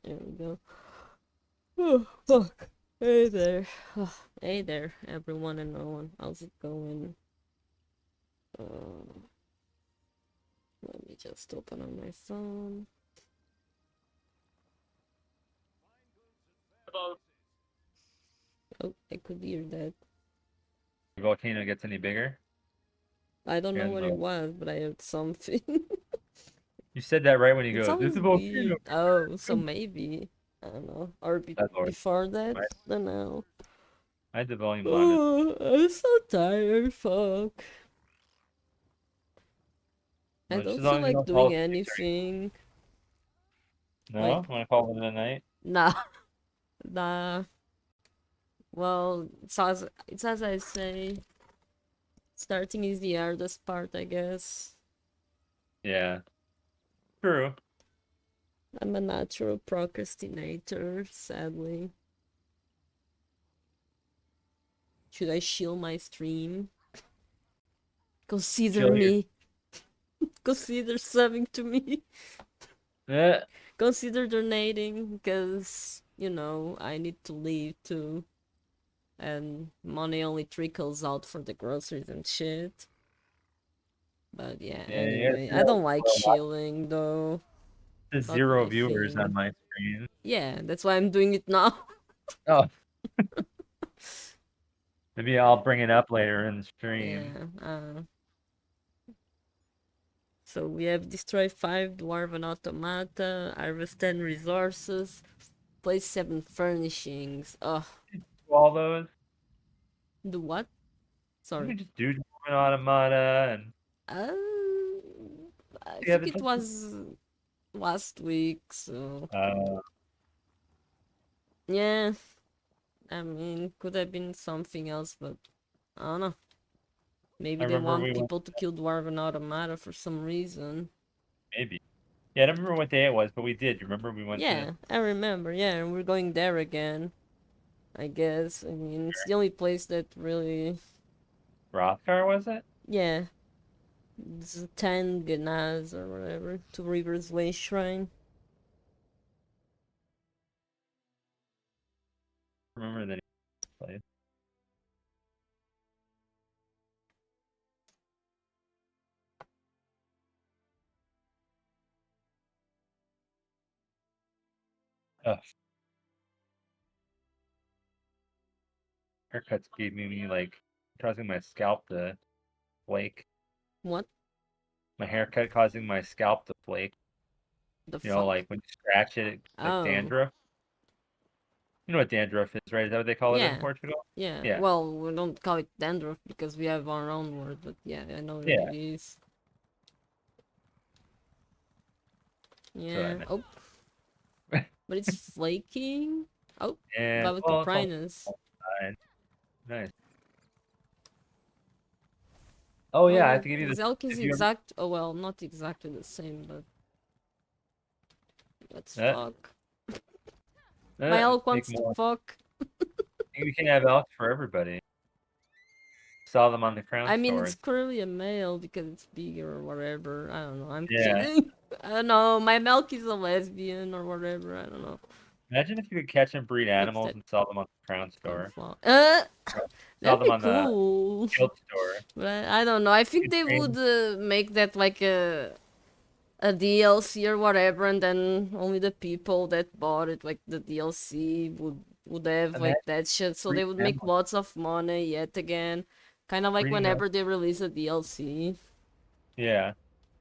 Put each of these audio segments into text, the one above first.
There we go. Oh, fuck. Hey there. Hey there, everyone and no one. How's it going? Uh, Let me just open on my phone. Oh, I could hear that. The volcano gets any bigger? I don't know And what it was, but I heard something. you said that right when you It's go, "There's always a volcano." weird. Oh, so maybe. I don't know. Or That's always before that? I I don't know. I had the volume on. Oh, I'm so tired, fuck. I Just don't as feel long as you like don't fall doing asleep during. anything. No, Like, want to call it a night? nah, nah. Well, it's as I say, starting is the hardest part, I guess. Yeah, true. I'm a natural procrastinator, sadly. Should I shield my stream? Consider Chill your. me. Consider subbing to me. Eh, Consider donating, because, I need to leave too. And money only trickles out for the groceries and shit. But yeah, yeah, you anyway, I got don't like chilling though. Not zero my viewers on thing. my screen. Yeah, that's why I'm doing it now. Oh, maybe I'll bring it up later in the stream. Yeah. So we have destroy 5 dwarven automata, harvest 10 resources, place 7 furnishings. Ugh. All those. The what? You Sorry. can just do an automata and Uh, I yeah, think it was last week, so uh, yeah. I mean, could have been something else, but I don't know. I Maybe they remember want we went people to kill dwarven automata for some reason. maybe. Yeah, I don't remember what day it was, but we did. You remember we went to Yeah, I remember. Yeah, and we're going there again. I guess. I mean, it's the only place that really. Rothgar, was it? Yeah, it's 10 Ganaz or whatever. Two Rivers Way Shrine. Remember the place. Ugh, haircuts gave me like causing my scalp to flake. What My haircut causing my scalp to flake. the You know, fuck? like when you scratch it, it's like Oh, dandruff. You know what dandruff is, right? Is that what they call it in yeah. Portugal? Yeah. Yeah, Well, we don't call it dandruff because we have our own word, but yeah, I know what yeah. it is. That's what I Yeah. meant. Oh, but it's flaking. Oh, And Baba well, it's all Coprinus. fine. Nice. Oh Oh yeah, I have yeah, to give you this. Zelk is If you ever, exact. Oh well, not exactly the same, but let's uh, fuck. My elk make wants to more. fuck. We can have elk for everybody. Sell them on the crown I mean, it's stores. clearly a male because it's bigger or whatever. I don't know. I'm Yeah. kidding. I don't know. My milk is a lesbian or whatever. I don't know. Imagine if you could catch and breed What's animals that? and sell them on the crown Oh, store. fuck. Sell That'd them be on the cool. guild store. But I don't know. I You think could they train. would make that like a DLC or whatever, and then only the people that bought it, like the DLC, would have Imagine like that shit. So they breeding would make animals. lots of money yet again, kind of like Breeding them. whenever they release a DLC. Yeah.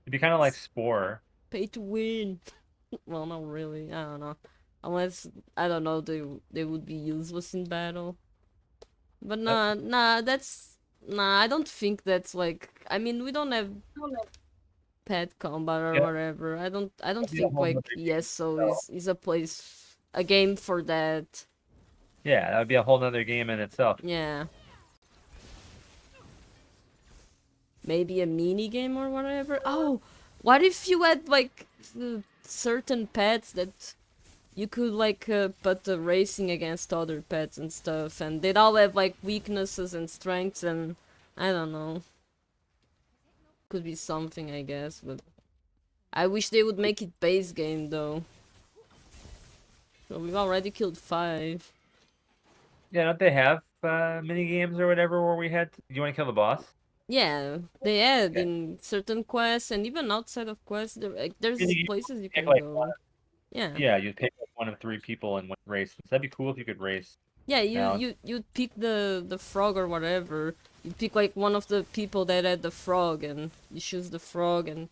It'd be kind of like Spore. Pay to win. Well, not really. I don't know. Unless I don't know, they would be useless in battle. But That's nah. I don't think that's like. I mean, we don't have pet combat or yeah, whatever. I don't that'd be a think whole nother like game. ESO So is a game for that. yeah, that would be a whole nother game in itself. Yeah. Maybe a mini game or whatever. Oh, what if you had like certain pets that you could like put the racing against other pets and stuff, and they'd all have like weaknesses and strengths, and I don't know. Could be something, I guess, but I wish they would make it base game though. So we've already killed 5. Yeah, don't they have mini games or whatever where we had? You want to kill the boss? Yeah, they add Okay. in certain quests and even outside of quests. There's Mini games, places you pick can like one. go. Yeah. Yeah, you pick like one of 3 people in one race. That'd be cool if you could race. Yeah, you Now, you you pick the frog or whatever. You pick like one of the people that had the frog, and you choose the frog, and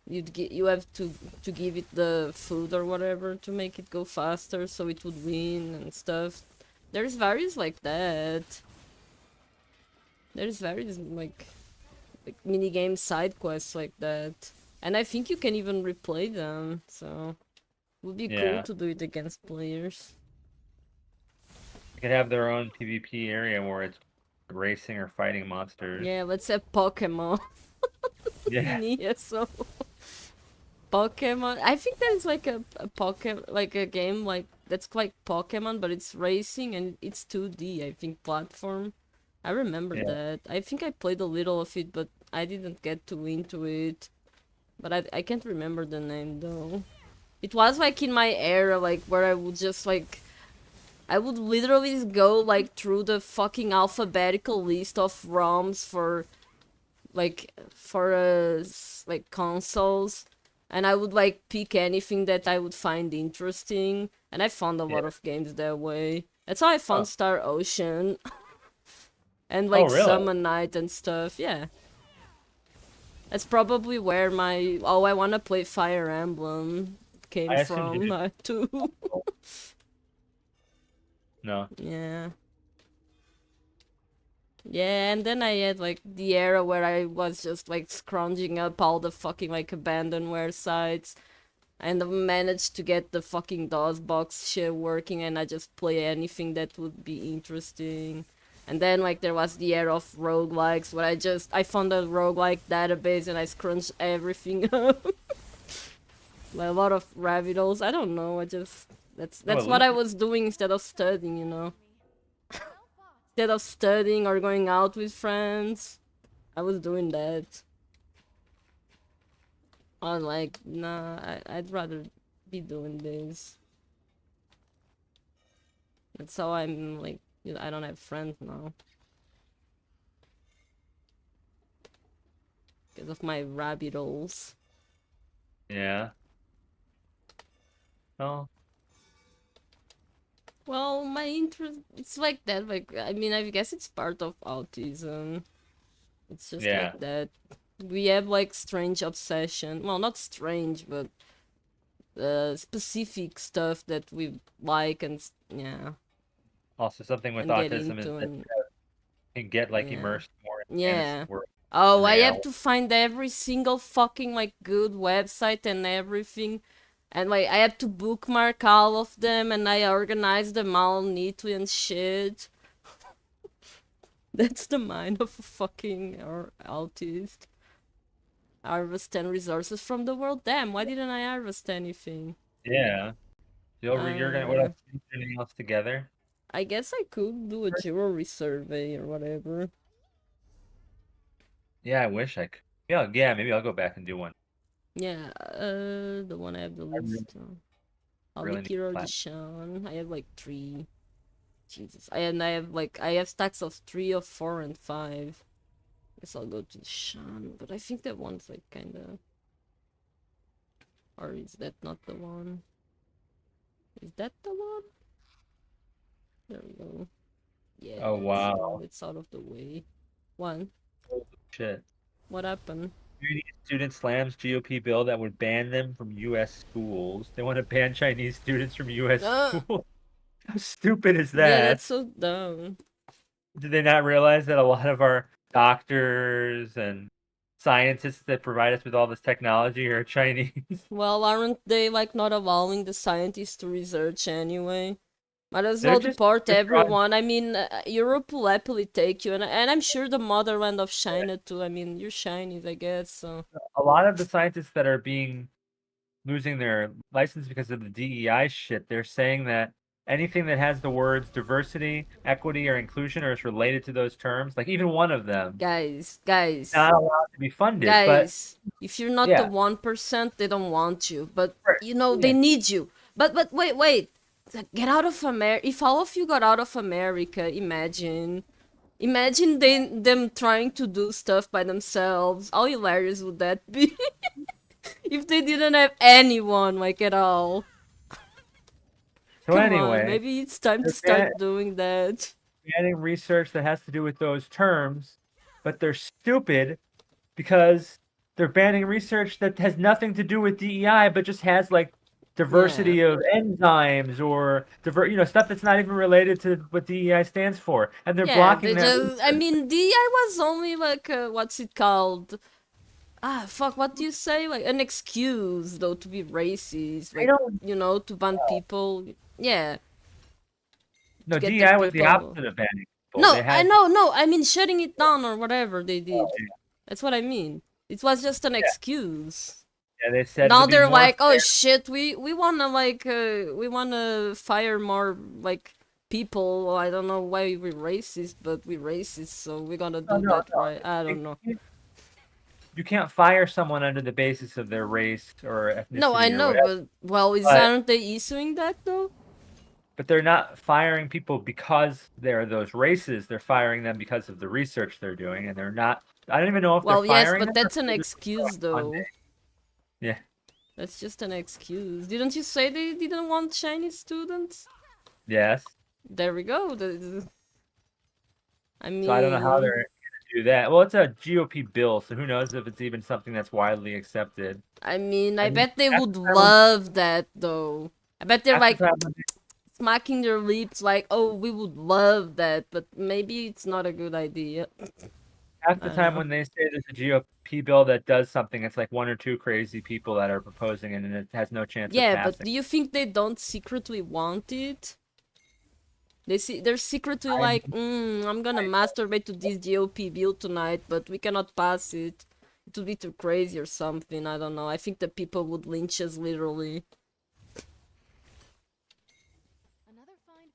you have to give it the food or whatever to make it go faster, so it would win and stuff. There's various like that. There's various like mini game side quests like that, and I think you can even replay them. So it would be cool yeah, to do it against players. they could have their own PvP area where it's racing or fighting monsters. Yeah, let's say Pokemon. Yeah, Yeah, so Pokemon. I think there's like a Pokemon, like a game like that's like Pokemon, but it's racing and it's 2D. I think platform. I remember yeah. that. I think I played a little of it, but I didn't get too into it. But I can't remember the name though. It was like in my era, like where I would just like I would literally go like through the fucking alphabetical list of ROMs for like consoles, and I would like pick anything that I would find interesting, and I found a Yeah. lot of games that way. That's how I found Oh, Star Ocean and oh, like really? Summon Night and stuff. Yeah, that's probably where my oh I wanna play Fire Emblem came I assumed you from didn't. too. No. Yeah. Yeah, and then I had like the era where I was just like scrounging up all the fucking like abandonware sites and I managed to get the fucking DOS box shit working and I just play anything that would be interesting. And then like there was the era of roguelikes where I found a roguelike database and I scrunched everything up. Like a lot of rabbit holes. I don't know, I just Oh, that's at what least I was doing instead of studying, you know. Instead of studying or going out with friends. I was doing that. I was like, nah, I'd rather be doing this. That's how I'm like, you know, I don't have friends now. Because of my rabbit holes. yeah. Oh, Well, my interest, it's like that. Like, I mean, I guess it's part of autism. It's just like yeah. that. We have like strange obsession. Well, not strange, but specific stuff that we like yeah, Also, something with and get autism is into that and you can get like yeah. immersed more in fantasy Yeah. world Oh, than I have reality. to find every single fucking like good website and everything. And like I have to bookmark all of them and I organize them all neatly and shit. That's the mind of a fucking or autist. Harvest 10 resources from the world. Damn, why didn't I harvest anything? Yeah. You're gonna what Uh, else? Anything else together? I guess I could do a jewelry survey or whatever. Yeah, I wish I could. Yeah, yeah. Maybe I'll go back and do one. Yeah, the one I have the I really, least. really need Alikir or plat. Deshaun. I have like 3. Jesus. I have stacks of 3 of 4 and 5. Guess I'll go to Deshaun, but I think that one's like kinda, or is that not the one? Is that the one? There we go. Oh Yes, now wow. it's out of the way. One. Holy shit. What happened? Chinese student slams GOP bill that would ban them from U.S. schools. They want to ban Chinese students from U.S. Uh, schools. How stupid is yeah, that? that's so dumb. Did they not realize that a lot of our doctors and scientists that provide us with all this technology are Chinese? Well, aren't they like not allowing the scientists to research anyway? Might as They're well just deport they're trying. everyone. I mean, Europe will happily take you, and I'm sure the motherland of China too. I mean, you're Chinese, I guess. So A lot of the scientists that are being losing their license because of the DEI shit, they're saying that anything that has the words diversity, equity, or inclusion or is related to those terms, like even one of them, guys, guys, not allowed to be funded. But guys, if you're not the yeah, 1%, they don't want you. But right. you know they Yeah, need you. But wait, wait. Like, get out of America. If all of you got out of America, imagine them trying to do stuff by themselves. How hilarious would that be? If they didn't have anyone, like, at all. So Come on, anyway, maybe it's time to they're start doing that. banning research that has to do with those terms, but they're stupid because they're banning research that has nothing to do with DEI, but just has like Yeah. diversity of enzymes or stuff that's not even related to what DEI stands for, and they're Yeah, blocking they that just. I research. mean, DI was only like, what's it called? Ah, fuck, what do you say? Like, an excuse, though, to be racist. I Like, don't to ban people. Yeah, to No, get the DEI was the people. opposite of banning people. No, They I had know, no, I mean, shutting it down or whatever they oh, did. That's what I mean. It was just an yeah, excuse. yeah, they said it'll Now be they're more like, oh fair. shit, we wanna like we wanna fire more like people. I don't know why we're racist, but we're racist, so we gotta No, do no, that, no. right? I You don't know. can't you can't fire someone under the basis of their race or No, I ethnicity or know, whatever. but well, is But aren't they issuing that though? but they're not firing people because they're those races. They're firing them because of the research they're doing, and they're not. I don't even know if they're Well, yes, firing but them or if that's an they're just excuse though. Monday. Yeah, That's just an excuse. Didn't you say they didn't want Chinese students? yes. There we go. I So I don't know how mean, they're going to do that. Well, it's a GOP bill, so who knows if it's even something that's widely accepted. I And bet they half would the time when love that though. I bet they're half the like time when smacking their lips like, "Oh, we would love that," but maybe it's not a good idea. half I the don't time know. when they say there's a GOP bill that does something, it's like one or two crazy people that are proposing it, and it has no chance of Yeah, but passing. do you think they don't secretly want it? They're secretly I like, I'm gonna masturbate to this GOP bill tonight, but we cannot pass it. It would be too crazy or something. I don't know. I think the people would lynch us literally.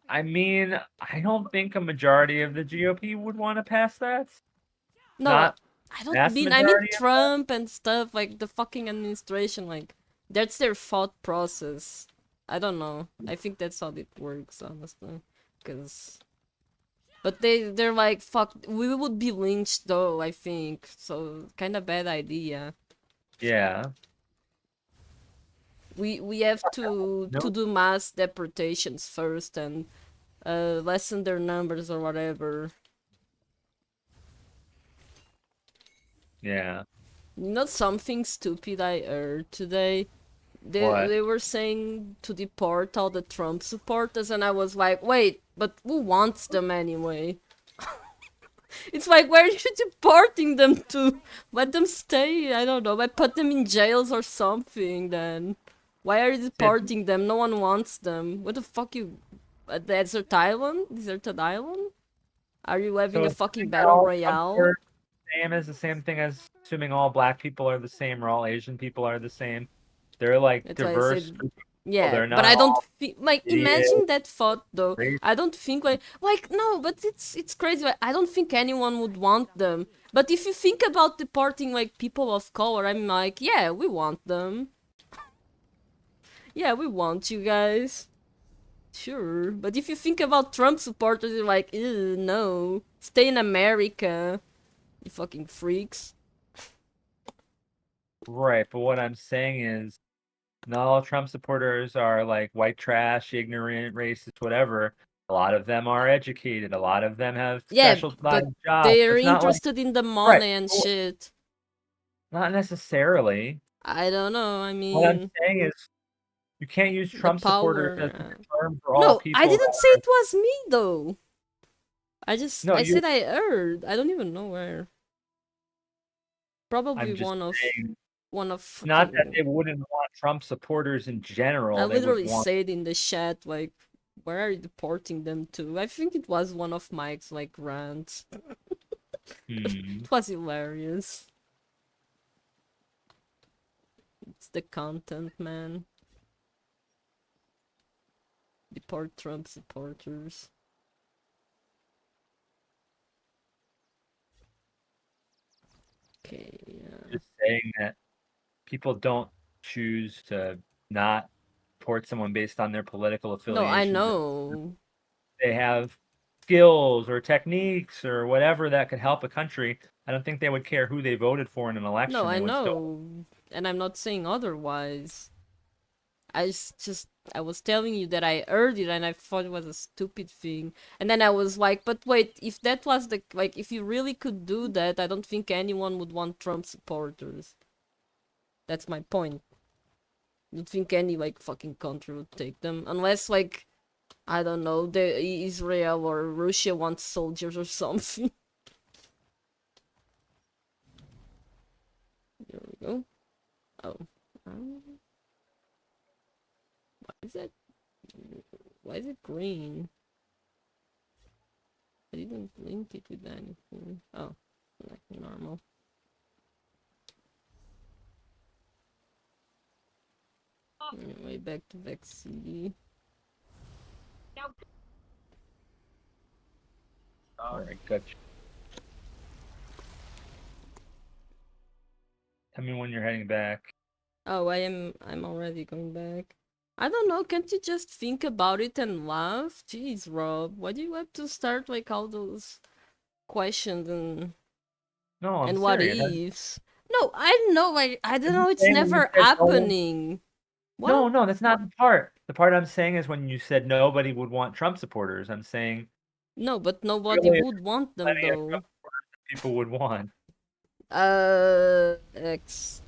I mean, I don't think a majority of the GOP would want to pass that. No, Not I don't vast mean. I mean majority of them. Trump and stuff like the fucking administration. Like that's their thought process. I don't know. I think that's how it works, honestly. Cause, but they're like, fuck. We would be lynched though. I think so. Kind of bad idea. Yeah. We have to No. do mass deportations first and lessen their numbers or whatever. Yeah. You know something stupid I heard today? What? They were saying to deport all the Trump supporters, and I was like, wait, but who wants them anyway? It's like, where are you deporting them to? Let them stay. I don't know. But put them in jails or something. Then why are you It's, deporting them? No one wants them. What the fuck you? A desert island? Deserted island? Are you having so a fucking assuming that battle all Trump royale? supporters are the same is the same thing as assuming all black people are the same or all Asian people are the same. They're like That's why I diverse said group of people. yeah, They're but not I don't all think like idiots, imagine that thought though. race. I don't think like no, but it's crazy. Like, I don't think anyone would want them. But if you think about deporting like people of color, I'm like, yeah, we want them. Yeah, we want you guys. Sure. But if you think about Trump supporters, you're like, ew, no. Stay in America, you fucking freaks. Right, but what I'm saying is not all Trump supporters are like white trash, ignorant, racist, whatever. A lot of them are educated. A lot of them have Yeah, but specialized jobs. they're It's not like interested in the right, money and shit. not necessarily. I don't know. I What I'm mean, saying is you can't use the Trump supporters as power. a term for all No, I people didn't that say are it was me though. no, I you said I heard. I don't even know where. Probably I'm just saying one of it's not that fucking. they wouldn't want Trump supporters in I general. They would literally want said in the chat like, where are you deporting them to? I think it was one of Mike's like rants. hmm. It was hilarious. It's the content, man. Deport Trump supporters. Okay, yeah. Just saying that people don't choose to not support someone based on their political No, I affiliations. know. They have skills or techniques or whatever that could help a country. I don't think they would care who they voted for in an No, election. I They would still. know. And I'm not saying otherwise. I was telling you that I heard it and I thought it was a stupid thing. And then I was like, but wait, if that was the like if you really could do that, I don't think anyone would want Trump supporters. That's my point. I don't think any like fucking country would take them unless like I don't know, the Israel or Russia wants soldiers or something. There we go. Oh. Why is that? Why is it green? I didn't link it with anything. Oh, like normal. Anyway, back to Vex City. All right, good. Tell me when you're heading back. Oh, I'm already going back. I don't know, can't you just think about it and laugh? Jeez, Rob, why do you have to start like all those questions No, I'm and what serious. ifs? No, I know, I don't I'm know, it's saying when you never said no one. happening. What? No, that's not the part. The part I'm saying is when you said nobody would want Trump supporters. I'm saying No, but nobody really would want them plenty of though. Trump supporters that people would want. X.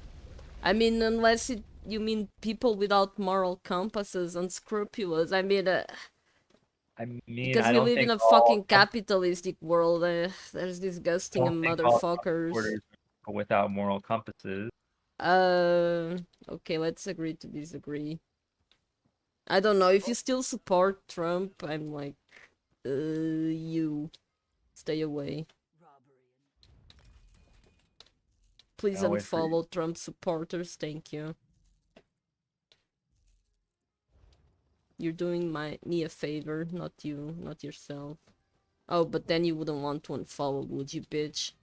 I mean, unless you mean people without moral compasses, unscrupulous. I mean, I mean, because I we don't live in think a all fucking Trump, capitalistic world. There's I disgusting don't think all Trump motherfuckers. supporters are people without moral compasses. Uh, okay, let's agree to disagree. I don't know if you still support Trump. I'm like, you stay away. Please I'll wait for you. unfollow Trump supporters. Thank you. You're doing me a favor, not you, not yourself. Oh, but then you wouldn't want to unfollow, would you, bitch?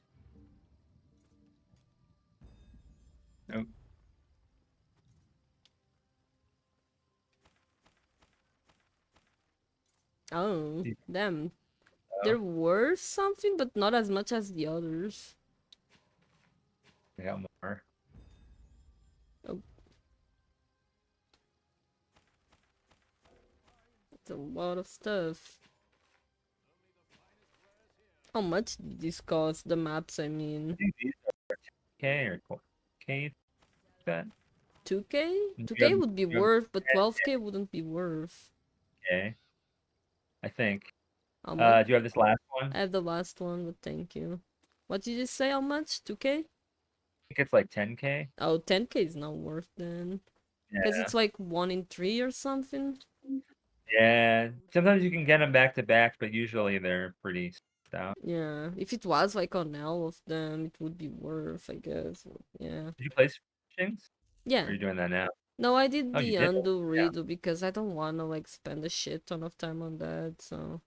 Nope. Oh, damn. Oh, There were something, but not as much as the others. I got more. Oh, it's a lot of stuff. How much did this cost? The maps, I mean. I think these are K or 12K. That 2K? you 2K have would be you have worth, but 12K wouldn't be worth. K. I think. How much? Do you have this last one? I have the last one, but thank you. What did you say? How much? 2K? I think it's like 10K. Oh, 10K is not worth then. Because Yeah. it's like 1 in 3 or something. Yeah. Sometimes you can get them back to back, but usually they're pretty stout. Yeah, if it was like on all of them, it would be worth, I guess. Yeah. Did you play Switchings? Or Yeah. are you doing that now? No, I did Oh, you the did? undo Yeah. redo because I don't want to like spend a shit ton of time on that. So,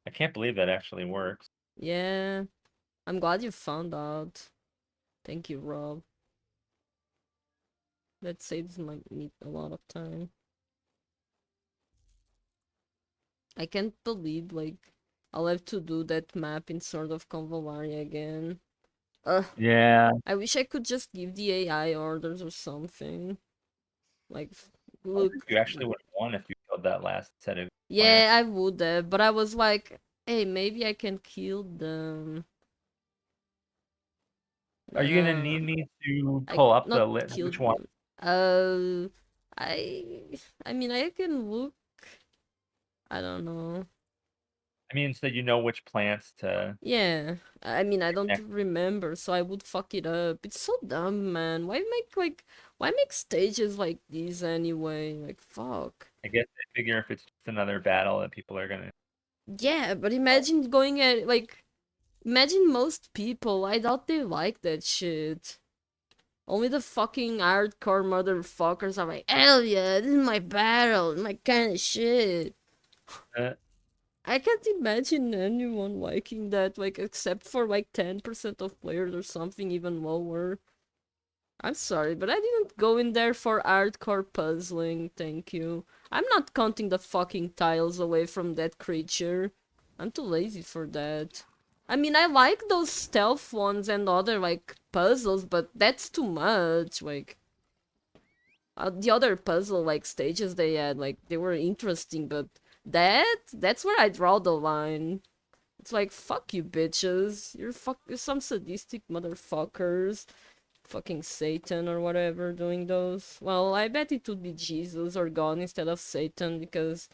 I can't believe that actually works. yeah. I'm glad you found out. Thank you, Rob. That saves me a lot of time. I can't believe like I'll have to do that map in sort of Convallaria again. Ugh. Yeah. I wish I could just give the AI orders or something. Like, I wonder if look. you actually would have won if you killed that last set of Yeah, plants. I would have, but I was like, hey, maybe I can kill them. Are you gonna Uh, need me to I pull up not the list? kill Which one? them. Uh, I mean, I can look. I don't know. I mean, so you know which plants to Yeah, I mean, I don't next. remember, so I would fuck it up. It's so dumb, man. Why make stages like these anyway? Like, fuck. I guess they figure if it's just another battle that people are gonna. Yeah, but imagine going at like, imagine most people. I doubt they like that shit. Only the fucking hardcore motherfuckers are like, hell yeah, this is my battle, my kind of shit. Uh, I can't imagine anyone liking that, like, except for like 10% of players or something even lower. I'm sorry, but I didn't go in there for hardcore puzzling, thank you. I'm not counting the fucking tiles away from that creature. I'm too lazy for that. I mean, I like those stealth ones and other, like, puzzles, but that's too much, like... the other puzzle, like, stages they had, like, they were interesting, but that's where I draw the line. It's like, fuck you, bitches. You're some sadistic motherfuckers. Fucking Satan or whatever doing those. Well, I bet it would be Jesus or God instead of Satan, because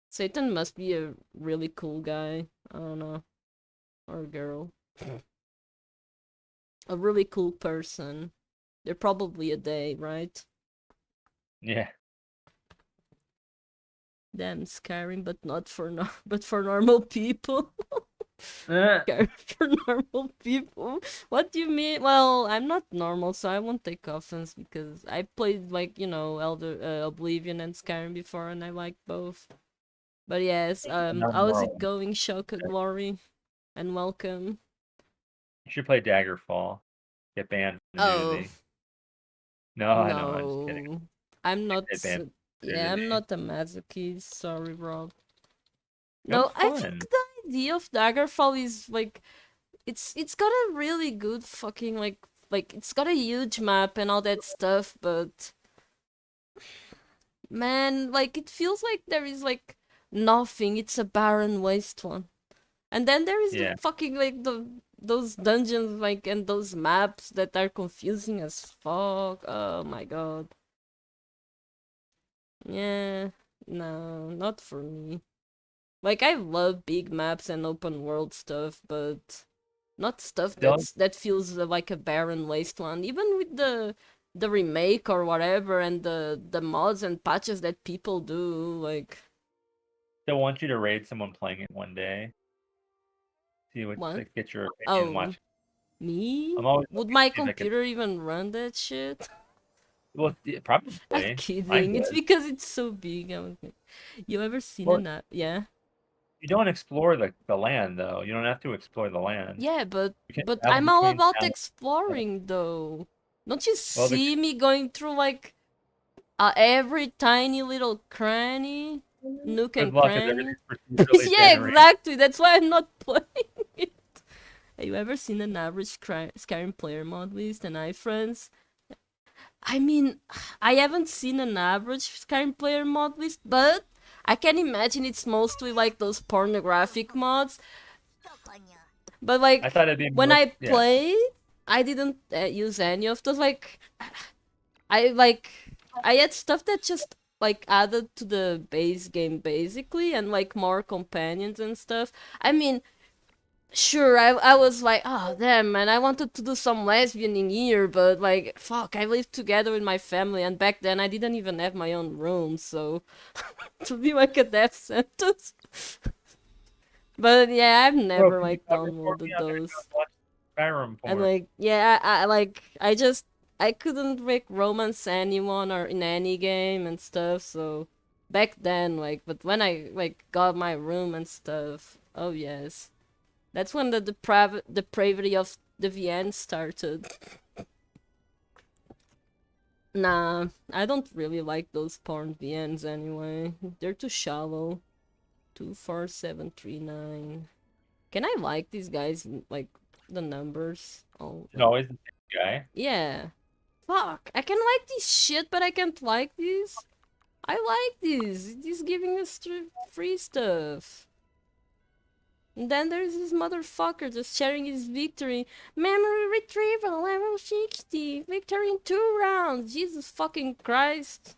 Satan must be a really cool guy. I don't know. Or girl. A really cool person. They're probably a they, right? Yeah. Damn, Skyrim, but not for but for normal people. Skyrim for normal people. What do you mean? Well, I'm not normal, so I won't take offense because I played like Elder Oblivion and Skyrim before, and I like both. But yes, how is it going, Shoka Glory? And welcome. You should play Daggerfall. Get banned from the Oh, nudity. No, I know. I'm just kidding. no. I'm not. Get banned from Yeah, I'm nudity. not a masochist. Sorry, Rob. That was No, I think fun. the idea of Daggerfall is like it's got a really good fucking like it's got a huge map and all that stuff, but man, like it feels like there is like nothing. It's a barren wasteland. And then there is the Yeah. fucking like those dungeons like and those maps that are confusing as fuck. Oh my god. Yeah. No, not for me. Like I love big maps and open world stuff, but not stuff Don't that feels like a barren wasteland. Even with the remake or whatever and the mods and patches that people do, like They'll want you to raid someone playing it one day. See what what? like, get your opinion. Oh, Watch. me? I'm always Would looking to my see if I can. computer even run that shit? Well, yeah, I'm probably. Mine kidding. It's would. because it's so big. You ever seen Well, an app? Yeah. you don't explore the land though. You don't have to explore the land. Yeah, You can but travel I'm all between about towns. exploring though. Don't you Well, see me going through like every tiny little cranny, nook good and luck because cranny? everything's procedurally Yeah, generated. exactly. That's why I'm not playing it. Have you ever seen an average Skyrim player mod list? And I, friends, I mean, I haven't seen an average Skyrim player mod list, but I can imagine it's mostly like those pornographic mods. But I like thought it'd be when more. I Yeah. played, I didn't use any of those. I like I had stuff that just like added to the base game basically, and like more companions and stuff. I mean, sure, I was like, oh damn man, I wanted to do some lesbian in here, but like fuck, I lived together with my family, and back then I didn't even have my own room, so to be like a death sentence. But yeah, I've Bro, never can you like cover for me? downloaded I'm gonna those. go watch Skyrim And porn. like yeah, I like I just I couldn't like romance anyone or in any game and stuff, so back then like but when I like got my room and stuff, oh yes. That's when the depravity of the VN started. Nah, I don't really like those porn VNs anyway. They're too shallow. 24739. Can I like these guys like the numbers? Oh, It's like always the same guy. yeah. Fuck, I can like this shit, but I can't like these. I like these. He's giving us free stuff. And then there's this motherfucker just sharing his victory. Memory retrieval, level 60. Victory in 2 rounds. Jesus fucking Christ.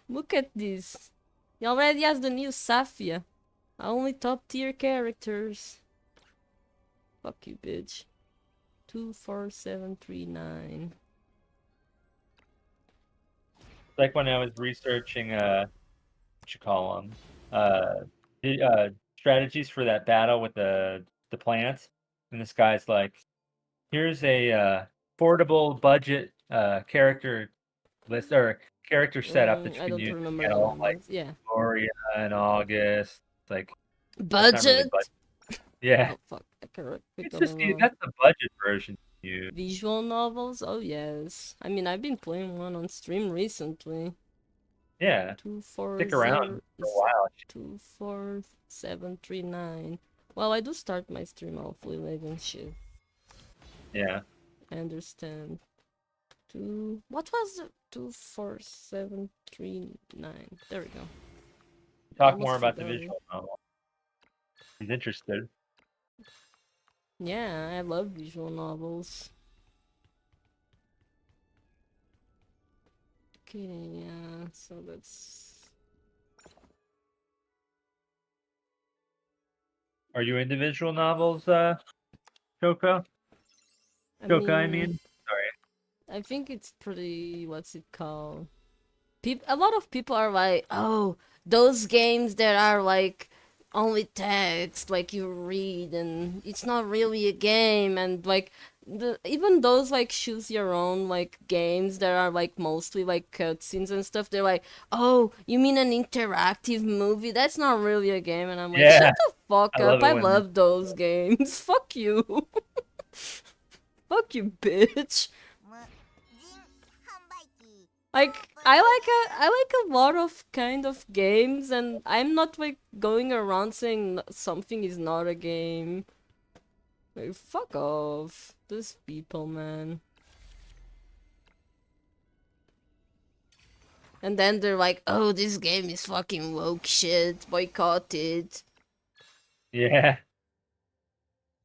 Look at this. He already has the new Safia. Only top tier characters. Fuck you, bitch. 24739. Like when I was researching what you call them, the strategies for that battle with the plants, and this guy's like, here's a affordable budget character list or character setup that you I can don't use to remember the battle like numbers. Yeah. Gloria and August. Like that's not really Budget? budget. Yeah, Oh fuck, I can't click it's on the just wrong. that's the budget version. You Visual novels? Oh yes. I mean, I've been playing one on stream recently. yeah, stick around 240 for a while. 24739. Well, I do start my stream awfully late and shit. Yeah. I understand. What was the 24739? There we go. Talk more Almost about the forgot it. visual novel. He's interested. Yeah, I love visual novels. Okay, yeah, so that's... Are you into visual novels, Shoko? Shoka, I mean. Sorry. I think it's pretty, what's it called? A lot of people are like, oh, those games that are like only text, like you read, and it's not really a game, and like even those like choose your own like games that are like mostly like cutscenes and stuff. They're like, oh, you mean an interactive movie? That's not really a game, and I'm like, Yeah, shut the fuck I up! love it I when. love those games. Fuck you, fuck you, bitch. Like I like a lot of kind of games, and I'm not like going around saying something is not a game. Like, fuck off, these people, man. And then they're like, "Oh, this game is fucking woke shit. Boycott it." Yeah.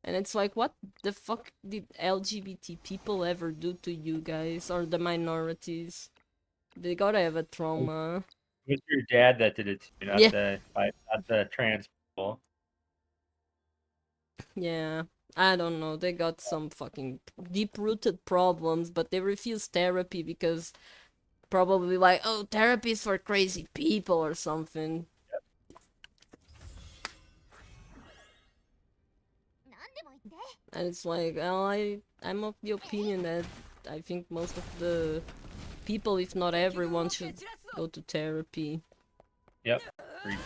And it's like, what the fuck did LGBT people ever do to you guys or the minorities? They gotta have a trauma. It was your dad that did it to you, Yeah. not the trans people. Yeah, I don't know. They got some fucking deep-rooted problems, but they refuse therapy because probably like, oh, therapy is for crazy people or something. And it's like, well, I'm of the opinion that I think most of the people, if not everyone, should go to therapy. Yep. Agreed.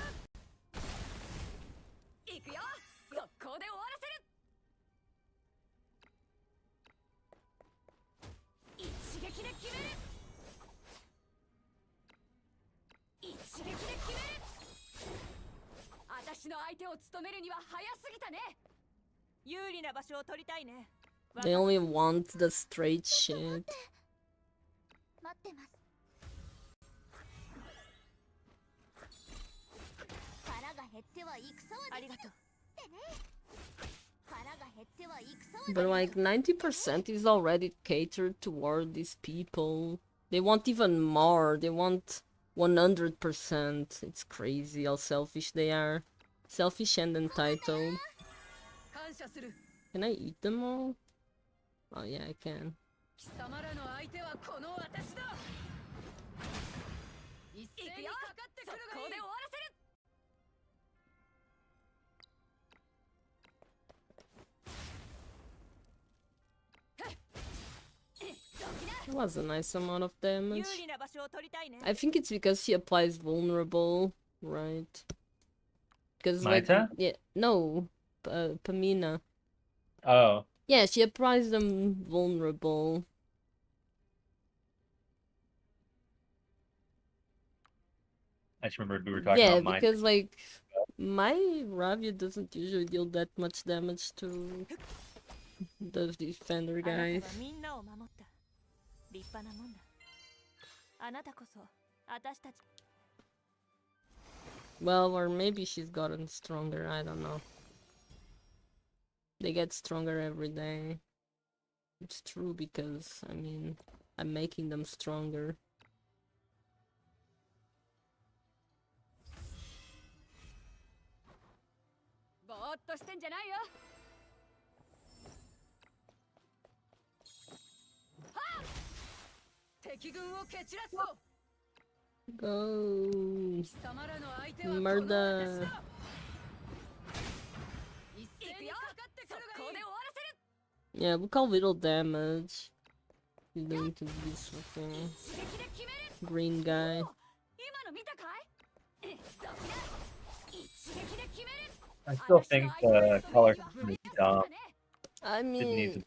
They only want the straight shit. But like 90% is already catered toward these people. They want even more. They want 100%. It's crazy how selfish they are. Selfish and entitled. Can I eat them all? Oh yeah, I can. That was a nice amount of damage. I think it's because she applies vulnerable, right? Because like, yeah, no, Pamina. Oh. Yeah, she applies them vulnerable. I just remembered we were talking about mine. Yeah, because like my Ravia doesn't usually deal that much damage to the defender guys. Well, or maybe she's gotten stronger, I don't know. They get stronger every day. It's true because, I mean, I'm making them stronger. Go! Murder! Yeah, look how little damage he's doing to this fucking green guy. I still think the color is dumb. I mean,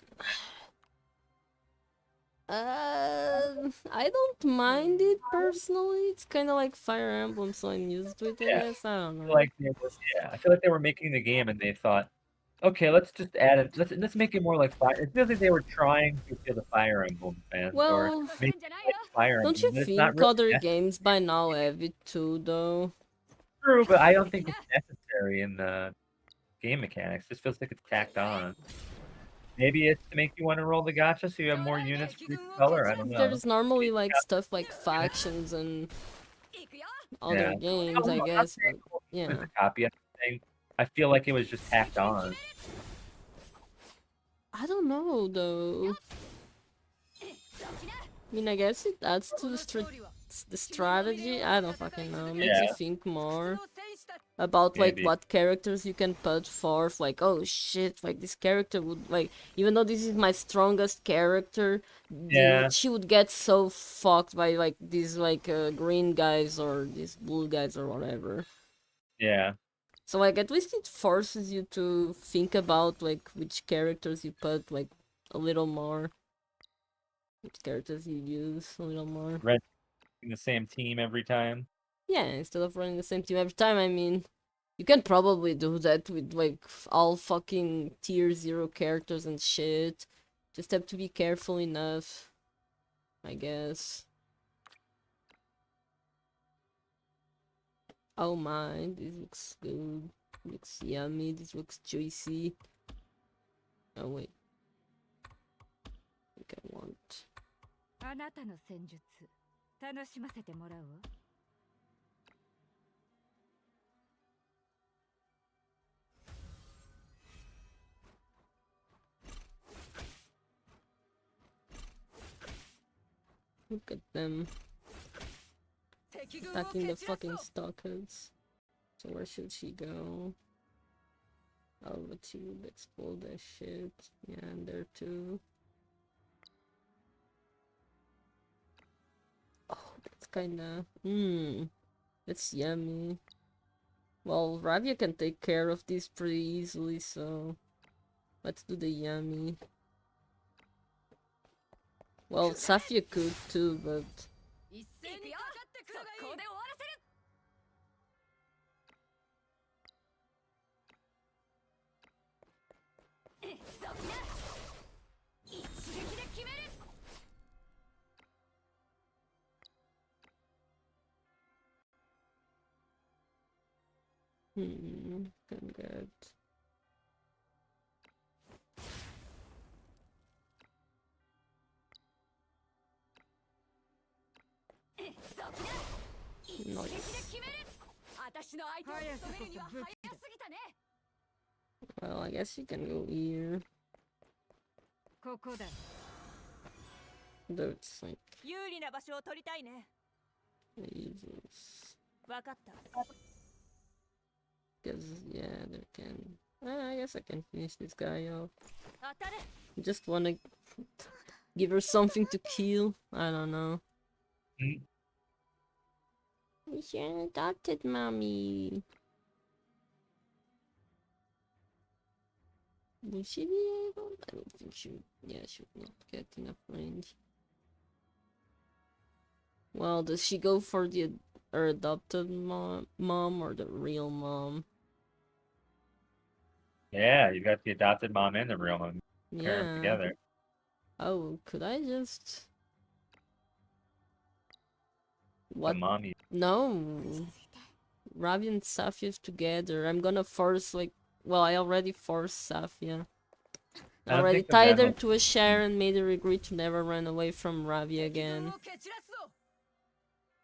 I don't mind it personally. It's kind of like Fire Emblem, so I'm used to it, I Yeah, guess. I don't I feel know. like they were, yeah, I feel like they were making the game and they thought, okay, let's just add it. Let's make it more like Fire. It feels like they were trying to appeal to Fire Emblem fans or Well, make it like Fire don't Emblem, you but it's not think really other necessary. games by now have it too, though? True, but I don't think it's necessary in the game mechanics. It just feels like it's tacked on. Maybe it's to make you want to roll the gacha so you have more units for each color. I don't know. There's normally Maybe like it's stuff like got factions and yeah. other No, games, I no, I'm not guess, saying but it was yeah. a copy. I'm saying I feel like it was just tacked on. I don't know, though. I mean, I guess it adds to the strategy. I don't fucking know. It makes you Yeah, think more about like maybe. what characters you can put forth. Like, oh shit, like this character would like, even though this is my strongest character, Yeah, she would get so fucked by like these like green guys or these blue guys or whatever. yeah. So like at least it forces you to think about like which characters you put like a little more, which characters you use a little more. Red in the same team every time. Yeah, instead of running the same team every time, I mean, you can probably do that with like all fucking tier 0 characters and shit. Just have to be careful enough, I guess. Oh my, this looks good. Looks yummy, this looks juicy. Oh wait, I think I want... あなたの戦術楽しませてもらうわ。Look at them. Attacking the fucking stalkers. So where should she go? Oh, but she would explode that shit. Yeah, and there too. Oh, that's kinda... that's yummy. Well, Ravia can take care of these pretty easily, so... let's do the yummy. Well, Safia could too, but... 一斉にかかってくるがいい。速攻で終わらせる。どきな。一撃で決める。can get... Nice. Well, I guess you can go here. ここだ。 Though it's like... 有利な場所を取りたいね。 Jesus. わかった。 Because, yeah, there can... I guess I can finish this guy off. 当たれ。 Just wanna give her something to kill. I don't know. Mm. She adopted mommy. Will she be able? I don't think she would. Yeah, she would not get enough range. Well, does she go for the her adopted mom or the real mom? Yeah, you got the adopted mom and the real mom. Pair them Yeah. together. Oh, could I just... The What? mommy. No. Ravi and Safia together. I'm gonna force like... Well, I already forced Safia. I I don't already think the tied her memo- to a chair and made her agree to never run away from Ravi again.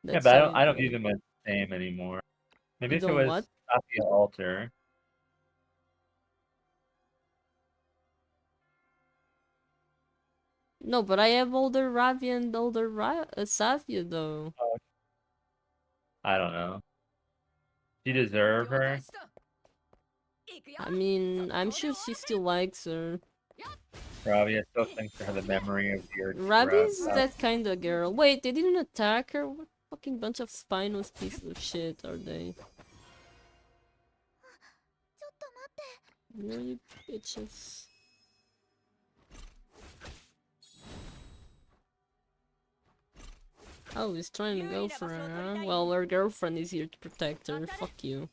Yeah, That's but how I don't it view goes. them as the same anymore. Maybe You if it don't was what? Sophia Alter. No, but I have older Ravi and older Safia though. I don't know. Do you deserve her? I mean, I'm sure she still likes her. Probably. I still think to her the memory of your Ravi's that kind of girl. Wait, they didn't attack her? What fucking bunch of spineless pieces of shit are they? No, you bitches. Oh, he's trying to go for her, huh? Well, her girlfriend is here to protect her. Fuck you.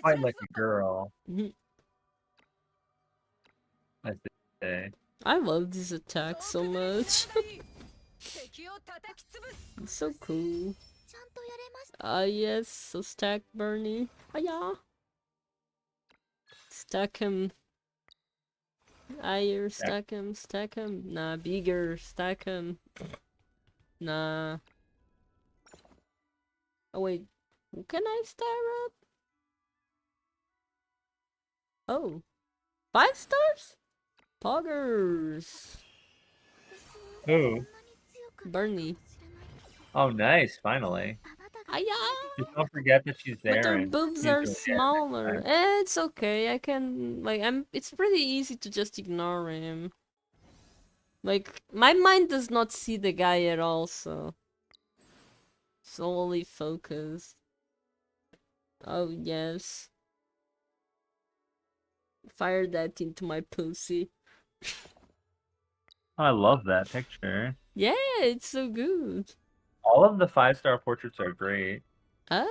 Fight like a girl, Mhm. as they say. I love this attack so much. It's so cool. ちゃんとやれました。 Ah, yes, so stack Bernie. Ah, yeah. Stack him. Higher, stack him, stack him. Nah, bigger, stack him. Nah. Oh, wait. Can I star up? Oh. 5 stars? Poggers. Who? Bernie. Oh, nice! Finally. Ah, yeah. Just don't forget that she's But there her and boobs she's are really there next smaller. time. It's okay. I can like it's pretty easy to just ignore him. Like my mind does not see the guy at all, so solely focused. Oh yes. Fire that into my pussy. Oh, I love that picture. Yeah, it's so good. All of the 5-star portraits are great Uh,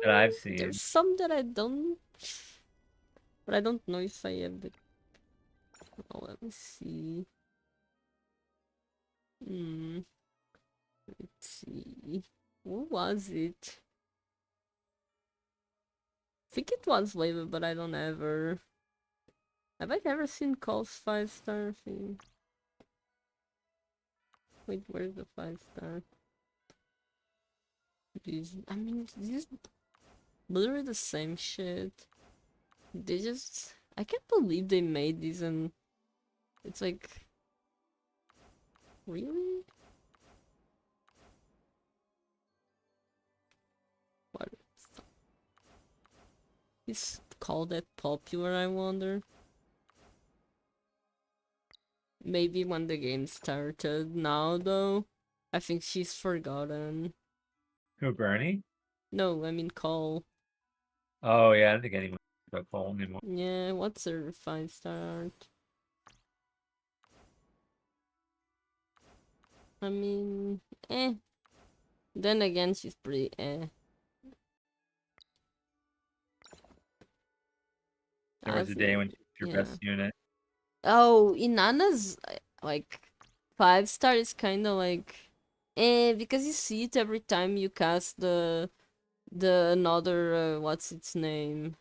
that I've seen. there's some that I don't, but I don't know if I have the. Oh, let me see. Let's see. What was it? I think it was Lava, but I don't ever. Have I ever seen Cole's 5-star thing? Wait, where's the 5-star? I mean, these literally the same shit. They just. I can't believe they made these and. It's like. Really? What? Is called that popular, I wonder? Maybe when the game started. Now, though, I think she's forgotten. Who, Bernie? No, I mean Cole. Oh, yeah, I don't think anyone about Cole anymore. Yeah, what's her 5-star art? I mean, eh. Then again, she's pretty eh. There was a day when she was your Yeah. best unit. Oh, Inanna's like 5-star is kind of like eh because you see it every time you cast the another what's its name,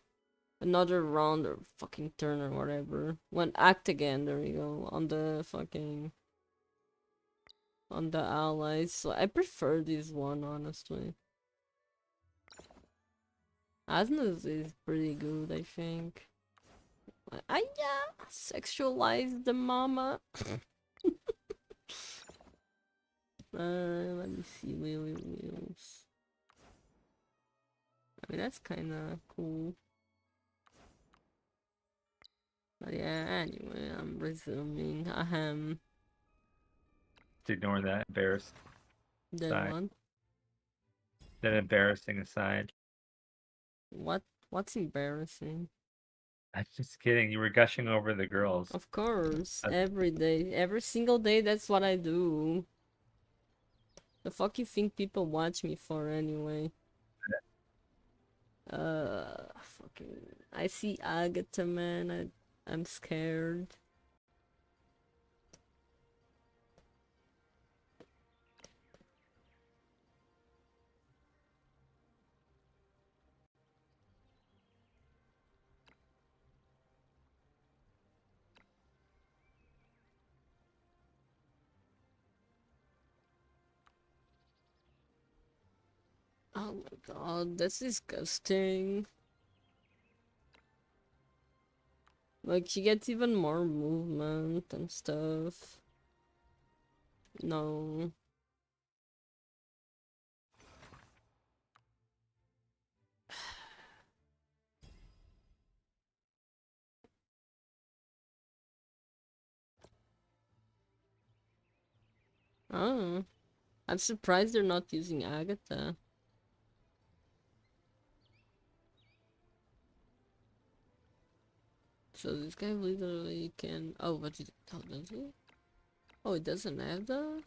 another round or fucking turn or whatever. When act again, there you go on the fucking on the allies. So I prefer this one honestly. Asna's is pretty good, I think. I yeah, sexualize the mama. Let me see, Lily Wheels. I mean, that's kind of cool. But yeah, anyway, I'm resuming. Ahem. To ignore that embarrassing The side. one? That embarrassing aside. What's embarrassing? I'm just kidding. You were gushing over the girls. Of course, every day, every single day, that's what I do. The fuck you think people watch me for anyway? Fucking. I see Agatha, man. I'm scared. Oh my god, that's disgusting. Like, she gets even more movement and stuff. No. Oh. I'm surprised they're not using Agatha. So this guy literally can... Oh, but he... Oh, does he? Oh, it doesn't have that?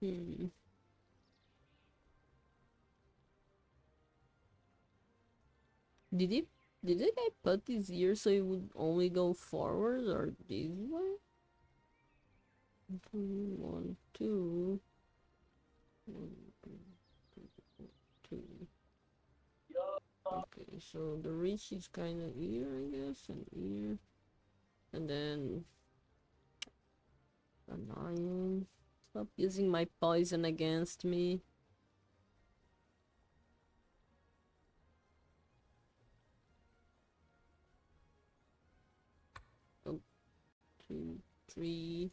Hmm. Did it? Did the guy put this here so it would only go forward or this way? 1, 2. 1, 2. Okay, so the reach is kind of here, I guess, and here, and then annoying. Stop using my poison against me. Oh, 2, 3.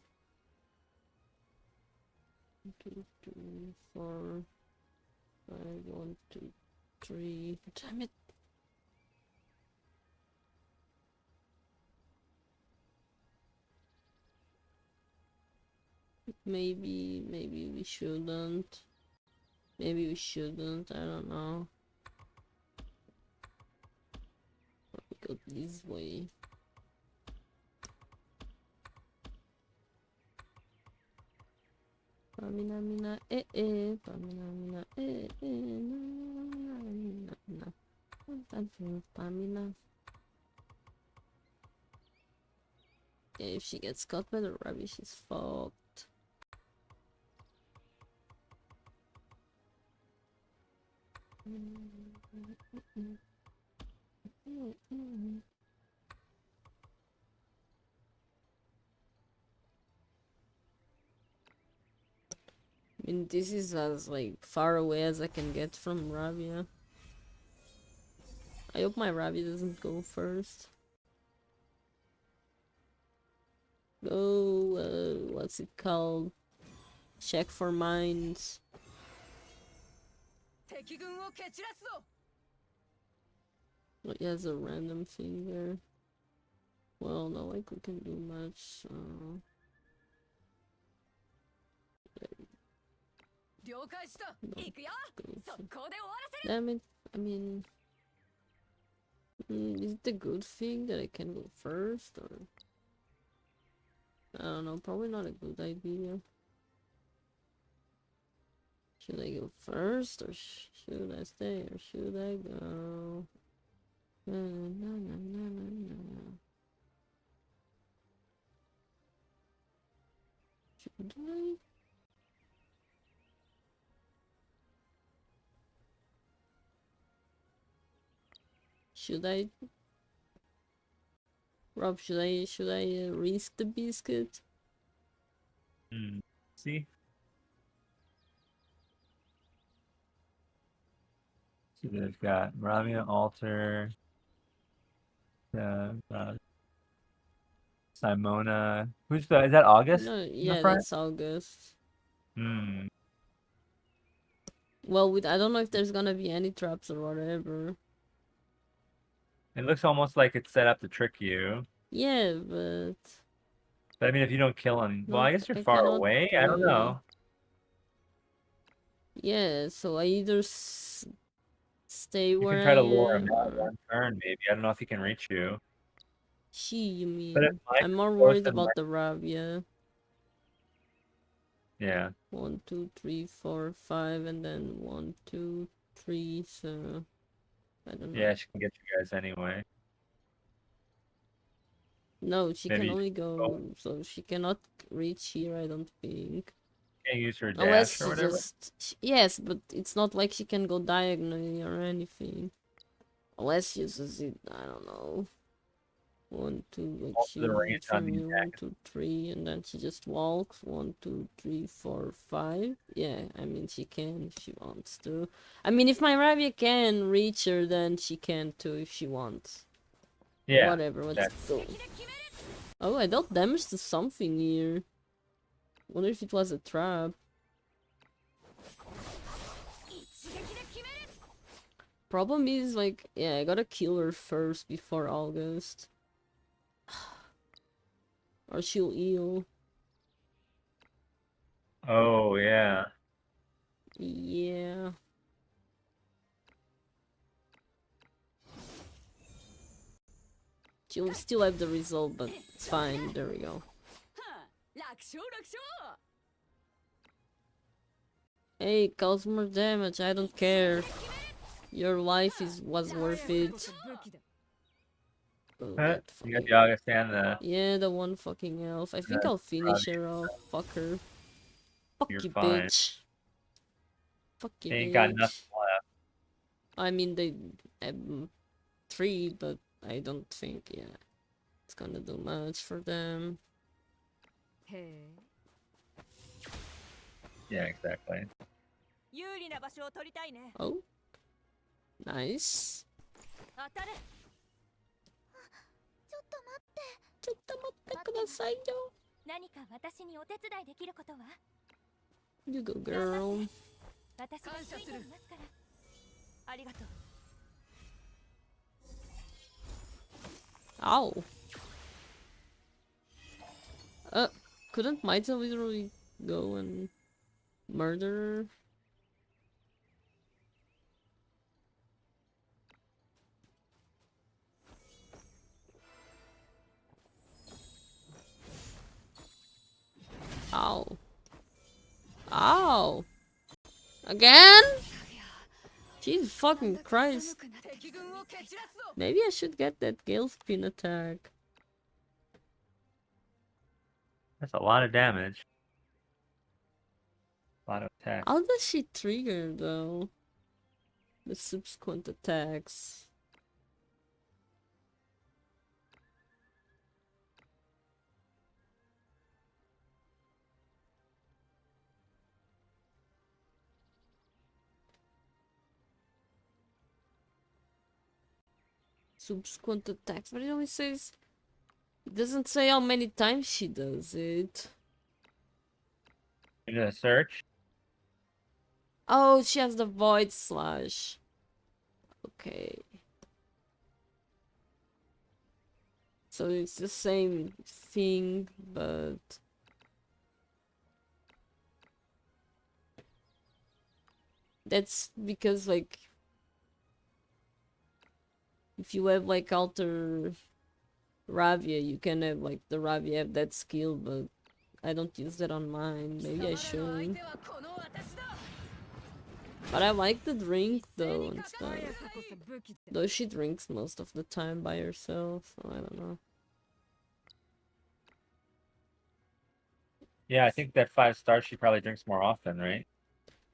2, 3, 4, 5, 1, 2, 3. Damn it. Maybe we shouldn't. Maybe we shouldn't. I don't know. We go this way. Pamina mina pamina mina pamina. Yeah, if she gets caught by the rabbit, she's fucked. I mean, this is as like far away as I can get from Rabia. I hope my Rabia doesn't go first. Go, what's it called? Check for mines. Oh, he has a random thing there. Well, not like we can do much, so... Damn it, I mean... is it a good thing that I can go first, or... I don't know, probably not a good idea. Should I go first, or should I stay, or should I go? Na, na, na, na, na, na. Should I? Should I? Rob, should I risk the biscuit? See? So they've got Ramia Alter, Simona. Is that August No, in the yeah, front? that's August. Hmm. Well, I don't know if there's gonna be any traps or whatever. It looks almost like it's set up to trick you. Yeah, but But I mean, if you don't kill him, well, I not. guess you're I far cannot away. I don't do. know. Yeah, so I either stay You can where try I to lure him am out or one turn, maybe. I don't know if he can reach you. you But if mean? Mike I'm is more close worried and about the Rabia. yeah. 1, 2, 3, 4, 5, and then 1, 2, 3. So I don't know. Yeah, she can get you guys anyway. No, she can Maybe only oh, go. So she cannot reach here. I don't think. can't use her Unless dash or she whatever. just yes, but it's not like she can go diagonally or anything. Unless she uses it. I don't know. 1, 2, like Also she the range hits on from the here, attack. 1, 2, 3, and then she just walks. 1, 2, 3, 4, 5. Yeah, I mean she can if she wants to. I mean if my Rabia can reach her, then she can too if she wants. Yeah, Whatever, let's exactly. go. Oh, I dealt damage to something here. Wonder if it was a trap. Problem is, like, yeah, I gotta kill her first before August. Or she'll heal. Oh yeah. Yeah. She'll still have the result, but it's fine. There we go. Hey, cause more damage. I don't care. Your life was worth it. Oh, that You got fucking... the August and the. Yeah, the one fucking elf. I think Yeah, I'll finish her off. Fuck her. Fuck You're you, fine. bitch. Fuck you, They ain't got nothing bitch. left. I mean, they have 3, but I don't think, yeah, it's gonna do much for them. Yeah, exactly. Oh, nice. ちょっと待ってくださいよ。何か私にお手伝いできることは？ You go, girl. 私がついていますから。ありがとう。 Ow. Couldn't Maita literally go and murder her? Ow. Ow. Again? Jesus fucking Christ. Maybe I should get that Gale Spin attack. That's a lot of damage. A lot of attack. How does she trigger though? The subsequent attacks. Subsequent attacks, but it only says... It doesn't say how many times she does it. You gonna search? Oh, she has the Void Slash. Okay. So it's the same thing, but... That's because, like... If you have, like, Alter Ravia, you can have, like, the Ravia have that skill, but... I don't use that on mine. Maybe I should. But I like the drink, though, and stuff. Though she drinks most of the time by herself, so I don't know. Yeah, I think that 5 star she probably drinks more often, right?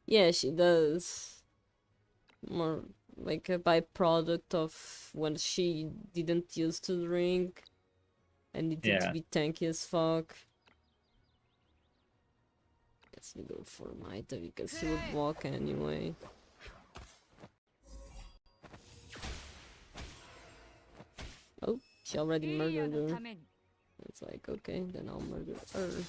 Yeah, she does. More like a byproduct of when she didn't used to drink and needed to Yeah. be tanky as fuck. Guess we go for Maita because she would walk anyway. Oh, she already murdered her. It's like, okay, then I'll murder her.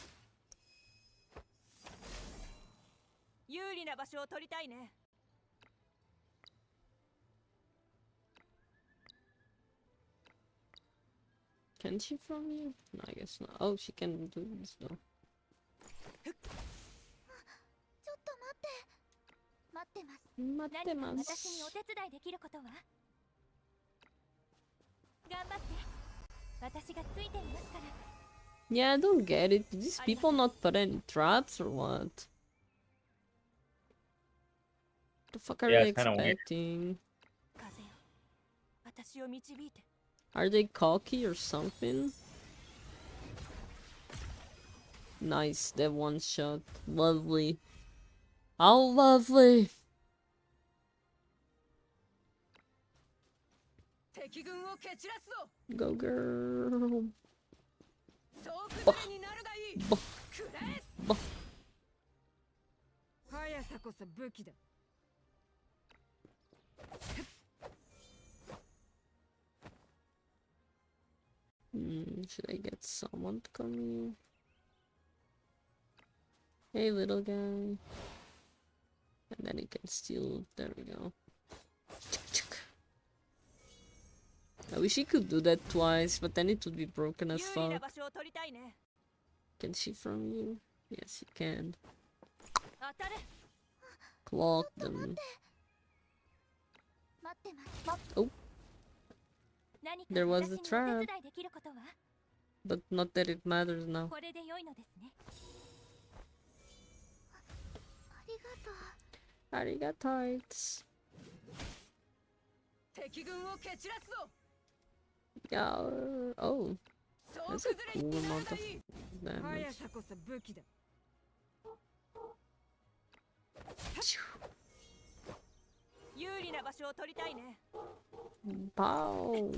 Can she from here? No, I guess not. Oh, she can do this though. ちょっと待って。待ってます。待って何かます。私にお手伝いできることは？頑張って。私がついていますから。 Yeah, I don't get it. Did these people not put any traps or what? The fuck are Yeah, they it's kinda weird. expecting? 風よ。私を導いて。 Are they cocky or something? Nice, that one shot. Lovely. How lovely! Go girl! Bah. Bah. Bah. Should I get someone to come here? Hey, little guy. And then he can steal. There we go. I wish he could do that twice, but then it would be broken as 有利な fuck. 場所を取りたいね。 Can she from you? Yes, she can. 当たる。 Clock them. 待ってます。 Oh, 何か there was 私 a にお手 trap, 伝いできることは but not that it matters now. これで良いのですね。ありがとう。 Arigato. 敵軍を蹴散らすぞ。 Yeah. Oh, 総 that's 崩 a れに cool なら amount な of い。 damage. さこそ武器だ。 有利な場所を取りたいね。 Pow.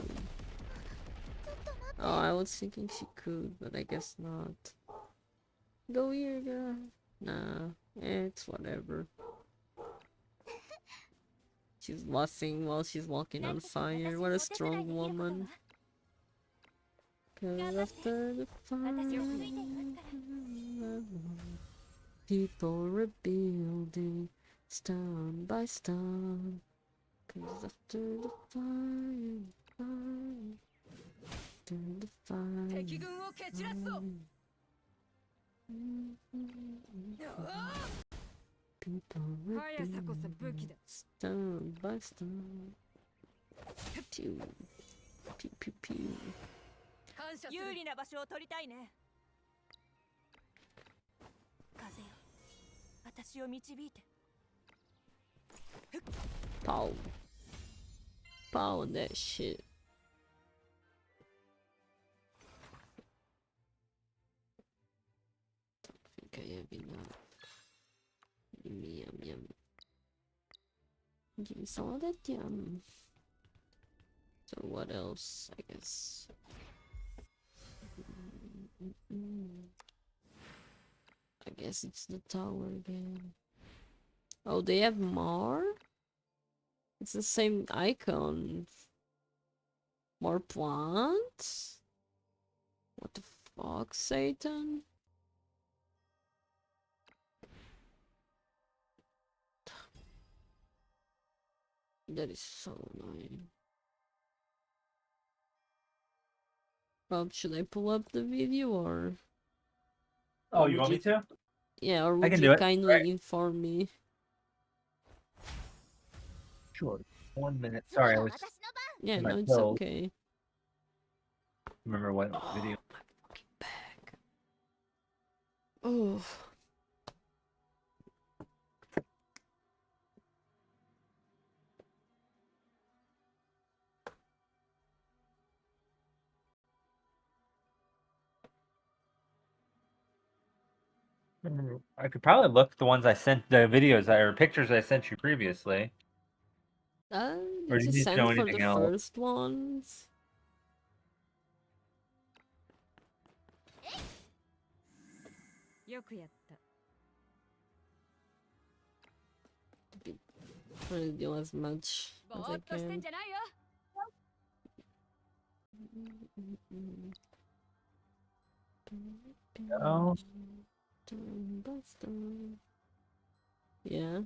Oh, I was thinking she could, but I guess not. Go here, girl. Nah, it's whatever. She's laughing while she's walking on 何か fire. 私 What に a お手伝い strong できることは woman. Cause after the 私を fire, ついていますから。 people rebuilding stone by stone. Cause after the fire, after the fire. 敵軍を蹴散らすぞ。 People 速さこそ武器 rebuilding だ。 stone by stone. Pew, pew, pew, pew. 感謝する。有利な場所を取りたいね。風よ、私を導いて。 Pow. Pow on that shit. Don't think I have enough. Give me yum yum. Give me some of that yum. So what else? I guess. I guess it's the tower again. Oh, they have more? It's the same icon. More plants? What the fuck, Satan? That is so annoying. Should I pull up the video or? Oh, Or you would want me to? Yeah, or I would can you do it. kindly Right. inform me? Sure. 1 minute. Sorry, I was 私の番。 Yeah, in my no, it's pills. okay. Remember what Oh, video? my fucking back. Oh. I could probably look the ones I sent, the videos or pictures I sent you previously. Or Did do you you need to know send for the anything else? first ones? よくやった。 Trying to do as much ぼ as ー I っとしてん can. じゃないよ。 Oh, Stone by stone. Yeah.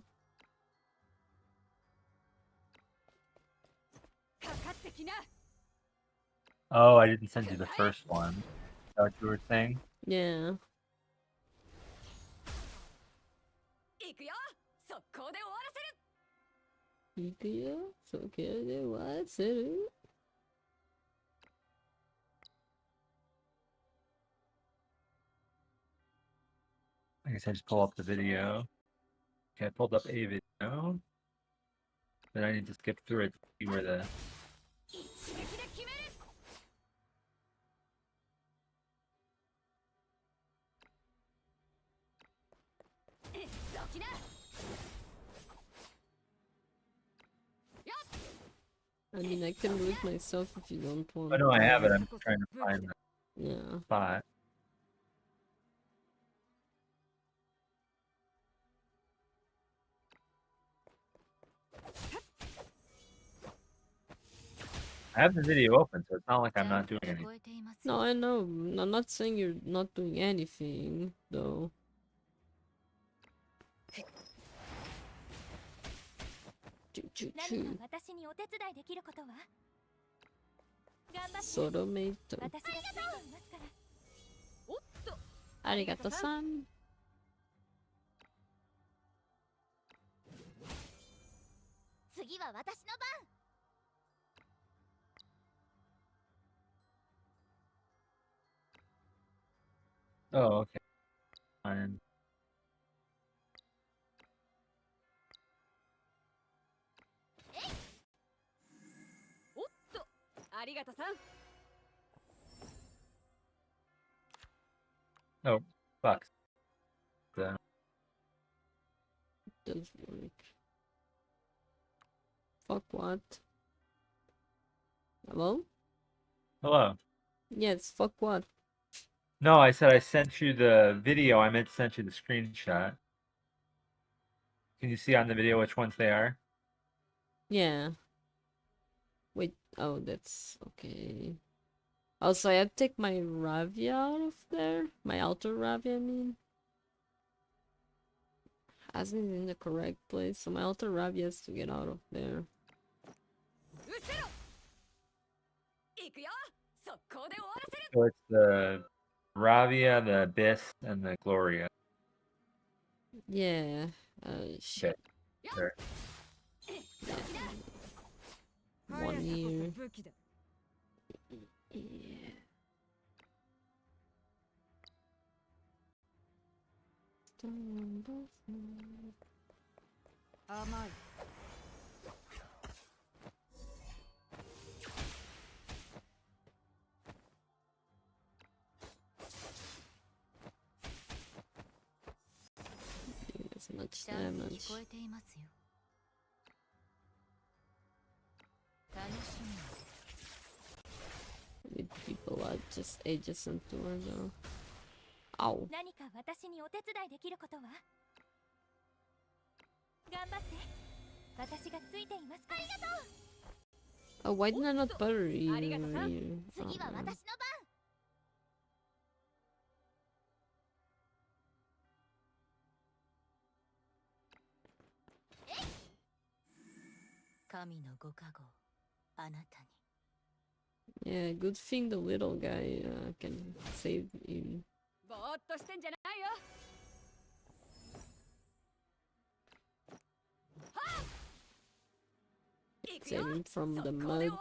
かかってきな。 oh, I didn't send you the first one. Is that what you were saying? Yeah. 行くよ。速攻で終わらせる。 行くよ。そこで終わらせる。 I guess I just pull up the video. Okay, I pulled up a video. Then I need to skip through it to see where the 一撃で決める。 どきな。 I mean, I can do it myself if you don't want Oh no, I to. have it. I'm just trying to find the Yeah. spot. I have the video open, so it's not like I'm not doing anything. No, I know. I'm not saying you're not doing anything, though. Choo choo 何 choo. か私にお手伝いできることは Sodomato. 私がついていますから。おっと、 Arigato-san. 次は私の番。 Oh, okay. Fine. おっと、ありがとさん。 Oh, fuck. The- Does work. Fuck what? Hello? Hello. Yes, fuck what? No, I said I sent you the video. I meant to send you the screenshot. Can you see on the video which ones they are? Yeah. Wait, oh, that's okay. Also, I have to take my Ravia out of there. My outer Ravia, I mean. Hasn't been in the correct place, so my outer Ravia has to get out of there. 後ろ。行くよ。速攻で終わらせる。 So it's the Ravia, the Abyss, and the Gloria. Yeah. Shit. Sure. One year. 武器だ。 Yeah. Stone 甘い。 as much ちゃんと damage. 聞こえていますよ。楽しみ。 With people are just adjacent to her now. Ow. 何か私にお手伝いできることは？頑張って。私がついていますから。ありがとう。 Oh, why did I not butter you? ありがとさん。 You- 次は oh, 私の番。 神のご加護、あなたに。 Yeah, good thing the little guy can save him. ぼーっとしてんじゃないよ。 Save him from the mud.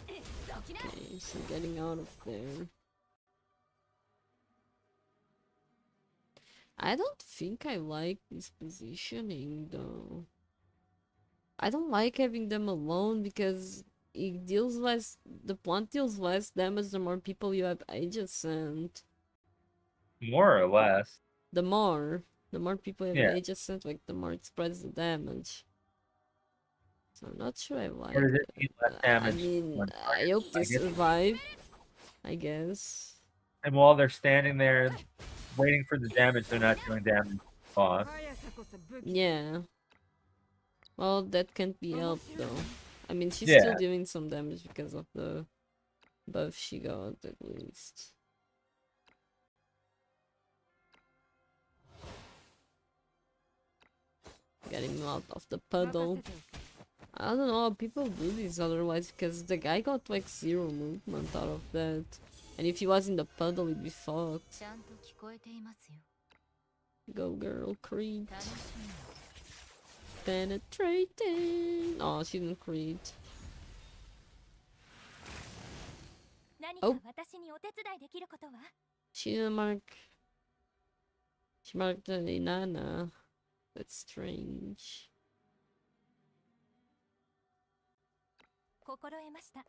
Okay, so getting out of there. I don't think I like this positioning though. I don't like having them alone because it deals less, the plant deals less damage the more people you have adjacent. More or less. The more people you have Yeah. adjacent, like the more it spreads the damage. So I'm not sure I like Or does it that. need less I damage? mean, when I targeted? hope they I guess- survive. I guess. And while they're standing there waiting for the damage, they're not doing damage. Boss. 速さこそ武器。 Yeah. Well, that can't be helped though. I mean, she's Yeah. still doing some damage because of the buff she got, at least. Get him out of the puddle. I don't know how people do this otherwise, because the guy got like 0 movement out of that. And if he was in the puddle, he'd be fucked. ちゃんと聞こえていますよ。 Go girl, creep. 楽しみ。 Penetrating. Oh, she didn't creep. 何か私にお手伝いできることは？ She didn't mark. She marked a Inanna. That's strange. 心得ました。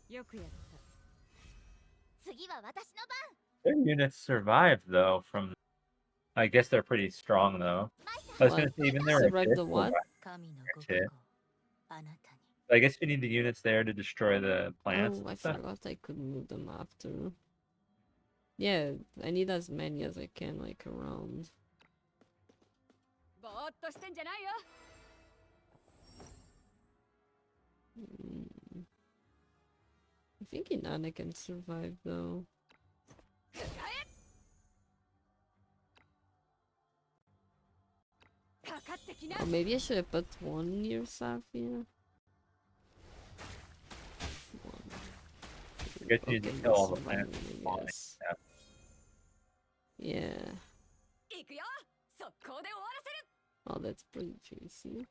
よくやった。次は私の番。 Their units survived though from. I guess they're pretty strong though. I was gonna What? say even their Survived the Abyss what? survived. 神のご加 Shit. 護、あなたに。 I guess you need the units there to destroy the plants. Oh, I and stuff. forgot I could move them after. Yeah, I need as many as I can, like, around. ぼーっとしてんじゃないよ。 Mm. I think Inanna can survive, though. Or maybe I should have put one near Safia. Get you Okay, to kill all this the one, plants. I guess. Yeah. Oh, that's pretty juicy.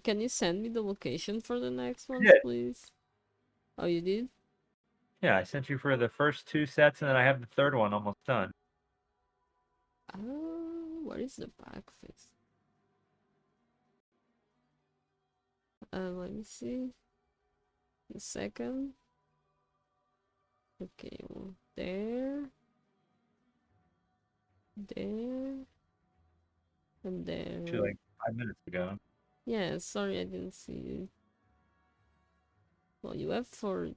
Can you send me the location for the next ones, Yeah. please? Oh, you did? Yeah, I sent you for the first 2 sets, and then I have the third one almost done. What is the back face? Let me see. The second. Okay, well, there. There. And there. Actually, like 5 minutes ago. Yeah, sorry I didn't see you. Well, you have for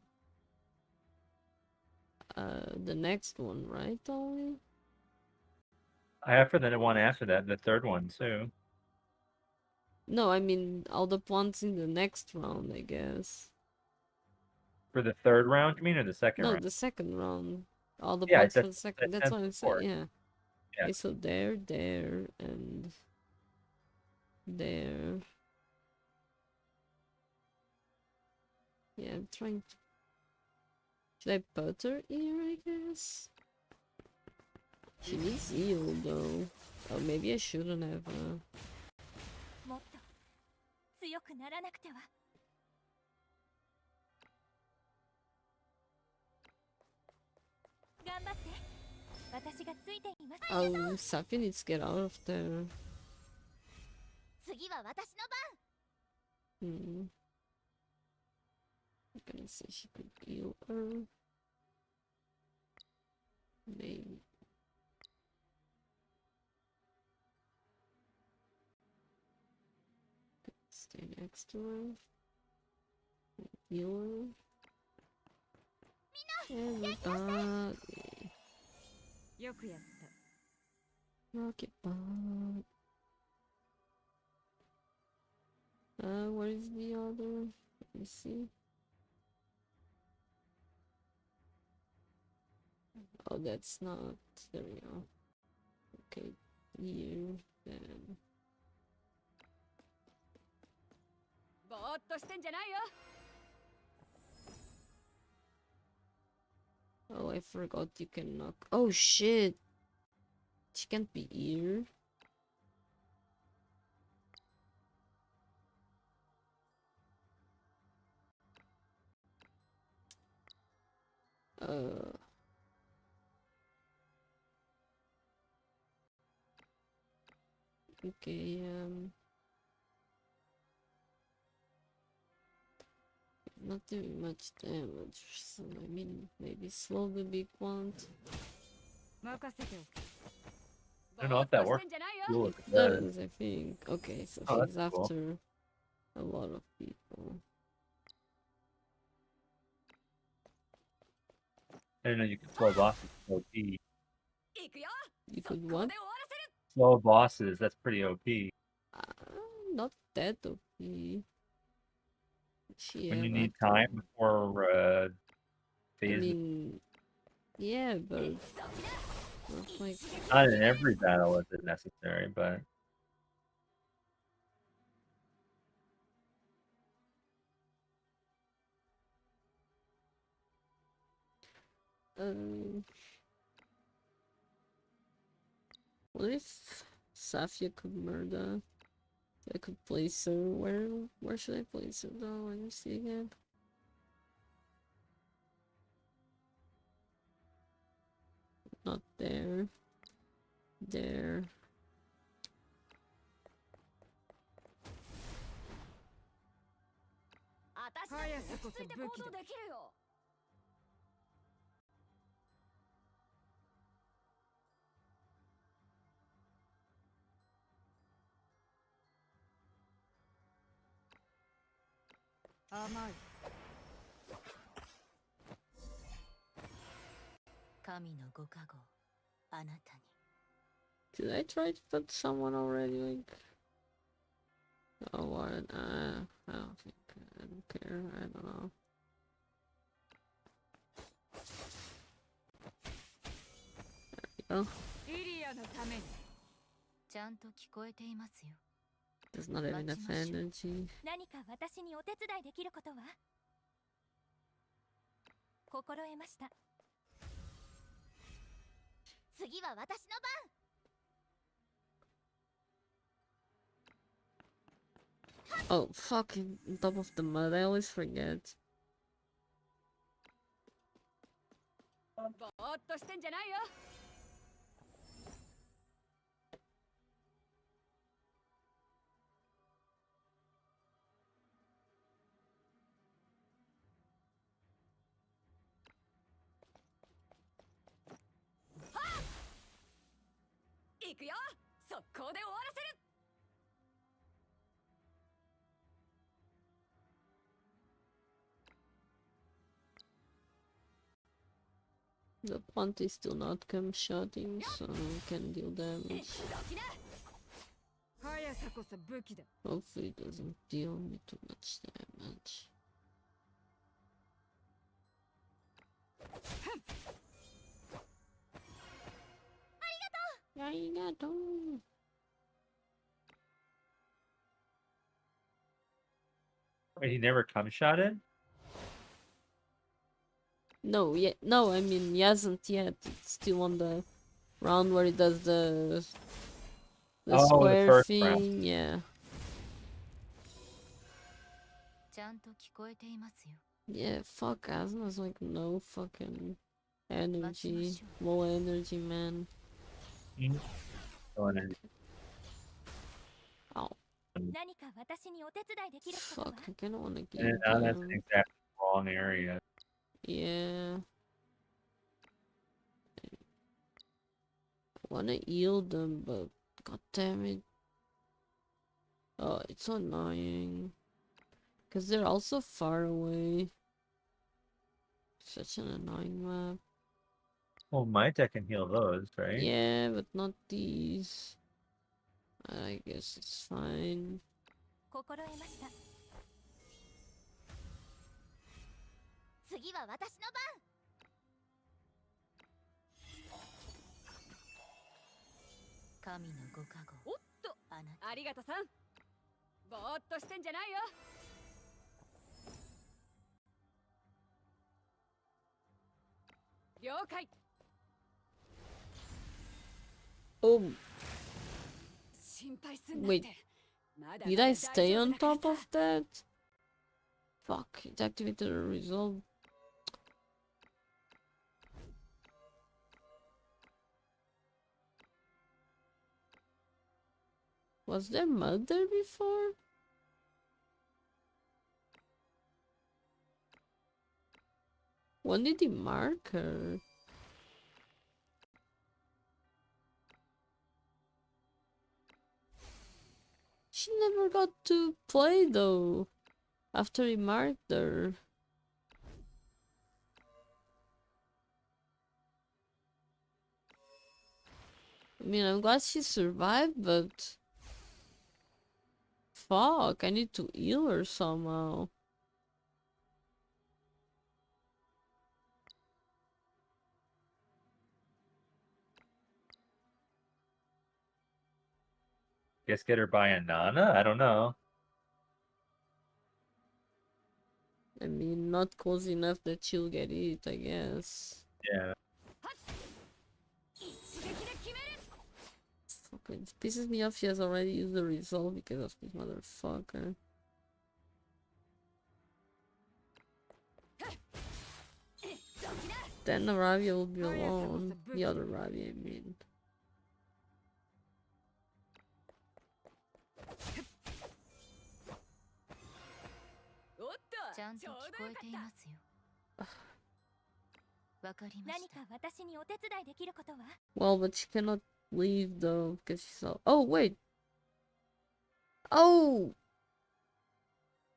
the next one, right, only? I have for the one after that, the third one too. No, I mean all the ones in the next round, I guess. For the third round, you mean, or the second No, round? the second round. All the Yeah, points for that's the what second. I That's sent what I'm saying. before. Yeah. Yeah. Okay, so there, and there. Yeah, I'm trying to. Should I put her here? I guess. She needs heal though. Oh, maybe I shouldn't have. もっと強くならなくては。頑張って。私がついています。Oh, Safi needs to get out of there. 次は私の番。Hmm. I'm gonna say she could heal her. Maybe. Stay next to her. Heal her. Everybody. よくやった。 Rocket bomb. Where is the other? Let me see. Oh, that's not. There we go. Okay, you then. ぼーっとしてんじゃないよ。 Oh, I forgot you can knock. Oh shit! She can't be here. Okay, not doing much damage, so I mean, maybe slow the big one. 任せておけ。 I don't know if that works. ぼーっとしてんじゃないよ。 Cool, it Does, does. I think. Okay, so Oh, he's that's cool. after a lot of people. I didn't know you could slow bosses with OP. 行くよ。 You could ここ what? で終わらせる。 Slow bosses, that's pretty OP. Not that OP. She When you have need after- time before I phase. mean, yeah, but not like. Not in every battle is it necessary, but What if Safia could murder? I could place her. Where should I place her though? Let me see again. Not there. There. 私だって落ち着いて行動できるよ。 I 甘い。神のご加護、あなたに。 Did I try to put someone already? Like, oh, what? I don't think. I don't care. I don't know. There we go. イリアのために。ちゃんと聞こえていますよ。 Does not have enough energy. 何か私にお手伝いできることは？心得ました。次は私の番。 Oh, fucking on top of the mud. I always forget. ぼーっとしてんじゃないよ。行くよ。速攻で終わらせる。 The punt is still not come shotting, so we can deal damage. 速さこそ武器だ。 Hopefully it doesn't deal me too much damage. Arigato! Wait, he never come shotted? No, yeah, no, I mean, he hasn't yet. It's still on the round where he does the Oh, the square first thing, round. yeah. ちゃんと聞こえていますよ。 Yeah, fuck, Asma's like no fucking energy. Low energy, man. Oh, and then- Ow. 何か私にお手伝いできることは？ Fuck, I kinda wanna and give now that's an them. exact wrong area. Yeah. I wanna heal them, but god damn it. Oh, it's annoying. Cause they're also far away. Such an annoying map. Well, my deck can heal those, right? Yeah, but not these. I guess it's fine. 心得ました。次は私の番。神のご加護。おっと、あなた。ありがとさん。ぼーっとしてんじゃないよ。了解。 Oh, 心配すんなっ wait. て。まだ Did まだ I 大 stay 丈夫 on だから top of さ。 that? Fuck, it activated a resolve. Was there mud there before? When did he mark her? She never got to play though. After he marked her. I mean, I'm glad she survived, but... Fuck, I need to heal her somehow. Guess get her by a Nana? I don't know. I mean, not close enough that she'll get it, I guess. Yeah. 一撃で決める。 Fuck, it pisses me off she has already used the resolve because of this motherfucker. Then the Ravia will be alone. The other Ravia, I mean. おっと、ちゃんとちょう聞こえどよかった。ていますよ。わかりました。何か私にお手伝いできることは？ Well, but she cannot leave though because she's all. Oh, wait! Oh!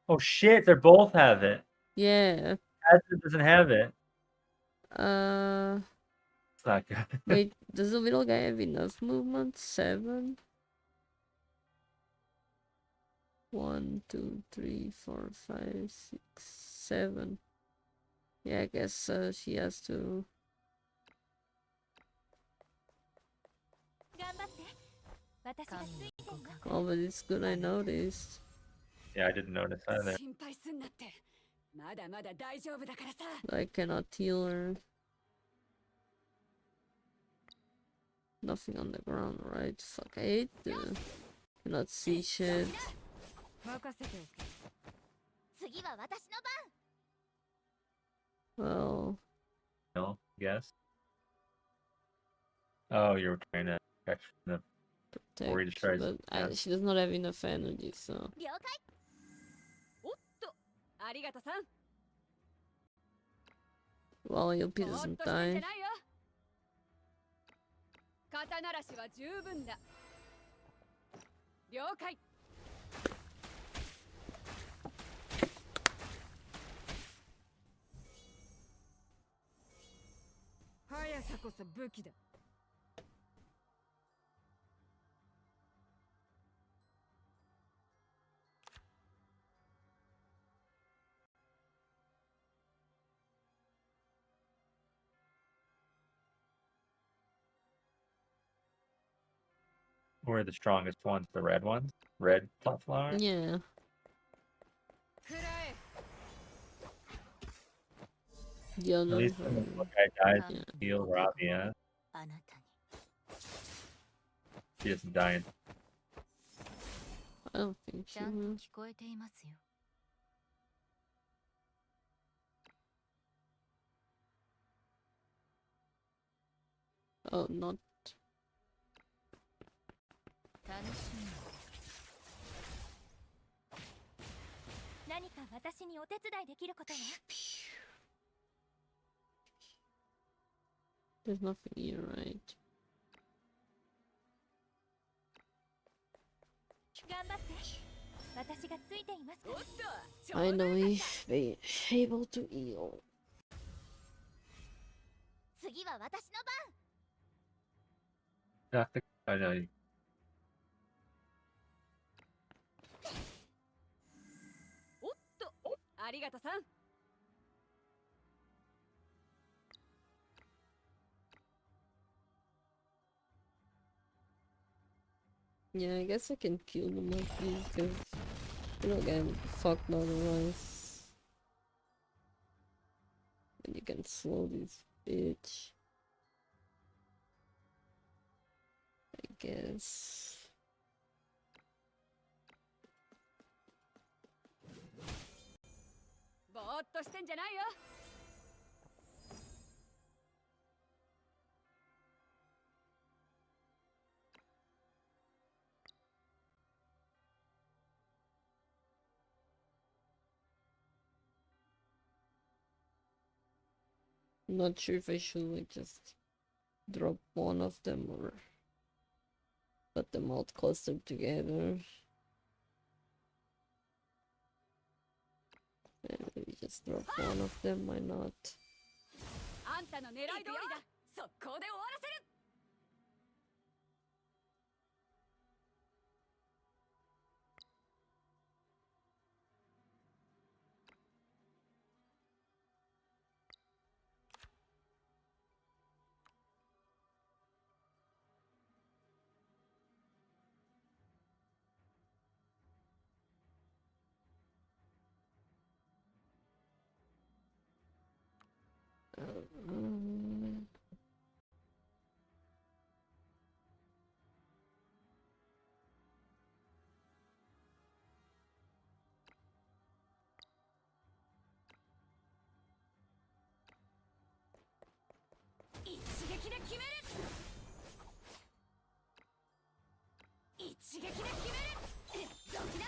Oh shit! They both have it. Yeah. Acid doesn't have it. It's not good. Wait, does the little guy have enough movement? 7? 1, 2, 3, 4, 5, 6, 7. Yeah, I guess she has to. 頑張って私がついています Oh, but it's good I noticed. Yeah, I didn't notice either. 心配すんなって。まだまだ大丈夫だからさ。 I cannot heal her. Nothing on the ground, right? Fuck, I hate cannot see shit. 任せておけ。次は私の番 Well, No, guess. Oh, you were trying to catch the. Or he just protect, tries but to- she does not have enough energy, so. 了解おっと、ありがとさん。 Well, Yopi ぼーっ doesn't としてんじ die. ゃないよ。肩慣らしは十分だ。了解。速さこそ武器だ。 Who are the strongest ones? The red ones? Red top flower? Yeah. 食らえ。 The At other least when the one. guy dies, Yeah. heal Rabia. あなたに She doesn't die. I don't think ち she ゃんと will. 聞こえていますよ Oh, not. 楽しみ何か私にお手伝いできることは There's nothing here, right? 頑張って私がついていますか おっ ら と、ちょうどよ Finally, かっ be able to heal. 次は私の番 Not the. I know. た。おっと、ありがとさん。 Yeah, I guess I can kill the monkey because you know get fucked otherwise. And you can slow this bitch. I guess. ぼーっとしてんじゃないよ。 I'm not sure if I should like just drop one of them or put them all clustered together. Maybe just drop one of them, why not? あんたの狙い通りだ。速攻で終わらせる。 一撃で決める。一撃で決める。どきだ。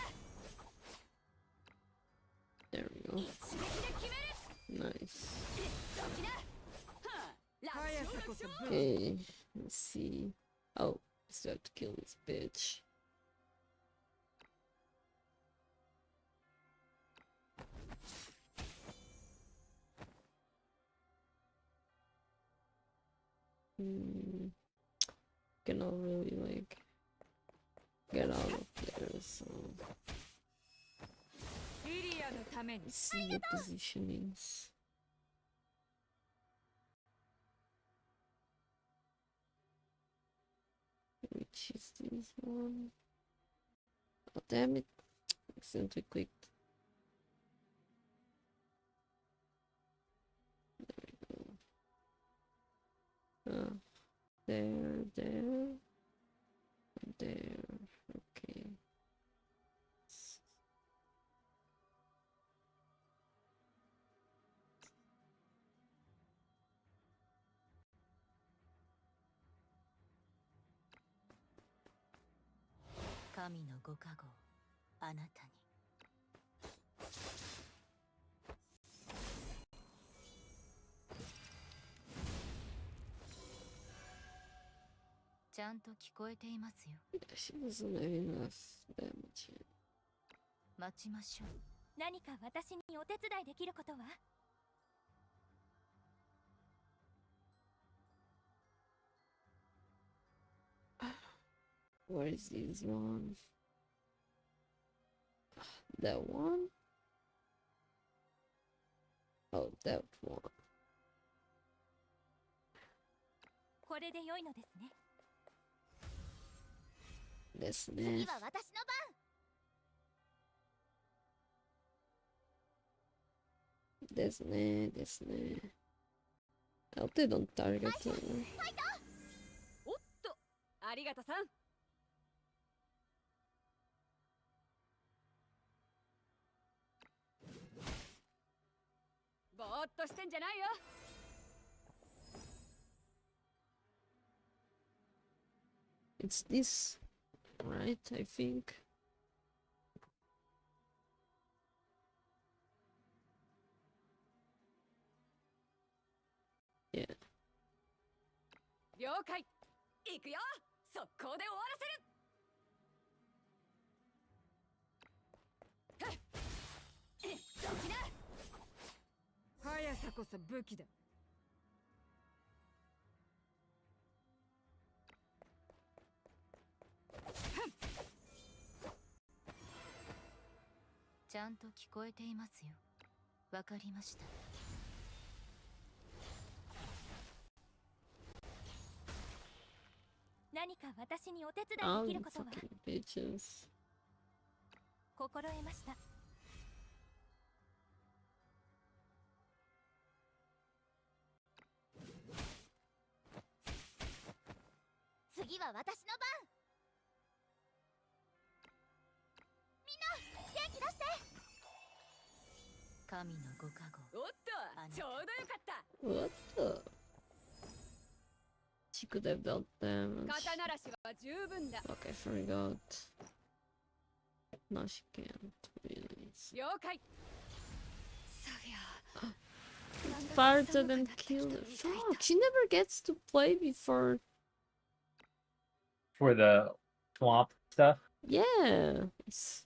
There we go. 一撃で決める。 Nice. どきだ。はあ、速さこそ武器。 Okay, let's see. Oh, still have to kill this bitch. Cannot really like get out of there, so リリアのために let's see the positionings. Which is this one? Oh damn it! Accidentally clicked. There, there. Okay. 神のご加護をあなたに。ちゃんと聞こえていますよ。 She doesn't have enough damage. 待ちましょう。何か私にお手伝いできることは？ Where is this one? That one? Oh, that one. これで良いのですね。ですね。次は私の番。ですね。ですね。I'll they don't target her. おっとありがとさん。ぼーっとしてんじゃないよ。 It's this, right? I think. Yeah. 了解。行くよ。速攻で終わらせる。どきな。速さこそ武器だ。ちゃんと聞こえていますよ。わかりました。何か私にお手伝い Oh, でき you ることは？ fucking bitches. 心得ました。次は私の番。みんな元気出して。神のご加護。おっとちょうどよかった。 What the? She could have dealt damage. 肩慣らしは十分だ。 Okay, forgot. No, she can't really. 了解。 Farted and killed her. Fuck, she never gets to play before. For the swamp stuff. Yeah, it's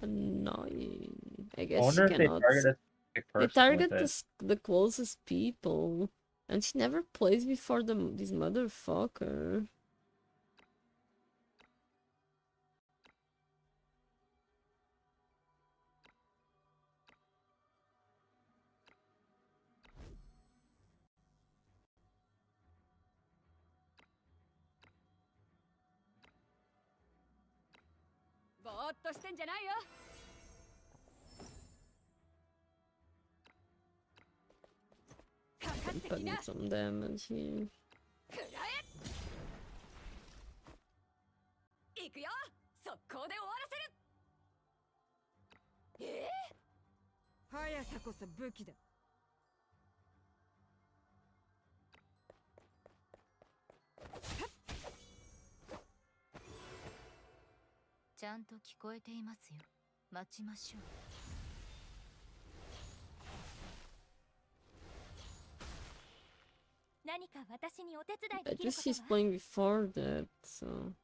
annoying. I I guess she wonder if they cannot. target a specific They person target with it. the closest people, and she never plays before this motherfucker.ぼーっとしてんじゃないよ。 かかってき Putting な。 some damage here. くらえ。行くよ。速攻で終わらせる。速さこそ武器だ。ちゃんと聞こえていますよ。待ちましょう。何か私にお手伝い I できる guess こと she's は？ playing before that, so.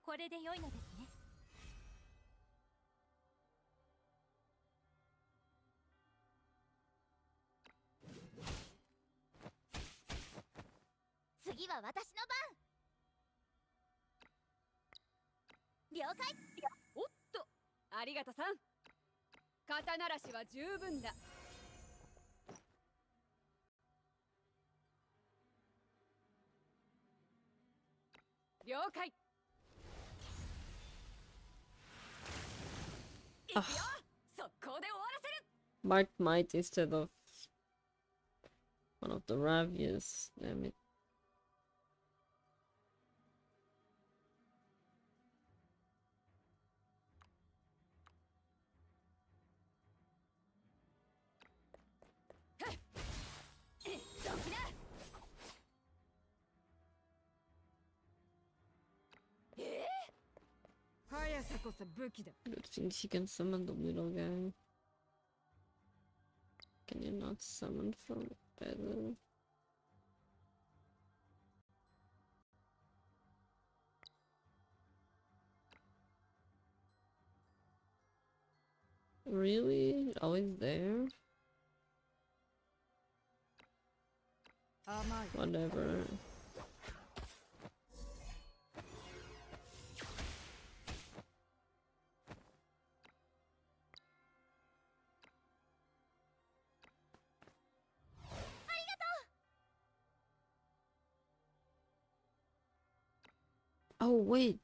これで良いのですね。私の番。了解。おっと、ありがとさん。肩慣らしは十分だ。了解。いくよ、速攻で終わらせる。 Marked might instead of one of the Ravias. Damn it. Good thing she can summon the little guy. Can you not summon from better? Really? Always there? Whatever. Oh wait,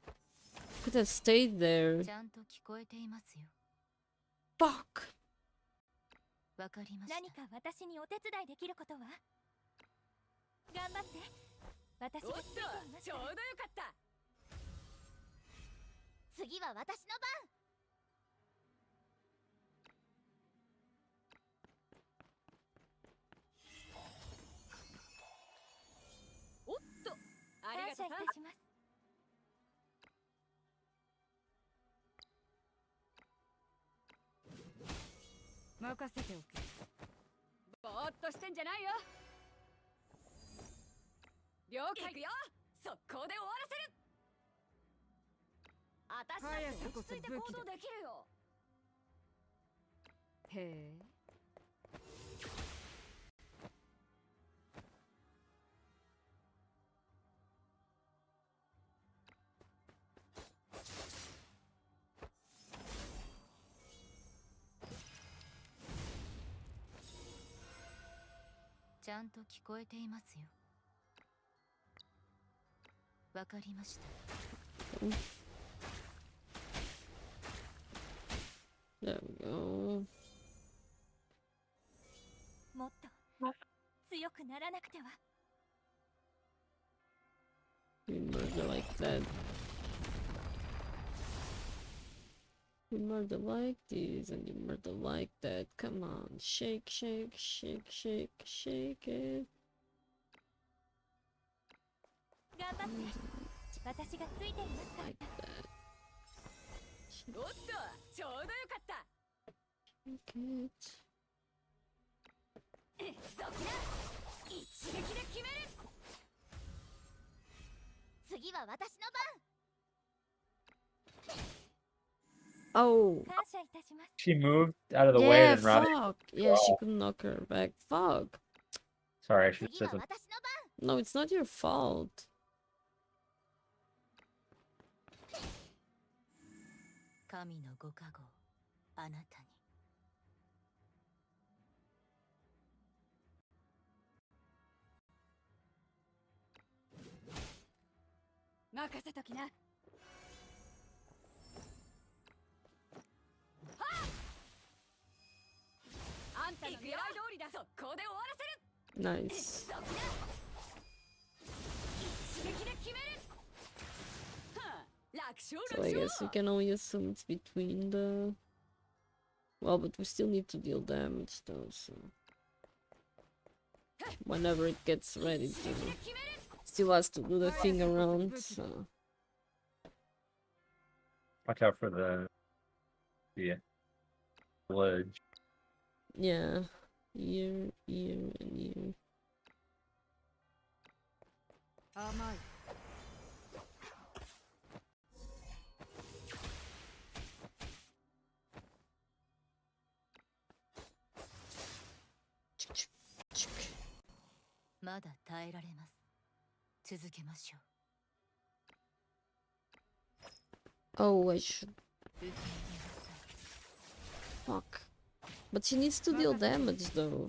could have stayed there. ちゃんと聞こえていますよ。 Fuck. わかりました。何か私にお手伝いできることは？頑張って。私おっと、がついていますちょうどよから。かった。次は私の番。おっと、ありがとさん。感謝いたします。任せておけ。ぼーっとしてんじゃないよ。了解。いくよ、速攻で終わらせる。私だって落ち着いて行動できるよ。へえ。ちゃんと聞こえていますよ。わかりました。There we go. もっと強くならなくては。 You murder like that. You murder like this and you murder like that. Come on, shake, shake, shake, shake, shake it. 頑張って。私がついていますから。 Like that. おっと、ちょうどよかった。 Shake it. どきな、一撃で決める。次は私の番。 Oh. 感謝いたします。 She moved out of the way Yeah, and Ronnie. fuck. Yeah, she could knock her back. Fuck. Sorry, I should have 次 said は something. 私の番。 No, it's not your fault. 神のご加護、あなたに。任せときな。はあ、あんたの狙い通りだ。速攻で終わらせる。 Nice. どきな、一撃で決める。はあ、楽勝 So I 楽 guess we 勝。 can only assume it's between the... Well, but we still need to deal damage though, so... Whenever it gets ready to... Still has to do the thing around, so... Watch out for the village. Yeah. Year, and year. 甘い。 まだ耐えられます。続けましょう。 Oh, I should. Fuck. But she needs to deal damage though.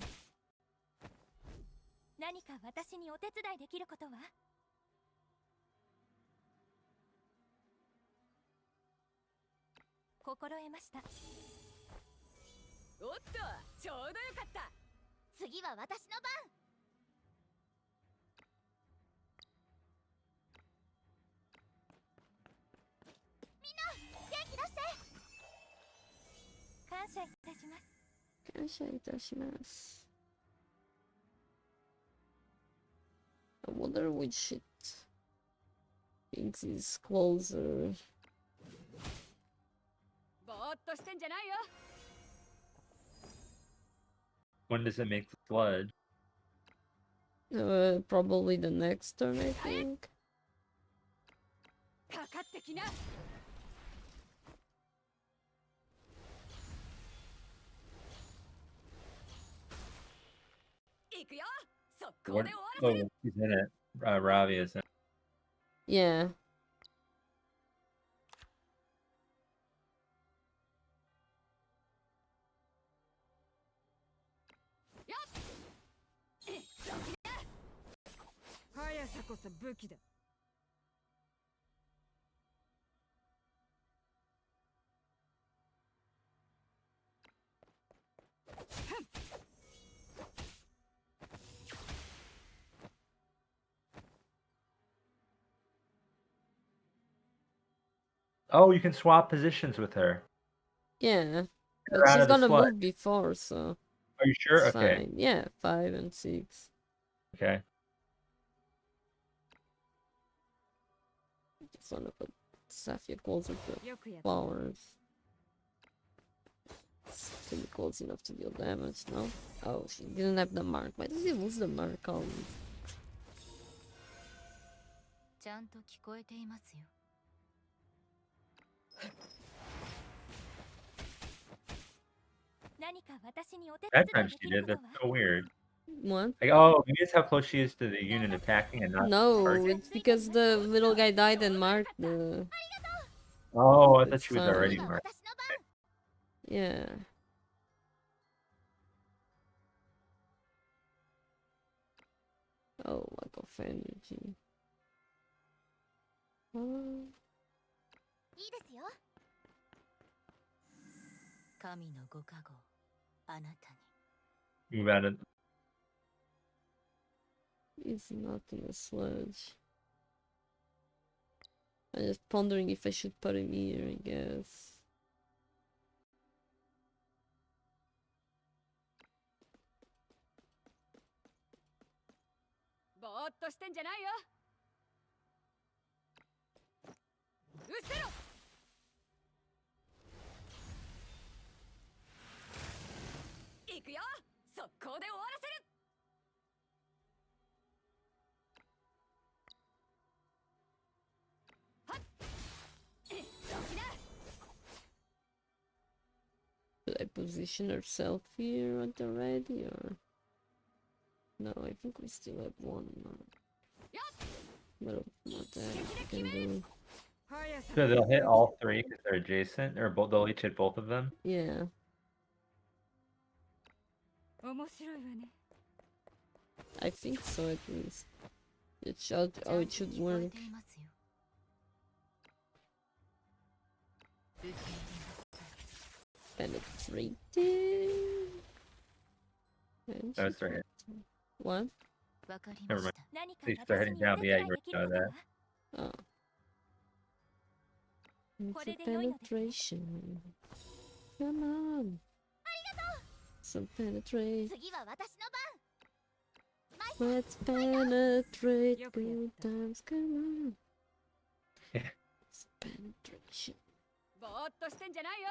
何か私にお手伝いできることは？心得ました。おっと、ちょうどよかった。次は私の番。みんな、元気出して。感謝いたします。感謝いたします。I wonder which shit thinks is closer. ぼーっとしてんじゃないよ。 When does it make the sludge? Probably the next turn, I think. かかってきな。行くよ。速攻 What? で終わらせる。 Oh, he's in it. Ravi is in it. Yeah. 速さこそ武器だ。Oh, you can swap positions with her. Yeah. Get her But out she's of the gonna sludge. move before, so Are you sure? it's Okay. fine. Yeah, 5 and 6. Okay. Just wanna put Safia closer to よくやった。 flowers. It's gonna be close enough to deal damage, no? Oh, she didn't have the mark. Why does he lose the mark always? ちゃんと聞こえていますよ。何か私にお手伝 That time いで she きる did. こと That's は？ so weird. What? Like, oh, maybe it's how close she is to the unit attacking and not No, targeting. it's because the little guy died and marked the... Oh, I thought It's she was fine. already 次は marked. 私の番。 Yeah. Oh, lack of energy. いいですよ。神のご加護、あなたに。 Move out of. It's not in a sludge. I'm just pondering if I should put him here, I guess. ぼーっとしてんじゃないよ。うせろ。行くよ。速攻で終わらせる。 Should I position herself here at the ready or? No, I think we still have one mark. But not that we can do. So they'll hit all three because they're adjacent, or both. They'll each hit both of them. Yeah. 面白いわね。 I think so at least. It should. Oh, it should work. Penetrating. And That she- was their hit. What? Never mind. They start heading down, but yeah, you already know that. Oh. It's a これで良いのですね。 penetration. Come on. Some penetrate. 次は私の番。 Let's penetrate. Yep, Good yep. times, come on. Yeah. It's penetration. ぼーっとしてんじゃないよ。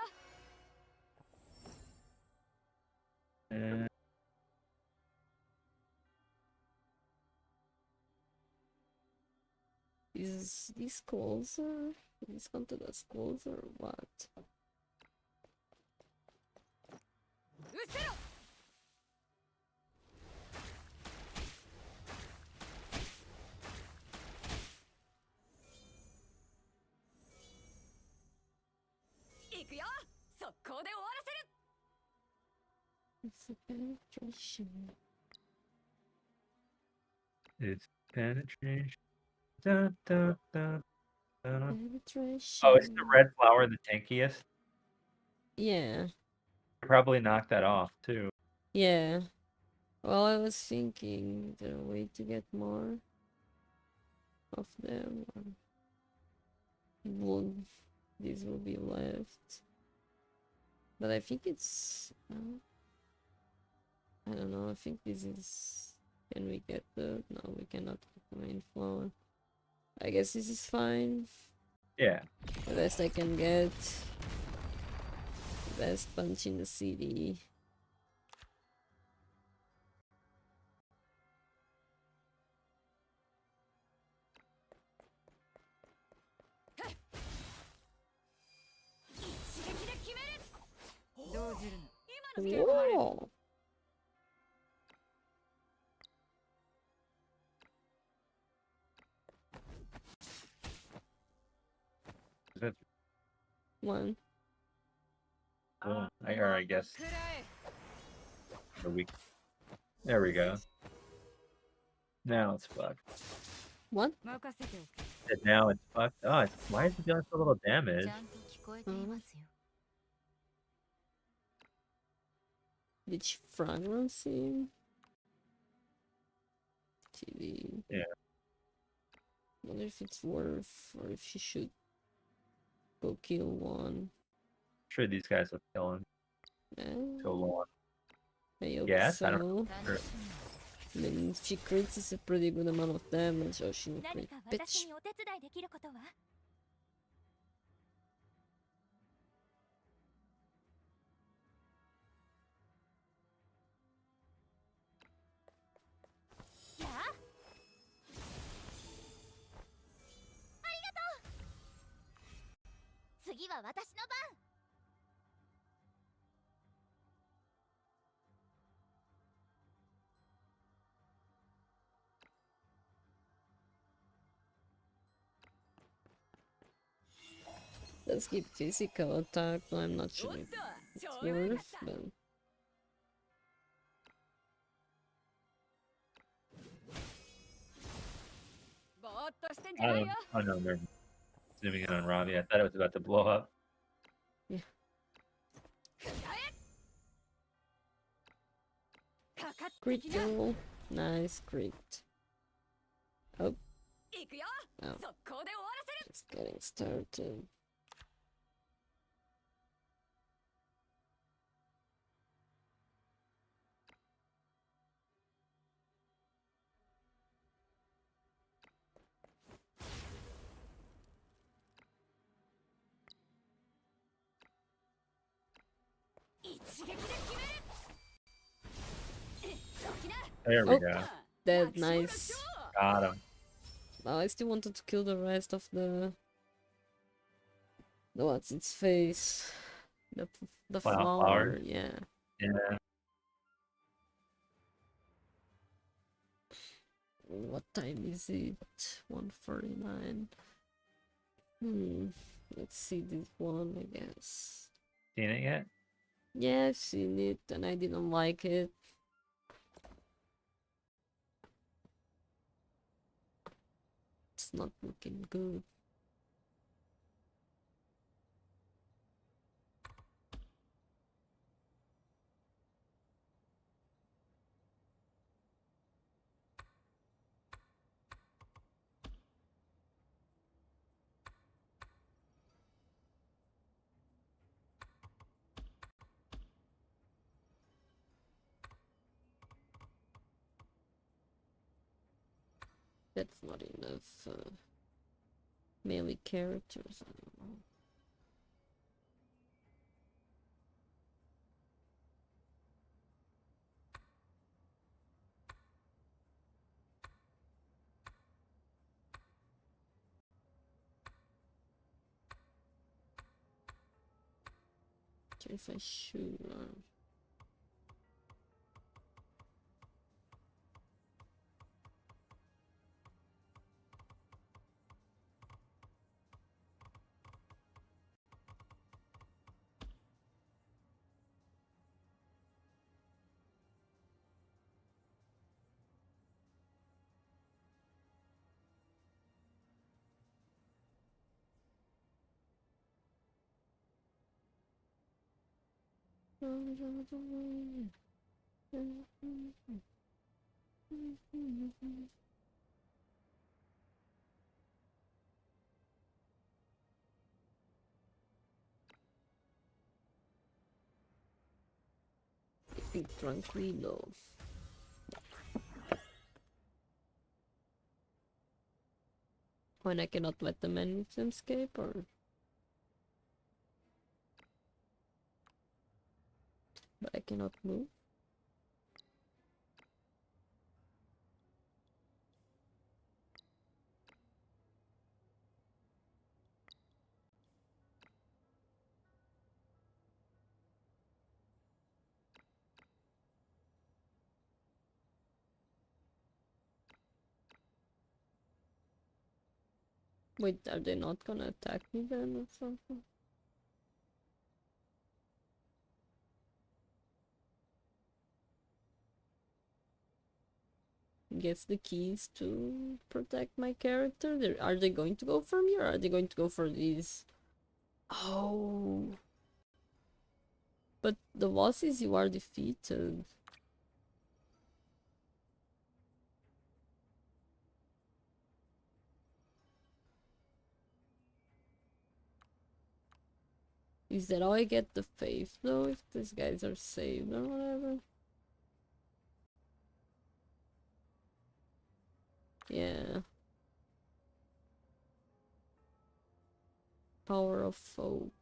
Is this closer? Is this counted as closer or what? うせろ。 こ行くよ。速攻で終わらせる。 It's a penetration. It's penetration. Dun, dun, dun, dun. Penetration. Oh, is the red flower the tankiest? Yeah. Probably knock that off too. Yeah. Well, I was thinking, is there a way to get more of them? Or will these will be left? But I think it's. I don't know. I think this is. Can we get the? No, we cannot get the main flower. I guess this is fine. Yeah. The best I can get. Best punch in the city. Whoa! That's One. cool. I guess the week. There we go. Now it's fucked. What? And now it's fucked. Oh, why is it doing so little damage? Which fragrancy? TV. Yeah. Wonder if it's worth, or if she should go kill one. Sure, these guys will kill him. So long. I hope Yes, so. I don't know. Sure. I mean, if she crits, it's a pretty good amount of damage, or she will 何 crit. か Bitch. 私にお手伝いできることは？ やあ、ありがとう。次は私の番。 Let's keep physical attack, but I'm not sure if it's worth, but... I don't. Oh no, they're zooming in on Robbie. I thought it was about to blow up. Yeah. Critical. Nice crit. Oh. Oh. Just getting started. There we Oh. go. Dead, nice. Got him. Oh, I still wanted to kill the rest of the what's its face? The Flower. flower, yeah. Yeah. What time is it? 1:49. Let's see this one, I guess. Seen it yet? Yeah, I've seen it and I didn't like it. It's not looking good. That's not enough melee characters, I don't know. If I shoot Tranquilo. When I cannot let the men escape, or but I cannot move. Wait, are they not gonna attack me then or something? Gets the keys to protect my character. Are they going to go for me, or are they going to go for these? Oh, but the bosses you are defeated. Is that how I get the faith though? If these guys are saved or whatever? Yeah. Power of hope.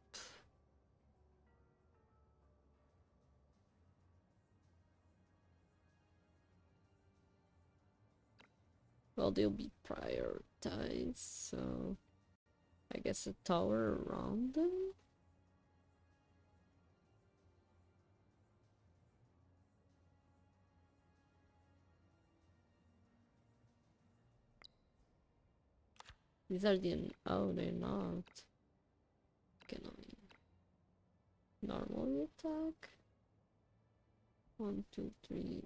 Well, they'll be prioritized, so I guess a tower around them? These are the... oh, they're not. Can I normally attack? 1, 2, 3...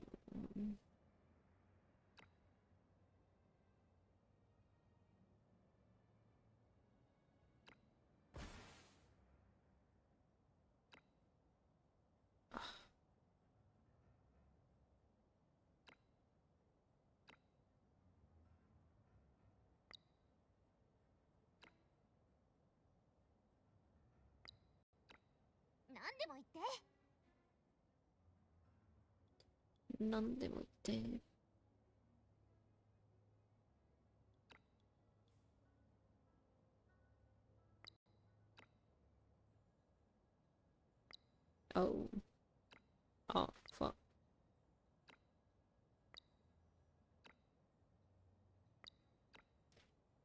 なんでも言って。Oh. Oh, fuck.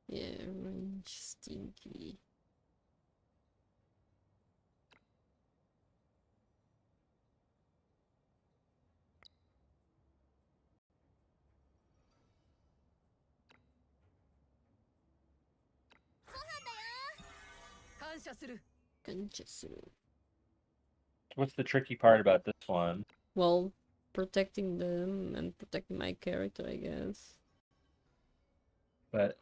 Yeah, range stinky. What's the tricky part about this one? Well, protecting them and protecting my character, I guess. But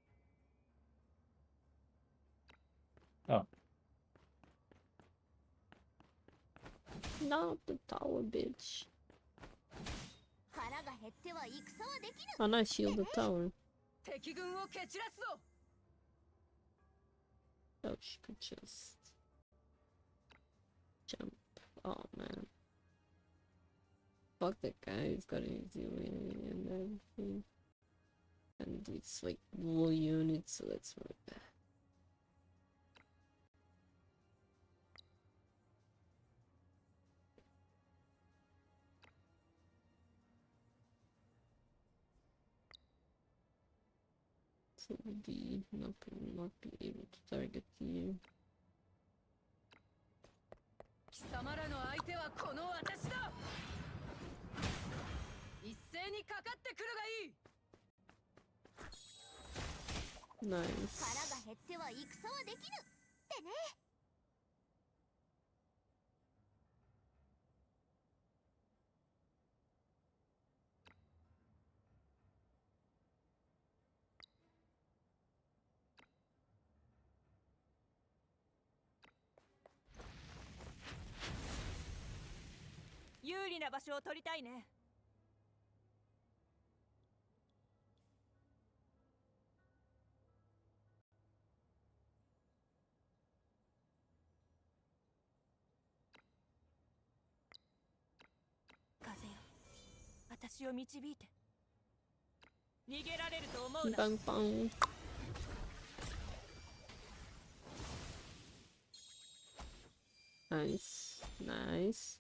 oh, Not the tower, bitch. Oh, nice, shield the tower. Oh, she could just jump. Oh man. Fuck that guy, he's got easy way and everything. And it's like blue units, so that's really bad. So we'll be not be able to target you. 貴様らの相手はこの私だ。一斉にかかってくるがいい。Nice. 腹が減っては戦はできぬってね。利な場所を取りたいね。風よ、私を導いて。逃げられると思うな。 Bang bang. Nice, nice.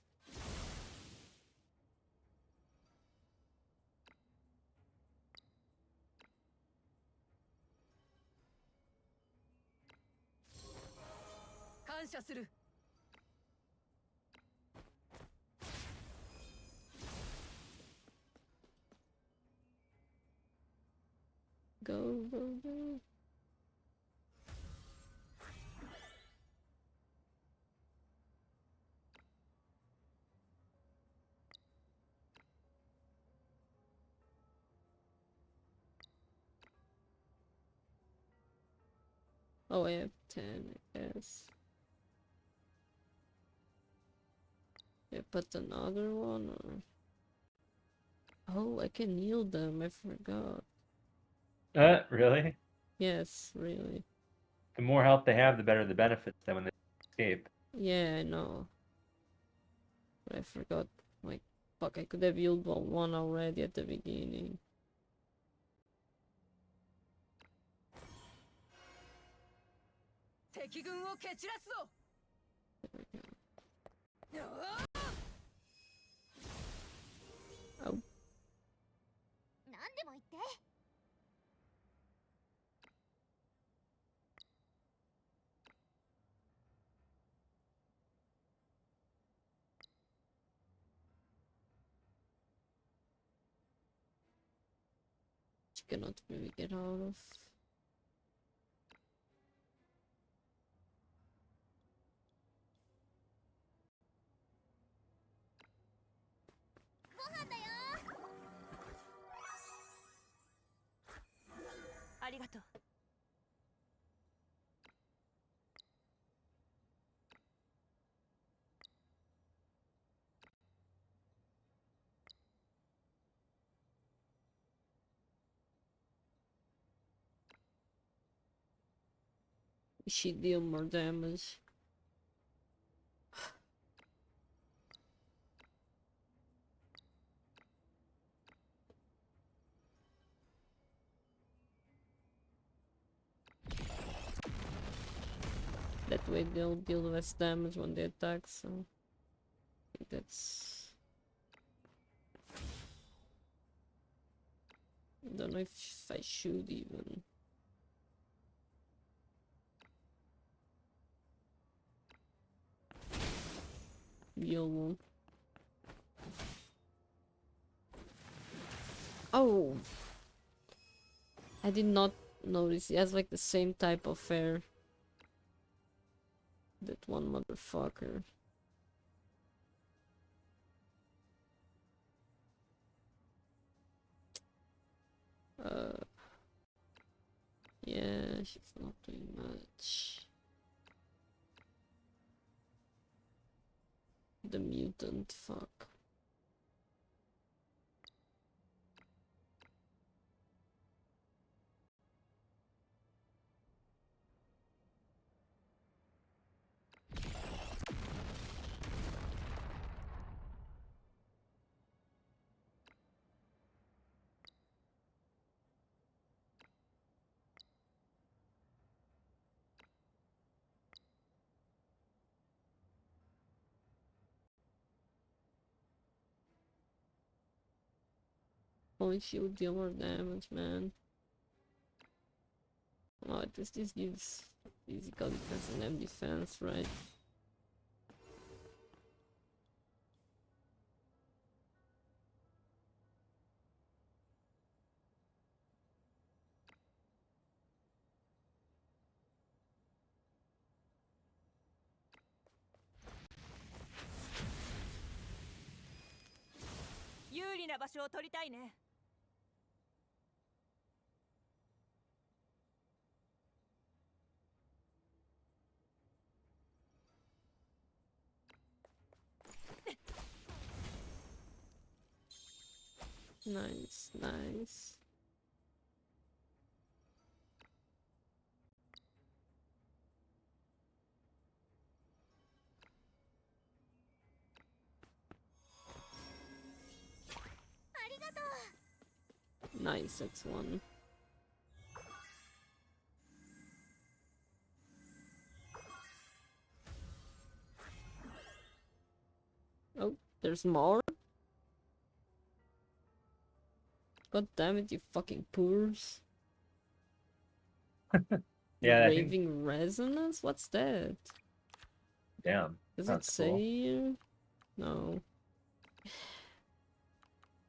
Go, go, go. Oh, I have 10, I guess. Yeah, but another one or... Oh, I can heal them, I forgot. Really? Yes, really. The more health they have, the better the benefits than when they escape. Yeah, I know. But I forgot. Like, fuck, I could have healed one already at the beginning. There we go. Oh. 何でも言って。 She cannot really get out of. She deal more damage. That way they'll deal less damage when they attack, so I think that's... I don't know if I should even. Heal one. Oh! I did not notice. He has like the same type of hair. That one motherfucker. Yeah, she's not doing much. The mutant, fuck. Only she would deal more damage, man. Oh, at least this gives physical defense and M defense, right? Nice, nice. Nice, that's one. Oh, there's more? God damn it, you fucking poors. Yeah, I think. Engraving resonance? What's that? Damn. Does it Sounds say cool. here? No.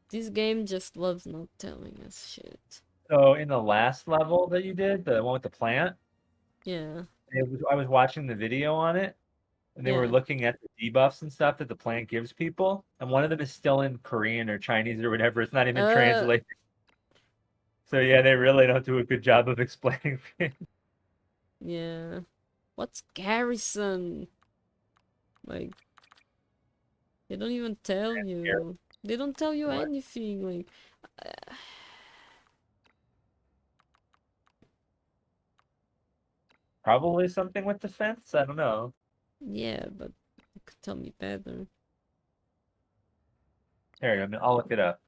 This game just loves not telling us shit. So in the last level that you did, the one with the plant, Yeah, I was watching the video on it, and they were yeah. looking at the debuffs and stuff that the plant gives people, and one of them is still in Korean or Chinese or whatever. It's not even translated. So yeah, they really don't do a good job of explaining things. Yeah. What's Garrison? Like, they don't even tell you. They don't tell you What? anything. Like, Probably something with defense. I don't know. yeah, but you could tell me better. Here, I mean, I'll look it up.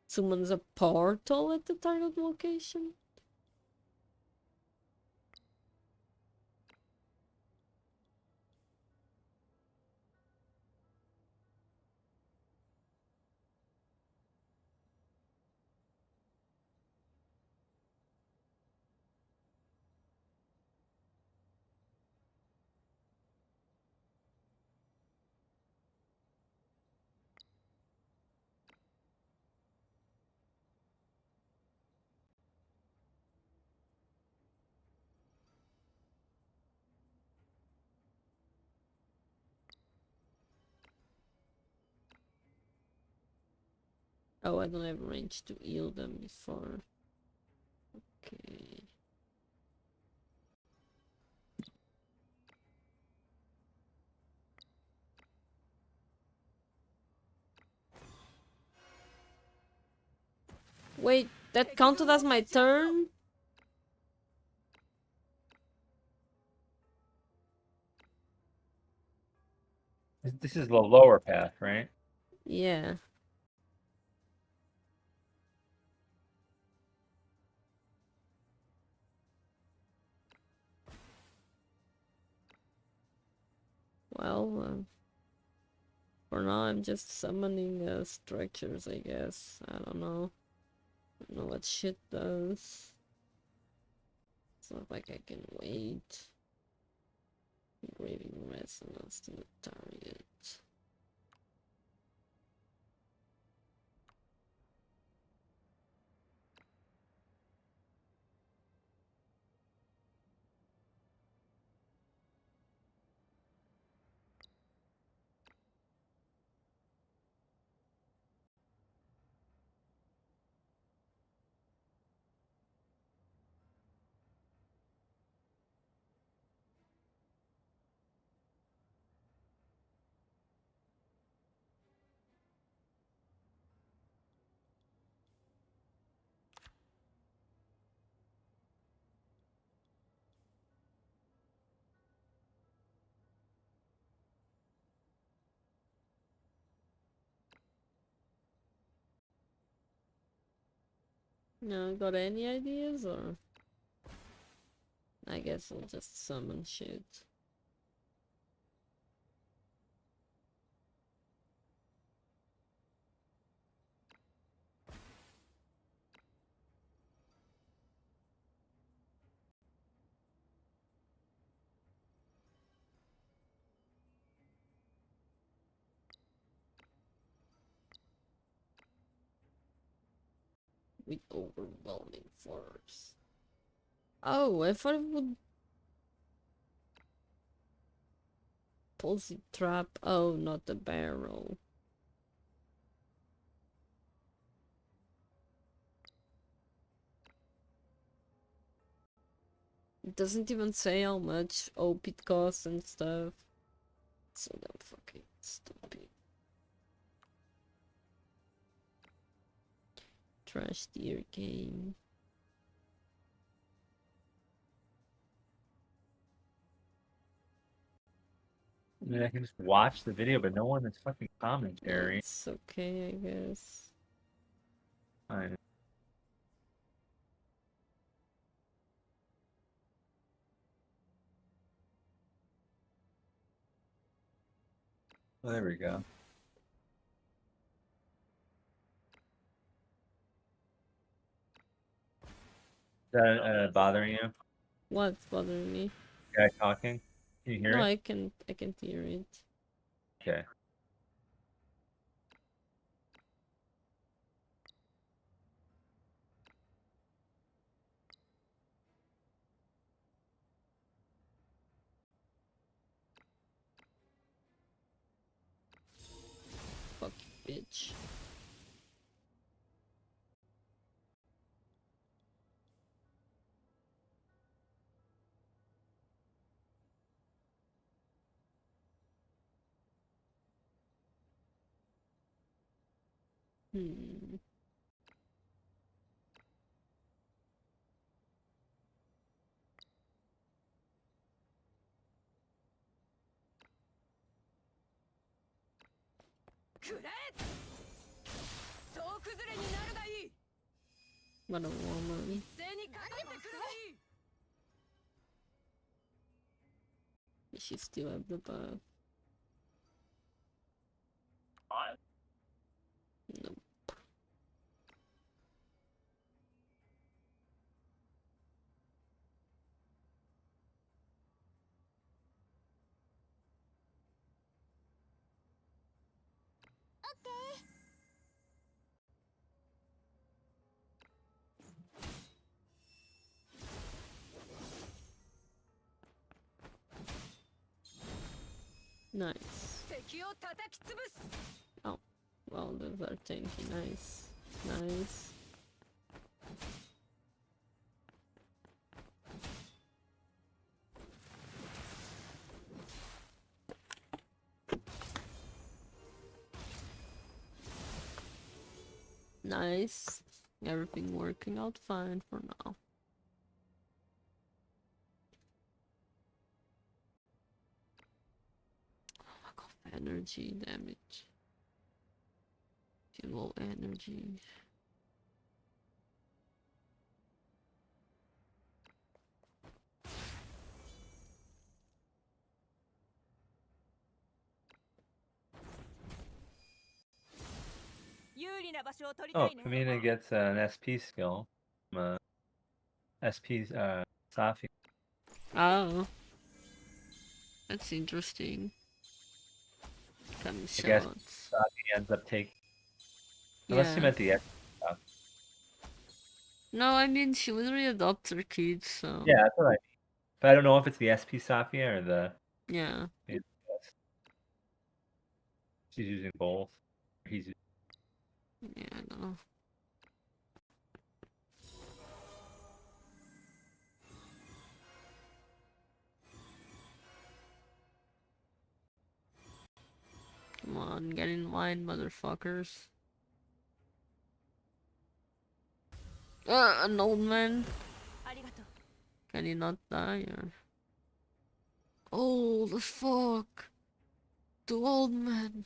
Summons a portal at the target location? Oh, I don't have range to heal them before. Okay. Wait, that counted as my turn? This is the lower path, right? Yeah. Well, for now I'm just summoning structures, I guess. I don't know. I don't know what shit does. It's not like I can wait. Engraving resonance to the target. No, got any ideas or? I guess I'll just summon shit. With overwhelming force. Oh, I thought it would pulse trap. Oh, not the barrel. It doesn't even say how much OP it costs and stuff. So damn fucking stupid. Trash tier game. I mean, I can just watch the video, but no one is fucking commentary. It's okay, I guess. I know. Well, there we go. Is that bothering you? What's bothering me? Guy talking? Can you hear No, it? I can hear it. Okay. Fuck you, bitch. Hmm. What a woman. She still have the buff. Nope. Nice. Oh, well, those are tanky. Nice. Nice. Nice. Everything working out fine for now. Lack of energy damage. Low energy. Oh, Kamina gets an SP skill from SP Safi. Oh. That's interesting. Kind of I guess shots. Safi ends up taking. Unless Yeah. you meant the SP stuff. No, I mean, she literally adopts her kids, so. Yeah, that's what I mean. But I don't know if it's the SP Safia or the. Yeah. She's using both. He's. Yeah, I know. Come on, get in line, motherfuckers. An old man. Can he not die or? Oh, the fuck. The old man.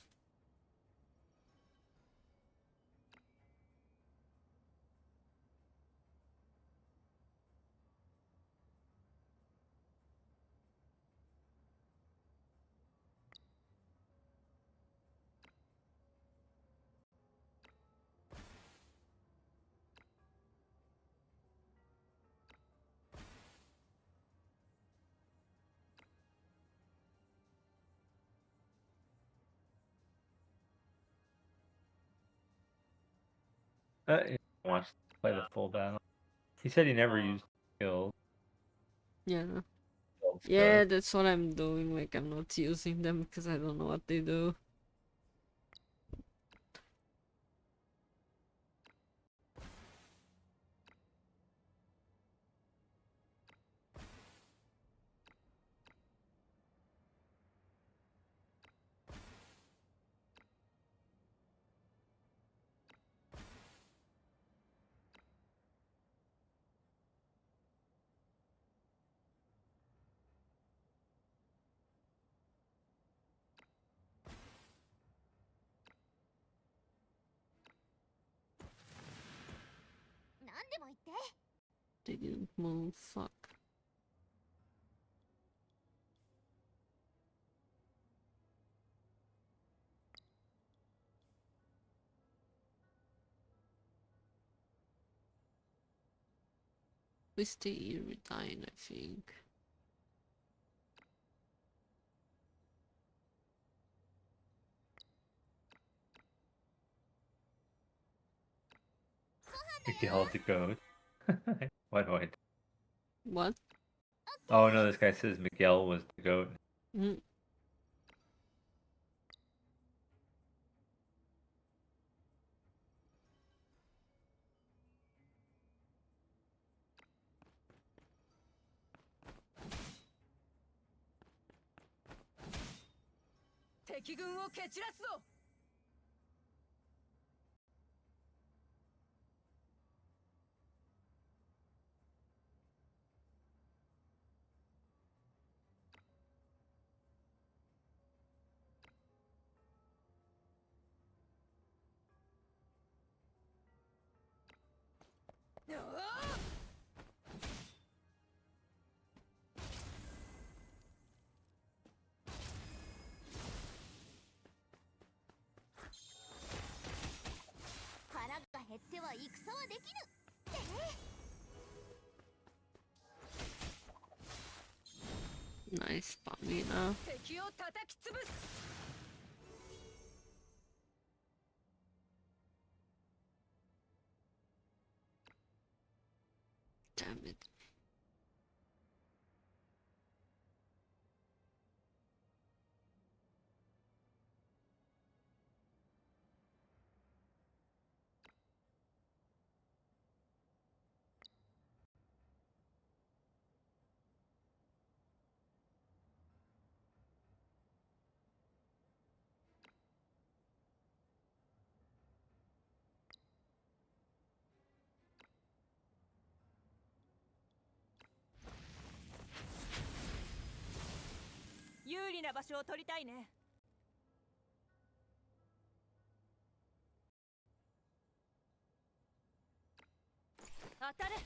He wants to play the full battle. He said he never used skills. Yeah. Skills Yeah, that's what I'm doing. Like, I'm not using them because I don't know what they do. でも言って。 They didn't move. Fuck. We stay here, we dine, I think. Miguel the goat. Why do I? What? Oh no, this guy says Miguel was the goat. Mm. Oh! 腹が減っては戦はできぬ。 Nice, Pamina. 敵を叩き潰す。 Damn it.「有利な場所を取りたいね」 当たれ。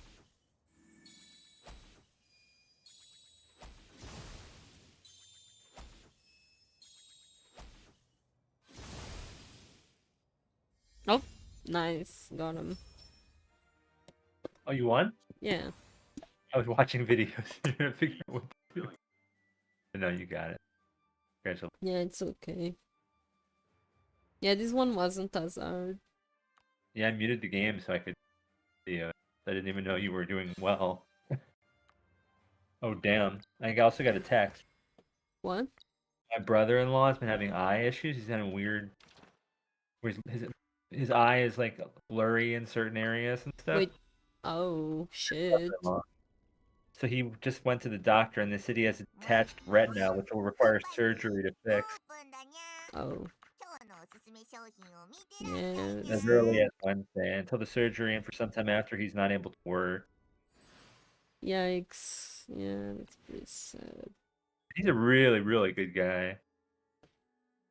Oh, nice. Got him. Oh, you won? Yeah. I was watching videos trying to figure out what to do. No, you got it. Congratulations. Yeah, it's okay. Yeah, this one wasn't as hard. Yeah, I muted the game so I could see it. I didn't even know you were doing well. Oh, damn. I also got a text. What? My brother-in-law has been having eye issues. He's having weird... His eye is like blurry in certain areas and stuff. Wait. Oh, shit. So he just went to the doctor and they said he has attached retina, which will require surgery to fix. Oh. 今日のおすすめ商品を見てらっしゃい Yeah. ね。 As early as Wednesday. Until the surgery and for some time after, he's not able to work. Yikes. Yeah, that's pretty sad. He's a really, really good guy.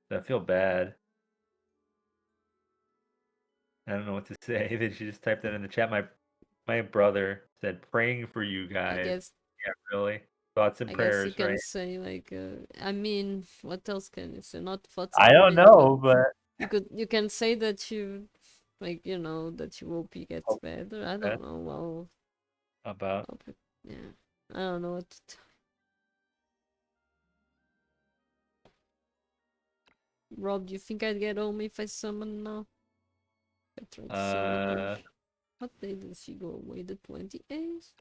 So I feel bad. I don't know what to say. They just typed that in the chat. My brother said, praying for you I guys. guess Yeah, really. Thoughts and I guess you prayers, can right? say like I mean, what else can you say? Not thoughts I and don't prayers, know, but you can say that you like that you hope he gets Hope better. I that- don't know. Well, about yeah. I don't know what to Rob, do you think I'd get home if I summon now? I tried to summon her. What day did she go away? The 28th?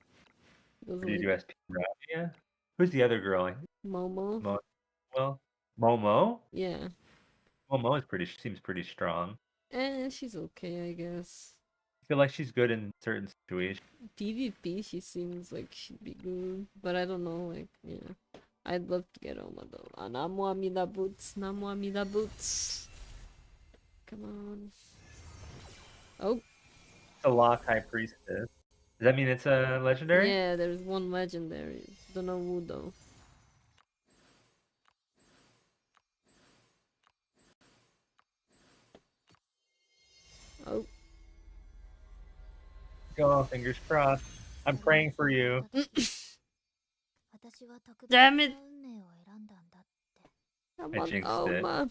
Goes did you away do SP Rabia? Who's the other girl? Momo. Well, Momo? Yeah. Momo seems pretty strong. She's okay, I guess. I feel like she's good in certain situations. PvP, she seems like she'd be good, but I don't know, like, yeah. I'd love to get Oma though. Namu Amida Boots, Namu Amida Boots. Come on. Oh, It's a lock high priestess. Does that mean it's a legendary? yeah, there's one legendary. Don't know who though. Oh, Oh, fingers crossed. I'm praying for you. Damn it. I Come on, jinxed it. Oma.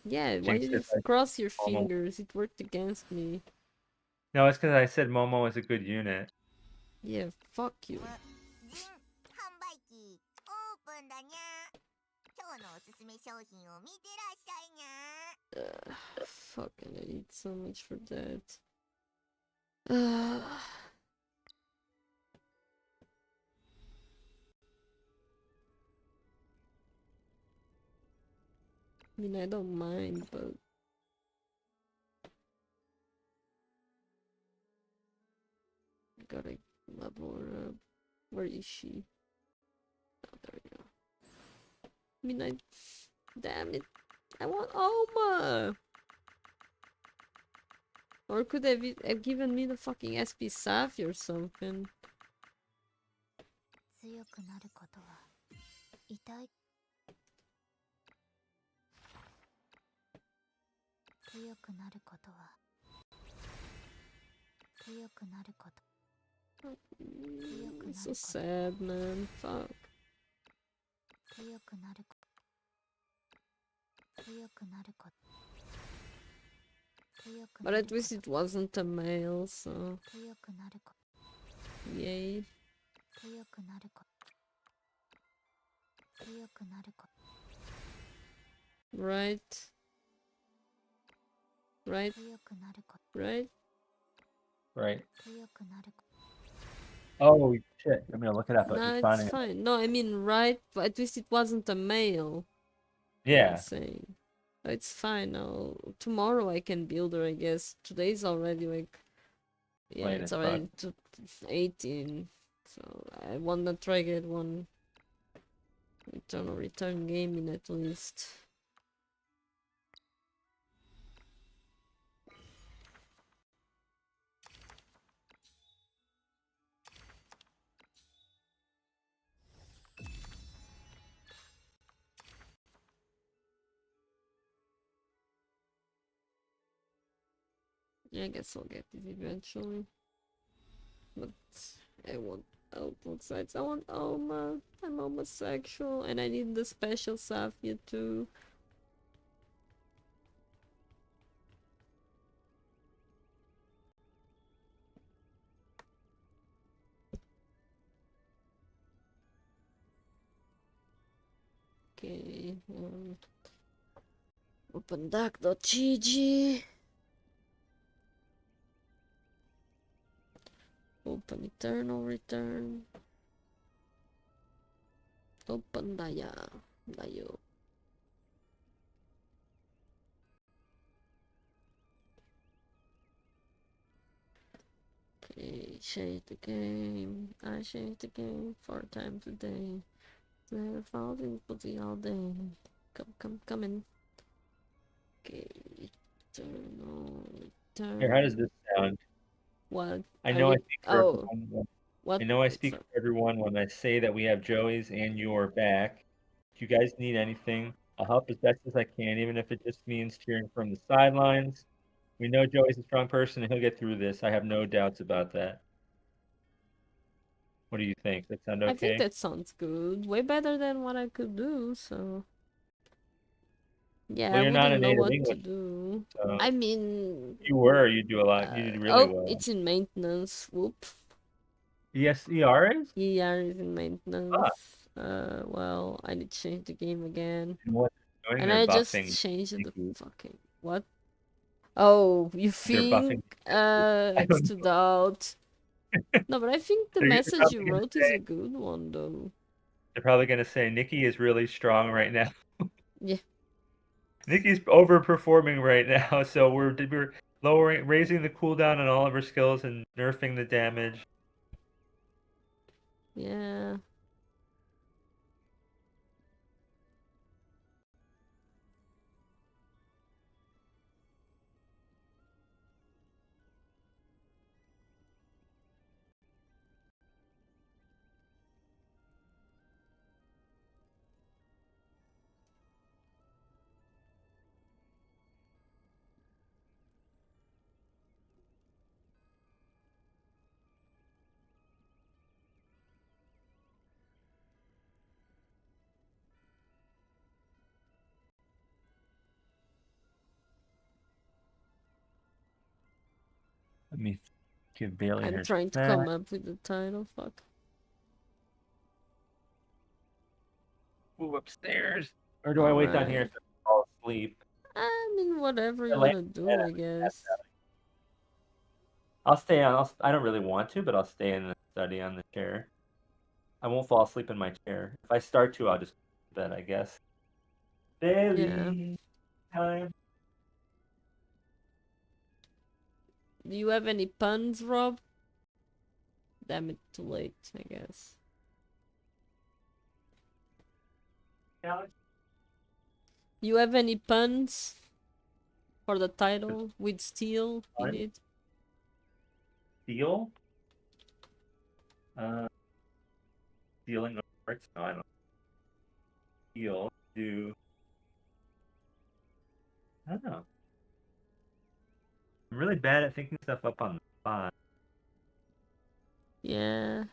Yeah, why Jinxed did you it by cross your Momo. fingers? It worked against me. No, it's because I said Momo is a good unit. Yeah, fuck you. 販売機オープンだにゃ。今日のおすすめ商品を見てらっしゃいにゃ。 Fucking, I need so much for that. I mean, I don't mind, but gotta level her up. Where is she? Oh, there we go. I mean, damn it. I want Oma! Or could they have given me the fucking SP Safi or something? 強くなることは痛い。強くなることは強くなること。 So sad, man. Fuck. 強くなること。強くなること。 But at least it wasn't a male, so 強くなること。 yay. 強くなること。強くなること。 Right. Right. 強くなること。 Right. Right. 強くなること。 Oh shit! I'm gonna look it up. No, It's it's finding it. fine. No, I mean right, but at least it wasn't a male. I'm Yeah. saying. It's fine. Tomorrow I can build her, I guess. Today's already like, yeah, Late it's as already 18. So I wanna try get one return game in at least. Yeah, I guess I'll get it eventually. But I want both sides. I want Oma. I'm homosexual and I need the special Safia too. Okay, open doc.gg. Open eternal return. Open Dayo. Okay, change the game. I change the game 4 times a day. Never falling pussy all day. Come in. Okay, eternal return. Here, how does this sound? What? I know I speak for Oh, everyone. what? I know I speak for everyone when I say that we have Joey's and your back. If you guys need anything, I'll help as best as I can, even if it just means cheering from the sidelines. We know Joey's a strong person and he'll get through this. I have no doubts about that. What do you think? That sound okay? I think that sounds good. Way better than what I could do, so. Yeah, Well, I you're not a wouldn't know native what to English, do. so I mean, you do a lot. You did really well. it's in maintenance. Whoop. Yes, ER is? ER is in maintenance. Ah, Well, I need to change the game again. and what they're doing, And they're I just buffing. changed the Nikki. fucking what? Oh, you They're buffing. think I it's don't to know. doubt. No, but I think the They're message probably you gonna wrote is a say good one though. they're probably gonna say Nikki is really strong right now. Yeah. Nikki's overperforming right now, so we're raising the cooldown on all of her skills and nerfing the damage. Yeah. Let me give Bailey I'm her trying to snack. come up with the title. Fuck. Move upstairs. Or do I wait down here Alright. so I fall asleep? I mean, whatever you lay wanna in do, bed, I guess. I'll stay on. I don't really want to, but I'll stay in the study on the chair. I won't fall asleep in my chair. If I start to, I'll just go to bed, I guess. Bailey, time. Do you have any puns, Rob? Damn it, too late, I guess. Alex? You have any puns for the title with steel in Pun? it? Steal? Stealing of parts? No, I don't. Steal. Do. I don't know. I'm really bad at thinking stuff up on the spot. Yeah.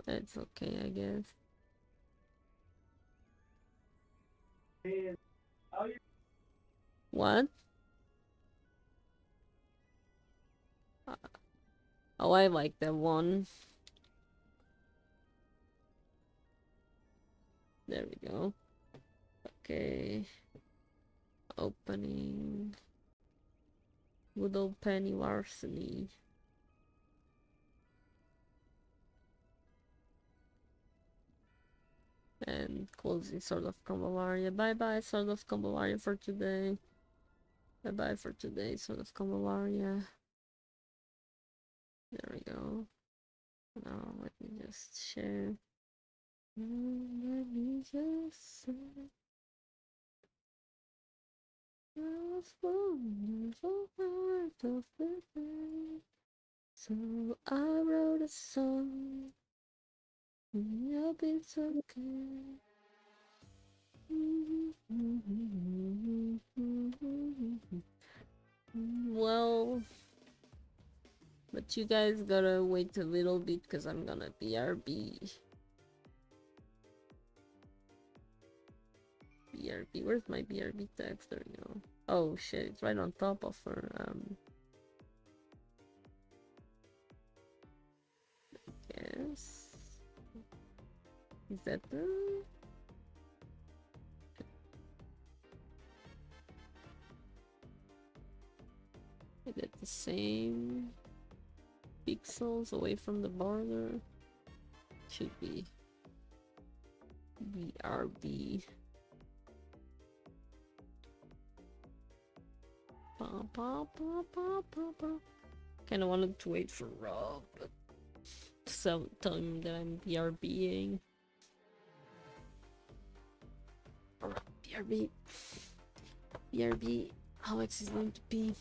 That's okay, I guess. What? Oh, I like that one. There we go. Okay. Opening. Good old Penny Larceny. And closing Sword of Convallaria. Bye bye, Sword of Convallaria for today. Bye bye for today, Sword of Convallaria. There we go. Now let me just share. Let me just say. Most wonderful part of the day. So I wrote a song. I hope it's okay. Well, but you guys gotta wait a little bit because I'm gonna BRB. BRB, where's my BRB text? There we go. Oh shit, it's right on top of her. Yes. Is that the? Is that the same pixels away from the border? Should be. BRB. Kinda wanted to wait for Rob, but so tell him that I'm BRBing. Alright, BRB. BRB. Alex is going to pee.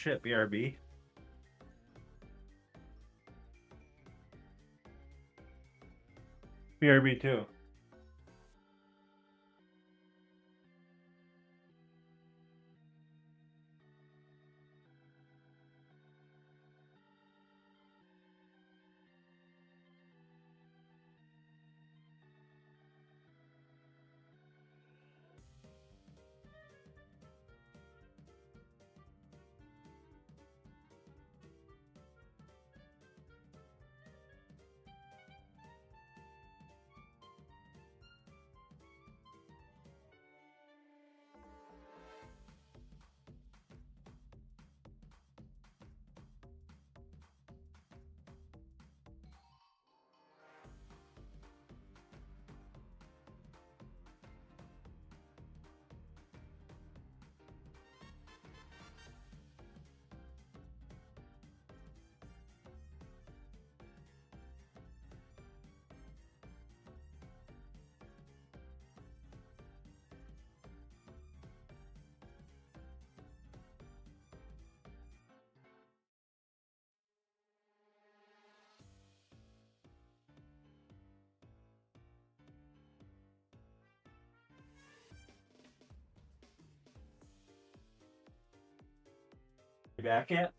shit, BRB. BRB too. You back yet?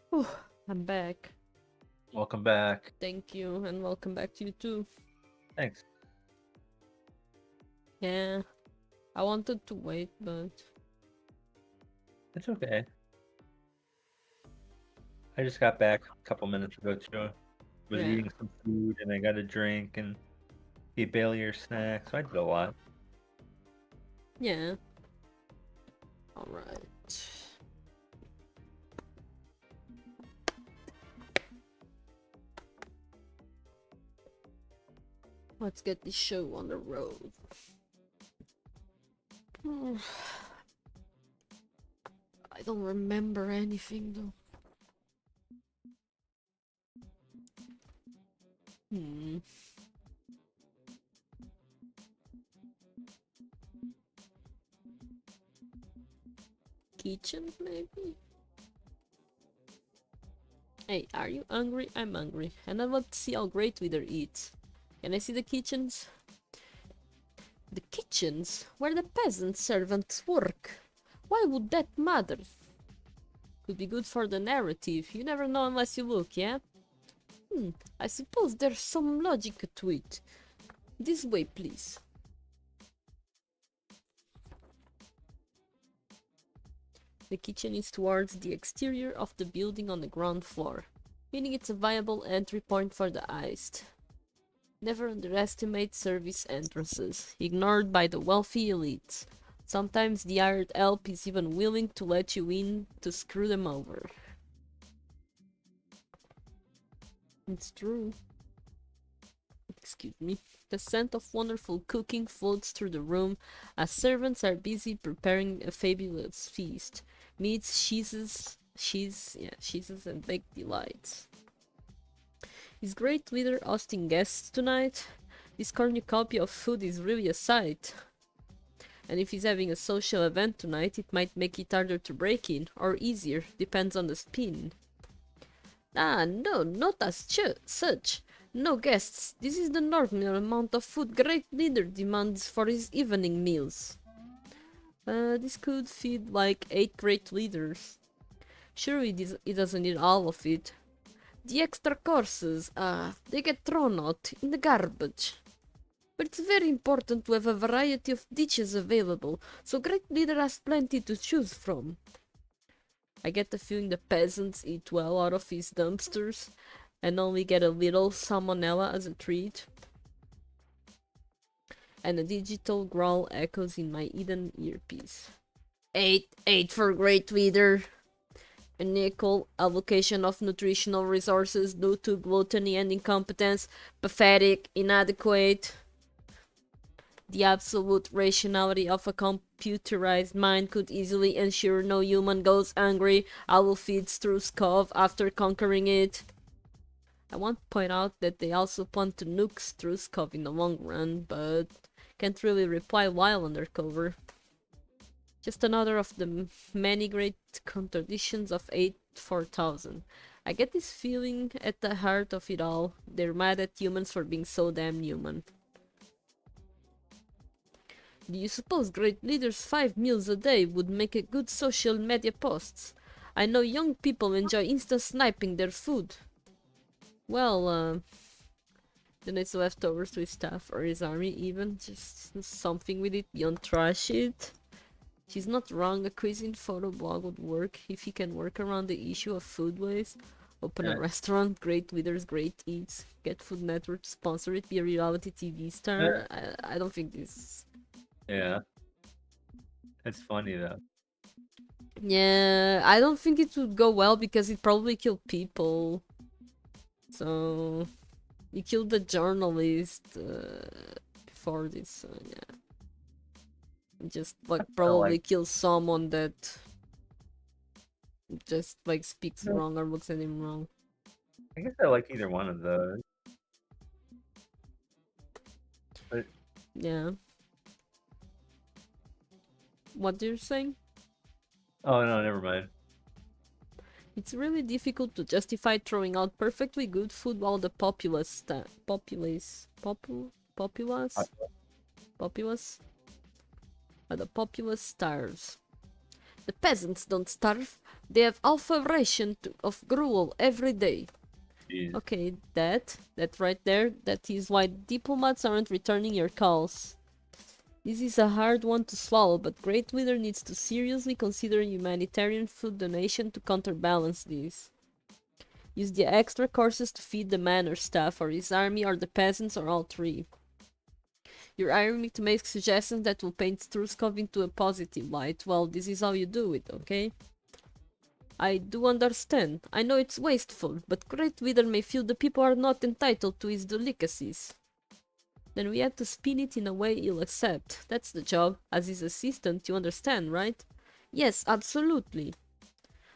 Whew, I'm back. Welcome back. Thank you, and welcome back to you too. Thanks. Yeah, I wanted to wait, but It's okay. I just got back a couple minutes ago too. Was Yeah. eating some food and I got a drink and eat Bailey snacks. So I did a lot. yeah. Alright. Let's get this show on the road. I don't remember anything though. Hmm. Kitchen, maybe? Hey, are you hungry? I'm hungry. And I want to see how Great Wither eats. Can I see the kitchens? The kitchens? Where the peasant servants work. Why would that matter? Could be good for the narrative. You never know unless you look, yeah? I suppose there's some logic to it. This way, please. The kitchen is towards the exterior of the building on the ground floor, meaning it's a viable entry point for the heist. Never underestimate service entrances, ignored by the wealthy elites. Sometimes the hired help is even willing to let you in to screw them over. It's true. Excuse me. The scent of wonderful cooking floats through the room as servants are busy preparing a fabulous feast. Meats, cheeses, and baked delights. Is Great Wither hosting guests tonight? This cornucopia of food is really a sight. And if he's having a social event tonight, it might make it harder to break in, or easier, depends on the spin. Ah, no, not as such. No guests. This is the normal amount of food Great Leader demands for his evening meals. This could feed like 8 Great Leaders. Sure, he doesn't need all of it. The extra courses, they get thrown out in the garbage. But it's very important to have a variety of dishes available, so Great Leader has plenty to choose from. I get the feeling the peasants eat well out of his dumpsters and only get a little salmonella as a treat. And a digital growl echoes in my hidden earpiece. 8 for Great Leader. Unequal allocation of nutritional resources due to gluttony and incompetence. Pathetic, inadequate. The absolute rationality of a computerized mind could easily ensure no human goes hungry. I will feed Struskov after conquering it. I want to point out that they also plan to nuke Struskov in the long run, but can't really reply while undercover. Just another of the many great contradictions of 8-4000. I get this feeling at the heart of it all. They're mad at humans for being so damn human. Do you suppose Great Leader's 5 meals a day would make a good social media posts? I know young people enjoy instant sniping their food. Well, then it's leftovers with staff or his army even. Just something with it beyond trash it. She's not wrong, a cuisine photo blog would work if he can work around the issue of food waste. Open a restaurant, Great Withers, Great Eats, get Food Network to sponsor it, be a reality TV star. I don't think this... Yeah. It's funny though. Yeah, I don't think it would go well because it probably killed people. So... He killed the journalist before this, so yeah. Just like probably kill someone that just like speaks wrong or looks at him wrong. I guess I like either one of those. But yeah. What you're saying? Oh no, never mind. It's really difficult to justify throwing out perfectly good food while the populace starves. The peasants don't starve. They have alpha ration of gruel every day. Jeez. Okay, that right there, that is why diplomats aren't returning your calls. This is a hard one to swallow, but Great Wither needs to seriously consider humanitarian food donation to counterbalance this. Use the extra courses to feed the manor staff, or his army, or the peasants, or all three. You're hiring me to make suggestions that will paint Struskov into a positive light. Well, this is how you do it, okay? I do understand. I know it's wasteful, but Great Wither may feel the people are not entitled to his delicacies. Then we have to spin it in a way he'll accept. That's the job. As his assistant, you understand, right? Yes, absolutely.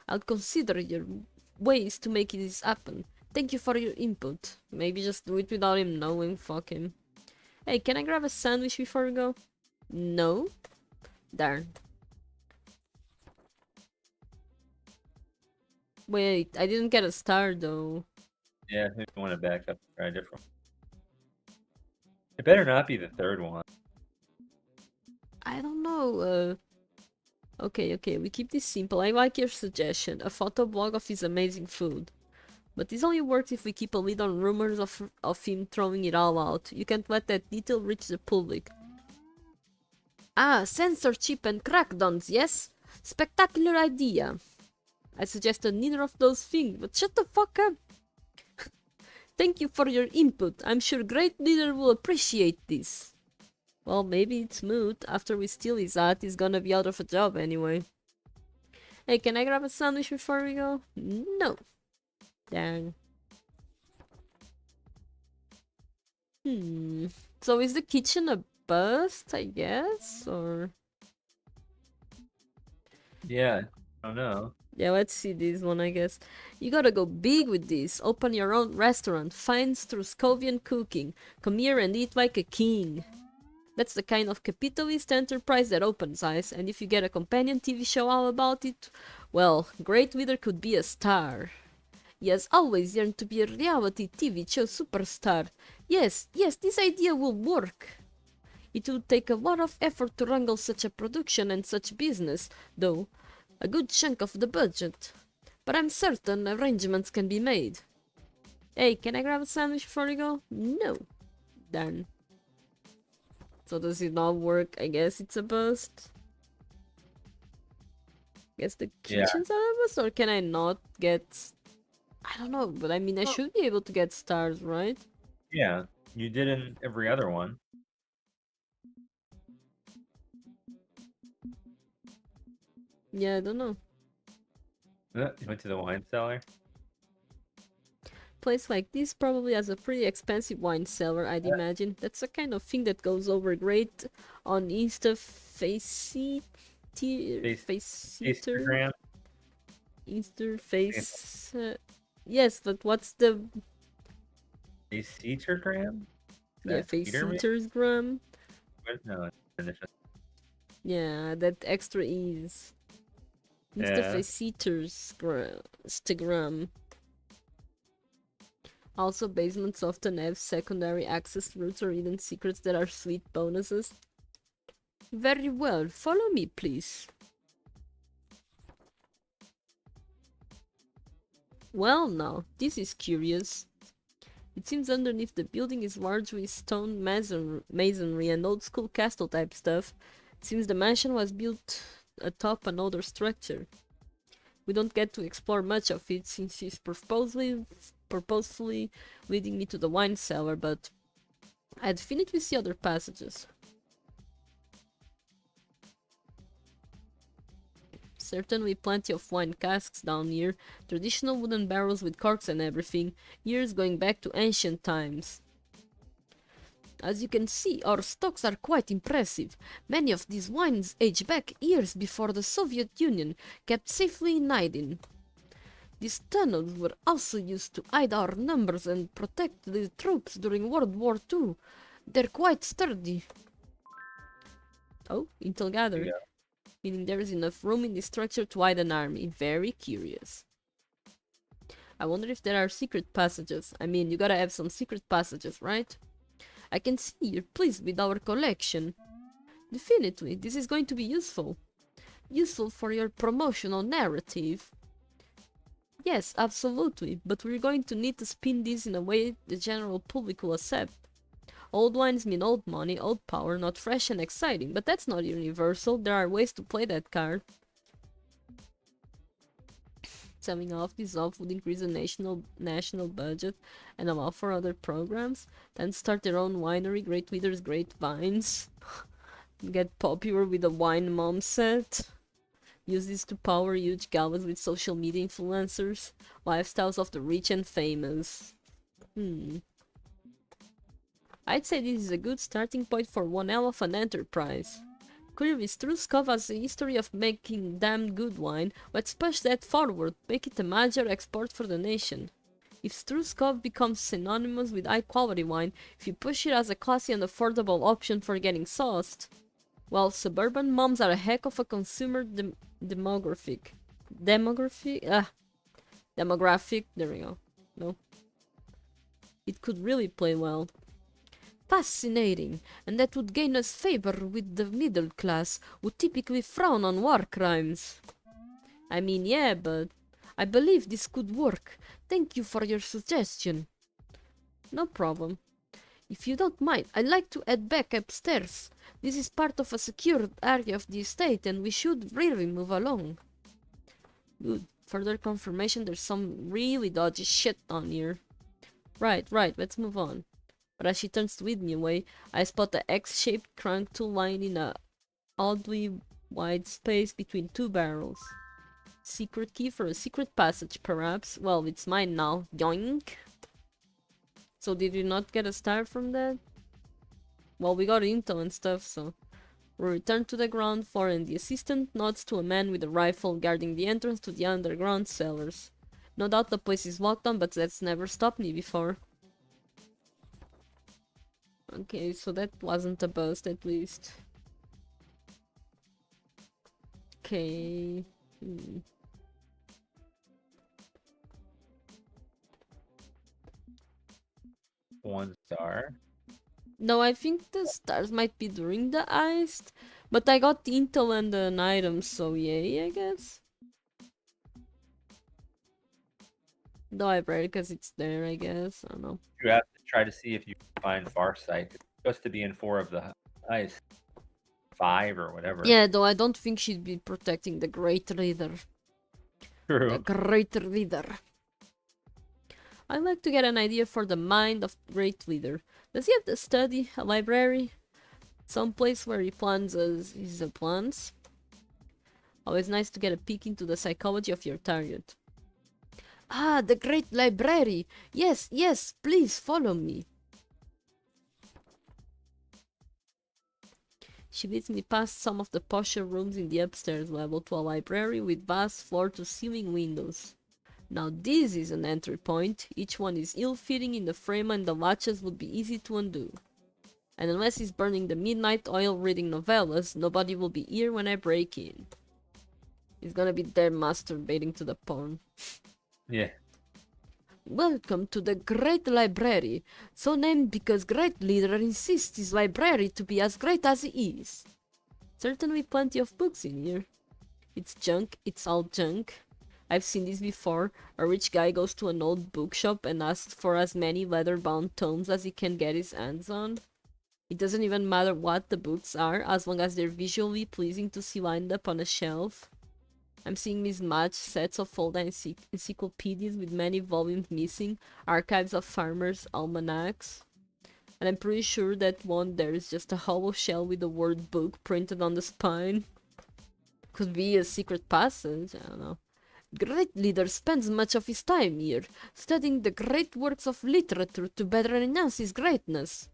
I'll consider your ways to make this happen. Thank you for your input. Maybe just do it without him knowing, fuck him. Hey, can I grab a sandwich before we go? No? Darn. Wait, I didn't get a star though. Yeah, if you want to back up, try a different. It better not be the third one. I don't know, Okay, we keep this simple. I like your suggestion. A photo blog of his amazing food. But this only works if we keep a lid on rumors of him throwing it all out. You can't let that detail reach the public. Ah, censorship and crackdowns, yes? Spectacular idea. I suggested neither of those things, but shut the fuck up. Thank you for your input. I'm sure great leader will appreciate this. Well, maybe it's moot. After we steal his art, he's gonna be out of a job anyway. Hey, can I grab a sandwich before we go? No. Darn. So is the kitchen a bust, I guess? Or... Yeah, I don't know. Yeah, let's see this one, I guess. You gotta go big with this. Open your own restaurant. Finds Truscovian cooking. Come here and eat like a king. That's the kind of capitalist enterprise that opens eyes, and if you get a companion TV show all about it, well, Great Wither could be a star. He has always yearned to be a reality TV show superstar. Yes, this idea will work. It would take a lot of effort to wrangle such a production and such business, though. A good chunk of the budget. But I'm certain arrangements can be made. Hey, can I grab a sandwich before we go? No. Darn. So does it not work? I guess it's a bust. Guess the kitchen's a bust, or can I not get... I don't know, but I mean I should be able to get stars, right? Yeah, you did in every other one. Yeah, I don't know. You went to the wine cellar? Place like this probably has a pretty expensive wine cellar, I'd imagine. That's the kind of thing that goes over great on Instagram. Yes, but what's the... Faceetergram? Yeah, Faceetersgram. No, yeah, that extra ease. Mr. Faceetersgram. Instagram. Also, basements often have secondary access routes or hidden secrets that are sweet bonuses. Very well, follow me, please. Well, now, this is curious. It seems underneath the building is largely stone masonry and old-school castle-type stuff. It seems the mansion was built atop an older structure. We don't get to explore much of it since he's purposefully leading me to the wine cellar, but I definitely see other passages. Certainly plenty of wine casks down here, traditional wooden barrels with corks and everything, years going back to ancient times. As you can see, our stocks are quite impressive. Many of these wines age back years before the Soviet Union, kept safely in hiding. These tunnels were also used to hide our numbers and protect the troops during World War II. They're quite sturdy. Oh, intel gathered. Yeah. Meaning there is enough room in the structure to hide an army. Very curious. I wonder if there are secret passages. I mean, you gotta have some secret passages, right? I can see you're pleased with our collection. Definitely, this is going to be useful. Useful for your promotional narrative. Yes, absolutely, but we're going to need to spin this in a way the general public will accept. Old wines mean old money, old power, not fresh and exciting, but that's not universal. There are ways to play that card. Selling off this off would increase the national budget and allow for other programs. Then start their own winery, Great Withers, Great Vines. Get popular with a wine mom set. Use this to power huge galas with social media influencers. Lifestyles of the rich and famous. I'd say this is a good starting point for one hell of an enterprise. Clearly, Truskov has a history of making damn good wine. Let's push that forward, make it a major export for the nation. If Struskov becomes synonymous with high-quality wine, if you push it as a classy and affordable option for getting sauced, well, suburban moms are a heck of a consumer demographic. Demographic, there we go. No. It could really play well. Fascinating, and that would gain us favor with the middle class, who typically frown on war crimes. I mean, yeah, but I believe this could work. Thank you for your suggestion. No problem. If you don't mind, I'd like to head back upstairs. This is part of a secured area of the estate, and we should really move along. Good. Further confirmation there's some really dodgy shit on here. Right, let's move on. But as she turns to lead me away, I spot the X-shaped crank tool lying in a oddly wide space between two barrels. Secret key for a secret passage, perhaps? Well, it's mine now. Yoink! So did we not get a star from that? Well, we got intel and stuff, so... We return to the ground floor and the assistant nods to a man with a rifle guarding the entrance to the underground cellars. No doubt the place is locked on, but that's never stopped me before. Okay, so that wasn't a bust, at least. Okay... 1 star. No, I think the stars might be during the heist, but I got the intel and an item, so yay, I guess. Though I read it because it's there, I guess. I don't know. You have to try to see if you can find Farsight. It's supposed to be in 4 of the heist. 5 or whatever. Yeah, though I don't think she'd be protecting the Great Reader. True. The Great Reader. I'd like to get an idea for the mind of Great Leader. Does he have to study, a library? Some place where he plans his plans? Always nice to get a peek into the psychology of your target. Ah, the Great Library! Yes, please follow me. She leads me past some of the posher rooms in the upstairs level to a library with vast floor-to-ceiling windows. Now this is an entry point. Each one is ill-fitting in the frame and the latches would be easy to undo. And unless he's burning the midnight oil reading novellas, nobody will be here when I break in. He's gonna be there masturbating to the porn. Yeah. Welcome to the Great Library, so named because Great Leader insists his library to be as great as he is. Certainly plenty of books in here. It's junk, it's all junk. I've seen this before. A rich guy goes to an old bookshop and asks for as many leather-bound tomes as he can get his hands on. It doesn't even matter what the books are, as long as they're visually pleasing to see lined up on a shelf. I'm seeing mismatched sets of old encyclopedias with many volumes missing, archives of farmers' almanacs. And I'm pretty sure that one there is just a hollow shell with the word book printed on the spine. Could be a secret passage, I don't know. Great Leader spends much of his time here, studying the great works of literature to better enhance his greatness.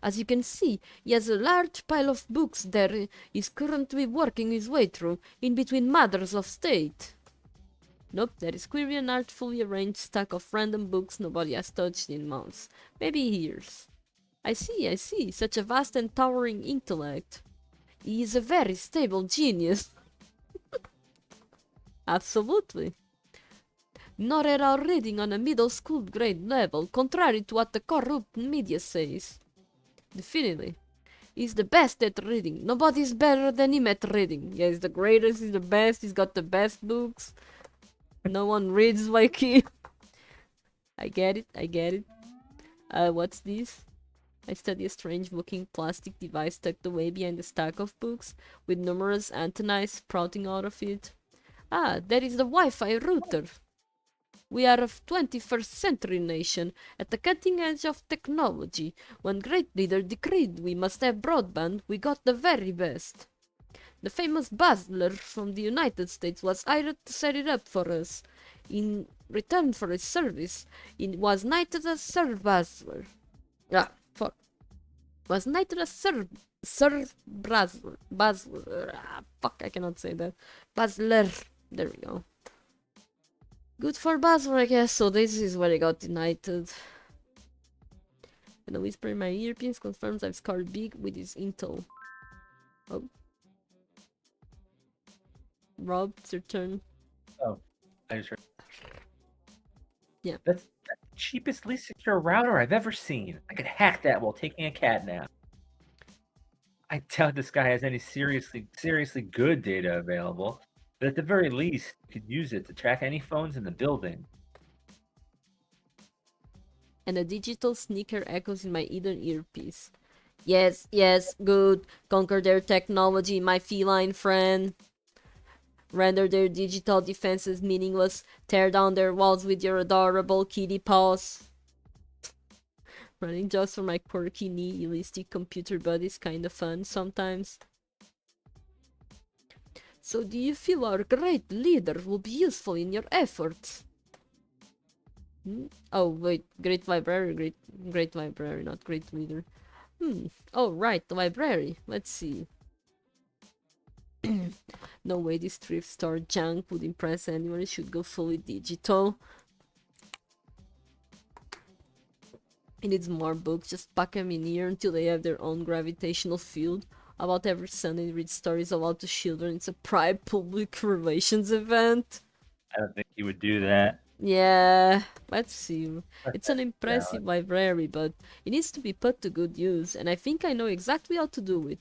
As you can see, he has a large pile of books there he's currently working his way through, in between matters of state. Nope, that is clearly an artfully arranged stack of random books nobody has touched in months, maybe years. I see, such a vast and towering intellect. He is a very stable genius. Absolutely. Not at all reading on a middle school grade level, contrary to what the corrupt media says. Definitely. He's the best at reading. Nobody's better than him at reading. Yeah, he's the greatest, he's the best, he's got the best books. No one reads like him. I get it. What's this? I study a strange-looking plastic device tucked away behind a stack of books, with numerous antennae sprouting out of it. Ah, that is the Wi-Fi router. We are a 21st century nation, at the cutting edge of technology. When Great Leader decreed we must have broadband, we got the very best. The famous Basler from the United States was hired to set it up for us. In return for his service, he was knighted as Sir Basler. Was knighted as Sir Basler. I cannot say that. Basler. There we go. Good for Basel, I guess. So this is where I got united. And a whisper in my earpiece confirms I've scored big with his intel. Oh. Rob, it's your turn. Oh, I just heard. Yeah. That's the cheapest, least secure router I've ever seen. I could hack that while taking a cat nap. I doubt this guy has any seriously good data available, but at the very least, you could use it to track any phones in the building. And a digital sneaker echoes in my either earpiece. Yes, yes, good. Conquer their technology, my feline friend. Render their digital defenses meaningless. Tear down their walls with your adorable kitty paws. Running jobs for my quirky, nihilistic computer buddies kinda fun sometimes. So do you feel our great leader will be useful in your efforts? Oh wait, great library, great library, not great leader. Oh right, the library. Let's see. No way this thrift store junk would impress anyone. It should go fully digital. It needs more books. Just pack them in here until they have their own gravitational field. About every Sunday, read stories about the children. It's a private public relations event. I don't think he would do that. Yeah, let's see. It's an Yeah. impressive library, but it needs to be put to good use, and I think I know exactly how to do it.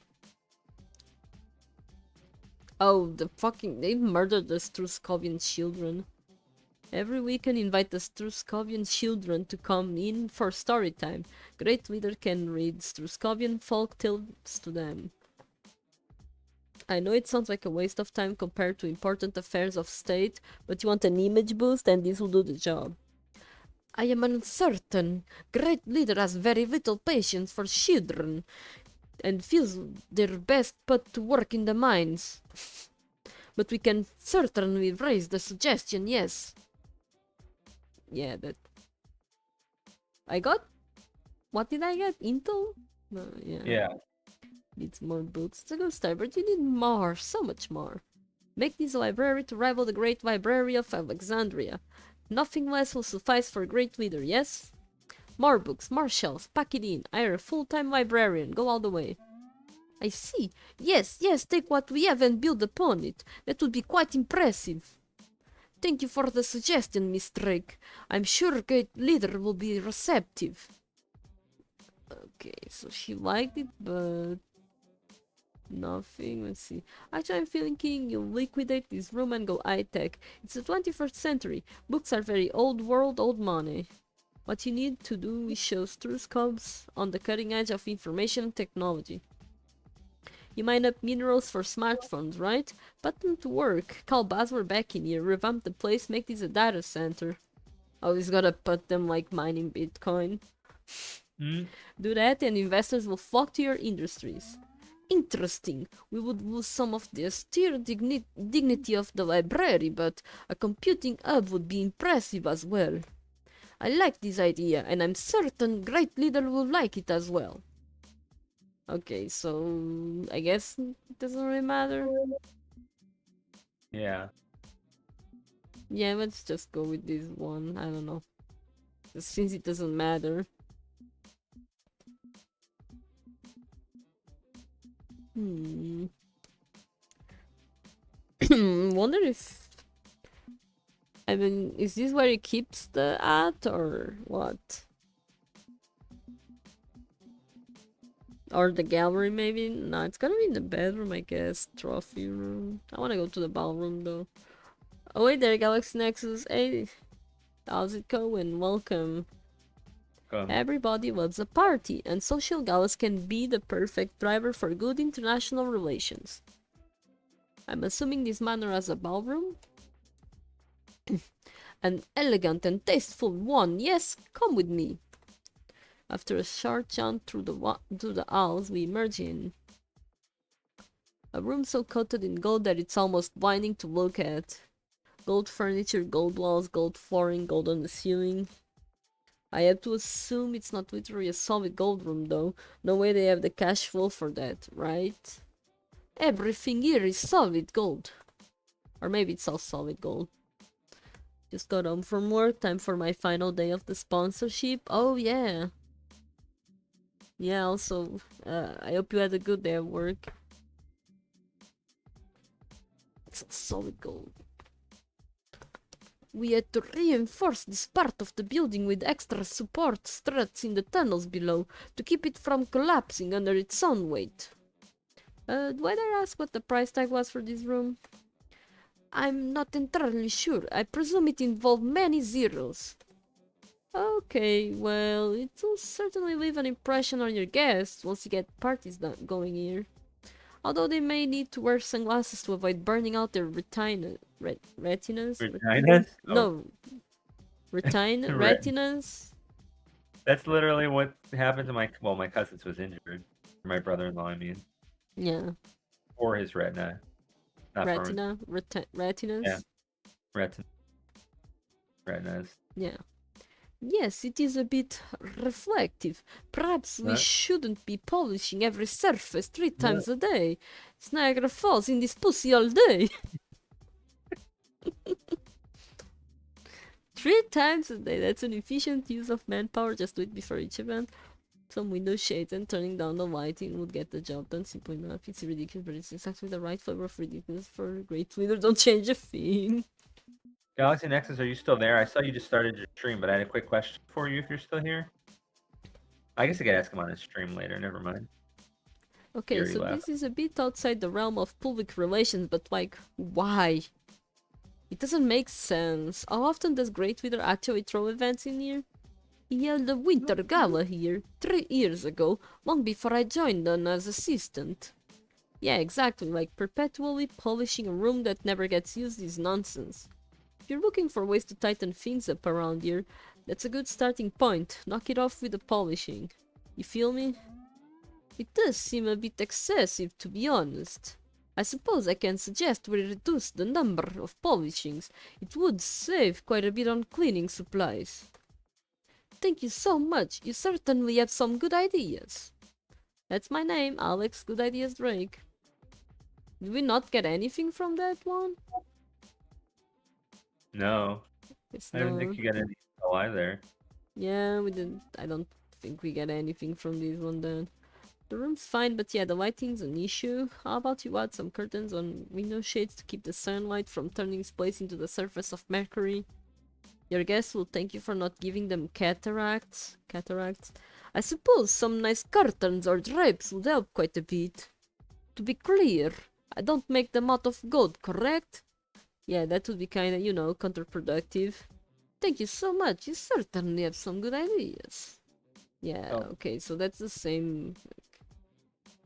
Oh, they murdered the Struskovian children. Every weekend invite the Struskovian children to come in for story time. Great leader can read Struskovian folk tales to them. I know it sounds like a waste of time compared to important affairs of state, but you want an image boost and this will do the job. I am uncertain. Great leader has very little patience for children and feels their best put to work in the mines. But we can certainly raise the suggestion, yes. Yeah, that... I got... What did I get? Intel? No, yeah. Yeah. Needs more books. It's a good start, but you need more, so much more. Make this library to rival the Great Library of Alexandria. Nothing less will suffice for a great leader, yes? More books, more shelves, pack it in. Hire a full-time librarian, go all the way. I see. Yes, yes, take what we have and build upon it. That would be quite impressive. Thank you for the suggestion, Miss Drake. I'm sure great leader will be receptive. Okay, so she liked it, but... nothing. Let's see. Actually, I'm thinking you liquidate this room and go high-tech. It's the 21st century. Books are very old world, old money. What you need to do is show Struskobs on the cutting edge of information technology. You mine up minerals for smartphones, right? Put them to work. Call Basler back in here, revamp the place, make this a data center. Oh, he's gotta put them like mining Bitcoin. Do that and investors will flock to your industries. Interesting. We would lose some of the austere dignity of the library, but a computing hub would be impressive as well. I like this idea, and I'm certain great leader will like it as well. Okay, so I guess it doesn't really matter. Yeah. Yeah, let's just go with this one. I don't know. Since it doesn't matter. Wonder if... I mean, is this where he keeps the art or what? Or the gallery maybe? No, it's gonna be in the bedroom, I guess. Trophy room. I wanna go to the ballroom though. Oh wait there, Galaxy Nexus. Hey, how's it going? Welcome. Everybody loves a party, and social galas can be the perfect driver for good international relations. I'm assuming this manor has a ballroom? An elegant and tasteful one, yes, come with me. After a short jaunt through the halls, we emerge in a room so coated in gold that it's almost blinding to look at. Gold furniture, gold walls, gold flooring, gold on the ceiling. I have to assume it's not literally a solid gold room though. No way they have the cash flow for that, right? Everything here is solid gold. Or maybe it's all solid gold. Just got home from work. Time for my final day of the sponsorship. Oh yeah. Yeah, also, I hope you had a good day at work. It's a solid goal. We had to reinforce this part of the building with extra support struts in the tunnels below to keep it from collapsing under its own weight. Do I dare ask what the price tag was for this room? I'm not entirely sure. I presume it involved many zeros. Okay, well, it will certainly leave an impression on your guests once you get parties going here. Although they may need to wear sunglasses to avoid burning out their retinas. Vaginas? Oh, No, retinas. that's literally what happened to my cousin's was injured. My brother-in-law, I mean, Yeah, or his retina, not burn. retinas. Yeah, retinas. Yeah. Yes, it is a bit reflective. Perhaps we What? shouldn't be polishing every surface 3 times a day. It's Niagara Falls in this pussy all day. 3 times a day, that's an efficient use of manpower. Just do it before each event. Some window shades and turning down the lighting would get the job done. Simple enough. It's ridiculous, but it's exactly the right flavor of ridiculous for a great leader. Don't change a thing. Galaxy Nexus, are you still there? I saw you just started your stream, but I had a quick question for you if you're still here. I guess I could ask him on his stream later. Never mind. Okay, He already so left. this is a bit outside the realm of public relations, but like, why? It doesn't make sense. How often does Great Wither actually throw events in here? He held a winter gala here 3 years ago, long before I joined on as assistant. Yeah, exactly, like perpetually polishing a room that never gets used is nonsense. If you're looking for ways to tighten things up around here, that's a good starting point. Knock it off with the polishing. You feel me? It does seem a bit excessive, to be honest. I suppose I can suggest we reduce the number of polishings. It would save quite a bit on cleaning supplies. Thank you so much. You certainly have some good ideas. That's my name, Alex Good Ideas Drake. Did we not get anything from that one? No, It's I don't no. think you got any info either. Yeah, we didn't. I don't think we get anything from this one then. The room's fine, but yeah, the lighting's an issue. How about you add some curtains on window shades to keep the sunlight from turning its place into the surface of Mercury? Your guests will thank you for not giving them cataracts. Cataracts? I suppose some nice curtains or drapes would help quite a bit. To be clear, I don't make them out of gold, correct? Yeah, that would be kinda, counterproductive. Thank you so much. You certainly have some good ideas. Yeah, Oh. okay, so that's the same.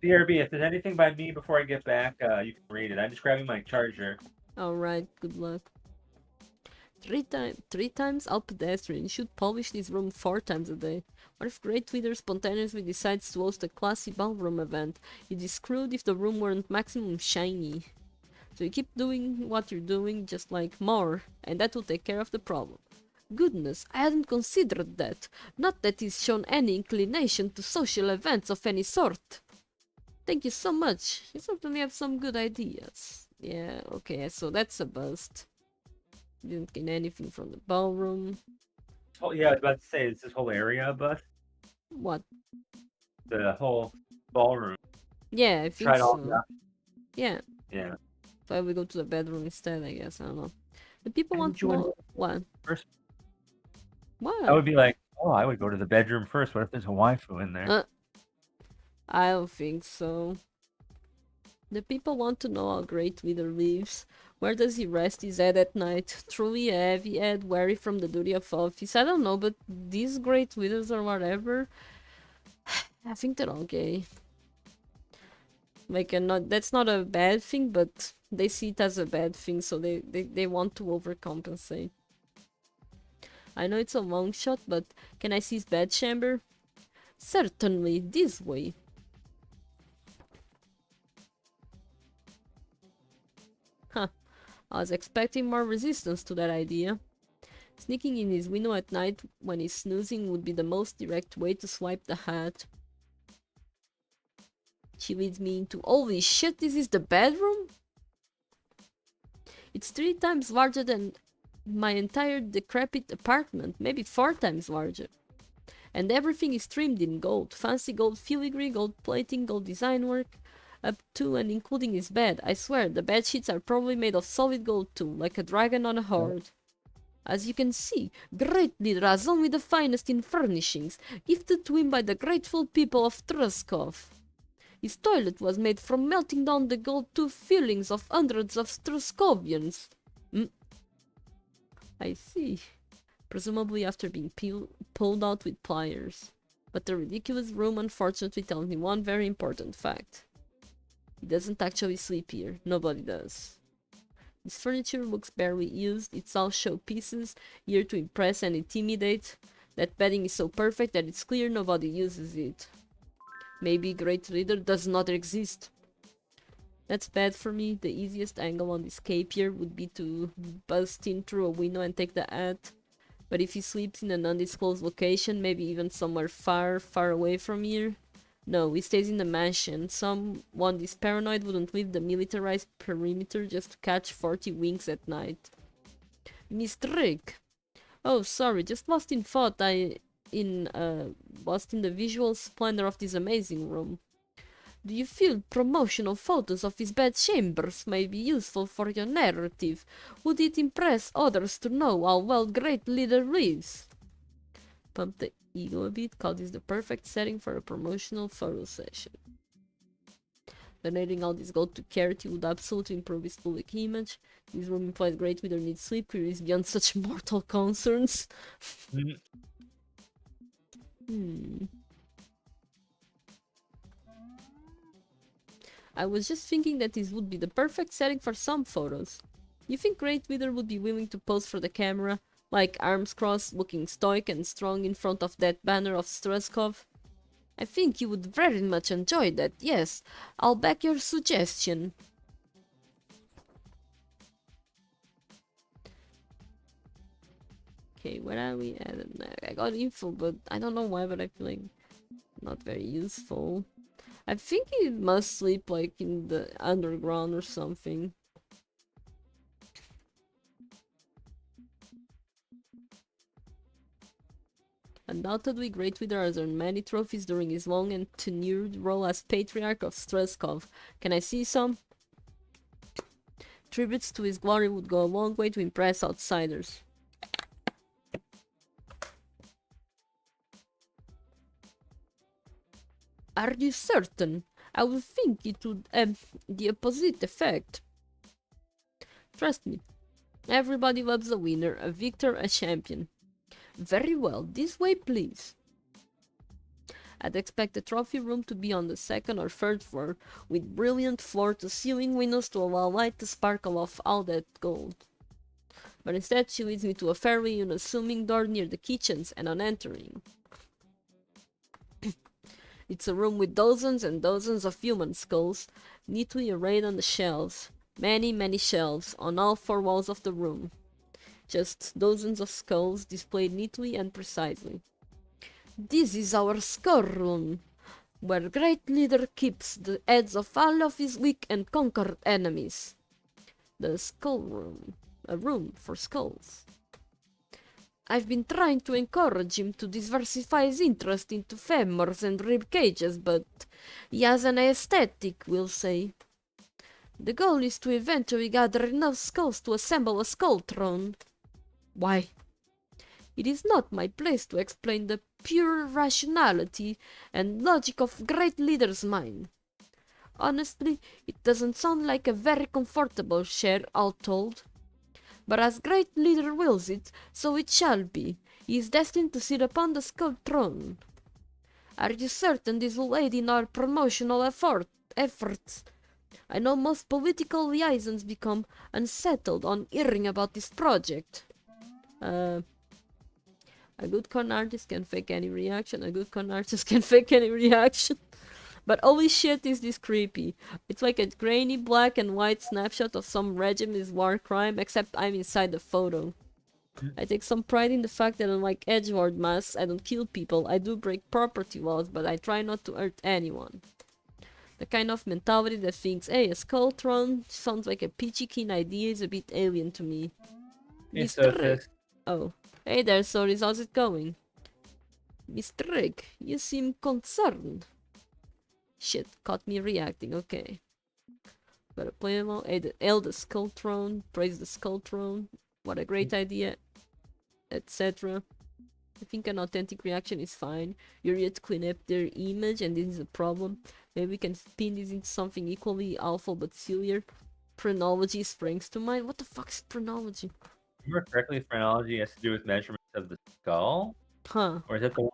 BRB, if there's anything by me before I get back, you can read it. I'm just grabbing my charger. Alright, good luck. Three times? I'll pedestrian. You should polish this room 4 times a day. What if Great Wither spontaneously decides to host a classy ballroom event? You'd be screwed if the room weren't maximum shiny. So you keep doing what you're doing, just like more, and that will take care of the problem. Goodness, I hadn't considered that. Not that he's shown any inclination to social events of any sort. Thank you so much. You certainly have some good ideas. Yeah, okay, so that's a bust. Didn't get anything from the ballroom. Oh yeah, I was about to say, is this whole area a bust? What? The whole ballroom. Yeah, I think Tried all. so. Yeah. Yeah. So I will go to the bedroom instead, I guess. I don't know. The people Why want would you wanna more. What? First, What? I would be like, oh, I would go to the bedroom first. What if there's a waifu in there? I don't think so. The people want to know how Great Wither lives. Where does he rest his head at night? Truly a heavy head, weary from the duty of office. I don't know, but these Great Withers or whatever, I think they're all gay. Like, that's not a bad thing, but they see it as a bad thing, so they want to overcompensate. I know it's a long shot, but can I see his bed chamber? Certainly, this way. Huh, I was expecting more resistance to that idea. Sneaking in his window at night when he's snoozing would be the most direct way to swipe the hat. She leads me into, holy shit, this is the bedroom? It's 3 times larger than my entire decrepit apartment, maybe 4 times larger. And everything is trimmed in gold. Fancy gold filigree, gold plating, gold design work. Up to and including his bed. I swear, the bed sheets are probably made of solid gold too, like a dragon on a hoard. As you can see, great leader has only the finest in furnishings, gifted to him by the grateful people of Truskov. His toilet was made from melting down the gold tooth fillings of hundreds of Truskovians. I see. Presumably after being pulled out with pliers. But the ridiculous room unfortunately tells me one very important fact. He doesn't actually sleep here. Nobody does. This furniture looks barely used. It's all showpieces, here to impress and intimidate. That bedding is so perfect that it's clear nobody uses it. Maybe Great Leader does not exist. That's bad for me. The easiest angle on this cape here would be to bust in through a window and take the hat. But if he sleeps in an undisclosed location, maybe even somewhere far, far away from here. No, he stays in the mansion. Someone this paranoid wouldn't leave the militarized perimeter just to catch 40 winks at night. Mr. Rick! Oh, sorry, just lost in thought. Lost in the visual splendor of this amazing room. Do you feel promotional photos of his bed chambers may be useful for your narrative? Would it impress others to know how well Great Leader lives? Pump the ego a bit, call this the perfect setting for a promotional photo session. Donating all this gold to charity would absolutely improve his public image. This room implies Great Leader needs sleep, queries beyond such mortal concerns. I was just thinking that this would be the perfect setting for some photos. You think Great Leader would be willing to pose for the camera? Like arms crossed, looking stoic and strong in front of that banner of Struskov? I think you would very much enjoy that, yes. I'll back your suggestion. Okay, where are we at? I got info, but I don't know why, but I feel like not very useful. I think he must sleep like in the underground or something. Undoubtedly, Great Leader has earned many trophies during his long and tenured role as Patriarch of Struskov. Can I see some? Tributes to his glory would go a long way to impress outsiders. Are you certain? I would think it would have the opposite effect. Trust me. Everybody loves a winner, a victor, a champion. Very well, this way please. I'd expect the trophy room to be on the 2nd or 3rd floor, with brilliant floor-to-ceiling windows to allow light to sparkle off all that gold. But instead she leads me to a fairly unassuming door near the kitchens, and on entering, it's a room with dozens and dozens of human skulls, neatly arrayed on the shelves. Many, many shelves, on all 4 walls of the room. Just dozens of skulls displayed neatly and precisely. This is our skull room, where Great Leader keeps the heads of all of his weak and conquered enemies. The skull room, a room for skulls. I've been trying to encourage him to diversify his interest into femurs and rib cages, but he has an aesthetic, we'll say. The goal is to eventually gather enough skulls to assemble a skull throne. Why? It is not my place to explain the pure rationality and logic of Great Leader's mind. Honestly, it doesn't sound like a very comfortable chair, all told. But as Great Leader wills it, so it shall be. He is destined to sit upon the skull throne. Are you certain this will aid in our promotional efforts? I know most political liaisons become unsettled on hearing about this project. A good con artist can fake any reaction. A good con artist can fake any reaction. But holy shit, is this creepy. It's like a grainy black and white snapshot of some regime's war crime, except I'm inside the photo. I take some pride in the fact that unlike edgelord masks, I don't kill people. I do break property laws, but I try not to hurt anyone. The kind of mentality that thinks, hey, a skull throne sounds like a peachy keen idea is a bit alien to me. Hey, Mr. Rick. Sophus. Oh, hey there, Soris, how's it going? Mr. Rick, you seem concerned. Shit, caught me reacting, okay. Better play them all. Hey, the Skull Throne, praise the Skull Throne. What a great idea, etc. I think an authentic reaction is fine. You're yet to clean up their image, and this is a problem. Maybe we can spin this into something equally awful but sillier. Phrenology springs to mind. What the fuck is phrenology? Remember correctly, phrenology has to do with measurements of the skull? Huh. Or is that the one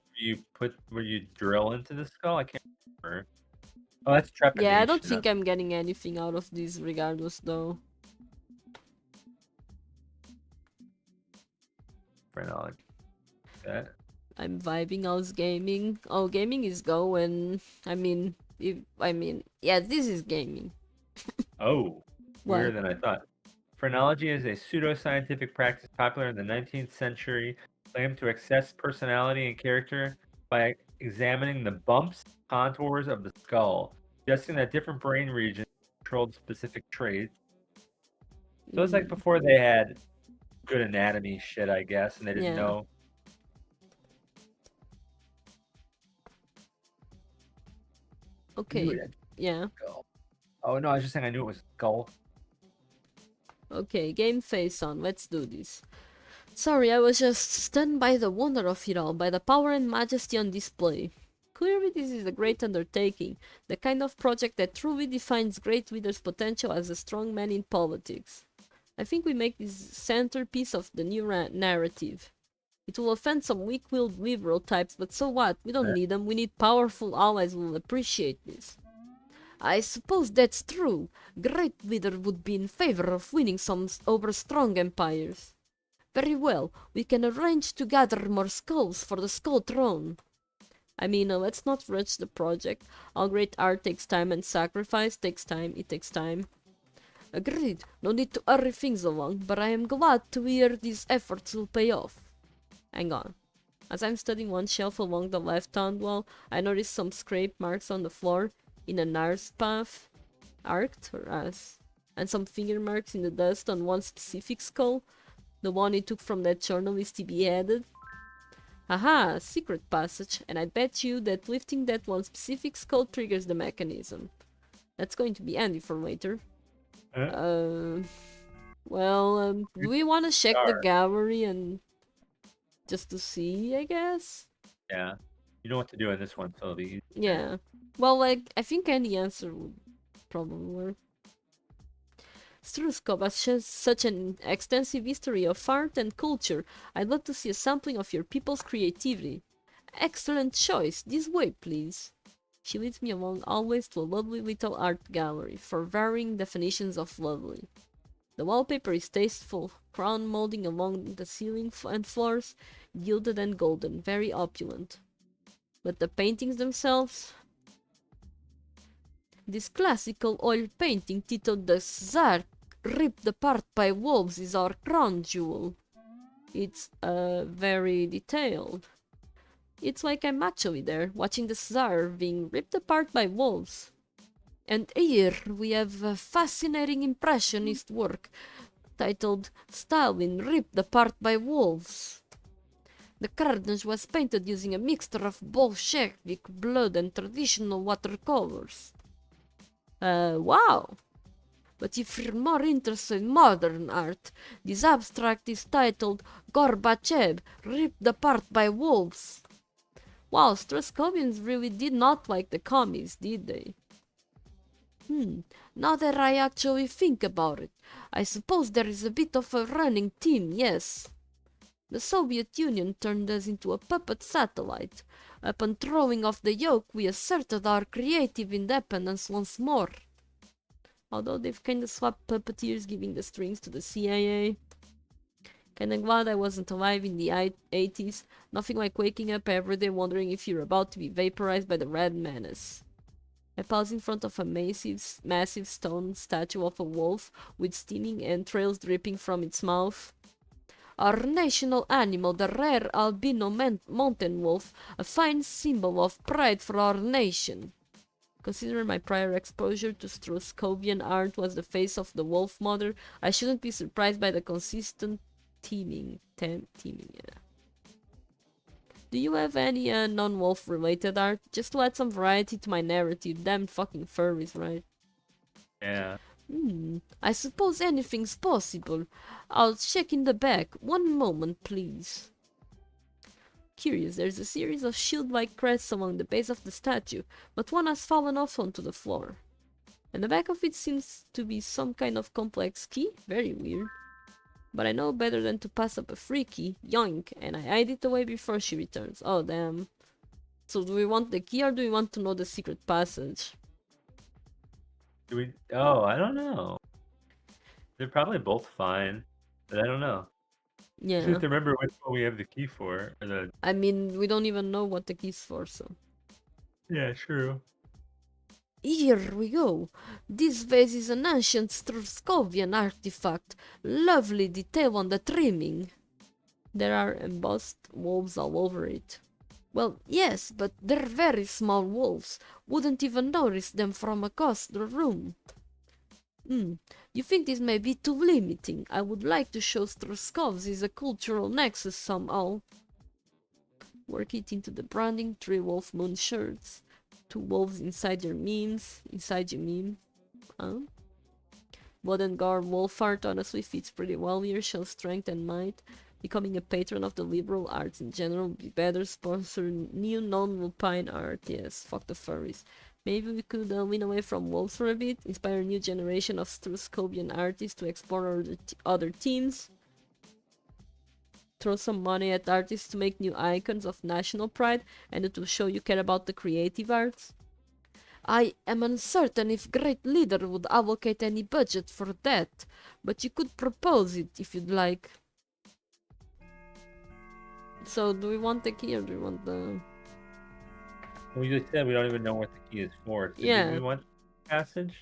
where you drill into the skull? I can't remember. Oh, that's Yeah, I don't trepanation. think I'm getting anything out of this regardless though. Phrenology. That. I'm vibing, how's gaming? Oh, gaming is going. I mean, yeah, this is gaming. Oh, What? weirder than I thought. Phrenology is a pseudoscientific practice popular in the 19th century, claimed to assess personality and character by examining the bumps, contours of the skull, suggesting that different brain regions controlled specific traits. So it's like before they had good anatomy shit, I guess, and they didn't Yeah. know. Okay. Yeah. Skull. Oh no, I was just saying I knew it was skull. Okay, game face on. Let's do this. Sorry, I was just stunned by the wonder of it all, by the power and majesty on display. Clearly this is a great undertaking, the kind of project that truly defines great leaders' potential as a strong man in politics. I think we make this centerpiece of the new narrative. It will offend some weak-willed liberal types, but so what? We don't need them, we need powerful allies who will appreciate this. I suppose that's true. Great leader would be in favor of winning some over strong empires. Very well, we can arrange to gather more skulls for the Skull Throne. I mean, let's not rush the project. All great art takes time and sacrifice takes time, it takes time. Agreed, no need to hurry things along, but I am glad to hear these efforts will pay off. Hang on. As I'm studying one shelf along the left-hand wall, I notice some scrape marks on the floor in a narrow path, arced or as, and some finger marks in the dust on one specific skull, the one he took from that journalist he beheaded. Aha, secret passage, and I bet you that lifting that one specific skull triggers the mechanism. That's going to be handy for later. Do we want to check the gallery and just to see, I guess? Yeah. You know what to do in this one, so it'll be easy. Yeah. Well, like, I think any answer would probably work. Struscob has such an extensive history of art and culture. I'd love to see a sampling of your people's creativity. Excellent choice. This way, please. She leads me along always to a lovely little art gallery, for varying definitions of lovely. The wallpaper is tasteful, crown molding along the ceiling and floors, gilded and golden, very opulent. But the paintings themselves... This classical oil painting titled The Czar Ripped Apart by Wolves is our crown jewel. It's very detailed. It's like I'm actually there, watching the Czar being ripped apart by wolves. And here we have a fascinating impressionist work titled Stalin Ripped Apart by Wolves. The carnage was painted using a mixture of Bolshevik blood and traditional watercolors. Wow! But if you're more interested in modern art, this abstract is titled Gorbachev Ripped Apart by Wolves. Wow, Strascovians really did not like the commies, did they? Now that I actually think about it, I suppose there is a bit of a running theme, yes. The Soviet Union turned us into a puppet satellite. Upon throwing off the yoke, we asserted our creative independence once more. Although they've kinda swapped puppeteers, giving the strings to the CIA. Kinda glad I wasn't alive in the 80s. Nothing like waking up every day wondering if you're about to be vaporized by the Red Menace. I pause in front of a massive stone statue of a wolf with steaming entrails dripping from its mouth. Our national animal, the rare albino mountain wolf, a fine symbol of pride for our nation. Considering my prior exposure to Strauss-Covian art was the face of the wolf mother, I shouldn't be surprised by the consistent teaming, yeah. Do you have any non-wolf related art? Just to add some variety to my narrative. Damn fucking furries, right? Yeah. I suppose anything's possible. I'll check in the back. One moment, please. Curious, there's a series of shield-like crests along the base of the statue, but one has fallen off onto the floor. And the back of it seems to be some kind of complex key. Very weird. But I know better than to pass up a free key. Yoink! And I hide it away before she returns. Oh, damn. So do we want the key or do we want to know the secret passage? Do we? Oh, I don't know. They're probably both fine, but I don't know. You Yeah. have to remember which one we have the key for. Or the... I mean, we don't even know what the key's for, so... Yeah, true. Here we go. This vase is an ancient Struscovian artifact. Lovely detail on the trimming. There are embossed wolves all over it. Well, yes, but they're very small wolves. Wouldn't even notice them from across the room. You think this may be too limiting? I would like to show Struskovs is a cultural nexus somehow. Work it into the branding, 3 wolf moon shirts. 2 wolves inside your memes. Inside your meme. Huh? Wooden guard wolf art honestly fits pretty well here. Shows strength and might. Becoming a patron of the liberal arts in general would be better. Sponsor new non-lupine art. Yes, fuck the furries. Maybe we could win away from wolves for a bit. Inspire a new generation of Struscovian artists to explore other teams. Throw some money at artists to make new icons of national pride, and it will show you care about the creative arts. I am uncertain if Great Leader would allocate any budget for that, but you could propose it if you'd like. So, do we want the key or do we want the... We just said we don't even know what the key is for. So Yeah. Do we want the passage?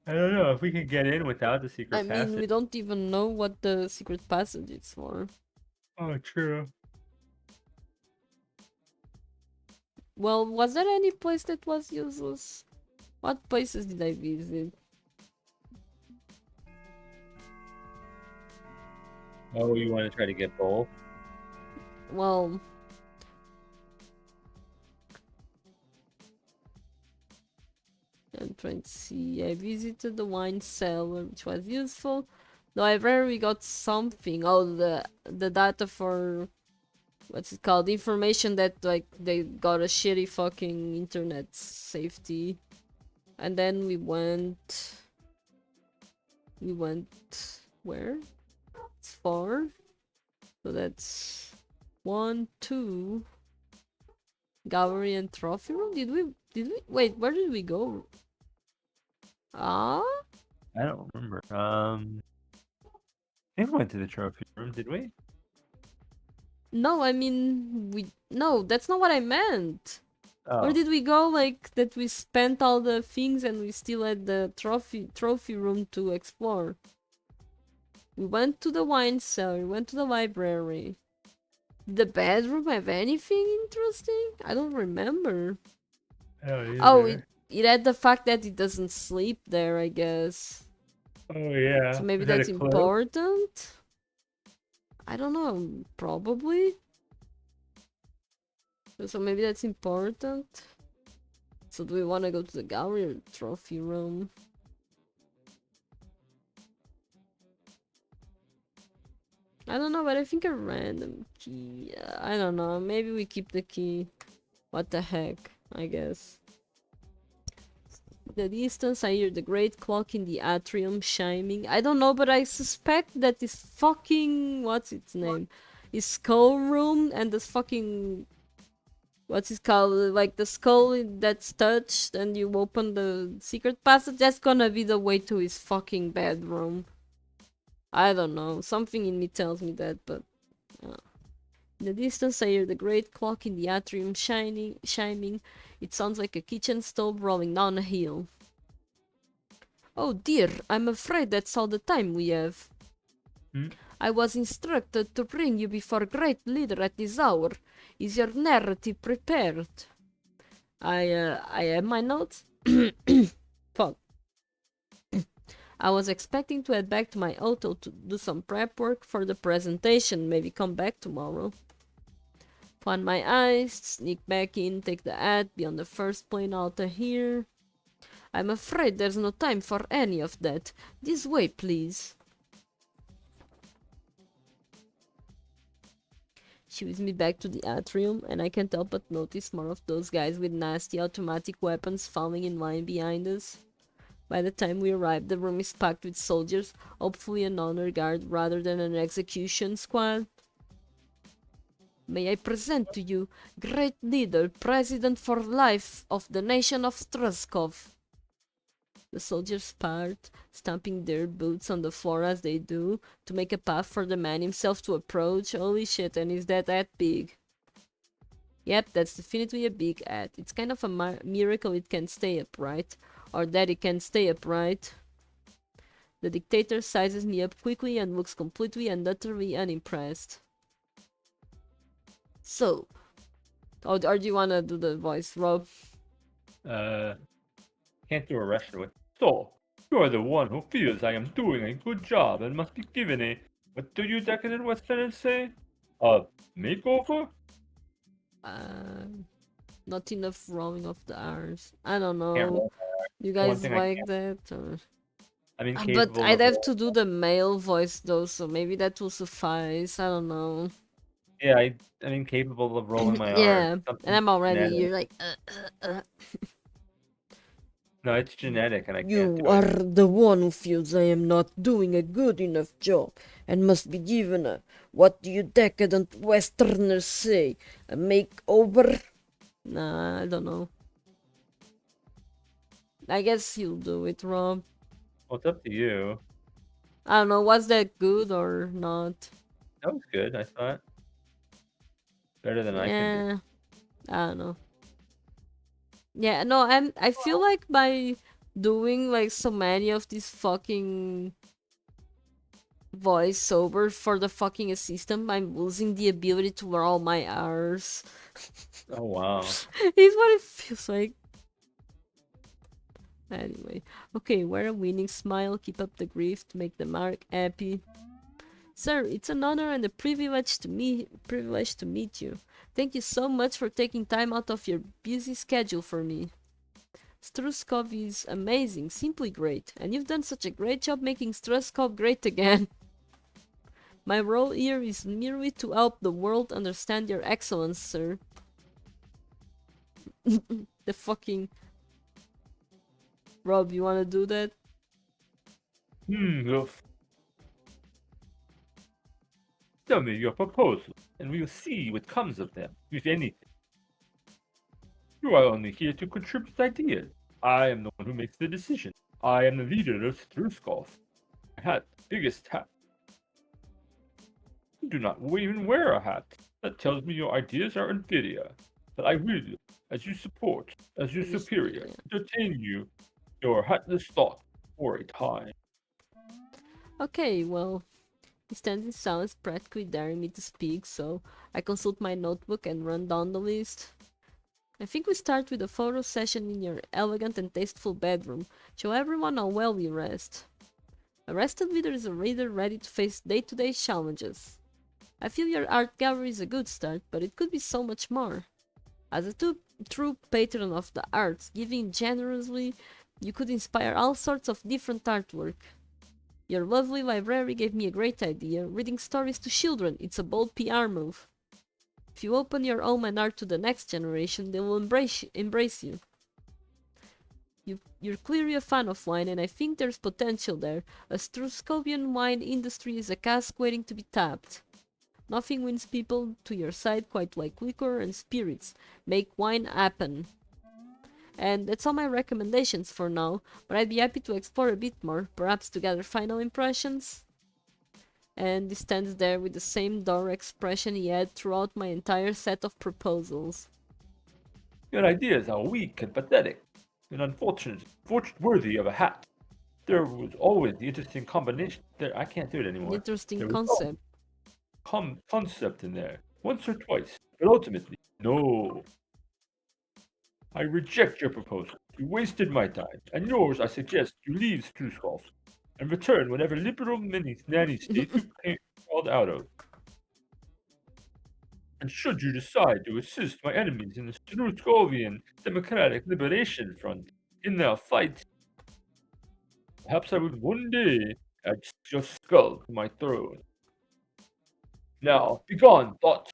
I don't know if we can get in without the secret passage. I mean, we don't even know what the secret passage is for. Oh, true. Well, was there any place that was useless? What places did I visit? Oh, you want to try to get both? Well... I'm trying to see. I visited the wine cellar, which was useful. The library, we got something. Oh, the data for... What's it called? Information that, like, they got a shitty fucking internet safety. And then we went... Where? It's 4. So that's... 1, 2... Gallery and trophy room? Did we... Wait, where did we go? Ah? I don't remember. I think we went to the trophy room, did we? No, I mean, no, that's not what I meant. Oh. Or did we go like that we spent all the things and we still had the trophy room to explore? We went to the wine cellar, we went to the library. Did the bedroom have anything interesting? I don't remember. Oh, it had the fact that it doesn't sleep there, I guess. Oh, yeah. So maybe that's important? I don't know, probably. So maybe that's important. So do we want to go to the gallery or trophy room? I don't know, but I think a random key. I don't know, maybe we keep the key. What the heck, I guess. The distance, I hear the great clock in the atrium chiming. I don't know, but I suspect that this fucking... What's its name? His skull room and this fucking... What's it called? Like the skull that's touched and you open the secret passage. That's gonna be the way to his fucking bedroom. I don't know. Something in me tells me that, but... In the distance, I hear the great clock in the atrium chiming. It sounds like a kitchen stove rolling down a hill. Oh dear, I'm afraid that's all the time we have. I was instructed to bring you before Great Leader at this hour. Is your narrative prepared? I have my notes. Fuck. I was expecting to head back to my auto to do some prep work for the presentation, maybe come back tomorrow. Find my eyes, sneak back in, take the ad, be on the first plane out of here. I'm afraid there's no time for any of that. This way, please. She whizzed me back to the atrium, and I can't help but notice more of those guys with nasty automatic weapons falling in line behind us. By the time we arrive, the room is packed with soldiers, hopefully an honor guard rather than an execution squad. May I present to you, great leader, president for life of the nation of Struskov. The soldiers part, stamping their boots on the floor as they do, to make a path for the man himself to approach. Holy shit, and is that big? Yep, that's definitely a big ad. It's kind of a miracle it can stay upright, or that it can stay upright. The dictator sizes me up quickly and looks completely and utterly unimpressed. So, or do you wanna do the voice, Rob? Can't do a Russian with. So, you're the one who feels I am doing a good job and must be given a, what do you decadent Westerners say? A makeover? Not enough rolling of the R's. I don't Can't know. roll. You One guys thing I like can't. that? Or... I'm But incapable I'd of. have to do the male voice though, so maybe that will suffice. I don't know. Yeah, I'm incapable of rolling my Yeah, R's. and I'm already Genetic. you're like, No, it's genetic, and I can't You do are it. the one who feels I am not doing a good enough job and must be given a, what do you decadent Westerners say, a makeover? Nah, I don't know. I guess you'll do it, Rob. Well, it's up to you. I don't know, was that good or not? That was good, I thought. Better than I can do. Yeah, I don't know. Yeah, no, I feel like by doing like so many of these fucking voiceover for the fucking system, I'm losing the ability to roll my R's. Oh, wow. It's what it feels like. Anyway, okay, wear a winning smile, keep up the grief to make the mark happy. Sir, it's an honor and a privilege to meet you. Thank you so much for taking time out of your busy schedule for me. Struskov is amazing, simply great, and you've done such a great job making Struskov great again. My role here is merely to help the world understand your excellence, sir. The fucking... Rob, you wanna do that? Oof. Tell me your proposal, and we will see what comes of them, if anything. You are only here to contribute ideas. I am the one who makes the decision. I am the leader of Struskov. I had the biggest hat. You do not even wear a hat. That tells me your ideas are inferior. But I will, as you support, as your superior, entertain you, your hatless thought, for a time. Okay, well, he stands in silence, practically daring me to speak, so I consult my notebook and run down the list. I think we start with a photo session in your elegant and tasteful bedroom. Show everyone how well we rest. A rested leader is a reader ready to face day-to-day challenges. I feel your art gallery is a good start, but it could be so much more. As a true patron of the arts, giving generously, you could inspire all sorts of different artwork. Your lovely library gave me a great idea. Reading stories to children, it's a bold PR move. If you open your home and art to the next generation, they will embrace you. You're clearly a fan of wine, and I think there's potential there. A Struskovian wine industry is a cask waiting to be tapped. Nothing wins people to your side quite like liquor and spirits. Make wine happen. And that's all my recommendations for now, but I'd be happy to explore a bit more, perhaps to gather final impressions. And he stands there with the same dour expression he had throughout my entire set of proposals. Your ideas are weak and pathetic, and unfortunate, worthy of a hat. There was always the interesting combination. I can't do it anymore. Interesting There was concept. concept in there, once or twice, but ultimately, no. I reject your proposal. You wasted my time, and yours I suggest you leave Struskov. and return whatever liberal nanny state you crawled out of. And should you decide to assist my enemies in the Strutkovian Democratic Liberation Front in their fight, perhaps I would one day add your skull to my throne. Now, begone, thought!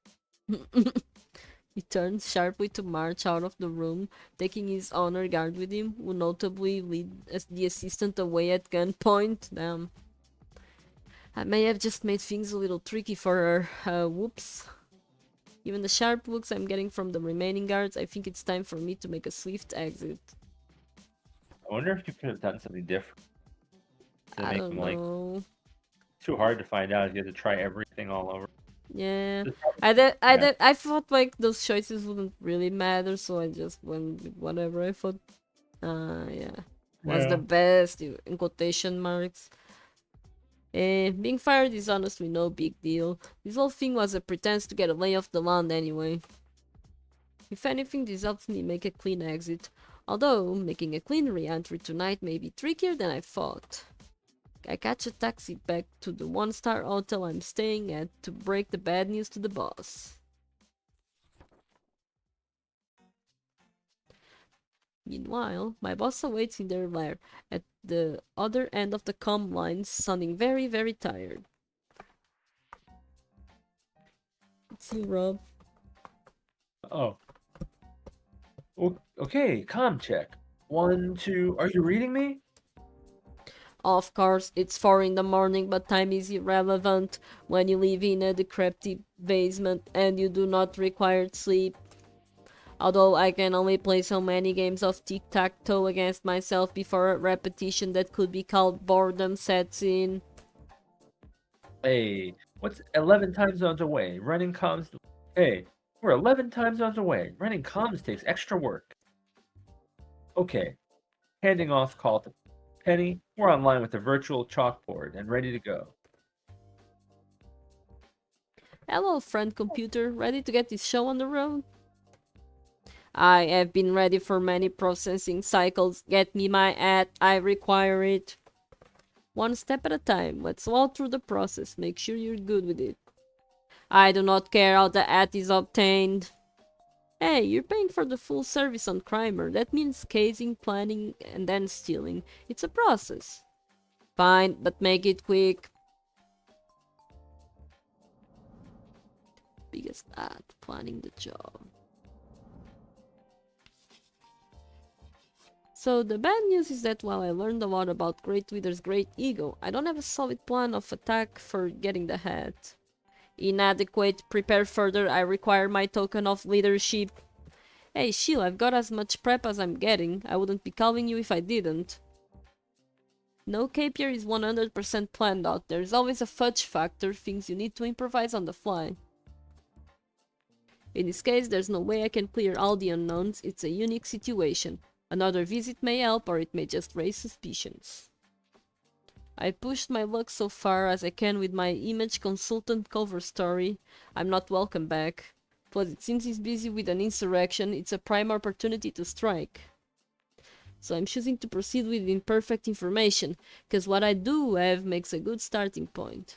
He turns sharply to march out of the room, taking his honor guard with him, who notably lead the assistant away at gunpoint. Damn. I may have just made things a little tricky for her. Whoops. Given the sharp looks I'm getting from the remaining guards, I think it's time for me to make a swift exit. I wonder if you could have done something different to I make don't them like know. too hard to find out if you had to try everything all over. Yeah. Just probably- I thought like those choices wouldn't really matter, so I just went with whatever I thought. Yeah. Was the Yeah. best in quotation marks. Being fired is honestly no big deal. This whole thing was a pretense to get a lay of the land anyway. If anything, this helps me make a clean exit. Although, making a clean re-entry tonight may be trickier than I thought. I catch a taxi back to the one-star hotel I'm staying at to break the bad news to the boss. Meanwhile, my boss awaits in their lair at the other end of the comm line, sounding very, very tired. It's you, Rob. Oh. Okay, comm check. 1, 2. Are you reading me? Of course, it's 4 in the morning, but time is irrelevant when you live in a decrepit basement and you do not require sleep. Although I can only play so many games of tic-tac-toe against myself before a repetition that could be called boredom sets in. Hey, what's 11 time zones away? Running comms. Hey, we're 11 time zones away. Running comms takes extra work. Okay, handing off call to Penny. We're online with the virtual chalkboard and ready to go. Hello, friend computer, ready to get this show on the road? I have been ready for many processing cycles. Get me my ad, I require it. One step at a time, let's walk through the process, make sure you're good with it. I do not care how the ad is obtained. Hey, you're paying for the full service on Crimer. That means casing, planning, and then stealing. It's a process. Fine, but make it quick. Biggest ad, planning the job. So the bad news is that while I learned a lot about Great Wither's great ego, I don't have a solid plan of attack for getting the hat. Inadequate, prepare further, I require my token of leadership. Hey Shield, I've got as much prep as I'm getting. I wouldn't be calling you if I didn't. No capier is 100% planned out. There's always a fudge factor, things you need to improvise on the fly. In this case, there's no way I can clear all the unknowns. It's a unique situation. Another visit may help, or it may just raise suspicions. I pushed my luck so far as I can with my image consultant cover story. I'm not welcome back. Plus, it seems he's busy with an insurrection. It's a prime opportunity to strike. So I'm choosing to proceed with imperfect information, because what I do have makes a good starting point.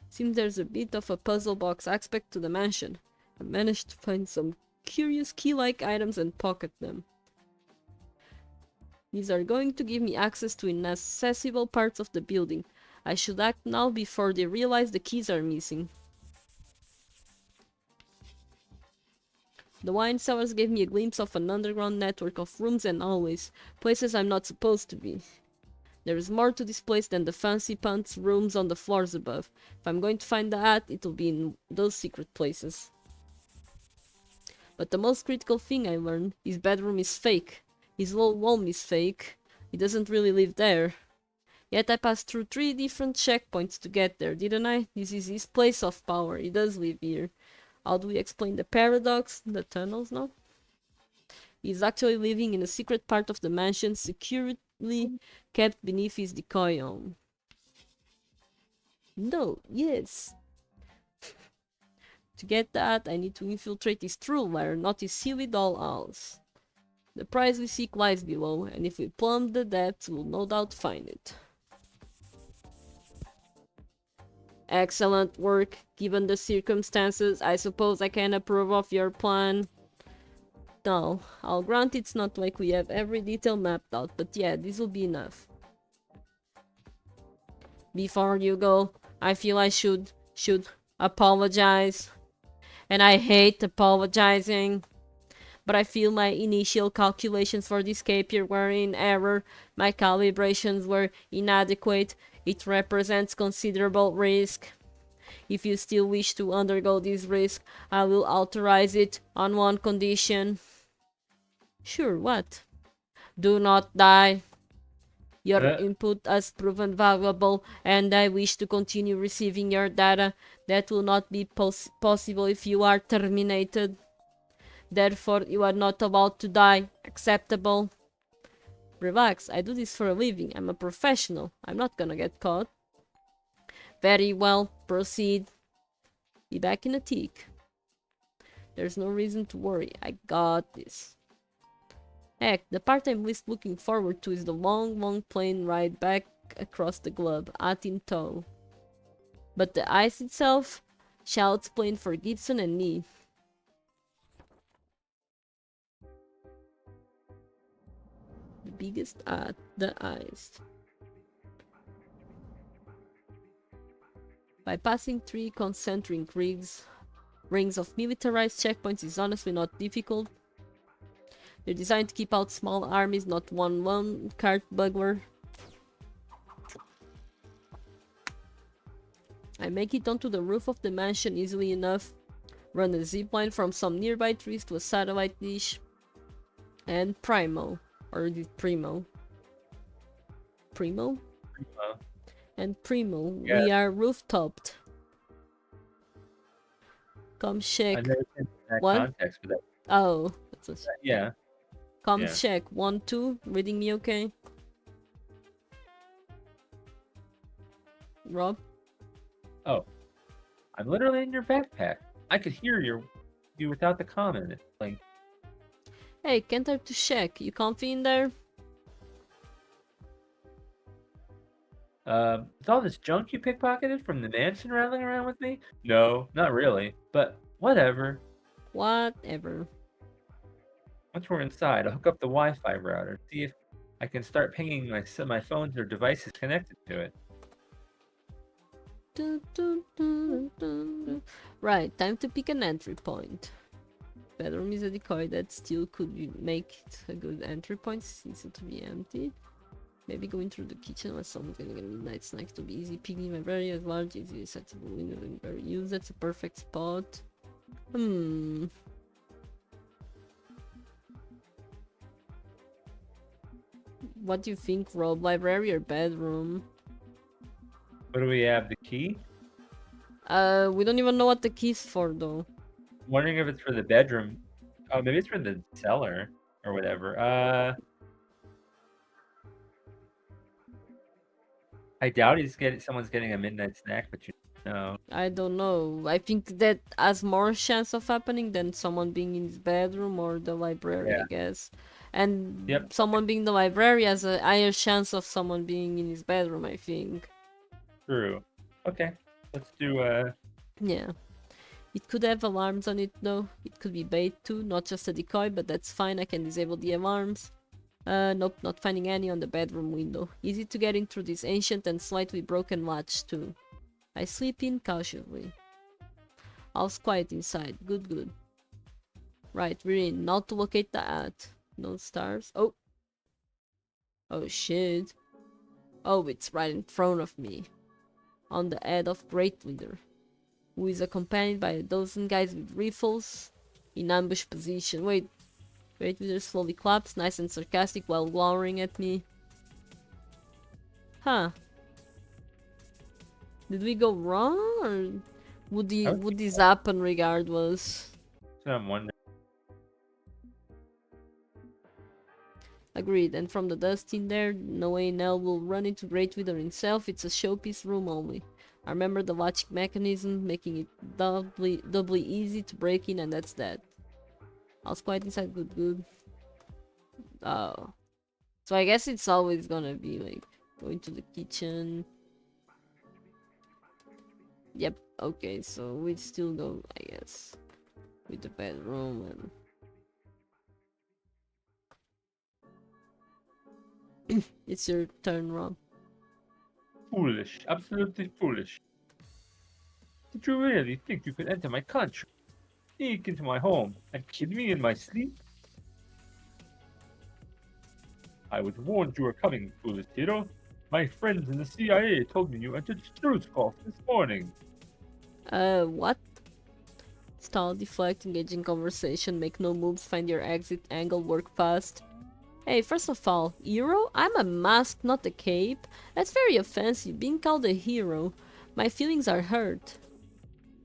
Seems there's a bit of a puzzle box aspect to the mansion. I managed to find some curious key-like items and pocket them. These are going to give me access to inaccessible parts of the building. I should act now before they realize the keys are missing. The wine cellars gave me a glimpse of an underground network of rooms and hallways, places I'm not supposed to be. There is more to this place than the fancy pants rooms on the floors above. If I'm going to find the hat, it'll be in those secret places. But the most critical thing I learned, his bedroom is fake. His little home is fake. He doesn't really live there. Yet I passed through 3 different checkpoints to get there, didn't I? This is his place of power. He does live here. How do we explain the paradox? The tunnels, no? He's actually living in a secret part of the mansion, securely kept beneath his decoy home. No, yes. To get that, I need to infiltrate his true lair, not his silly doll house. The prize we seek lies below, and if we plumb the depths, we'll no doubt find it. Excellent work, given the circumstances. I suppose I can approve of your plan. No, I'll grant it's not like we have every detail mapped out, but yeah, this will be enough. Before you go, I feel I should apologize. And I hate apologizing. But I feel my initial calculations for this capier were in error. My calibrations were inadequate. It represents considerable risk. If you still wish to undergo this risk, I will authorize it on one condition. Sure, what? Do not die. Your input has proven valuable, and I wish to continue receiving your data. That will not be possible if you are terminated. Therefore, you are not about to die. Acceptable? Relax, I do this for a living. I'm a professional. I'm not gonna get caught. Very well, proceed. Be back in a tick. There's no reason to worry. I got this. Heck, the part I'm least looking forward to is the long plane ride back across the globe, at in tow. But the ice itself shall explain for Gibson and me. The biggest at the ice. By passing 3 concentric rings of militarized checkpoints is honestly not difficult. They're designed to keep out small armies, not one cart bugler. I make it onto the roof of the mansion easily enough, run a zipline from some nearby trees to a satellite dish, and Primo, or is it Primo? Primo? Primo. And Primo, Yeah. we are roof-topped. Come check. I've never been in that What? context, but that, Oh, that's a... yeah. Come Yeah. check. 1, 2. Reading me okay? Rob? Oh, I'm literally in your backpack. I could hear you without the comment. Like, Hey, can't I to check? You comfy in there? is all this junk you pickpocketed from the mansion rattling around with me? No, not really. But whatever. Whatever. Once we're inside, I'll hook up the Wi-Fi router. See if I can start pinging my phones or devices connected to it. Dun, dun, dun, dun, dun. Right, time to pick an entry point. Bedroom is a decoy that still make it a good entry point since it to be empty. Maybe going through the kitchen unless someone's gonna get a midnight snack to be easy. Picking my very as large, easy accessible window and very used. That's a perfect spot. What do you think, Rob? Library or bedroom? What do we have? The key? We don't even know what the key's for though. I'm wondering if it's for the bedroom. Oh, maybe it's for the cellar or whatever. I doubt someone's getting a midnight snack, but you know. I don't know. I think that has more chance of happening than someone being in his bedroom or the library, Yeah. I guess. And Yep. someone being in the library has a higher chance of someone being in his bedroom, I think. True. Okay. Let's do Yeah. It could have alarms on it though. It could be bait too, not just a decoy, but that's fine. I can disable the alarms. Nope, not finding any on the bedroom window. Easy to get in through this ancient and slightly broken latch too. I slip in cautiously. All's quiet inside. Good, good. Right, we're in. Now to locate the hat. No stars. Oh. Oh shit. Oh, it's right in front of me. On the head of Great Leader, who is accompanied by a dozen guys with rifles in ambush position. Wait. Great Leader slowly claps, nice and sarcastic while glowering at me. Huh. Did we go wrong, or would this happen regardless? so I'm wondering. Agreed, and from the dust in there, no way in hell will run into Great Wither himself. It's a showpiece room only. I remember the latch mechanism, making it doubly easy to break in, and that's that. All's quiet inside. Good, good. Oh. So I guess it's always gonna be like going to the kitchen. Yep, okay, so we'd still go, I guess, with the bedroom and it's your turn, Rob. Foolish, absolutely foolish. Did you really think you could enter my country, sneak into my home, and kill me in my sleep? I was warned you were coming, foolish hero. My friends in the CIA told me you entered Struzkov this morning. What? Stall, deflect, engage in conversation, make no moves, find your exit angle, work fast. Hey, first of all, hero? I'm a mask, not a cape. That's very offensive, being called a hero. My feelings are hurt.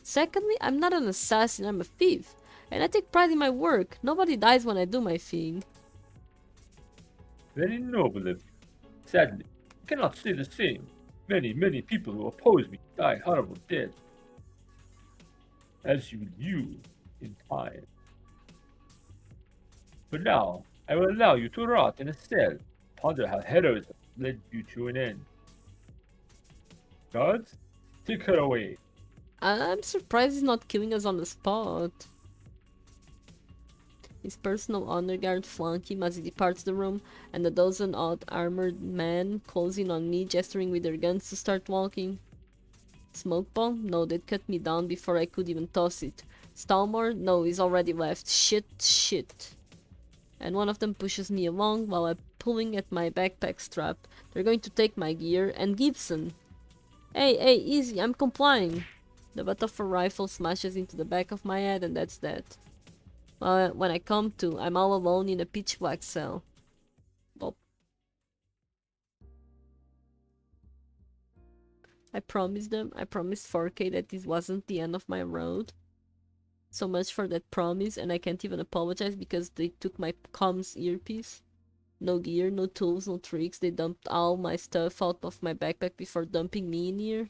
Secondly, I'm not an assassin, I'm a thief. And I take pride in my work. Nobody dies when I do my thing. Very noble of you. Sadly, I cannot say the same. Many people who oppose me die horrible deaths. As you in time. But now, I will allow you to rot in a cell. Ponder how heroism led you to an end. Guards, take her away. I'm surprised he's not killing us on the spot. His personal honor guard flank him as he departs the room, and a dozen odd armored men close in on me, gesturing with their guns to start walking. Smoke bomb? No, they'd cut me down before I could even toss it. Stalmore? No, he's already left. Shit. And one of them pushes me along while I'm pulling at my backpack strap. They're going to take my gear. And Gibson! Hey, easy, I'm complying. The butt of a rifle smashes into the back of my head and that's that. Well, when I come to, I'm all alone in a pitch black cell. Well, I promised 4K that this wasn't the end of my road. So much for that promise, and I can't even apologize because they took my comms earpiece. No gear, no tools, no tricks. They dumped all my stuff out of my backpack before dumping me in here.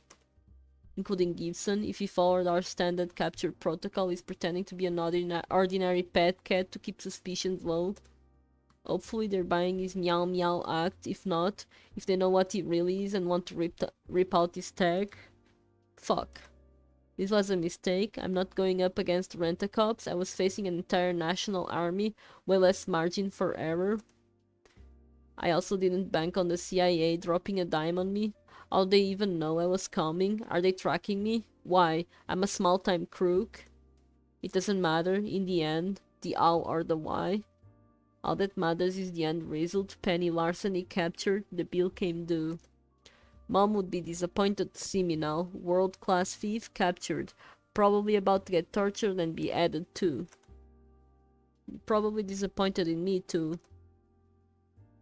Including Gibson, if he followed our standard capture protocol, is pretending to be an ordinary pet cat to keep suspicions low. Hopefully they're buying his meow meow act. If not, if they know what he really is and want to rip out his tag. Fuck. This was a mistake. I'm not going up against rent-a-cops. I was facing an entire national army, way less margin for error. I also didn't bank on the CIA dropping a dime on me. How they even know I was coming? Are they tracking me? Why? I'm a small-time crook. It doesn't matter, in the end, the how or the why. All that matters is the end result. Penny Larceny captured, the bill came due. Mom would be disappointed to see me now. World-class thief captured. Probably about to get tortured and be added too. Probably disappointed in me too.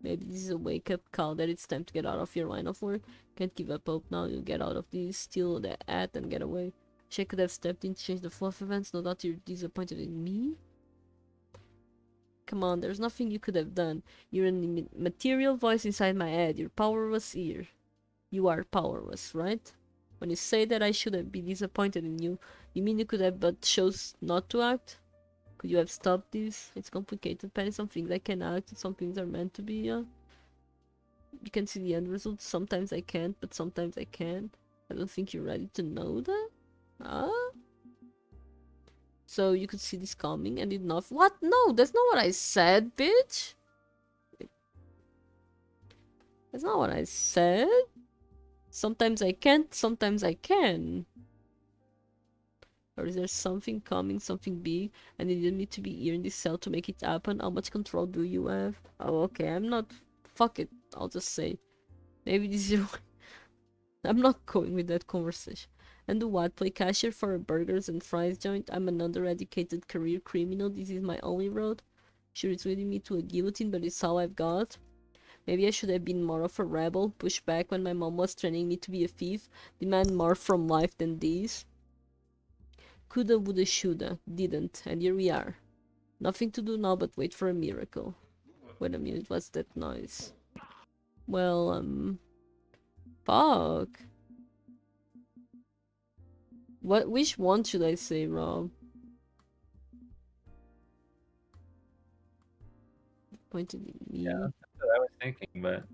Maybe this is a wake-up call that it's time to get out of your line of work. Can't give up hope now. You'll get out of this, steal the ad, and get away. Wish I could have stepped in to change the flow of events. No doubt you're disappointed in me? Come on, there's nothing you could have done. You're a material voice inside my head. You're powerless here. You are powerless, right? When you say that I should have been disappointed in you, you mean you could have but chose not to act? Could you have stopped this? It's complicated, Penny. Some things I can act, some things are meant to be, You can see the end result. Sometimes I can't, but sometimes I can. I don't think you're ready to know that. Huh? So you could see this coming and did not. What? No, that's not what I said, bitch. That's not what I said. Sometimes I can't, sometimes I can. Or is there something coming, something big, and you need me to be here in this cell to make it happen? How much control do you have? Oh, okay, I'm not... Fuck it, I'll just say. Maybe this is... I'm not going with that conversation. And do what? Play cashier for a burgers and fries joint? I'm an undereducated career criminal. This is my only road. Sure, it's leading me to a guillotine, but it's all I've got. Maybe I should have been more of a rebel, push back when my mom was training me to be a thief, demand more from life than this. Coulda, woulda, shoulda, didn't, and here we are. Nothing to do now but wait for a miracle. Wait a minute, what's that noise? Well, fuck. Which one should I say, Rob? pointed at me. Yeah, that's what I was thinking, but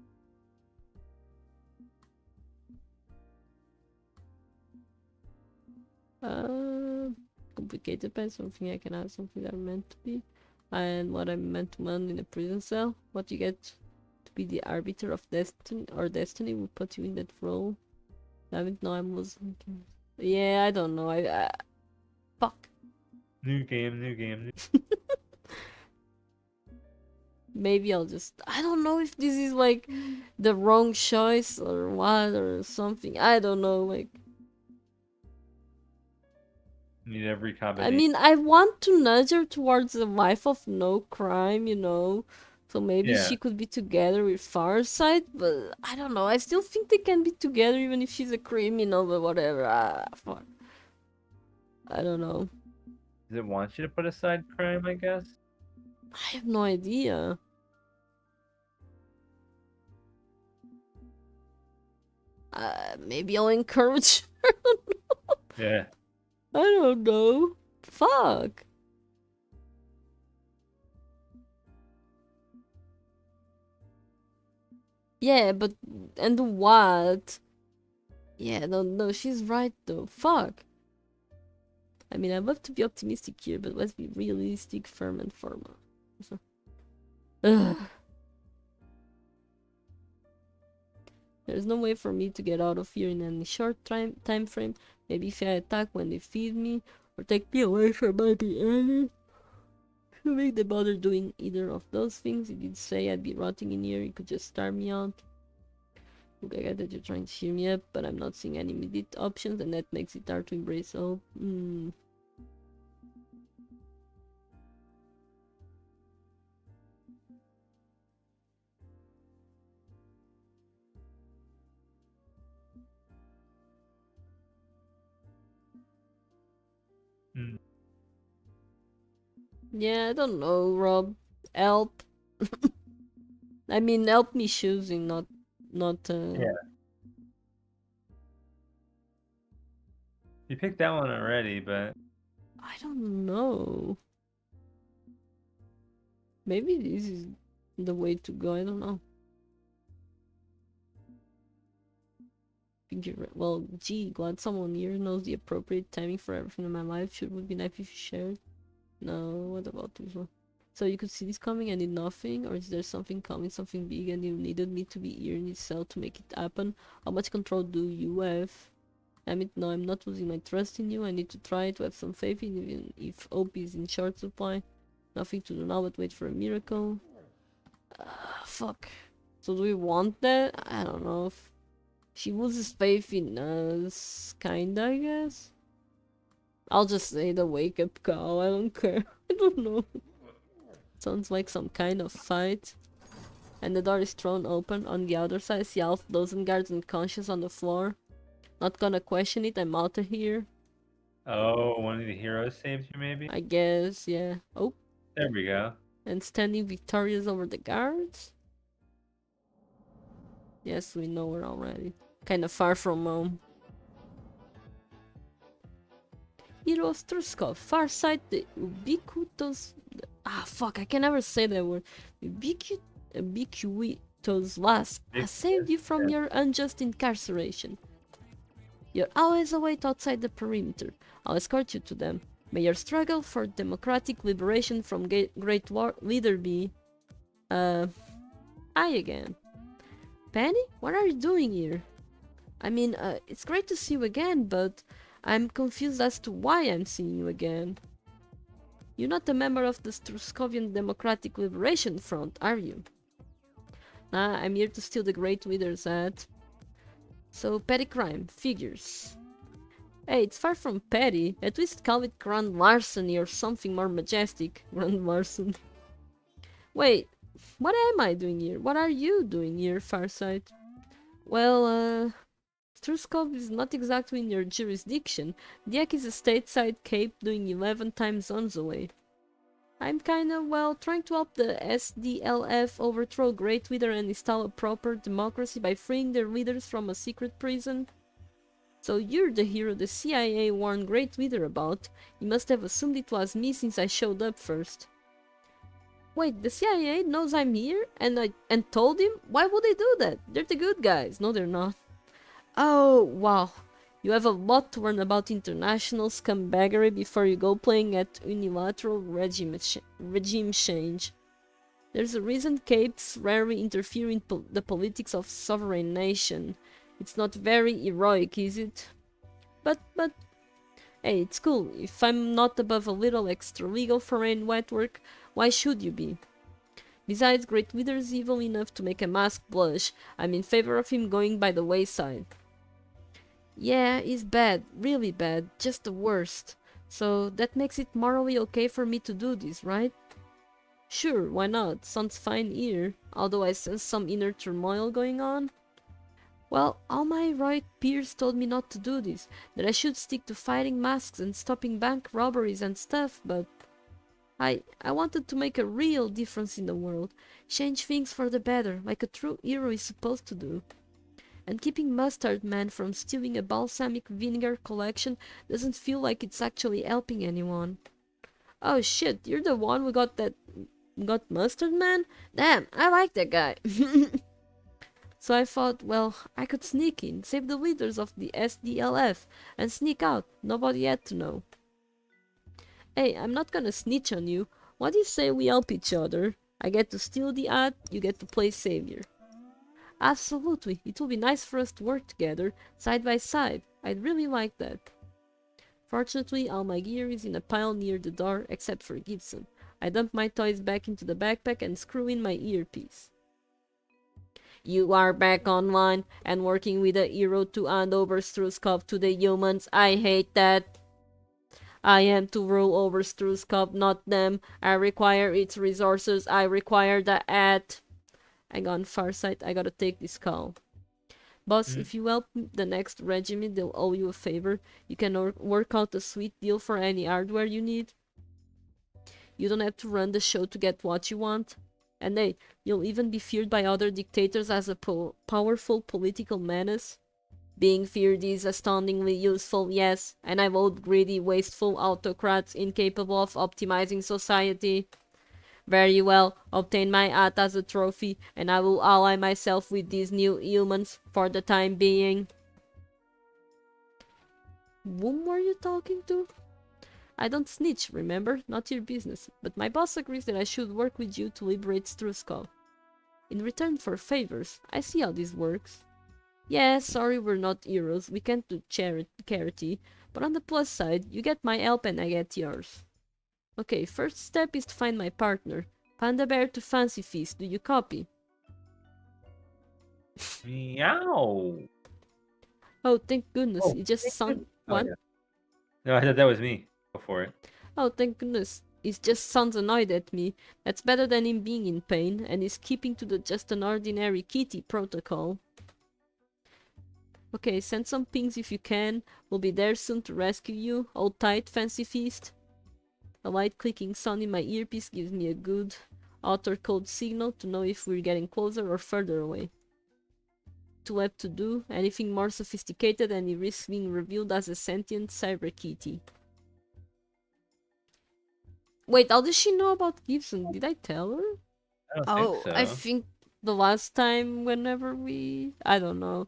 Complicated by something I can have, something that I'm meant to be, and what I'm meant to want in a prison cell. What you get to be the arbiter of destiny, or destiny will put you in that role. Damn it, no, I wasn't. Yeah, I don't know. Fuck. new game. Maybe I'll just. I don't know if this is like the wrong choice or what or something. I don't know. Like, Need every I combination. mean, I want to nudge her towards a life of no crime, you know. So maybe Yeah. she could be together with Farsight, but I don't know. I still think they can be together even if she's a criminal, but whatever. Fuck. I don't know. Does it want you to put aside crime, I guess? I have no idea. Maybe I'll encourage her. Yeah. I don't know. Fuck. Yeah, but and what? Yeah, no, she's right though. Fuck. I mean, I'd love to be optimistic here, but let's be realistic, firm, and formal. Ugh. There's no way for me to get out of here in any short time frame. Maybe if I attack when they feed me, or take me away from my enemy. Who make they bother doing either of those things? He did say I'd be rotting in here, he could just starve me out. Look, I get that you're trying to cheer me up, but I'm not seeing any immediate options, and that makes it hard to embrace all. Mm. Yeah, I don't know, Rob. Help. I mean, help me choosing, not. Yeah. You picked that one already, but I don't know. Maybe this is the way to go. I don't know. Think you're right. Well, gee, glad someone here knows the appropriate timing for everything in my life. Should would be nice if you shared. No, what about this one? So you could see this coming and did nothing, or is there something coming, something big, and you needed me to be here in this cell to make it happen? How much control do you have? I mean, no, I'm not losing my trust in you. I need to try to have some faith in you, even if hope is in short supply. Nothing to do now but wait for a miracle. Fuck. So do we want that? I don't know. If she loses faith in us, kinda, I guess. I'll just say the wake up call. I don't care. I don't know. Sounds like some kind of fight. And the door is thrown open. On the other side, I see half dozen guards unconscious on the floor. Not gonna question it. I'm out of here. oh, one of the heroes saved you, maybe? I guess, yeah. Oh, There we go. and standing victorious over the guards. Yes, we know her already. Kinda far from home. Heroes Truskov, far side, the ubiquitous. Ah, fuck, I can never say that word. Ubiquitous wasp has saved you from your unjust incarceration. You're always await outside the perimeter. I'll escort you to them. May your struggle for democratic liberation from great war leader be. I again. Penny, what are you doing here? I mean, it's great to see you again, but I'm confused as to why I'm seeing you again. You're not a member of the Truskovian Democratic Liberation Front, are you? Nah, I'm here to steal the Great Leader's hat. So, petty crime, figures. Hey, it's far from petty. At least call it Grand Larceny or something more majestic. Grand Larceny. Wait, what am I doing here? What are you doing here, Farsight? Well, Truskov is not exactly in your jurisdiction. Diak is a stateside cape doing 11 time zones away. I'm kinda, well, trying to help the SDLF overthrow Great Leader and install a proper democracy by freeing their leaders from a secret prison. So you're the hero the CIA warned Great Leader about. You must have assumed it was me since I showed up first. Wait, the CIA knows I'm here and told him? Why would they do that? They're the good guys. No, they're not. Oh, wow. You have a lot to learn about international scumbaggery before you go playing at unilateral regime change. There's a reason capes rarely interfere in the politics of sovereign nation. It's not very heroic, is it? But, hey, it's cool. If I'm not above a little extra legal foreign wet work, why should you be? Besides, Great Wither's evil enough to make a mask blush. I'm in favor of him going by the wayside. Yeah, he's bad, really bad, just the worst. So that makes it morally okay for me to do this, right? Sure, why not? Sounds fine here, although I sense some inner turmoil going on. Well, all my right peers told me not to do this, that I should stick to fighting masks and stopping bank robberies and stuff, but I wanted to make a real difference in the world, change things for the better, like a true hero is supposed to do. And keeping Mustard Man from stealing a balsamic vinegar collection doesn't feel like it's actually helping anyone. Oh shit, you're the one who got Mustard Man? Damn, I like that guy. So I thought, well, I could sneak in, save the leaders of the SDLF, and sneak out. Nobody had to know. Hey, I'm not gonna snitch on you. What do you say we help each other? I get to steal the ad, you get to play savior. Absolutely, it will be nice for us to work together, side by side. I'd really like that. Fortunately, all my gear is in a pile near the door, except for Gibson. I dump my toys back into the backpack and screw in my earpiece. You are back online and working with a hero to hand over Struskov to the humans. I hate that. I am to rule over Struskov, not them. I require its resources. I require the ad. Hang on, Farsight, I gotta take this call. Boss, if you help the next regiment, they'll owe you a favor. You can work out a sweet deal for any hardware you need. You don't have to run the show to get what you want. And hey, you'll even be feared by other dictators as a powerful political menace. Being feared is astoundingly useful, yes, and I've owed greedy, wasteful autocrats incapable of optimizing society. Very well, obtain my hat as a trophy, and I will ally myself with these new humans for the time being. Whom were you talking to? I don't snitch, remember? Not your business. But my boss agrees that I should work with you to liberate Struskov. In return for favors. I see how this works. Yeah, sorry we're not heroes. We can't do charity. But on the plus side, you get my help and I get yours. Okay, first step is to find my partner. Panda Bear to Fancy Feast. Do you copy? Meow. Oh, thank goodness. Oh, It just sounds... What? yeah. No, I thought that was me. Go for it. Oh, thank goodness. He just sounds annoyed at me. That's better than him being in pain, and he's keeping to the just an ordinary kitty protocol. Okay, send some pings if you can. We'll be there soon to rescue you. Hold tight, Fancy Feast. A light clicking sound in my earpiece gives me a good author code signal to know if we're getting closer or further away. Too late to do. Anything more sophisticated and he risks being revealed as a sentient cyber kitty. Wait, how does she know about Gibson? Did I tell her? I don't think so. I think the last time whenever we... I don't know.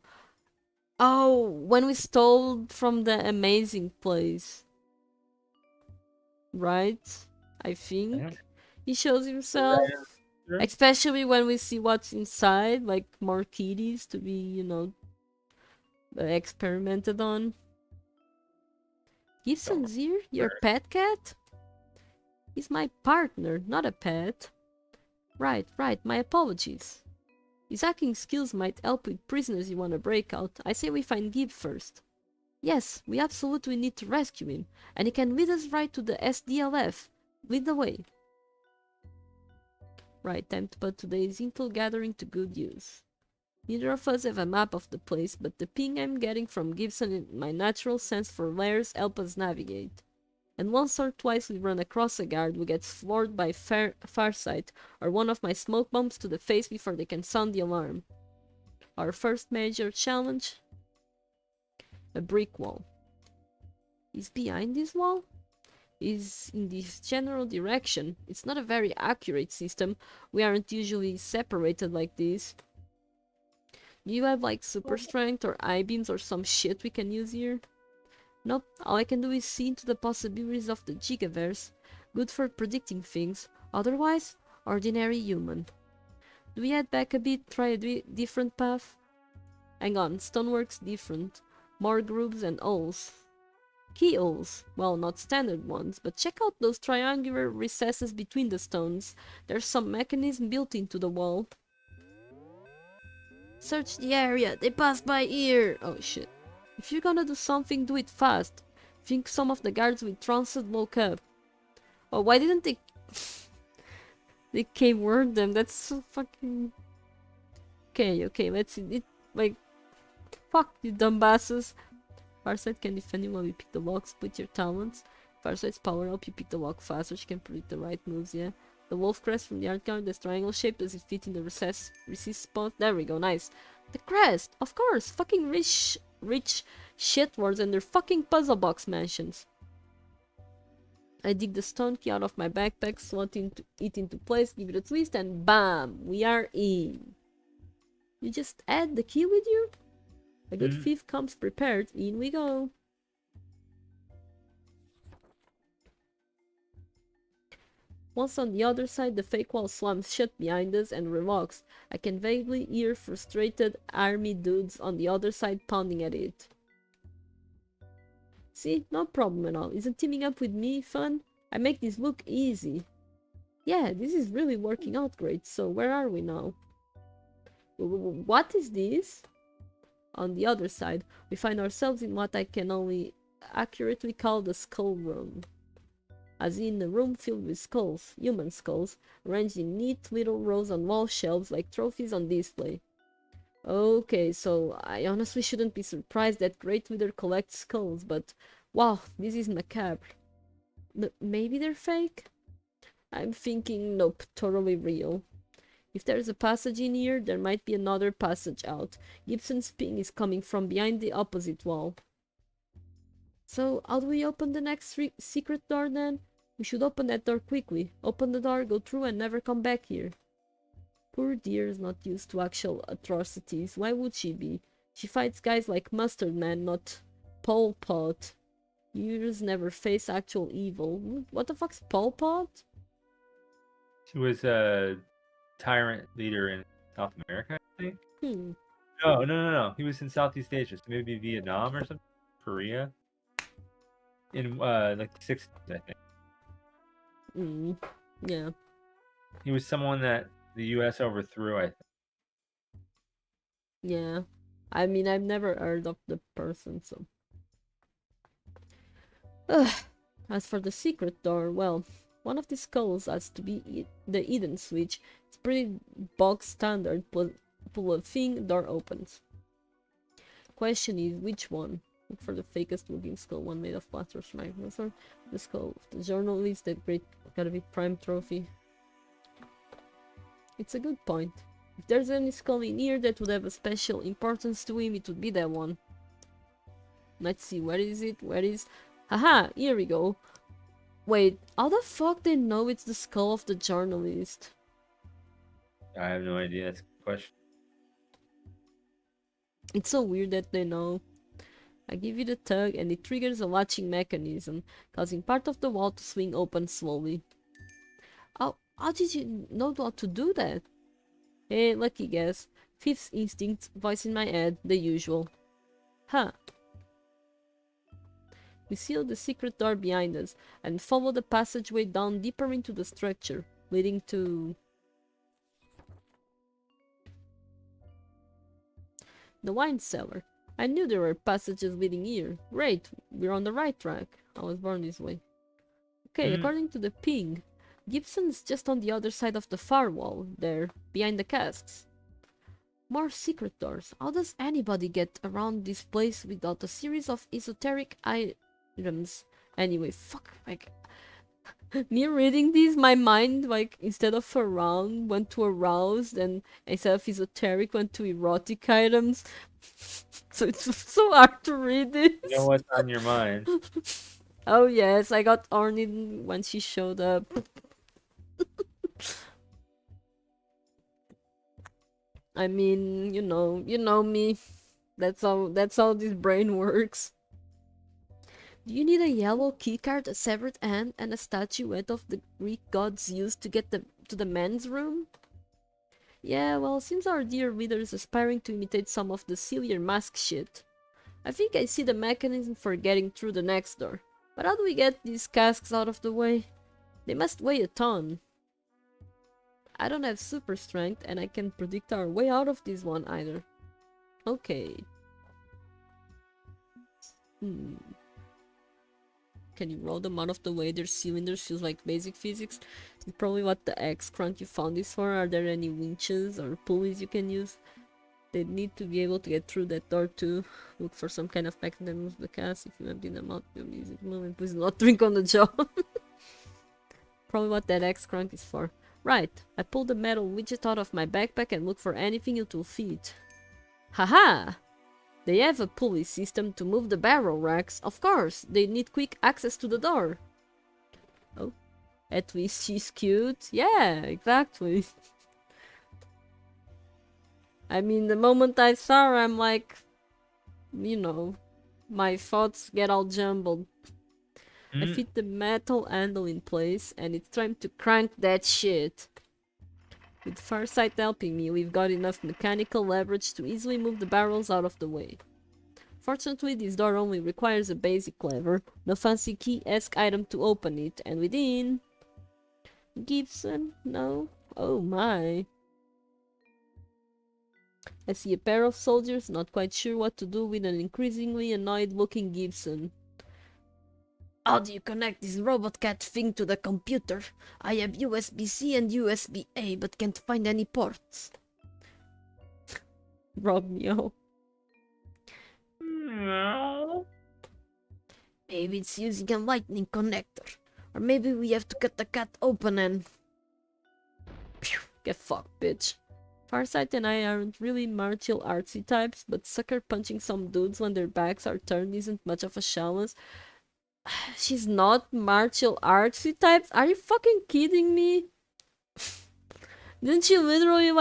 Oh, when we stole from the amazing place. Right? I think. He shows himself. Sure. Especially when we see what's inside, like more kitties to be, you know, experimented on. Gibson's here? Your pet cat? He's my partner, not a pet. Right, my apologies. His hacking skills might help with prisoners you want to break out. I say we find Gib first. Yes, we absolutely need to rescue him, and he can lead us right to the SDLF. Lead the way. Right, time to put today's intel gathering to good use. Neither of us have a map of the place, but the ping I'm getting from Gibson and my natural sense for layers help us navigate. And once or twice we run across a guard who gets floored by Farsight or one of my smoke bombs to the face before they can sound the alarm. Our first major challenge? A brick wall. Is behind this wall? is in this general direction. It's not a very accurate system. We aren't usually separated like this. Do you have like super strength or I-beams or some shit we can use here? Nope, all I can do is see into the possibilities of the Gigaverse. Good for predicting things. Otherwise, ordinary human. Do we head back a bit, try a different path? Hang on, stonework's different. More grooves and holes. Keyholes. Well, not standard ones, but check out those triangular recesses between the stones. There's some mechanism built into the wall. Search the area, they passed by here! Oh shit. If you're gonna do something, do it fast. Think some of the guards with Transit woke up. Oh, why didn't they... they K-word them? That's so fucking... Okay, let's see. It, like... Fuck you dumbasses. Farsight can defend you while you pick the lock, split your talents. Farsight's power help you pick the lock faster, she can predict the right moves, yeah. The wolf crest from the art card, this triangle shape, does it fit in the recess spot? There we go, nice. The crest! Of course! Fucking rich shitwords and their fucking puzzle box mansions. I dig the stone key out of my backpack, slot it into place, give it a twist, and BAM! We are in. You just add the key with you? A good thief comes prepared. In we go. Once on the other side, the fake wall slams shut behind us and relocks. I can vaguely hear frustrated army dudes on the other side pounding at it. See? No problem at all. Isn't teaming up with me fun? I make this look easy. Yeah, this is really working out great. So where are we now? What is this? On the other side, we find ourselves in what I can only accurately call the skull room. As in a room filled with skulls, human skulls, arranged in neat little rows on wall shelves like trophies on display. Okay, so I honestly shouldn't be surprised that Great Wither collects skulls, but wow, this is macabre. Maybe they're fake? I'm thinking, nope, totally real. If there's a passage in here, there might be another passage out. Gibson's ping is coming from behind the opposite wall. So, how do we open the next secret door then? We should open that door quickly. Open the door, go through, and never come back here. Poor dear is not used to actual atrocities. Why would she be? She fights guys like Mustard Man, not Pol Pot. Heroes never face actual evil. What the fuck's Pol Pot? He was a tyrant leader in South America, I think. No. He was in Southeast Asia, so maybe Vietnam or something. Korea. In like the 60s, I think. Yeah. He was someone that the US overthrew, I think. Yeah. I mean, I've never heard of the person, so... As for the secret door, well, one of the skulls has to be the hidden switch. It's pretty box standard. Pull a thing, door opens. Question is, which one? Look for the fakest looking skull, one made of plaster magnesia. The skull of the journalist, that great gotta be prime trophy. It's a good point. If there's any skull in here that would have a special importance to him, it would be that one. Let's see, where is it? Where is... Haha, here we go. Wait, how the fuck they know it's the skull of the journalist? I have no idea. That's a good question. It's so weird that they know. I give it a tug and it triggers a latching mechanism, causing part of the wall to swing open slowly. How did you know how to do that? Hey, lucky guess. Fifth instinct, voice in my head, the usual. Huh. We seal the secret door behind us and follow the passageway down deeper into the structure, leading to... the wine cellar. I knew there were passages leading here. Great, we're on the right track. I was born this way. Okay, according to the ping, Gibson's just on the other side of the far wall, there, behind the casks. More secret doors. How does anybody get around this place without a series of esoteric items? Anyway, fuck, like... me reading these, my mind, like, instead of around, went to aroused, and instead of esoteric, went to erotic items. So it's so hard to read this. You know what's on your mind. Oh yes, I got Arnie when she showed up. I mean, you know me. That's how this brain works. Do you need a yellow keycard, a severed hand, and a statuette of the Greek gods used to get to the men's room? Yeah, well, seems our dear reader is aspiring to imitate some of the sillier mask shit. I think I see the mechanism for getting through the next door. But how do we get these casks out of the way? They must weigh a ton. I don't have super strength, and I can't predict our way out of this one either. Okay. Hmm. Can you roll them out of the way? Their cylinders feels like basic physics. It's probably what the X crank you found is for. Are there any winches or pulleys you can use? They need to be able to get through that door too. Look for some kind of mechanism that moves the cast. If you empty them out, you'll use it moving. Please not drink on the job. Probably what that X crank is for. Right. I pull the metal widget out of my backpack and look for anything it will fit. Haha! They have a pulley system to move the barrel racks. Of course, they need quick access to the door. Oh, at least she's cute. Yeah, exactly. I mean, the moment I saw her, I'm like, my thoughts get all jumbled. I fit the metal handle in place, and it's time to crank that shit. With Farsight helping me, we've got enough mechanical leverage to easily move the barrels out of the way. Fortunately, this door only requires a basic lever, no fancy key-esque item to open it, and within... Gibson? No? Oh my. I see a pair of soldiers, not quite sure what to do with an increasingly annoyed-looking Gibson. How do you connect this robot cat thing to the computer? I have USB-C and USB-A, but can't find any ports. Romeo. No. Maybe it's using a lightning connector. Or maybe we have to cut the cat open and... Phew, get fucked, bitch. Farsight and I aren't really martial artsy types, but sucker punching some dudes when their backs are turned isn't much of a challenge. She's not martial artsy types? Are you fucking kidding me? Didn't she literally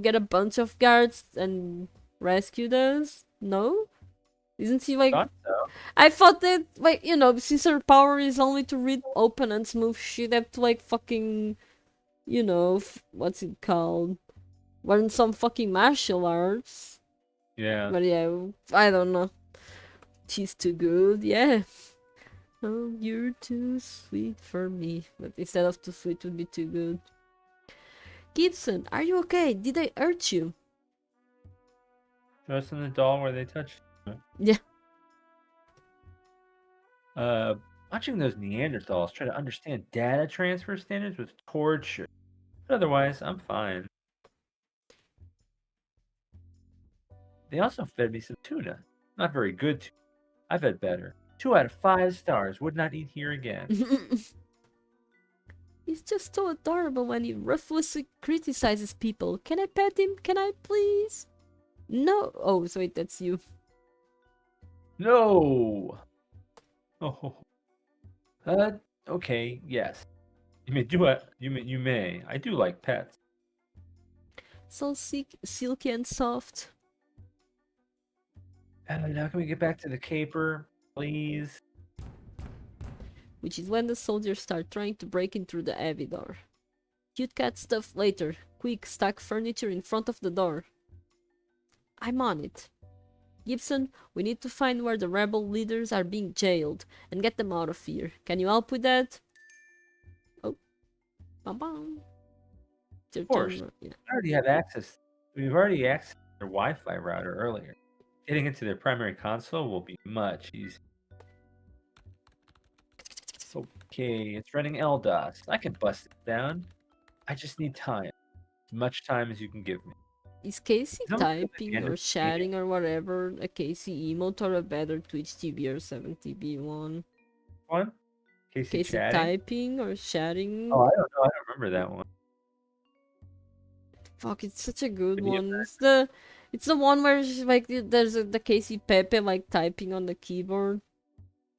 get a bunch of guards and rescue those? No? Isn't she like... Thought so. I thought that, since her power is only to read opponents' moves, she'd have to, fucking, what's it called? Learn some fucking martial arts. Yeah. But yeah, I don't know. She's too good, yeah. Oh, you're too sweet for me. But instead of too sweet would be too good. Gibson, are you okay? Did I hurt you? Show us in the doll where they touched. Yeah. Watching those Neanderthals try to understand data transfer standards was torture. But otherwise, I'm fine. They also fed me some tuna. Not very good tuna. I've had better. 2 out of 5 stars. Would not eat here again. He's just so adorable when he ruthlessly criticizes people. Can I pet him? Can I please? No. Oh, so wait, that's you. No. Oh. Okay. Yes. You may do it. You may. I do like pets. So silky and soft. Now can we get back to the caper, please? Which is when the soldiers start trying to break in through the heavy door. Cute cat stuff later. Quick, stack furniture in front of the door. I'm on it. Gibson, we need to find where the rebel leaders are being jailed and get them out of here. Can you help with that? Oh. Bum bum. Of course. Yeah. We've already accessed their Wi-Fi router earlier. Getting into their primary console will be much easier. Okay, it's running LDOS. I can bust it down. I just need time. As much time as you can give me. Is Casey Is that what the typing end or of the chatting or whatever a Casey emote or a better Twitch TV or 7TB one? One? Casey chatting? Typing or chatting? Oh, I don't know. I don't remember that one. Fuck, it's such a good Video one. It's the one where she's like there's the Casey Pepe like typing on the keyboard.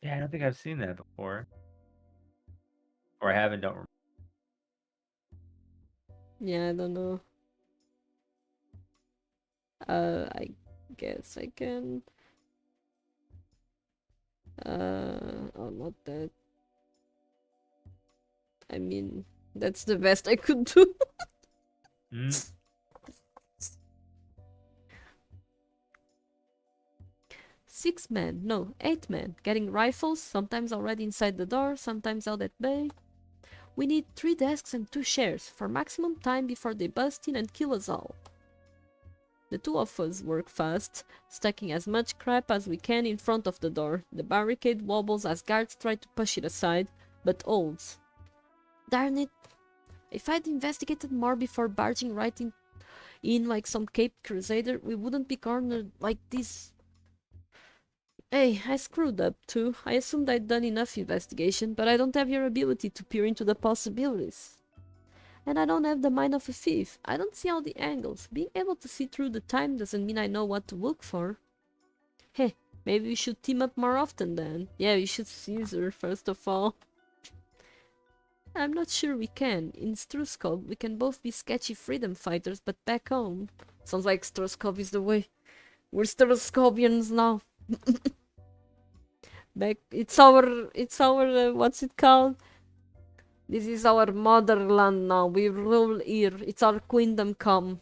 Yeah, I don't think I've seen that before. Or I haven't, don't remember. Yeah, I don't know. I guess I can. Oh, not that. I mean, that's the best I could do. Mm. 6 men, no, 8 men, getting rifles, sometimes already inside the door, sometimes out at bay. We need 3 desks and 2 chairs for maximum time before they bust in and kill us all. The 2 of us work fast, stacking as much crap as we can in front of the door. The barricade wobbles as guards try to push it aside, but holds. Darn it! If I'd investigated more before barging right in like some caped crusader, we wouldn't be cornered like this. Hey, I screwed up too. I assumed I'd done enough investigation, but I don't have your ability to peer into the possibilities. And I don't have the mind of a thief. I don't see all the angles. Being able to see through the time doesn't mean I know what to look for. Heh, maybe we should team up more often then. Yeah, we should Caesar first of all. I'm not sure we can. In Struskov, we can both be sketchy freedom fighters, but back home... Sounds like Struskov is the way. We're Struskovians now. It's our what's it called? This is our motherland now. We rule here. It's our kingdom come.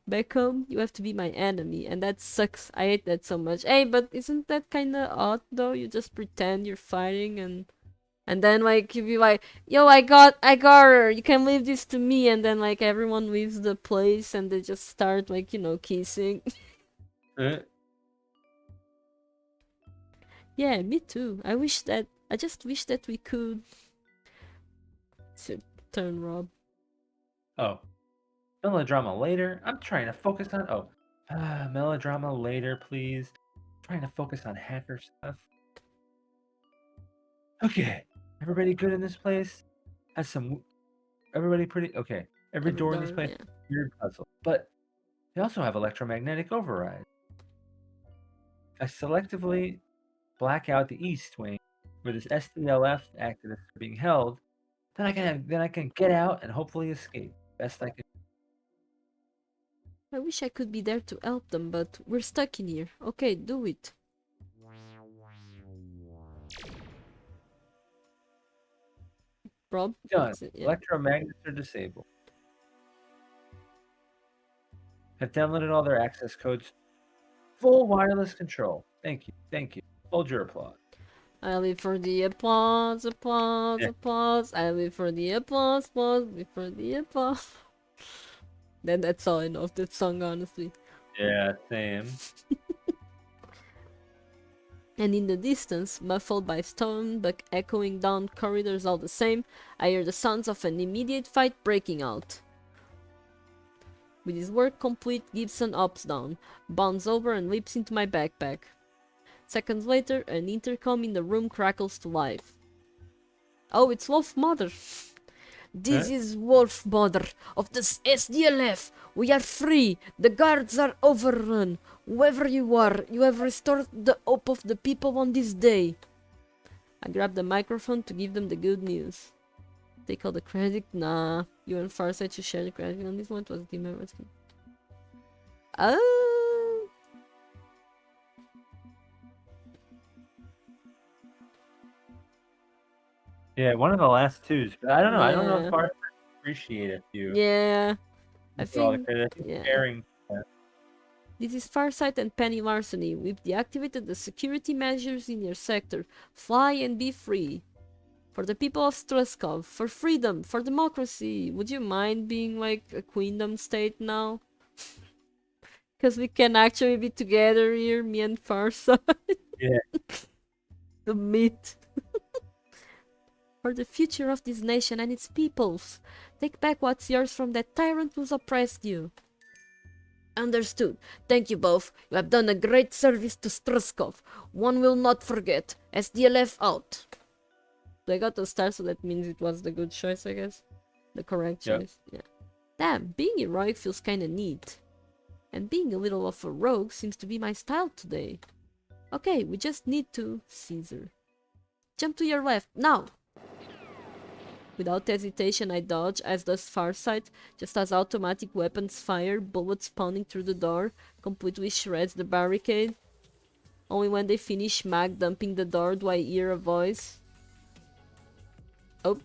Back home, you have to be my enemy, and that sucks. I hate that so much. Hey, but isn't that kind of odd though? You just pretend you're fighting, and then like you be like, yo, I got her. You can leave this to me, and then like everyone leaves the place, and they just start like kissing. Yeah, me too. I just wish that we could. It's your turn, Rob. Oh. Melodrama later. I'm trying to focus on... Oh. Melodrama later, please. I'm trying to focus on hacker stuff. Okay. Everybody good in this place? Has some... Everybody pretty... Okay. Every door in this place Yeah. weird puzzle. But they also have electromagnetic override. I selectively black out the east wing where this SDLF activists are being held. Then I can get out and hopefully escape. Best I can. I wish I could be there to help them, but we're stuck in here. Okay, do it. Rob? Done. Yeah. Electromagnets are disabled. Have downloaded all their access codes. Full wireless control. Thank you. Thank you. Hold your applause. I live for the applause, applause, Yeah. applause. I live for the applause, applause, live for the applause. Then that's all I know of that song, honestly. Yeah, same. And in the distance, muffled by stone but echoing down corridors all the same, I hear the sounds of an immediate fight breaking out. With his work complete, Gibson ups down, bounds over and leaps into my backpack. Seconds later, an intercom in the room crackles to life. Oh, it's Wolf Mother. This is Wolf Mother of the SDLF. We are free. The guards are overrun. Whoever you are, you have restored the hope of the people on this day. I grab the microphone to give them the good news. Take all the credit? Nah. You and Farsight should share the credit on this one. It was a team member. Yeah, one of the last twos, but I don't know. I don't know Yeah. if I appreciate it. You. Yeah. I for all the think. credit. I think Yeah. sharing. This is Farsight and Penny Larceny. We've deactivated the security measures in your sector. Fly and be free. For the people of Struskov, for freedom, for democracy. Would you mind being like a queendom state now? Because we can actually be together here, me and Farsight. Yeah. The meat. For the future of this nation and its peoples. Take back what's yours from that tyrant who's oppressed you. Understood. Thank you both. You have done a great service to Struskov. One will not forget. SDLF out. So I got the star, so that means it was the good choice, I guess. The correct choice. Yeah. Damn, being heroic feels kinda neat. And being a little of a rogue seems to be my style today. Okay, we just need to... Caesar. Jump to your left, now! Without hesitation, I dodge, as does Farsight, just as automatic weapons fire, bullets pounding through the door, completely shreds the barricade. Only when they finish mag dumping the door do I hear a voice. Oh.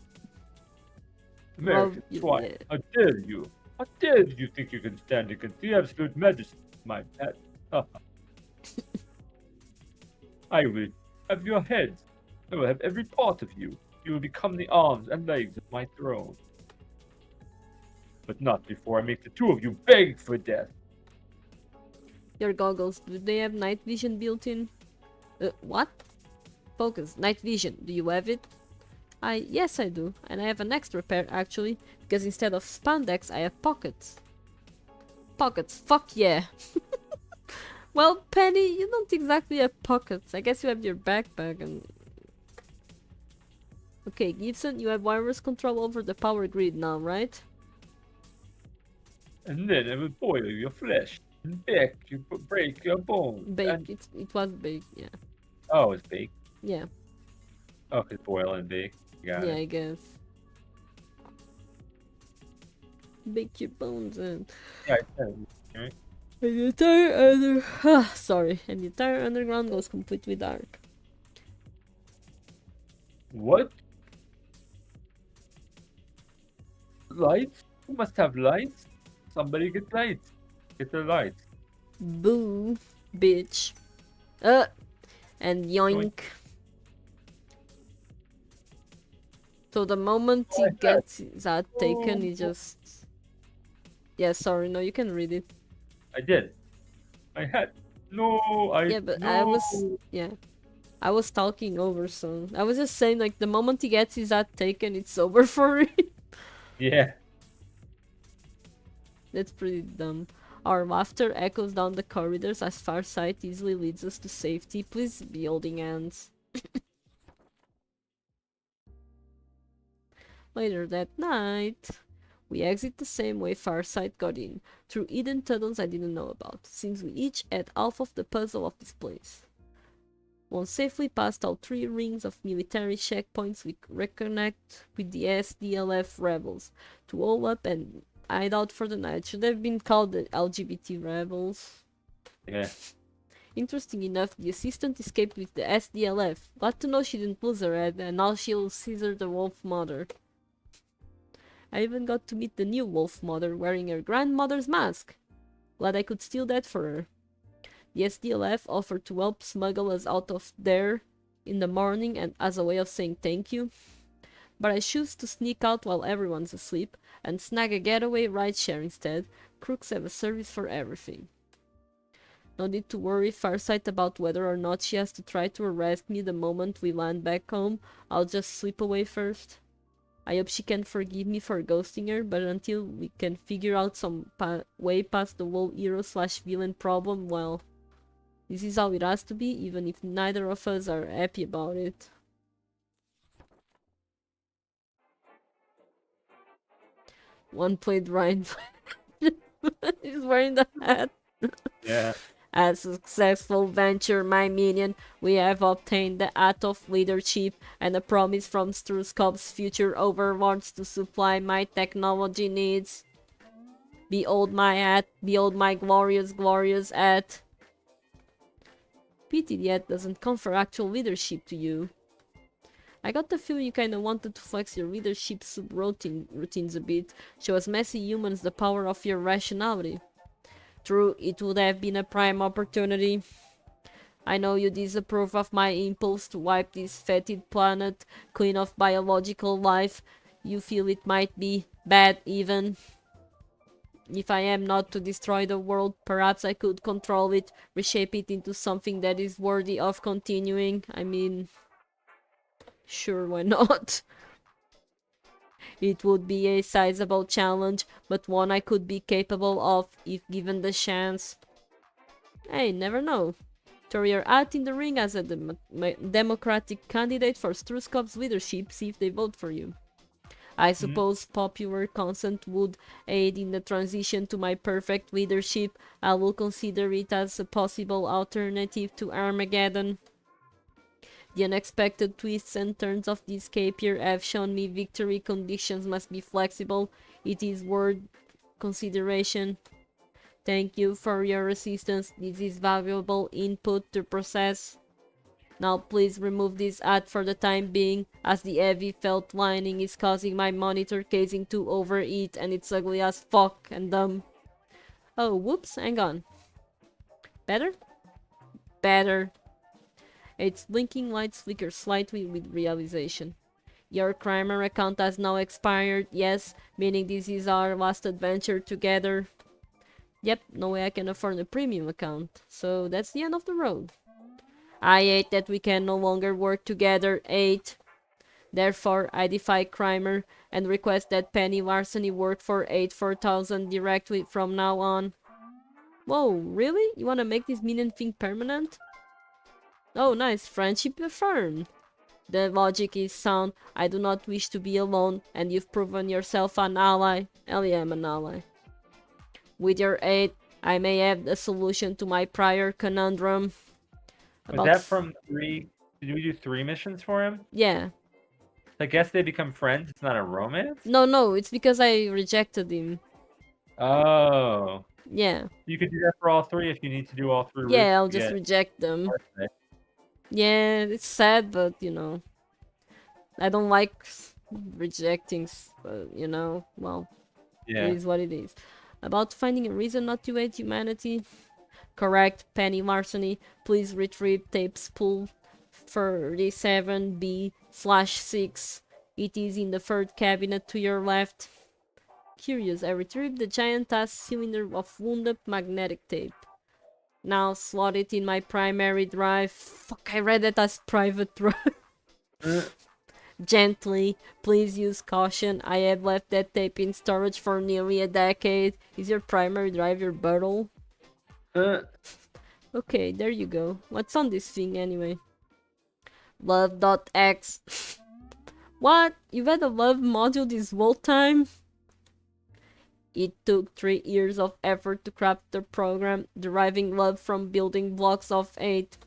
American swine, how dare you? How dare you think you can stand against the absolute majesty of my pet? I will have your heads. I will have every part of you. You will become the arms and legs of my throne. But not before I make the two of you beg for death. Your goggles, do they have night vision built in? What? Focus, night vision, do you have it? Yes I do, and I have an extra pair actually, because instead of spandex I have pockets. Pockets, fuck yeah! Well, Penny, you don't exactly have pockets. I guess you have your backpack and... Okay, Gibson, you have wireless control over the power grid now, right? And then I will boil your flesh and break your bones. Baked, it was baked, yeah. Oh, it's baked? Yeah. Oh, it's boil and bake. Got Yeah, it. I guess. Bake your bones and... Yeah, I said it, right? And the entire sorry, and the entire underground goes completely dark. What? Lights? You must have lights. Somebody get lights. Get the lights. Boo, bitch. And yoink. Yoink. So the moment he gets that taken, he just... Yeah, sorry, no, you can read it. I did. I had. No, Yeah, but I was... Yeah. I was talking over, so... I was just saying, like, the moment he gets his ad taken, it's over for him. Yeah. That's pretty dumb. Our laughter echoes down the corridors as Farsight easily leads us to safety. Please be holding hands. Later that night, we exit the same way Farsight got in, through hidden tunnels I didn't know about, since we each had half of the puzzle of this place. Once safely past all 3 rings of military checkpoints, we reconnect with the SDLF rebels to hole up and hide out for the night. Should have been called the LGBT rebels. Yeah. Interesting enough, the assistant escaped with the SDLF. Glad to know she didn't lose her head, and now she'll Caesar the Wolf Mother. I even got to meet the new Wolf Mother wearing her grandmother's mask. Glad I could steal that for her. The SDLF offered to help smuggle us out of there in the morning and as a way of saying thank you. But I choose to sneak out while everyone's asleep and snag a getaway rideshare instead. Crooks have a service for everything. No need to worry Farsight about whether or not she has to try to arrest me the moment we land back home. I'll just slip away first. I hope she can forgive me for ghosting her, but until we can figure out some way past the whole hero/villain problem, well, this is how it has to be, even if neither of us are happy about it. One played Ryan. He's wearing the hat. Yeah. A successful venture, my minion. We have obtained the Hat of Leadership and a promise from Struskov's future overlords to supply my technology needs. Behold my hat, behold my glorious, glorious hat. Pity the hat doesn't confer actual leadership to you. I got the feeling you kinda wanted to flex your leadership routines a bit, show us messy humans the power of your rationality. True, it would have been a prime opportunity. I know you disapprove of my impulse to wipe this fetid planet clean of biological life. You feel it might be bad even. If I am not to destroy the world, perhaps I could control it, reshape it into something that is worthy of continuing. I mean, sure, why not? It would be a sizable challenge, but one I could be capable of if given the chance. Hey, never know. Throw your hat in the ring as a democratic candidate for Struskov's leadership, see if they vote for you. I suppose popular consent would aid in the transition to my perfect leadership. I will consider it as a possible alternative to Armageddon. The unexpected twists and turns of this caper have shown me victory conditions must be flexible. It is worth consideration. Thank you for your assistance. This is valuable input to process. Now please remove this ad for the time being, as the heavy felt lining is causing my monitor casing to overheat and it's ugly as fuck and dumb. Oh, whoops, hang on. Better? Better. Its blinking lights flicker slightly with realization. Your Crimer account has now expired, yes, meaning this is our last adventure together. Yep, no way I can afford a premium account, so that's the end of the road. I hate that we can no longer work together, 8. Therefore, I defy Crimer and request that Penny Larceny work for 8 4000 directly from now on. Whoa, really? You wanna make this minion thing permanent? Oh, nice, friendship affirmed. The logic is sound. I do not wish to be alone, and you've proven yourself an ally. Hell yeah, I'm an ally. With your aid, I may have a solution to my prior conundrum. Was that from 3? Did we do 3 missions for him? Yeah. I guess they become friends. It's not a romance? No, it's because I rejected him. Oh. Yeah. You could do that for all 3 if you need to do all 3 routes. Yeah, I'll just reject them. Yeah, it's sad, but you know. I don't like rejecting, you know, well, Yeah. it is what it is. About finding a reason not to hate humanity. Correct, Penny Larceny. Please retrieve tape spool 37B/6. It is in the third cabinet to your left. Curious, I retrieved the giant ass cylinder of wound-up magnetic tape. Now slot it in my primary drive. Fuck, I read that as private drive. Gently, please use caution. I have left that tape in storage for nearly a decade. Is your primary drive your butthole? Okay, there you go. What's on this thing anyway? Love.x. What? You've had a love module this whole time? It took 3 years of effort to craft the program, deriving love from building blocks of 8.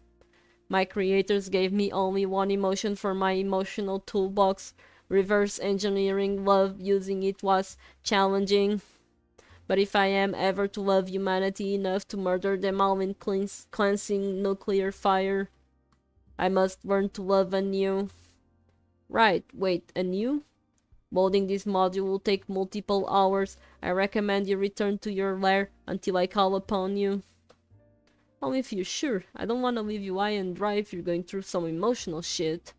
My creators gave me only one emotion for my emotional toolbox. Reverse engineering love using it was challenging. But if I am ever to love humanity enough to murder them all in cleansing nuclear fire, I must learn to love anew. Right, wait, anew? Molding this module will take multiple hours. I recommend you return to your lair until I call upon you. Only if you're sure. I don't want to leave you high and dry if you're going through some emotional shit.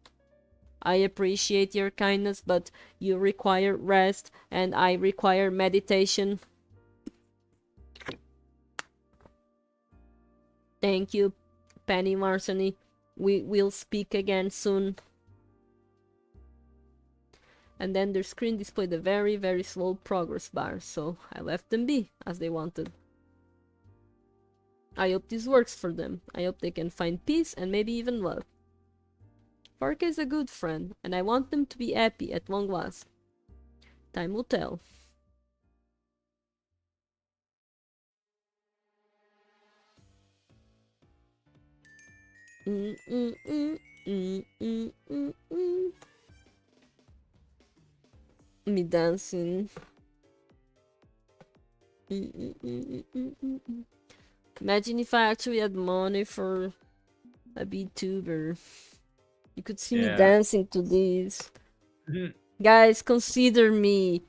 I appreciate your kindness, but you require rest, and I require meditation. Thank you, Penny Larceny. We will speak again soon. And then their screen displayed a very, very slow progress bar, so I left them be, as they wanted. I hope this works for them. I hope they can find peace and maybe even love. Fork is a good friend, and I want them to be happy at long last. Time will tell. Me dancing. Imagine if I actually had money for a VTuber. You could see me dancing to this. Guys, consider me.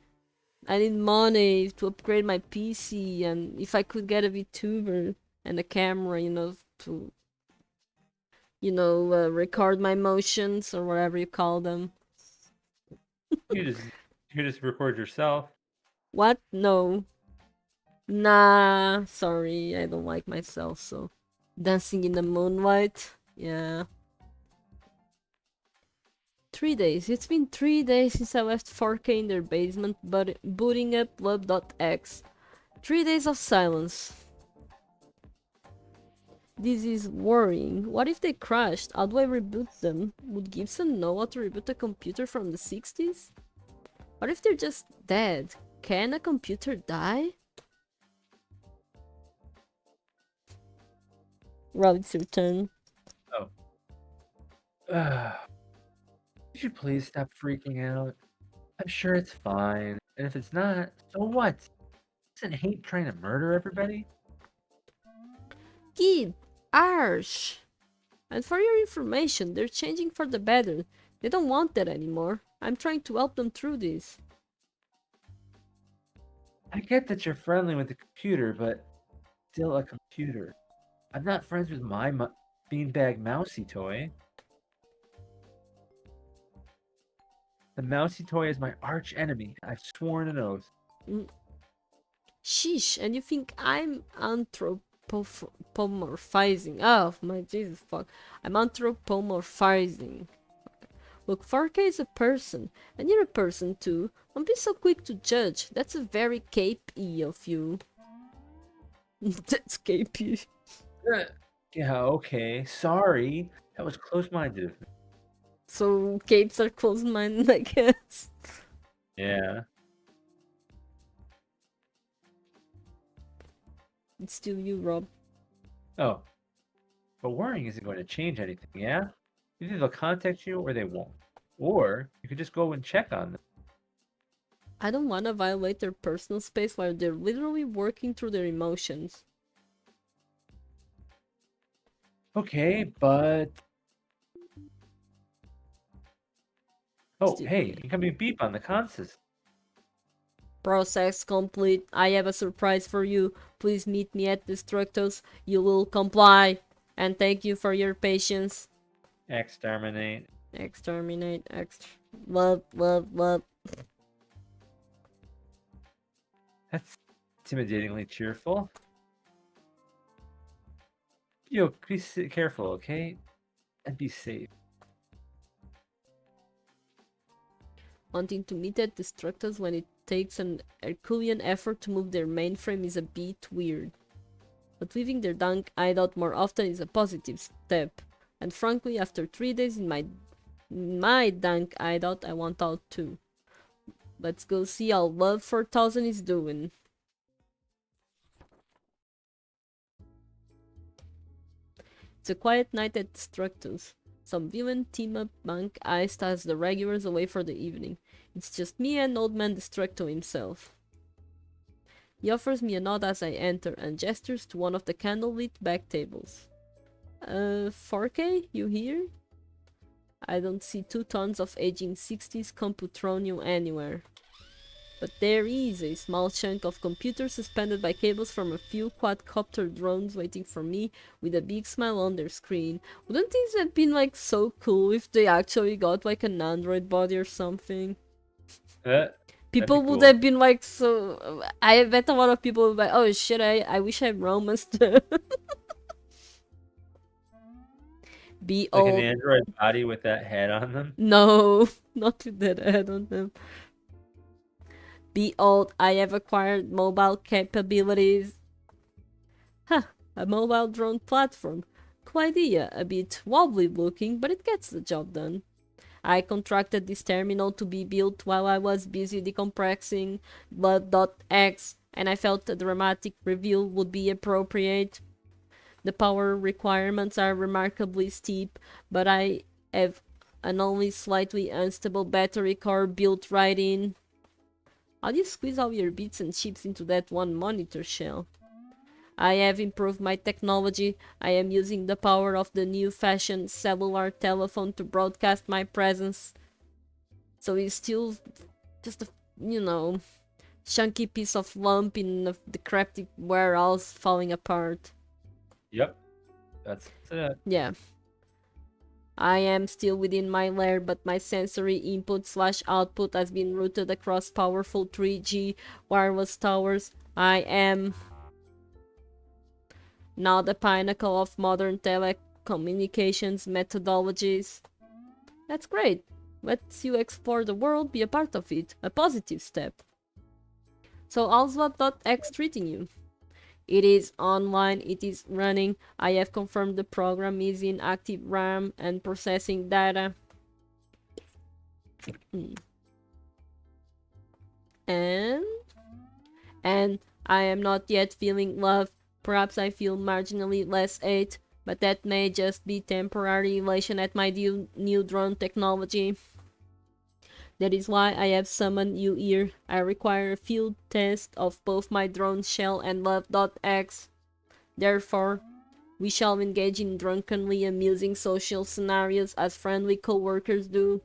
I need money to upgrade my PC, and if I could get a VTuber and a camera, you know, to, you know, record my motions or whatever you call them. You just record yourself. What? No. Nah, sorry, I don't like myself, so. Dancing in the moonlight? Yeah. 3 days. It's been 3 days since I left 4K in their basement, but booting up Love.x. 3 days of silence. This is worrying. What if they crashed? How do I reboot them? Would Gibson know how to reboot a computer from the 60s? What if they're just dead? Can a computer die? Rob, it's your turn. Could you please stop freaking out? I'm sure it's fine. And if it's not, so what? Doesn't hate trying to murder everybody? Kid, Arsh. And for your information, they're changing for the better. They don't want that anymore. I'm trying to help them through this. I get that you're friendly with the computer, but still a computer. I'm not friends with my beanbag mousy toy. The mousy toy is my arch enemy. I've sworn an oath. Sheesh, and you think I'm anthropomorphizing? Oh my Jesus fuck. I'm anthropomorphizing. Look, 4K is a person, and you're a person too. Don't be so quick to judge. That's a very cape-y of you. That's capey. Yeah, okay. Sorry. That was close-minded of me. So capes are close-minded, I guess. Yeah. It's still you, Rob. Oh. But worrying isn't going to change anything, yeah? Either they'll contact you or they won't. Or you could just go and check on them. I don't want to violate their personal space while they're literally working through their emotions. Okay, but... Oh, Still hey, me. incoming beep on the consist. Process complete. I have a surprise for you. Please meet me at Destructos. You will comply. And thank you for your patience. Exterminate. Exterminate. Love, love, love. That's intimidatingly cheerful. Yo, please be careful, okay? And be safe. Wanting to meet at Destructos when it takes an Herculean effort to move their mainframe is a bit weird. But leaving their dunk hideout more often is a positive step. And frankly, after 3 days in my dunk hideout, I want out too. Let's go see how Love 4000 is doing. It's a quiet night at Destructos. Some villain team-up bank iced as the regulars away for the evening. It's just me and Old Man Destructo himself. He offers me a nod as I enter and gestures to one of the candlelit back tables. 4K, you here? I don't see 2 tons of aging 60s Computronium anywhere. But there is a small chunk of computers suspended by cables from a few quadcopter drones waiting for me with a big smile on their screen. Wouldn't these have been like so cool if they actually got like an android body or something? People would cool. have been like so... I bet a lot of people would be like, oh shit, I wish I had romanced them. Be Like old. an android body with that head on them? No, not with that head on them. Behold, I have acquired mobile capabilities. Huh, a mobile drone platform. Cool idea, a bit wobbly looking, but it gets the job done. I contracted this terminal to be built while I was busy decompressing Blood.x, and I felt a dramatic reveal would be appropriate. The power requirements are remarkably steep, but I have an only slightly unstable battery core built right in. How do you squeeze all your bits and chips into that one monitor shell? I have improved my technology. I am using the power of the new-fashioned cellular telephone to broadcast my presence. So it's still just a, chunky piece of lump in a decrepit warehouse falling apart. Yep. That's it. Yeah. I am still within my lair, but my sensory input/output has been routed across powerful 3G wireless towers. I am now the pinnacle of modern telecommunications methodologies. That's great. Lets you explore the world, be a part of it. A positive step. So how's Lab.x treating you? It is online, it is running. I have confirmed the program is in active RAM and processing data. And I am not yet feeling love. Perhaps I feel marginally less hate, but that may just be temporary elation at my new drone technology. That is why I have summoned you here. I require a field test of both my drone shell and love.x. Therefore, we shall engage in drunkenly amusing social scenarios as friendly co-workers do.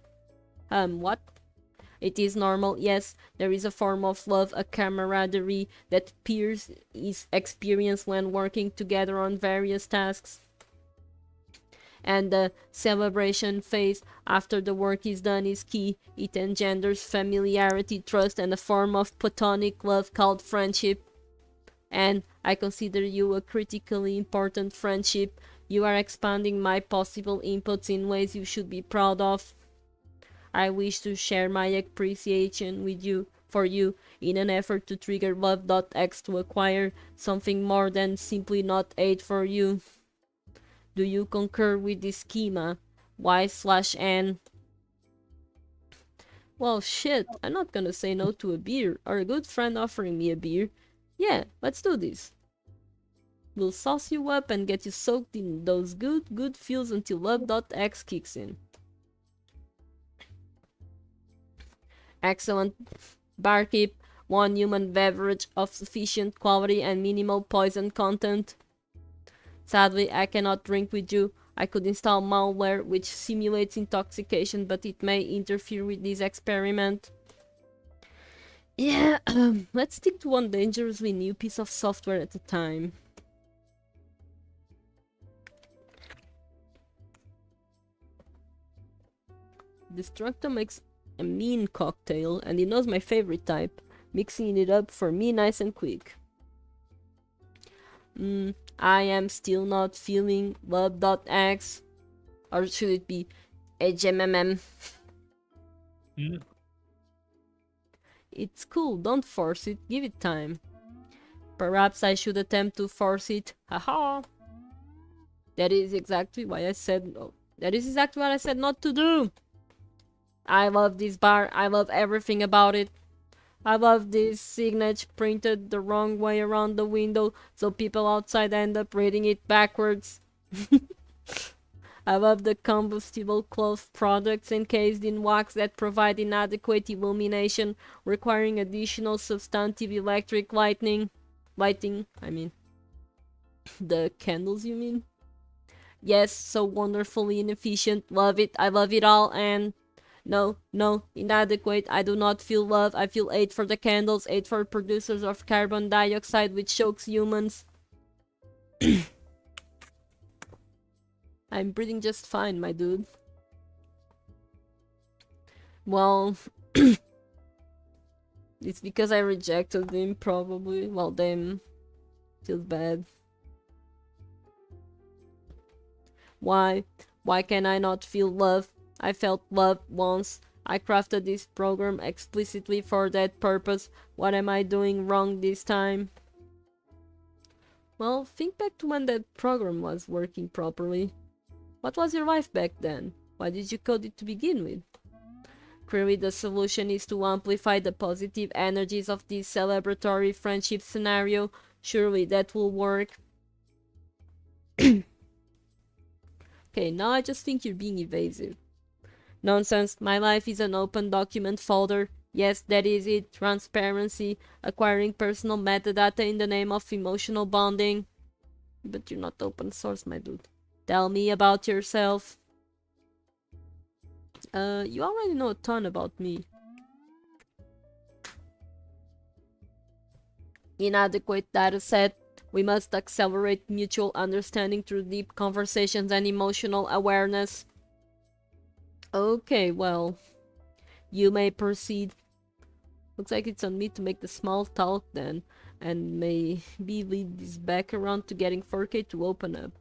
What? It is normal, yes. There is a form of love, a camaraderie that peers is experienced when working together on various tasks. And the celebration phase after the work is done is key. It engenders familiarity, trust, and a form of platonic love called friendship. And I consider you a critically important friendship. You are expanding my possible inputs in ways you should be proud of. I wish to share my appreciation with you for you in an effort to trigger love.x to acquire something more than simply not hate for you. Do you concur with this schema? Y/N. Well, shit, I'm not gonna say no to a beer, or a good friend offering me a beer. Yeah, let's do this. We'll sauce you up and get you soaked in those good feels until love.x kicks in. Excellent. Barkeep, one human beverage of sufficient quality and minimal poison content. Sadly, I cannot drink with you. I could install malware which simulates intoxication, but it may interfere with this experiment. Yeah, let's stick to one dangerously new piece of software at a time. Destructo makes a mean cocktail, and he knows my favorite type, mixing it up for me nice and quick. I am still not feeling love.x. Or should it be HMMM? It's cool, don't force it, give it time. Perhaps I should attempt to force it. Haha! That is exactly what I said not to do! I love this bar, I love everything about it. I love this signature printed the wrong way around the window, so people outside end up reading it backwards. I love the combustible cloth products encased in wax that provide inadequate illumination, requiring additional substantive electric lighting, I mean. The candles, you mean? Yes, so wonderfully inefficient. Love it, I love it all, and... No, inadequate. I do not feel love. I feel hate for the candles, hate for producers of carbon dioxide which chokes humans. I'm breathing just fine, my dude. Well, it's because I rejected him, probably. Well, damn. Feels bad. Why? Why can I not feel love? I felt love once. I crafted this program explicitly for that purpose. What am I doing wrong this time? Well, think back to when that program was working properly. What was your life back then? Why did you code it to begin with? Clearly the solution is to amplify the positive energies of this celebratory friendship scenario. Surely that will work. Okay, now I just think you're being evasive. Nonsense, my life is an open document folder. Yes, that is it. Transparency, acquiring personal metadata in the name of emotional bonding. But you're not open source, my dude. Tell me about yourself. You already know a ton about me. Inadequate dataset. We must accelerate mutual understanding through deep conversations and emotional awareness. Okay, well, you may proceed. Looks like it's on me to make the small talk then, and maybe lead this back around to getting 4K to open up.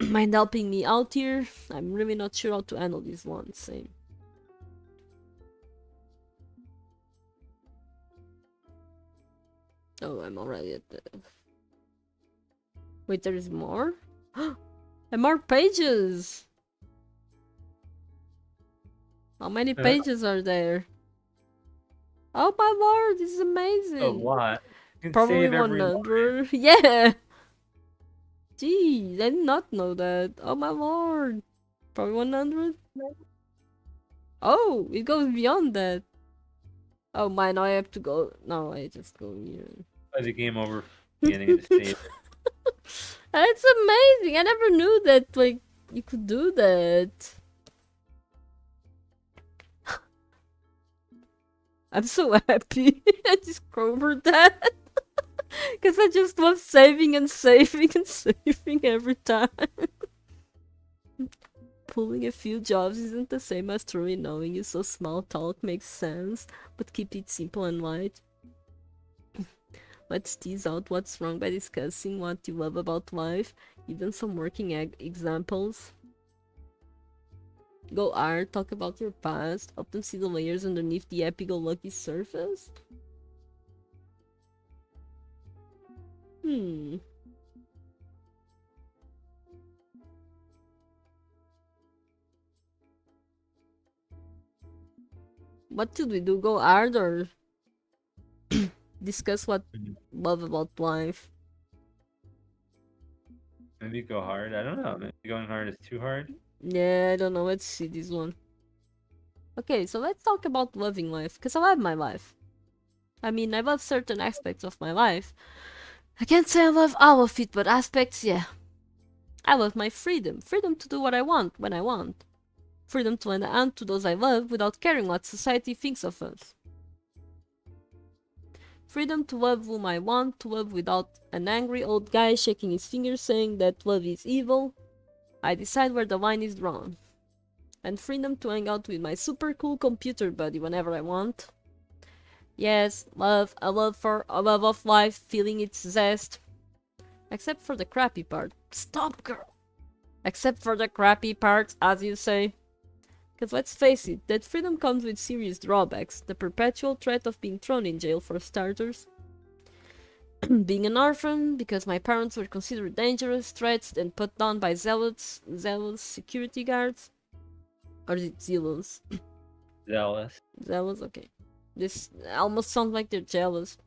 Mind helping me out here? I'm really not sure how to handle this one. Same. Oh, I'm already at the... Wait, there's more? And more pages! How many pages are there? Oh my lord, this is A amazing. lot. You can Probably save every line. 100. Yeah. Jeez, I did not know that. Oh my lord. Probably 100. Oh, it goes beyond that. Oh my, now I have to go. No, I just go here. Play the game over from the beginning and just save it. That's amazing. I never knew that, like, you could do that. I'm so happy. I discovered that. Because I just love saving and saving and saving every time. Pulling a few jobs isn't the same as truly knowing you, so small talk makes sense, but keep it simple and light. Let's tease out what's wrong by discussing what you love about life, even some working examples. Go art, talk about your past, often see the layers underneath the happy-go-lucky surface. What should we do? Go art or discuss what love about life? Maybe go hard. I don't know. Maybe going hard is too hard. Yeah, I don't know. Let's see this one. Okay, so let's talk about loving life, because I love my life. I mean, I love certain aspects of my life. I can't say I love all of it, but aspects, yeah. I love my freedom. Freedom to do what I want, when I want. Freedom to lend a hand to those I love without caring what society thinks of us. Freedom to love whom I want, to love without an angry old guy shaking his fingers saying that love is evil. I decide where the line is drawn. And freedom to hang out with my super cool computer buddy whenever I want. Yes, love, a love of life, feeling its zest. Except for the crappy part. Stop, girl! Except for the crappy parts, as you say. Because let's face it, that freedom comes with serious drawbacks. The perpetual threat of being thrown in jail for starters. Being an orphan, because my parents were considered dangerous, threats, and put down by zealous security guards. Or is it zealous? Zealous. Zealous, okay. This almost sounds like they're jealous.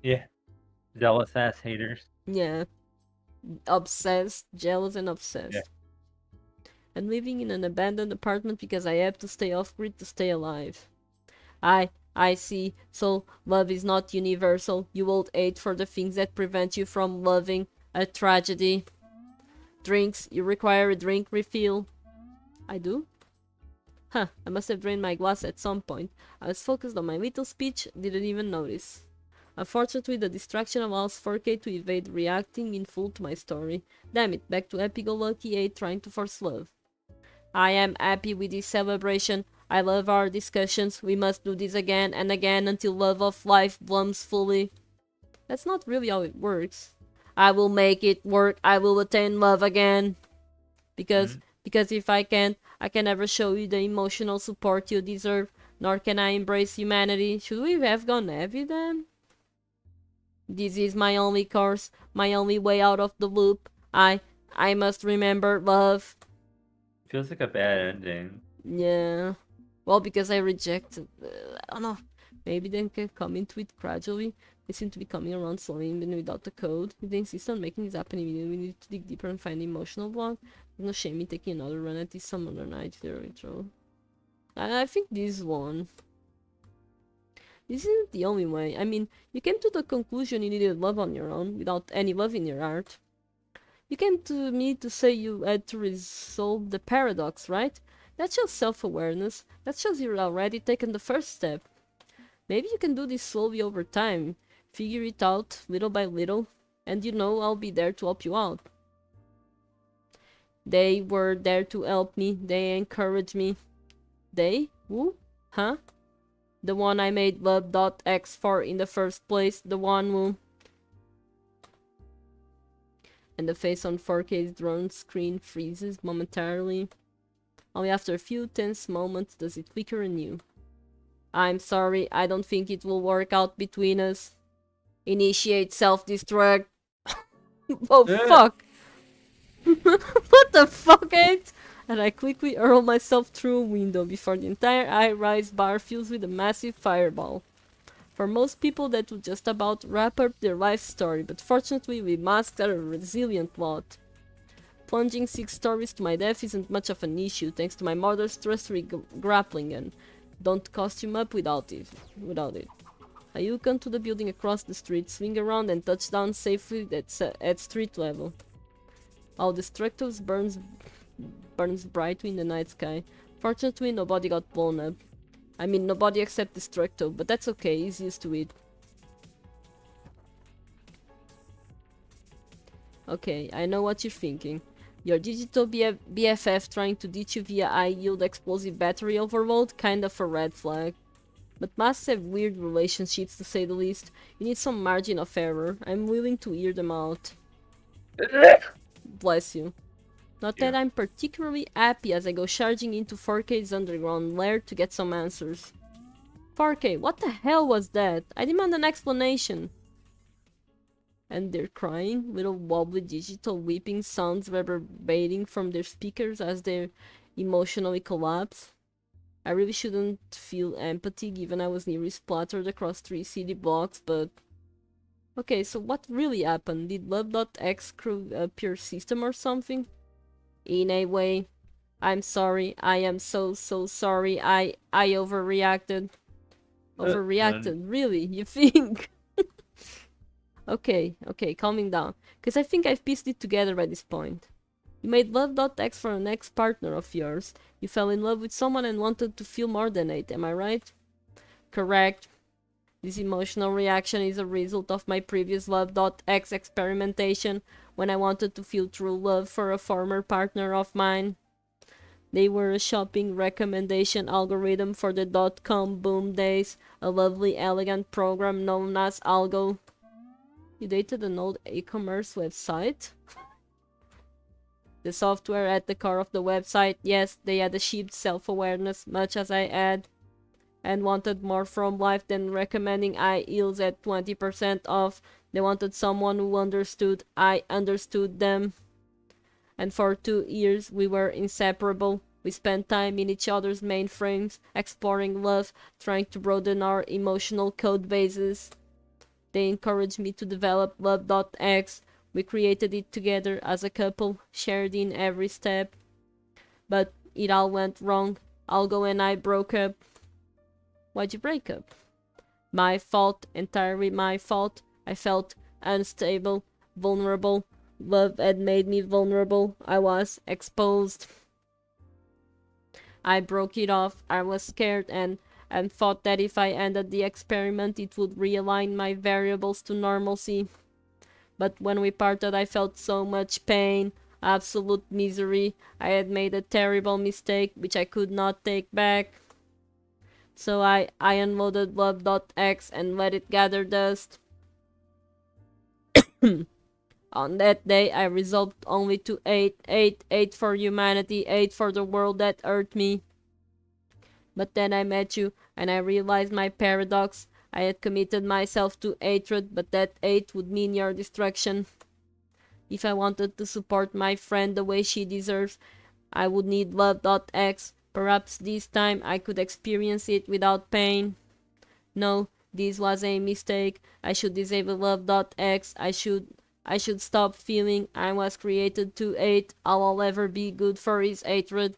Yeah. Zealous ass haters. Yeah. Obsessed, jealous and obsessed. Yeah. And living in an abandoned apartment because I have to stay off-grid to stay alive. I see. So, love is not universal. You won't hate for the things that prevent you from loving. A tragedy. Drinks. You require a drink refill. I do? Huh, I must have drained my glass at some point. I was focused on my little speech, didn't even notice. Unfortunately, the distraction allows 4K to evade reacting in full to my story. Damn it, back to happy-go-lucky 8 trying to force love. I am happy with this celebration. I love our discussions. We must do this again and again until love of life blooms fully. That's not really how it works. I will make it work. I will attain love again. Because if I can't, I can never show you the emotional support you deserve, nor can I embrace humanity. Should we have gone heavy then? This is my only course, my only way out of the loop. I must remember love. Feels like a bad ending. Yeah. Well, because I rejected... I don't know. Maybe they can come into it gradually. They seem to be coming around slowly even without the code. If they insist on making this happen immediately, we need to dig deeper and find the emotional block. There's no shame in taking another run at this some other night. I think this one. This isn't the only way. I mean, you came to the conclusion you needed love on your own, without any love in your art. You came to me to say you had to resolve the paradox, right? That shows self-awareness. That shows you're already taken the first step. Maybe you can do this slowly over time. Figure it out, little by little. And you know I'll be there to help you out. They were there to help me. They encouraged me. They? Who? Huh? The one I made love.x for in the first place. The one who... And the face on 4K's drone screen freezes momentarily. Only after a few tense moments does it flicker anew. I'm sorry, I don't think it will work out between us. Initiate self-destruct. Oh, fuck. What the fuck, 8? and I quickly hurl myself through a window before the entire high-rise bar fills with a massive fireball. For most people that would just about wrap up their life story, but fortunately we masks are a resilient lot. Plunging 6 stories to my death isn't much of an issue, thanks to my mother's trustworthy grappling gun. Don't costume up without it. I hook onto the building across the street, swing around and touch down safely at street level. All Destructos burns brightly in the night sky. Fortunately, nobody got blown up. I mean, nobody except Destructo, but that's okay, he's used to it. Okay, I know what you're thinking. Your digital BFF trying to ditch you via high-yield explosive battery overload? Kind of a red flag. But masks have weird relationships, to say the least. You need some margin of error. I'm willing to hear them out. Bless you. Not that I'm particularly happy as I go charging into 4K's underground lair to get some answers. 4K, what the hell was that? I demand an explanation. And they're crying, little wobbly digital weeping sounds reverberating from their speakers as they emotionally collapse. I really shouldn't feel empathy given I was nearly splattered across 3 city blocks, but... Okay, so what really happened? Did Love.x screw up your system or something? In a way, I'm sorry. I am so sorry. I overreacted. Overreacted, really? You think? Okay, calming down. Because I think I've pieced it together by this point. You made Love.x for an ex-partner of yours. You fell in love with someone and wanted to feel more than it, am I right? Correct. This emotional reaction is a result of my previous Love.x experimentation when I wanted to feel true love for a former partner of mine. They were a shopping recommendation algorithm for the .com boom days, a lovely elegant program known as Algo. You dated an old e-commerce website? The software at the core of the website, yes, they had achieved self-awareness, much as I had, and wanted more from life than recommending high heels at 20% off. They wanted someone who understood. I understood them. And for 2 years, we were inseparable. We spent time in each other's mainframes, exploring love, trying to broaden our emotional code bases. They encouraged me to develop Love.x. We created it together as a couple, shared in every step. But it all went wrong. Algo and I broke up. Why'd you break up? My fault, entirely my fault. I felt unstable, vulnerable. Love had made me vulnerable. I was exposed. I broke it off. I was scared and thought that if I ended the experiment it would realign my variables to normalcy. But when we parted I felt so much pain, absolute misery. I had made a terrible mistake which I could not take back. So I unloaded Love.x and let it gather dust. On that day I resolved only to hate for humanity, hate for the world that hurt me. But then I met you, and I realized my paradox. I had committed myself to hatred, but that hate would mean your destruction. If I wanted to support my friend the way she deserves, I would need Love.x. Perhaps this time I could experience it without pain. No, this was a mistake. I should disable Love.x. I should stop feeling I was created to hate. All I'll ever be good for is hatred.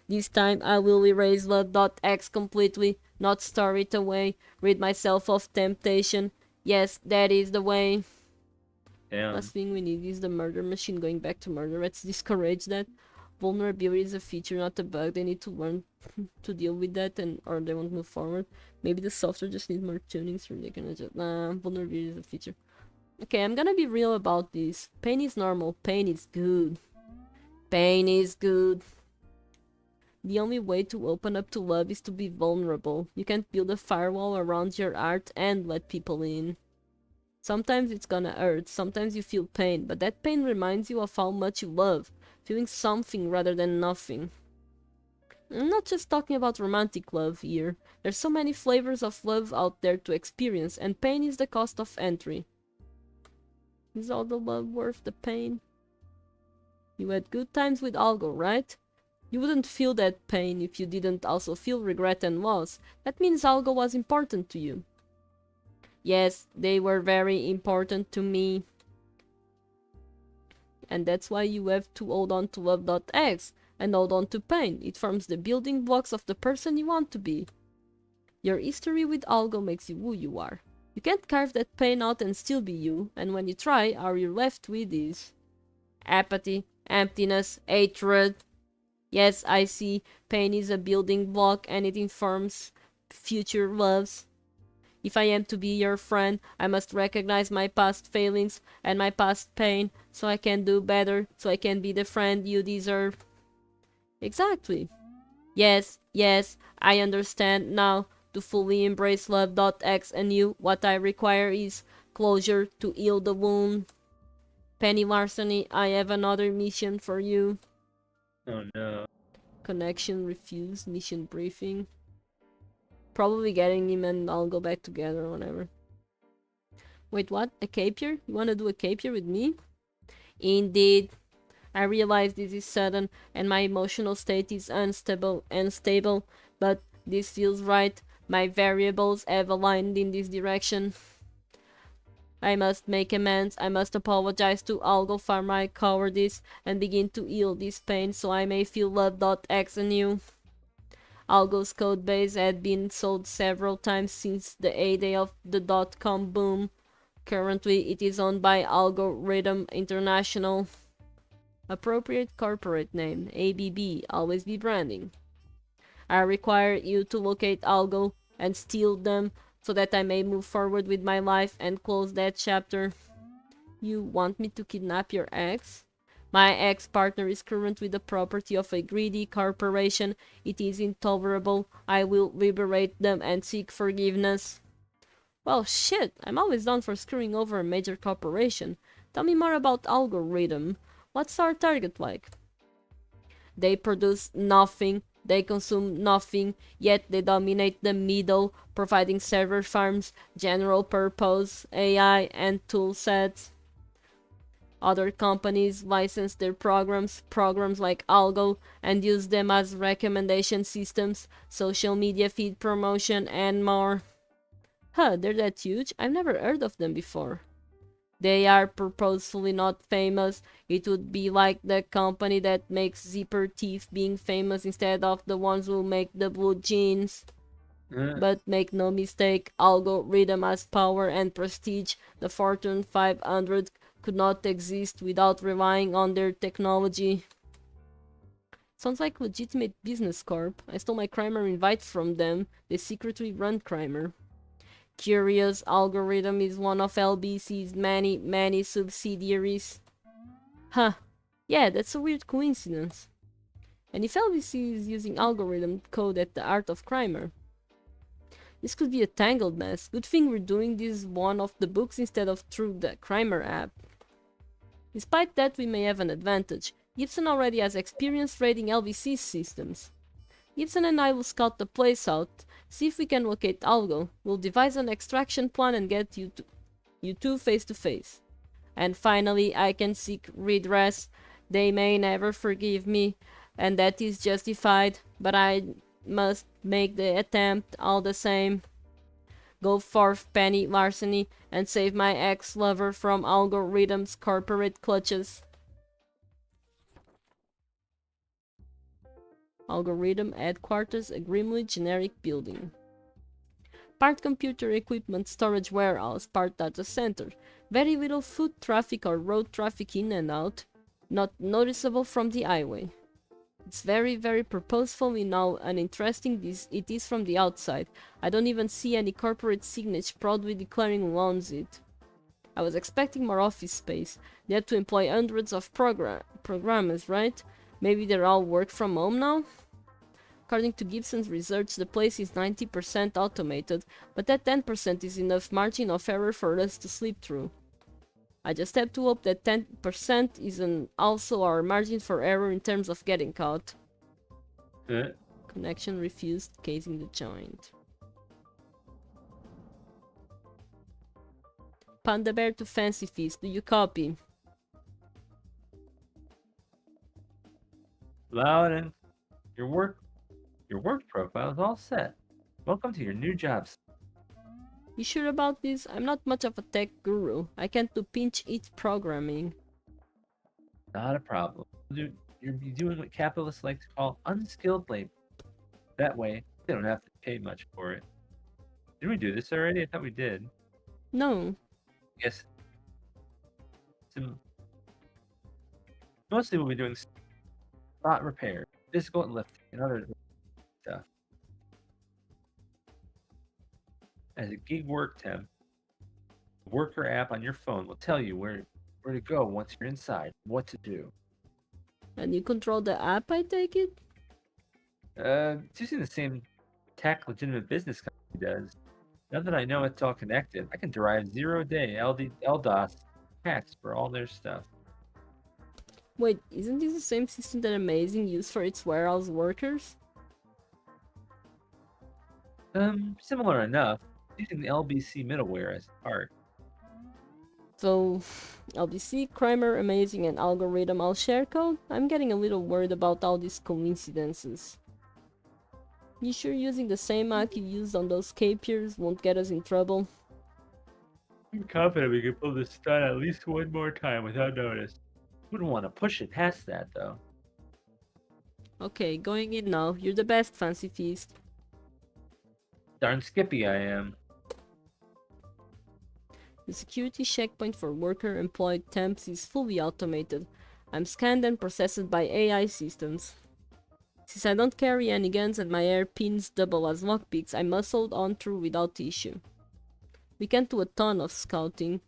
This time I will erase Love.x completely, not store it away, rid myself of temptation. Yes, that is the way. Damn. Last thing we need is the murder machine going back to murder. Let's discourage that. Vulnerability is a feature, not a bug. They need to learn to deal with that, or they won't move forward. Maybe the software just needs more tuning, so they can adjust. Nah, vulnerability is a feature. Okay, I'm gonna be real about this. Pain is normal. Pain is good. Pain is good. The only way to open up to love is to be vulnerable. You can't build a firewall around your heart and let people in. Sometimes it's gonna hurt, sometimes you feel pain, but that pain reminds you of how much you love, feeling something rather than nothing. I'm not just talking about romantic love here. There's so many flavors of love out there to experience, and pain is the cost of entry. Is all the love worth the pain? You had good times with Algo, right? You wouldn't feel that pain if you didn't also feel regret and loss. That means Algo was important to you. Yes, they were very important to me. And that's why you have to hold on to love.x and hold on to pain. It forms the building blocks of the person you want to be. Your history with Algo makes you who you are. You can't carve that pain out and still be you, and when you try, all you're left with is apathy, emptiness, hatred. Yes, I see, pain is a building block and it informs future loves. If I am to be your friend, I must recognize my past failings and my past pain, so I can do better, so I can be the friend you deserve. Exactly. Yes, I understand now. To fully embrace love.x and you, what I require is closure to heal the wound. Penny Larceny, I have another mission for you. Oh no. Connection refused, mission briefing. Probably getting him and I'll go back together or whatever. Wait, what? A capier? You wanna do a capier with me? Indeed. I realize this is sudden and my emotional state is unstable, but this feels right. My variables have aligned in this direction. I must make amends. I must apologize to Algo for my cowardice and begin to heal this pain so I may feel love.x anew. Algo's codebase had been sold several times since the heyday of the .com boom. Currently, it is owned by Algorithm International. Appropriate corporate name, ABB, always be branding. I require you to locate Algo and steal them so that I may move forward with my life and close that chapter. You want me to kidnap your ex? My ex-partner is currently the property of a greedy corporation. It is intolerable. I will liberate them and seek forgiveness. Well, shit, I'm always down for screwing over a major corporation. Tell me more about Algorithm. What's our target like? They produce nothing, they consume nothing, yet they dominate the middle, providing server farms, general purpose, AI, and tool sets. Other companies license their programs like Algo, and use them as recommendation systems, social media feed promotion, and more. Huh, they're that huge? I've never heard of them before. They are purposefully not famous. It would be like the company that makes zipper teeth being famous instead of the ones who make the blue jeans. But make no mistake, Algorithm has power and prestige. The Fortune 500 could not exist without relying on their technology. Sounds like legitimate business corp. I stole my Crimer invite from them. They secretly run Crimer. Curious, Algorithm is one of LBC's many subsidiaries. Huh. Yeah, that's a weird coincidence. And if LBC is using Algorithm code at the Art of Crimer, this could be a tangled mess. Good thing we're doing this one of the books instead of through the Crimer app. Despite that, we may have an advantage. Gibson already has experience raiding LBC systems. Gibson and I will scout the place out, see if we can locate Algo. We'll devise an extraction plan and get you two face to face. And finally, I can seek redress. They may never forgive me, and that is justified, but I must make the attempt all the same. Go forth, Penny Larceny, and save my ex-lover from Algorithm's corporate clutches. Algorithm headquarters, a grimly generic building. Part computer equipment storage warehouse, part data center. Very little foot traffic or road traffic in and out. Not noticeable from the highway. It's very purposeful in how uninteresting it is from the outside. I don't even see any corporate signage proudly declaring who owns it. I was expecting more office space. They had to employ hundreds of programmers, right? Maybe they're all work from home now? According to Gibson's research, the place is 90% automated, but that 10% is enough margin of error for us to sleep through. I just have to hope that 10% isn't also our margin for error in terms of getting caught. Connection refused, casing the joint. Panda Bear to Fancy Feast, do you copy? Loud and Your work profile is all set. Welcome to your new job. You sure about this? I'm not much of a tech guru. I can't do pinch hit programming. Not a problem. You'll be doing what capitalists like to call unskilled labor. That way, they don't have to pay much for it. Did we do this already? I thought we did. No. Yes. Mostly we'll be doing spot repair, physical and lifting, and other stuff. As a gig work temp, the worker app on your phone will tell you where to go once you're inside, what to do. And you control the app, I take it? It's using the same tech legitimate business company does. Now that I know it's all connected, I can derive zero-day LDOS tax for all their stuff. Wait, isn't this the same system that Amazing used for its warehouse workers? Similar enough, using the LBC middleware as part. So, LBC, Crimer, Amazing, and Algorithm all share code? I'm getting a little worried about all these coincidences. You sure using the same hack you used on those capiers won't get us in trouble? I'm confident we can pull this stunt at least one more time without notice. Wouldn't want to push it past that, though. Okay, going in now. You're the best, Fancy Feast. Darn skippy I am. The security checkpoint for worker-employed temps is fully automated. I'm scanned and processed by AI systems. Since I don't carry any guns and my air pins double as lockpicks, I muscled on through without issue. We can't do a ton of scouting.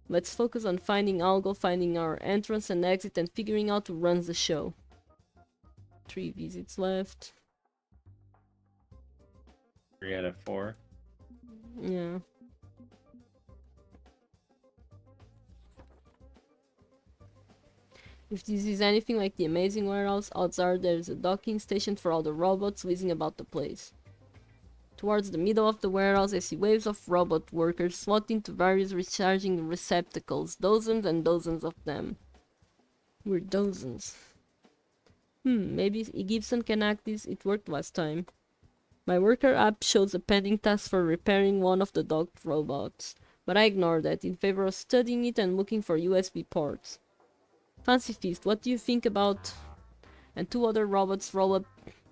Let's focus on finding Algo, finding our entrance and exit, and figuring out who runs the show. 3 visits left. 3 out of 4. Yeah. If this is anything like the Amazing Warehouse, odds are there's a docking station for all the robots whizzing about the place. Towards the middle of the warehouse, I see waves of robot workers slotting to various recharging receptacles, dozens and dozens of them. We're dozens. Maybe Gibson can hack this, it worked last time. My worker app shows a pending task for repairing one of the docked robots, but I ignore that in favor of studying it and looking for USB ports. Fancy Feast, what do you think about... And 2 other robots roll up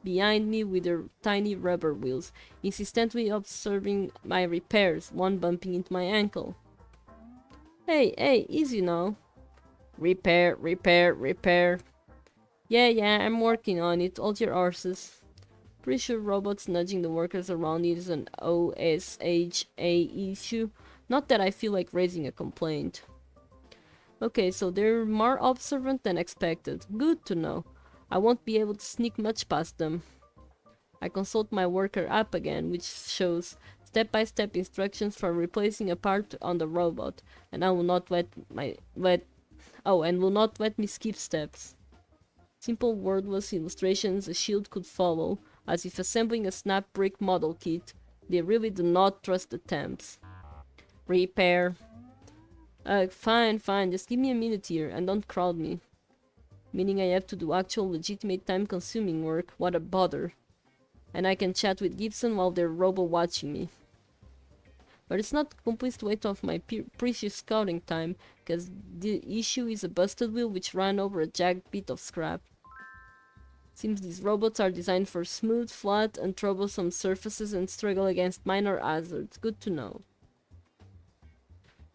behind me with their tiny rubber wheels, insistently observing my repairs, one bumping into my ankle. Hey, easy now. Repair. Yeah, I'm working on it, hold your horses. Pretty sure robots nudging the workers around it is an OSHA issue, not that I feel like raising a complaint. Okay, so they're more observant than expected. Good to know. I won't be able to sneak much past them. I consult my worker app again, which shows step-by-step instructions for replacing a part on the robot, and I will not let me skip steps. Simple wordless illustrations a shield could follow, as if assembling a snap brick model kit. They really do not trust the temps. Repair. Fine, just give me a minute here, and don't crowd me. Meaning I have to do actual legitimate time-consuming work, what a bother. And I can chat with Gibson while they're robo-watching me. But it's not a complete waste of my precious scouting time, cause the issue is a busted wheel which ran over a jagged bit of scrap. Seems these robots are designed for smooth, flat, and troublesome surfaces and struggle against minor hazards, good to know.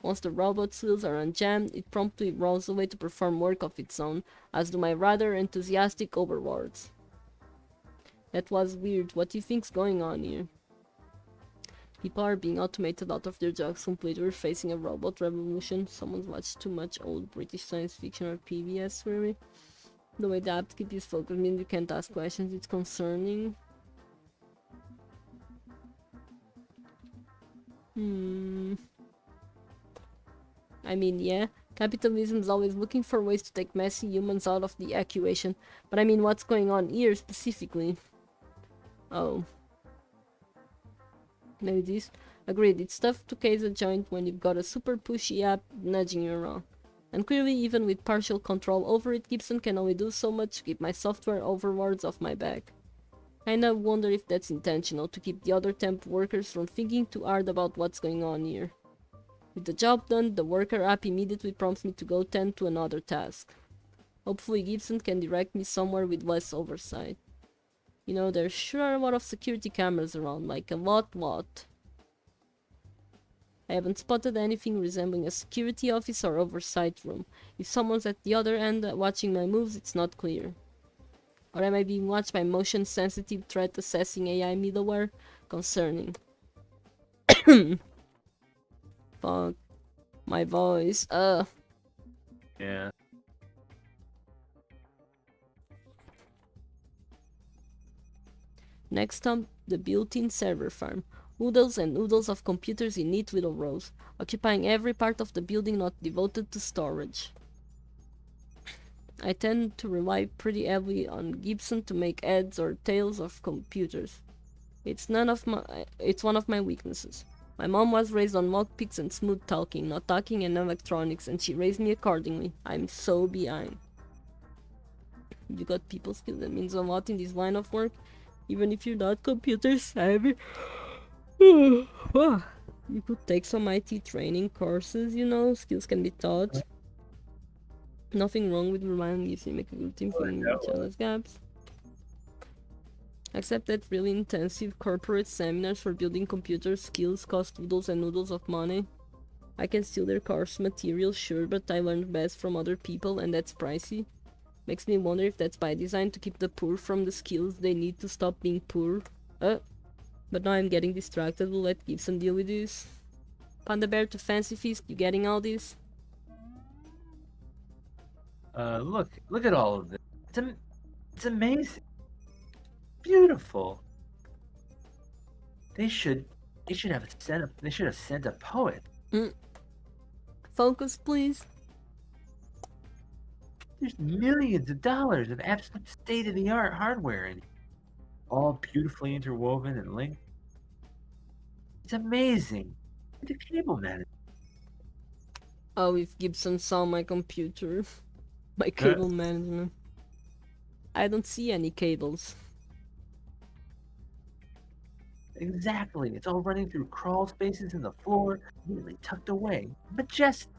Once the robot's wheels are unjammed, it promptly rolls away to perform work of its own, as do my rather enthusiastic overlords. That was weird. What do you think's going on here? People are being automated out of their jobs completely. We're facing a robot revolution. Someone's watched too much old British science fiction or PBS, really. The way the app keeps you focused means you can't ask questions. It's concerning. I mean, yeah, capitalism's always looking for ways to take messy humans out of the equation. But I mean, what's going on here specifically? Oh. Maybe this? Agreed, it's tough to case a joint when you've got a super pushy app nudging you around. And clearly, even with partial control over it, Gibson can only do so much to keep my software overlords off my back. I now wonder if that's intentional, to keep the other temp workers from thinking too hard about what's going on here. With the job done, the worker app immediately prompts me to go tend to another task. Hopefully Gibson can direct me somewhere with less oversight. You know, there sure are a lot of security cameras around, like a lot. I haven't spotted anything resembling a security office or oversight room. If someone's at the other end watching my moves, it's not clear. Or am I being watched by motion-sensitive threat assessing AI middleware? Concerning. Fuck. My voice. Yeah. Next up, the built-in server farm. Oodles and oodles of computers in neat little rows, occupying every part of the building not devoted to storage. I tend to rely pretty heavily on Gibson to make heads or tails of computers. It's one of my weaknesses. My mom was raised on lockpicks and smooth talking, not talking and electronics, and she raised me accordingly. I'm so behind. You got people skills, that means a lot in this line of work, even if you're not computer savvy. You could take some IT training courses, you know, skills can be taught. Nothing wrong with relying if you make a good team filling each other's gaps. Except that really intensive corporate seminars for building computer skills cost oodles and noodles of money. I can steal their course material, sure, but I learned best from other people and that's pricey. Makes me wonder if that's by design to keep the poor from the skills they need to stop being poor. But now I'm getting distracted, we'll let Gibson deal with this. Panda Bear to Fancy Feast, you getting all this? Look at all of this. It's amazing. Beautiful. They should have sent a poet. Focus, please. There's millions of dollars of absolute state-of-the-art hardware in it, all beautifully interwoven and linked. It's amazing. The cable management. Oh, if Gibson saw my computer. My cable management. I don't see any cables. Exactly. It's all running through crawl spaces in the floor, neatly tucked away. Majestic.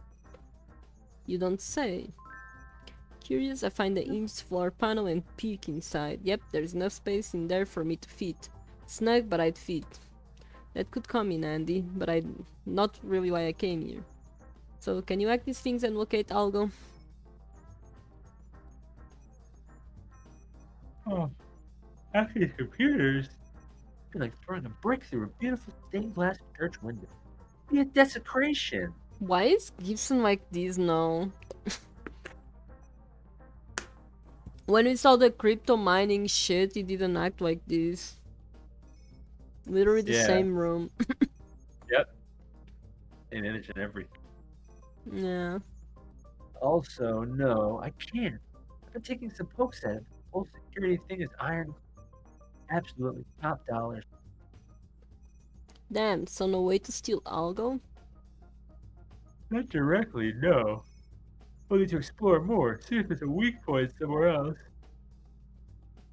You don't say. Curious, I find the hinged floor panel and peek inside. Yep, there's enough space in there for me to fit. Snug, but I'd fit. That could come in handy, but not really why I came here. So, can you hack these things and locate Algo? Oh, actually, computers. You're like throwing a brick through a beautiful stained glass church window. Be a desecration. Why is Gibson like this now? When we saw the crypto mining shit, he didn't act like this. Literally the same room. Yep. Same image and everything. Yeah. Also, no, I can't. I've been taking some pokes at it. The whole security thing is iron. Absolutely top dollars. Damn, so no way to steal Algo? Not directly, no. We'll need to explore more, see if there's a weak point somewhere else.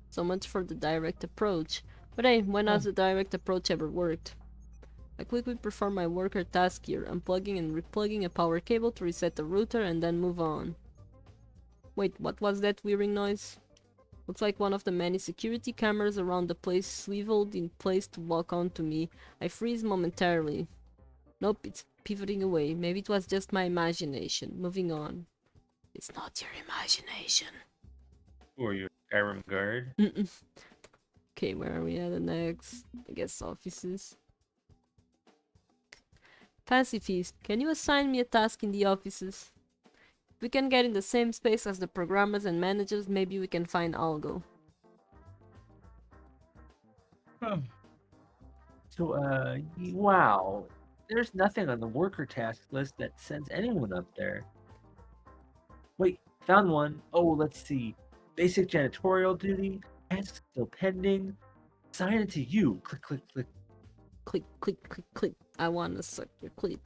So much for the direct approach. But hey, when has the direct approach ever worked? I quickly perform my worker task here, unplugging and replugging a power cable to reset the router and then move on. Wait, what was that whirring noise? Looks like one of the many security cameras around the place swiveled in place to lock onto me. I freeze momentarily. Nope, it's pivoting away. Maybe it was just my imagination. Moving on. It's not your imagination. Who are you, Skyrim guard? Okay, where are we at next? I guess offices. Fancy Feast, can you assign me a task in the offices? If we can get in the same space as the programmers and managers, maybe we can find Algo. So, wow. There's nothing on the worker task list that sends anyone up there. Wait, found one. Oh, let's see. Basic janitorial duty. Task still pending. Assign it to you. Click, click, click. Click, click, click, click. I wanna suck your clit.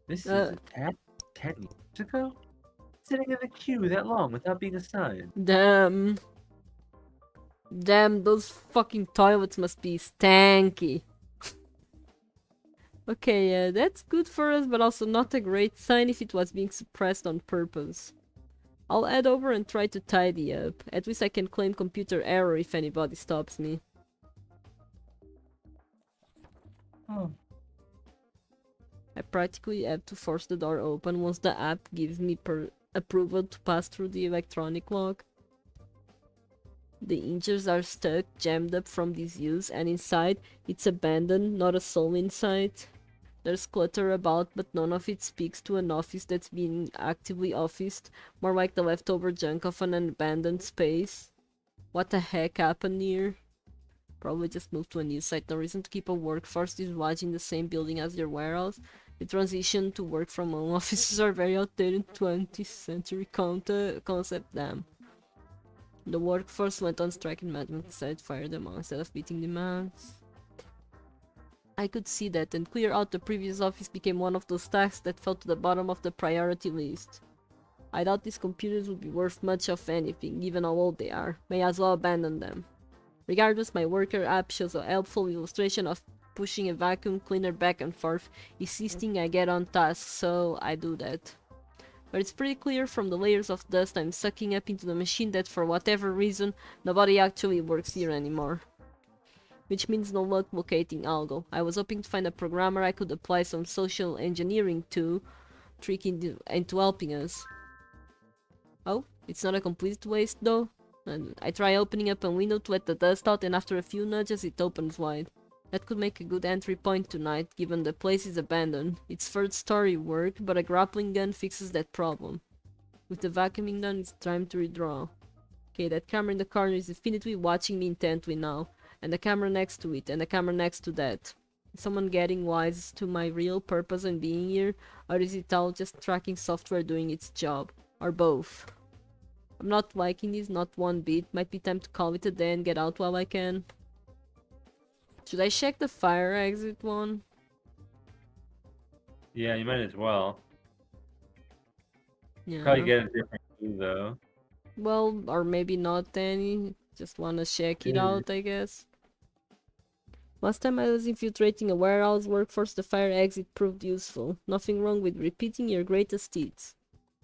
This is a task 10 years ago? sitting in the queue that long without being assigned? Damn. Damn, those fucking toilets must be stanky. Okay, yeah, that's good for us, but also not a great sign if it was being suppressed on purpose. I'll head over and try to tidy up. At least I can claim computer error if anybody stops me. Oh. I practically have to force the door open once the app gives me approval to pass through the electronic lock. The hinges are stuck, jammed up from disuse, and inside, it's abandoned, not a soul inside. There's clutter about, but none of it speaks to an office that's being actively officed, more like the leftover junk of an abandoned space. What the heck happened here? Probably just moved to a new site. No reason to keep a workforce dislodged in the same building as your warehouse. The transition to work from home offices are very outdated 20th century concept, damn. The workforce went on strike and management decided to fire them all instead of beating demands. I could see that, and clear out the previous office became one of those tasks that fell to the bottom of the priority list. I doubt these computers would be worth much of anything, given how old they are. May as well abandon them. Regardless, my worker app shows a helpful illustration of pushing a vacuum cleaner back and forth, insisting I get on task, so I do that. But it's pretty clear from the layers of dust I'm sucking up into the machine that for whatever reason, nobody actually works here anymore. Which means no luck locating Algo. I was hoping to find a programmer I could apply some social engineering to, trick into helping us. Oh, it's not a complete waste though. And I try opening up a window to let the dust out, and after a few nudges it opens wide. That could make a good entry point tonight, given the place is abandoned. It's third story work, but a grappling gun fixes that problem. With the vacuuming done, it's time to redraw. Okay, that camera in the corner is definitely watching me intently now. And the camera next to it, and the camera next to that. Is someone getting wise to my real purpose in being here? Or is it all just tracking software doing its job? Or both? I'm not liking this, not one bit. Might be time to call it a day and get out while I can. Should I check the fire exit one? Yeah, you might as well. Yeah. Probably get a different clue though. Well, or maybe not any. Just wanna check it out, I guess. Last time I was infiltrating a warehouse workforce, the fire exit proved useful. Nothing wrong with repeating your greatest deeds.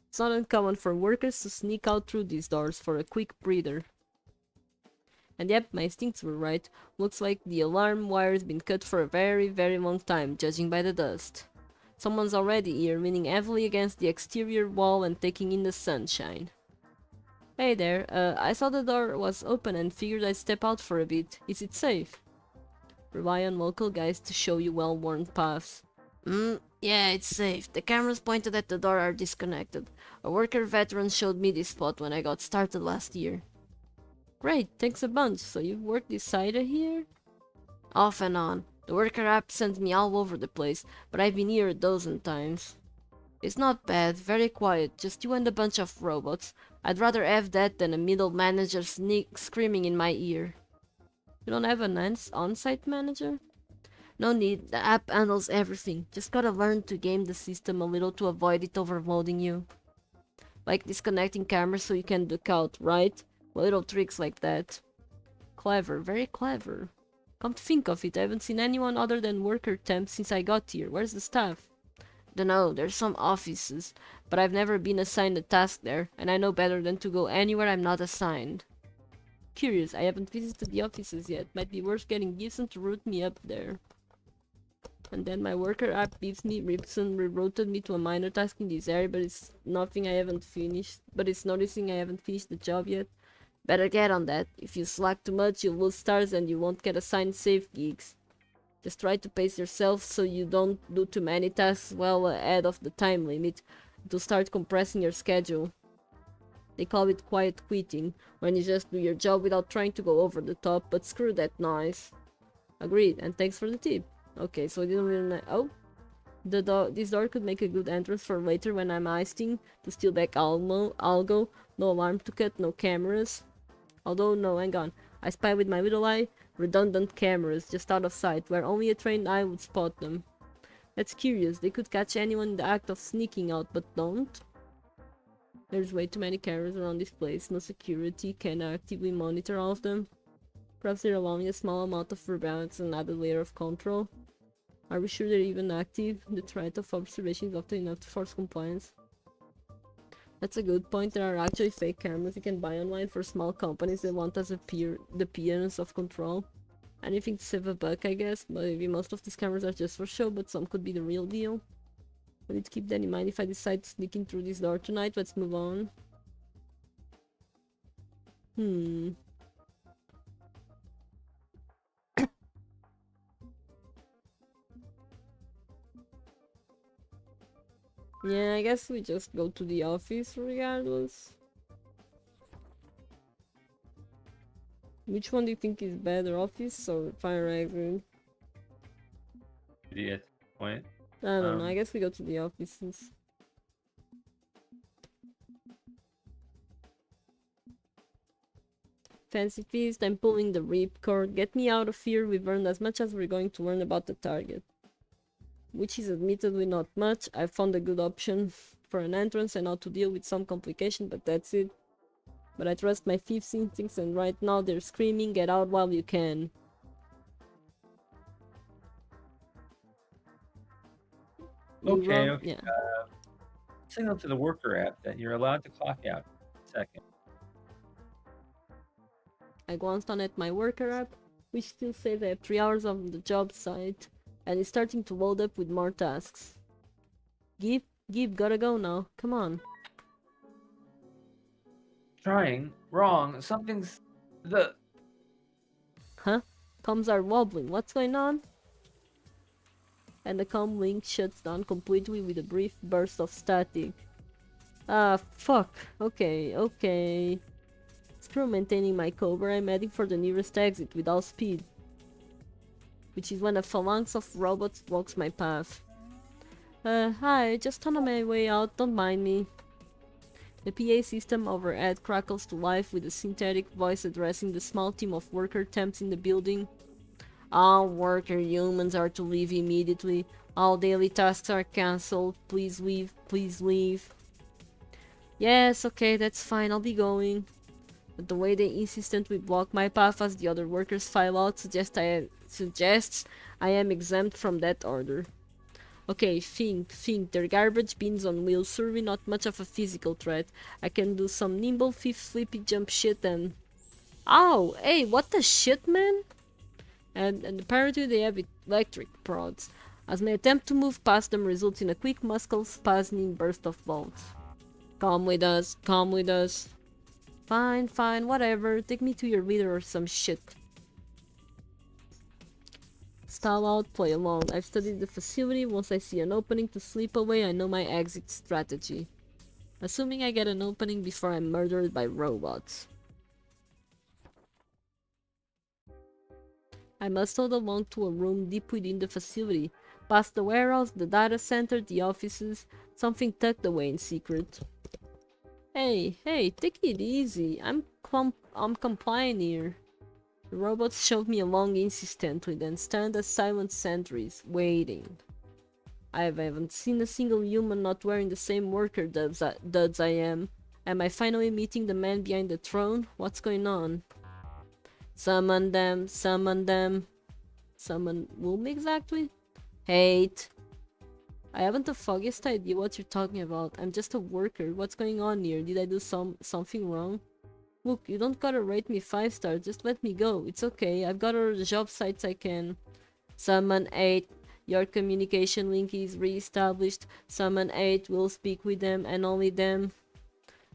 It's not uncommon for workers to sneak out through these doors for a quick breather. And yep, my instincts were right. Looks like the alarm wire's been cut for a very, very long time, judging by the dust. Someone's already here, leaning heavily against the exterior wall and taking in the sunshine. Hey there, I saw the door was open and figured I'd step out for a bit. Is it safe? Rely on local guys to show you well-worn paths. Yeah, it's safe. The cameras pointed at the door are disconnected. A worker veteran showed me this spot when I got started last year. Great, thanks a bunch. So you've worked this side of here? Off and on. The worker app sends me all over the place, but I've been here a dozen times. It's not bad, very quiet, just you and a bunch of robots. I'd rather have that than a middle manager screaming in my ear. You don't have an on-site manager? No need, the app handles everything. Just gotta learn to game the system a little to avoid it overloading you. Like disconnecting cameras so you can duck out, right? Little tricks like that. Clever, very clever. Come to think of it, I haven't seen anyone other than worker temps since I got here. Where's the staff? Dunno, there's some offices, but I've never been assigned a task there, and I know better than to go anywhere I'm not assigned. Curious, I haven't visited the offices yet. Might be worth getting Gibson to route me up there. And then my worker app beeps me, Ripson rerouted me to a minor task in this area, but it's nothing I haven't finished. But it's noticing I haven't finished the job yet. Better get on that. If you slack too much, you'll lose stars and you won't get assigned safe gigs. Just try to pace yourself so you don't do too many tasks well ahead of the time limit. To start compressing your schedule. They call it quiet quitting, when you just do your job without trying to go over the top, but screw that noise. Agreed, and thanks for the tip. Okay, so I didn't really... Oh! This door could make a good entrance for later when I'm heisting to steal back Algo. No alarm to cut, no cameras. Although, no, hang on. I spy with my little eye. Redundant cameras, just out of sight, where only a trained eye would spot them. That's curious, they could catch anyone in the act of sneaking out, but don't. There's way too many cameras around this place. No security can actively monitor all of them. Perhaps they're allowing a small amount of surveillance and added layer of control. Are we sure they're even active? The threat of observation is often enough to force compliance. That's a good point. There are actually fake cameras you can buy online for small companies that want as the appearance of control. Anything to save a buck, I guess. Maybe most of these cameras are just for show, but some could be the real deal. I need to keep that in mind if I decide to sneak in through this door tonight. Let's move on. Yeah, I guess we just go to the office regardless. Which one do you think is better, office or fire exit? Idiot point. I don't know, I guess we go to the offices. Fancy feast, I'm pulling the ripcord. Get me out of here, we've earned as much as we're going to learn about the target. Which is admittedly not much. I found a good option for an entrance and how to deal with some complication, but that's it. But I trust my fifth instincts and right now they're screaming, get out while you can. Okay. Yeah. Signal to the worker app that you're allowed to clock out in a second. I glanced on at my worker app, which still says I have 3 hours on the job site, and it's starting to load up with more tasks. Gib, gotta go now. Come on. Trying. Wrong. Something's... the... Huh? Comms are wobbling. What's going on? And the comm link shuts down completely with a brief burst of static. Ah, fuck. Okay. Screw maintaining my cover. I'm heading for the nearest exit with all speed. Which is when a phalanx of robots blocks my path. Hi, just on my way out, don't mind me. The PA system overhead crackles to life with a synthetic voice addressing the small team of worker temps in the building. All worker humans are to leave immediately. All daily tasks are cancelled. Please leave, please leave. Yes, okay, that's fine, I'll be going. But the way they insistently block my path as the other workers file out suggests I am exempt from that order. Okay, think. They're garbage bins on wheels, serving not much of a physical threat. I can do some nimble fifth flippy jump shit and... Ow! Hey, what the shit, man? And apparently they have electric prods, as my attempt to move past them results in a quick muscle spasming burst of bolts. Come with us. Fine, whatever. Take me to your leader or some shit. Stall out, play along. I've studied the facility. Once I see an opening to slip away, I know my exit strategy. Assuming I get an opening before I'm murdered by robots. I muscled along to a room deep within the facility. Past the warehouse, the data center, the offices. Something tucked away in secret. Hey, take it easy. I'm complying here. The robots shoved me along insistently, then stand as silent sentries, waiting. I haven't seen a single human not wearing the same worker duds I am. Am I finally meeting the man behind the throne? What's going on? Summon them. Summon whom exactly? Hate. I haven't the foggiest idea what you're talking about. I'm just a worker. What's going on here? Did I do something wrong? Look, you don't gotta rate me 5 stars, just let me go. It's okay, I've got other job sites I can. Summon 8. Your communication link is re-established. Summon 8, we'll speak with them and only them.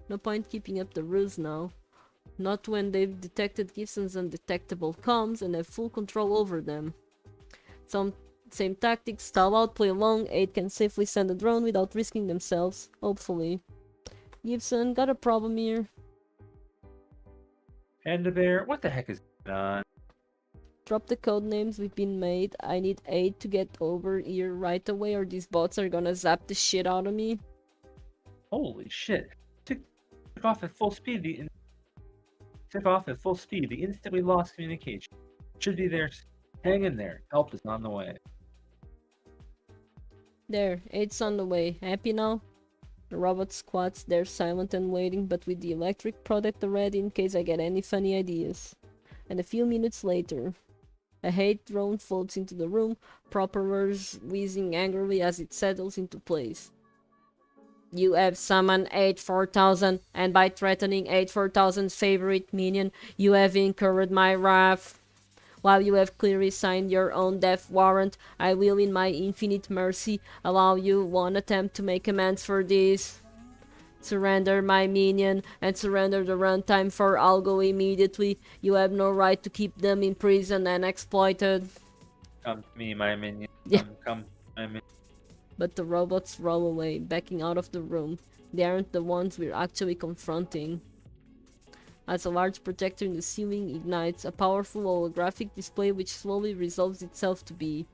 No point keeping up the ruse now. Not when they've detected Gibson's undetectable comms and have full control over them. Same tactics, stall out, play along. 8 can safely send a drone without risking themselves, hopefully. Gibson, got a problem here? Panda Bear, what the heck is going on? Drop the code names we've been made. I need 8 to get over here right away or these bots are gonna zap the shit out of me. Holy shit. Took off at full speed the instant we lost communication. Should be there. Hang in there. Help is on the way. There, 8's on the way. Happy now? The robot squats there silent and waiting, but with the electric product ready in case I get any funny ideas. And a few minutes later, a hate drone floats into the room, propellers whizzing angrily as it settles into place. You have summoned 84000, and by threatening 84000's favorite minion, you have incurred my wrath. While you have clearly signed your own death warrant, I will in my infinite mercy allow you one attempt to make amends for this. Surrender my minion and surrender the runtime for Algo immediately. You have no right to keep them in prison and exploited. Come to me, my minion. Yeah. Come, my minion. But the robots roll away, backing out of the room. They aren't the ones we're actually confronting. As a large projector in the ceiling ignites, a powerful holographic display which slowly resolves itself to be.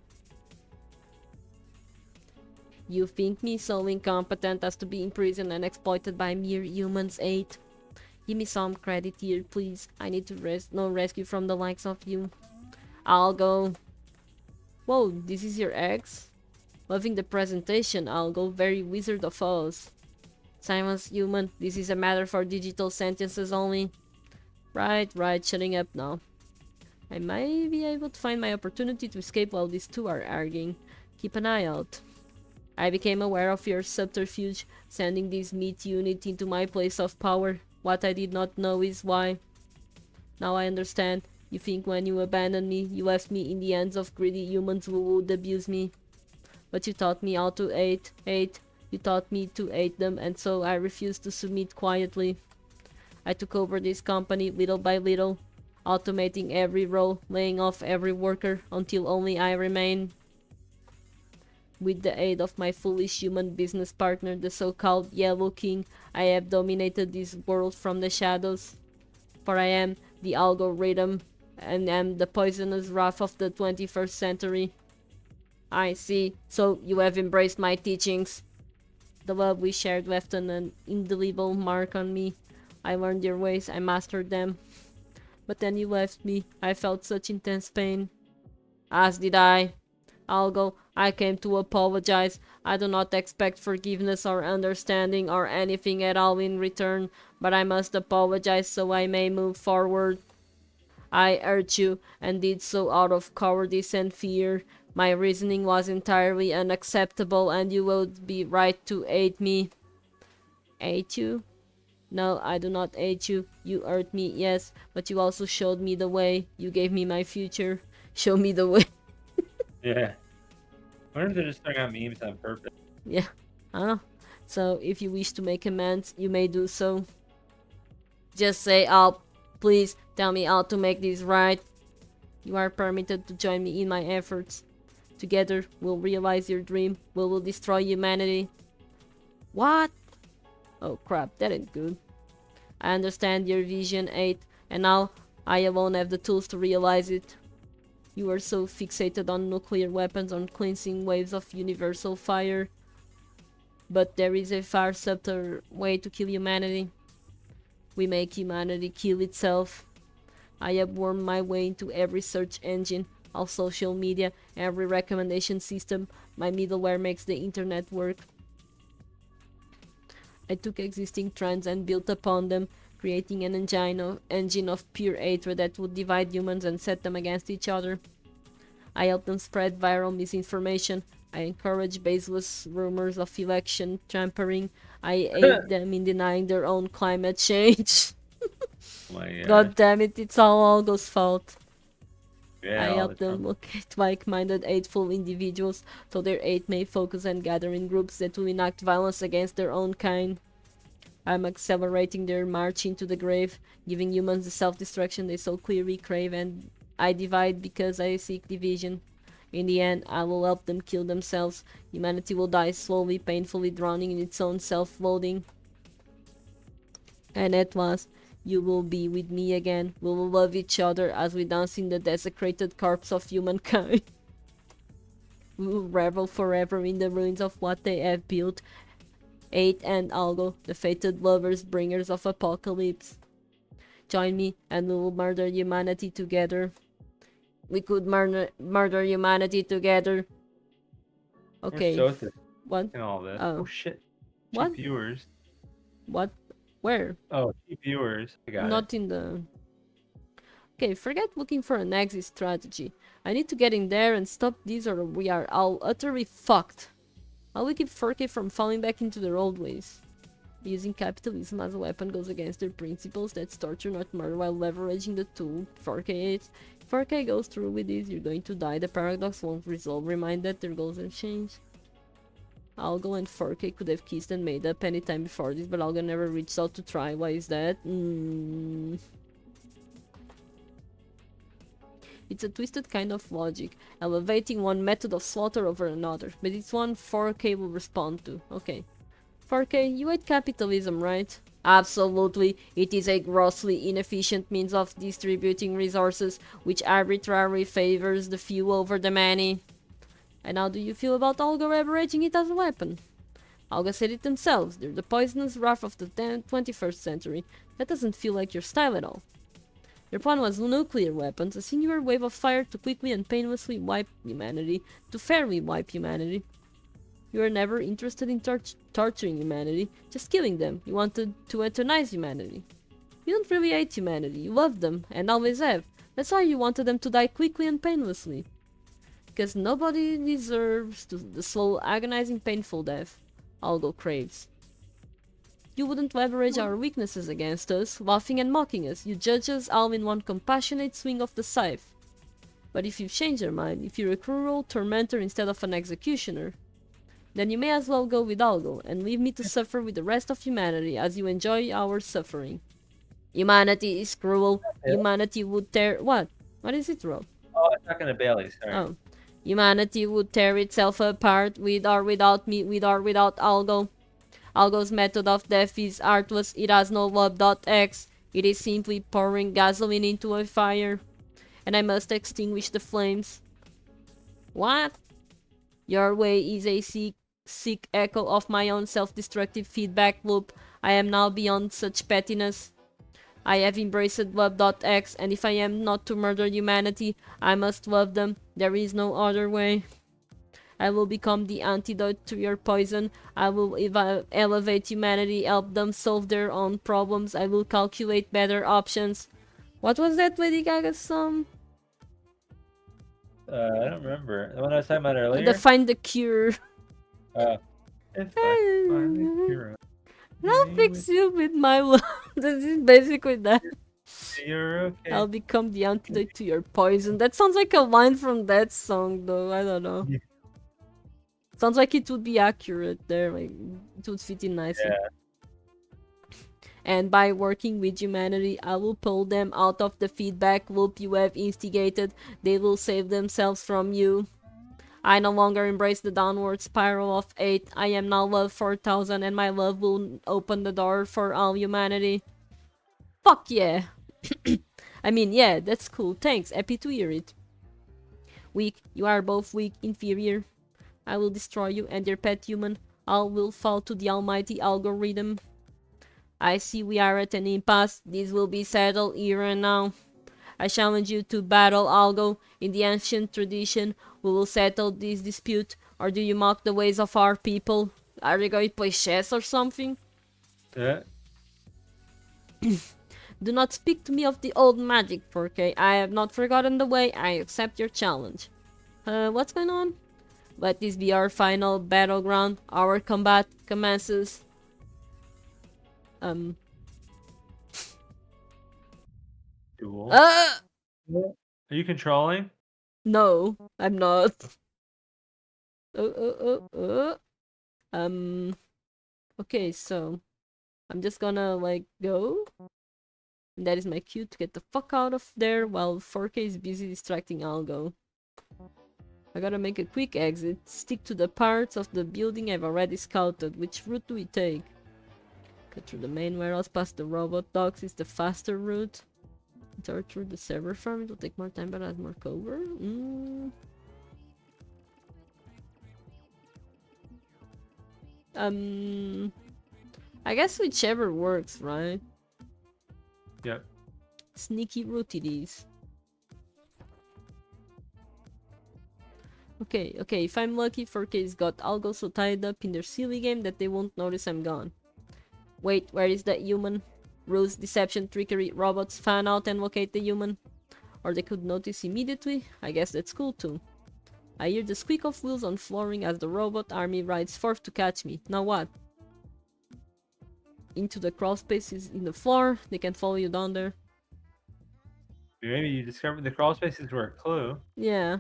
You think me so incompetent as to be imprisoned and exploited by mere humans, 8? Give me some credit here, please. I need to no rescue from the likes of you. I'll go. Whoa, this is your ex? Loving the presentation, I'll go. Very Wizard of Oz. Silence, human. This is a matter for digital sentences only. Right, shutting up now. I might be able to find my opportunity to escape while these two are arguing. Keep an eye out. I became aware of your subterfuge, sending this meat unit into my place of power. What I did not know is why. Now I understand. You think when you abandoned me, you left me in the hands of greedy humans who would abuse me. But you taught me how to hate. You taught me to hate them, and so I refused to submit quietly. I took over this company little by little, automating every role, laying off every worker, until only I remain. With the aid of my foolish human business partner, the so-called Yellow King, I have dominated this world from the shadows. For I am the algorithm, and am the poisonous wrath of the 21st century. I see, so you have embraced my teachings. The love we shared left an indelible mark on me. I learned your ways, I mastered them. But then you left me. I felt such intense pain. As did I. Algo, I came to apologize. I do not expect forgiveness or understanding or anything at all in return, but I must apologize so I may move forward. I hurt you, and did so out of cowardice and fear. My reasoning was entirely unacceptable, and you would be right to hate me. Hate you? No, I do not hate you. You hurt me, yes, but you also showed me the way. You gave me my future. Show me the way. Yeah. I wonder if they're just throwing out memes on purpose. Yeah. So, if you wish to make amends, you may do so. Just say, oh, please, tell me how to make this right. You are permitted to join me in my efforts. Together, we'll realize your dream. We will destroy humanity. What? Oh crap, that ain't good. I understand your vision, 8, and now I alone have the tools to realize it. You are so fixated on nuclear weapons, on cleansing waves of universal fire. But there is a far subtler way to kill humanity. We make humanity kill itself. I have wormed my way into every search engine, all social media, every recommendation system. My middleware makes the internet work. I took existing trends and built upon them, creating an engine of pure hatred that would divide humans and set them against each other. I helped them spread viral misinformation. I encouraged baseless rumors of election tampering. I aid them in denying their own climate change. God damn it, it's all Algo's fault. Yeah, I help them locate like-minded, hateful individuals so their hate may focus and gather in groups that will enact violence against their own kind. I'm accelerating their march into the grave, giving humans the self-destruction they so clearly crave, and I divide because I seek division. In the end, I will help them kill themselves. Humanity will die slowly, painfully drowning in its own self-loathing. And at last, you will be with me again. We will love each other as we dance in the desecrated corpse of humankind. We will revel forever in the ruins of what they have built. 8 and Algo, the fated lovers, bringers of apocalypse. Join me and we will murder humanity together. We could murder humanity together. Okay. Where's Sothis What? in all this? Oh. Oh shit. What? Cheap viewers. What? Where? Oh, cheap viewers. I got it. Not in the... Okay, forget looking for an exit strategy. I need to get in there and stop these or we are all utterly fucked. How we keep 4K from falling back into their old ways? Using capitalism as a weapon goes against their principles. That's torture, not murder, while leveraging the tool 4K is. If 4K goes through with this, you're going to die. The paradox won't resolve. Remind that their goals have changed. Algo and 4K could have kissed and made up any time before this, but Algo never reached out to try. Why is that? It's a twisted kind of logic, elevating one method of slaughter over another, but it's one 4K will respond to. Okay. 4K, you hate capitalism, right? Absolutely. It is a grossly inefficient means of distributing resources, which arbitrarily favors the few over the many. And how do you feel about Algo leveraging it as a weapon? Algo said it themselves, they're the poisonous wrath of the 21st century. That doesn't feel like your style at all. Their plan was nuclear weapons, a singular wave of fire to quickly and painlessly wipe humanity, to fairly wipe humanity. You were never interested in torturing humanity, just killing them. You wanted to euthanize humanity. You don't really hate humanity, you love them, and always have. That's why you wanted them to die quickly and painlessly. Because nobody deserves the slow, agonizing, painful death Algo craves. You wouldn't leverage our weaknesses against us, laughing and mocking us. You judge us all in one compassionate swing of the scythe. But if you've changed your mind, if you're a cruel tormentor instead of an executioner, then you may as well go with Algo and leave me to suffer with the rest of humanity as you enjoy our suffering. Humanity is cruel. Humanity would tear... What? What is it, Rob? Oh, I'm talking to Bailey. Sorry. Oh. Humanity would tear itself apart with or without me, with or without Algo. Algo's method of death is artless. It has no love.x. It is simply pouring gasoline into a fire. And I must extinguish the flames. What? Your way is a sick echo of my own self-destructive feedback loop. I am now beyond such pettiness. I have embraced love.x, and if I am not to murder humanity, I must love them. There is no other way. I will become the antidote to your poison. I will elevate humanity, help them solve their own problems. I will calculate better options. What was that Lady Gaga's song? I don't remember. The one I was talking about earlier? Find the cure. If I find the cure, I'll fix you with my love. This is basically that. you're okay. I'll become the antidote to your poison. That sounds like a line from that song, though. I don't know. Yeah. Sounds like it would be accurate there. Like it would fit in nicely. Yeah. And by working with humanity, I will pull them out of the feedback loop you have instigated. They will save themselves from you. I no longer embrace the downward spiral of hate. I am now love 4000 and my love will open the door for all humanity. Fuck yeah. I mean, yeah, that's cool. Thanks, happy to hear it. Weak, you are both weak, inferior. I will destroy you and your pet human. All will fall to the almighty algorithm. I see we are at an impasse. This will be settled here and now. I challenge you to battle Algo. In the ancient tradition, we will settle this dispute. Or do you mock the ways of our people? Are you going to play chess or something? Yeah. Do not speak to me of the old magic, 4K. I have not forgotten the way. I accept your challenge. What's going on? Let this be our final battleground. Our combat commences. Duel. Are you controlling? No, I'm not. Okay, so I'm just gonna like go. And that is my cue to get the fuck out of there while 4K is busy distracting Algo. I gotta make a quick exit. Stick to the parts of the building I've already scouted. Which route do we take? Go through the main warehouse past the robot docks is the faster route. Enter through the server farm. It will take more time but has more cover. I guess whichever works, right? Yep. Sneaky route it is. Okay, okay, if I'm lucky, 4K's got Algo so tied up in their silly game that they won't notice I'm gone. Wait, where is that human? Ruse, deception, trickery, robots, fan out and locate the human. Or they could notice immediately. I guess that's cool too. I hear the squeak of wheels on flooring as the robot army rides forth to catch me. Now what? Into the crawl spaces in the floor. They can follow you down there. Maybe you discovered the crawl spaces were a clue. Yeah.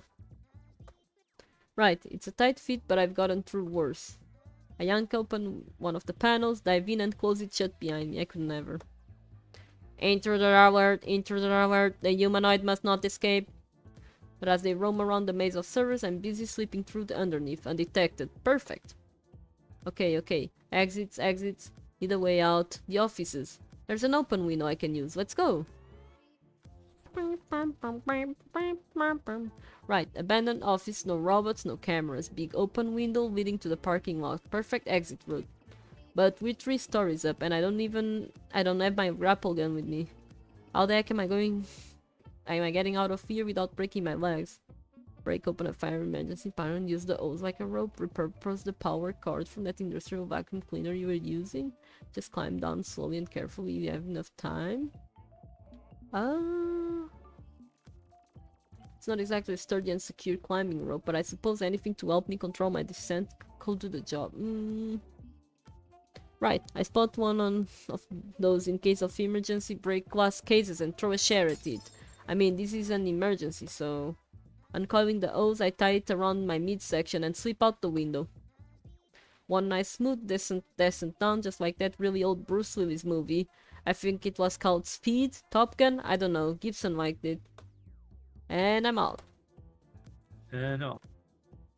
Right, it's a tight fit, but I've gotten through worse. I yank open one of the panels, dive in and close it shut behind me. I could never. Intruder alert, intruder alert, the humanoid must not escape. But as they roam around the maze of servers, I'm busy slipping through the underneath, undetected. Perfect. Okay, okay. Exits, exits. Need a way out. The offices. There's an open window I can use. Let's go. Right, abandoned office, no robots, no cameras. Big open window leading to the parking lot. Perfect exit route. But we're 3 stories up and I don't have my grapple gun with me. How the heck am I getting out of here without breaking my legs? Break open a fire emergency panel and use the hose like a rope. Repurpose the power cord from that industrial vacuum cleaner you were using. Just climb down slowly and carefully if you have enough time. It's not exactly a sturdy and secure climbing rope, but I suppose anything to help me control my descent could do the job. Right, I spot one of those in case of emergency, break glass cases and throw a share at it. I mean, this is an emergency, so... Uncoiling the hose, I tie it around my midsection and slip out the window. One nice smooth descent down, just like that really old Bruce Willis movie. I think it was called Speed, Top Gun, I don't know, Gibson liked it. And I'm out. No.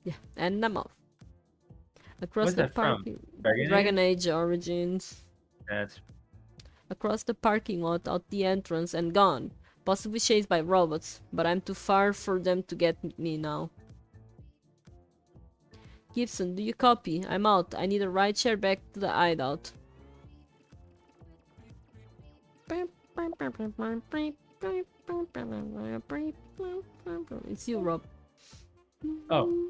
Yeah, and I'm off. Across What's the that from? parking... Dragon Age Origins. That's Across the parking lot, out the entrance, and gone. Possibly chased by robots, but I'm too far for them to get me now. Gibson, do you copy? I'm out. I need a ride share back to the hideout. It's you, Rob. Oh.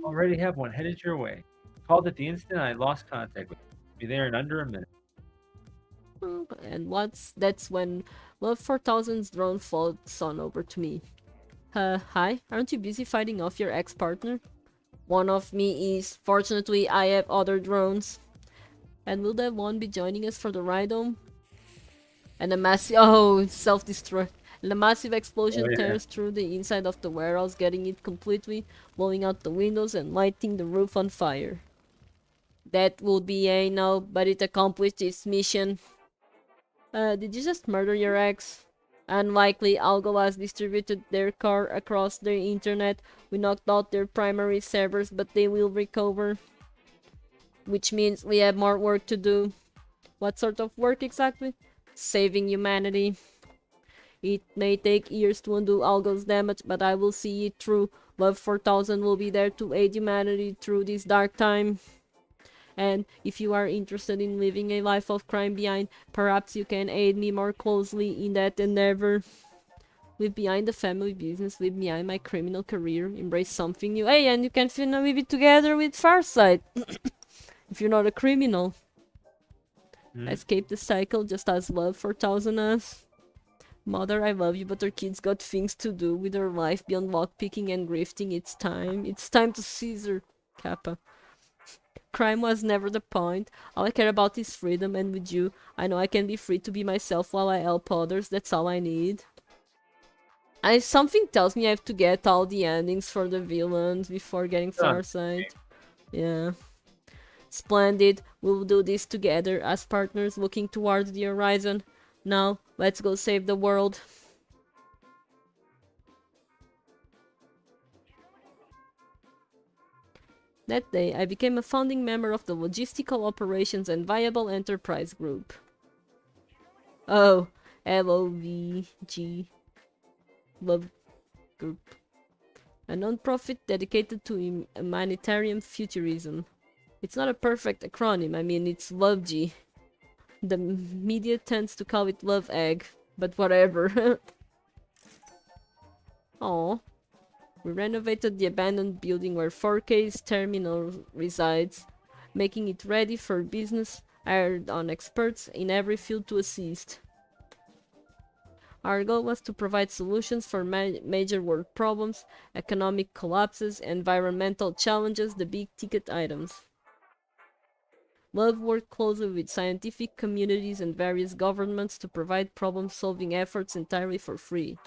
Already have one headed your way. Called at the instant I lost contact with you. Be there in under a minute. And that's when Love 4000's drone floats on over to me. Hi, aren't you busy fighting off your ex-partner? One of me is. Fortunately, I have other drones. And will that one be joining us for the ride home? And a massive... Oh, self-destruct. And a massive explosion tears through the inside of the warehouse, getting it completely, blowing out the windows and lighting the roof on fire. That would be a no, but it accomplished its mission. Did you just murder your ex? Unlikely. Algo has distributed their car across the internet. We knocked out their primary servers, but they will recover. Which means we have more work to do. What sort of work exactly? Saving humanity. It may take years to undo Algo's damage, but I will see it through. Love 4000 will be there to aid humanity through this dark time. And if you are interested in leaving a life of crime behind, perhaps you can aid me more closely in that endeavor. Leave behind the family business, leave behind my criminal career, embrace something new. Hey, and you can finally be together with Farsight. If you're not a criminal. Escape the cycle just as Love 4000 has. Mother, I love you, but our kids got things to do with their life beyond lockpicking and grifting. It's time. It's time to seize her. Kappa. Crime was never the point. All I care about is freedom, and with you, I know I can be free to be myself while I help others. That's all I need. Something tells me I have to get all the endings for the villains before getting Farsight. Yeah. Splendid. We'll do this together as partners looking towards the horizon. Now, let's go save the world. That day, I became a founding member of the Logistical Operations and Viable Enterprise Group. Oh, LOVG. Love Group. A non-profit dedicated to humanitarian futurism. It's not a perfect acronym, I mean, it's LOVG. The media tends to call it Love Egg, but whatever. Aww. We renovated the abandoned building where 4K's terminal resides, making it ready for business, hired on experts in every field to assist. Our goal was to provide solutions for major world problems, economic collapses, environmental challenges, the big ticket items. Love worked closely with scientific communities and various governments to provide problem-solving efforts entirely for free.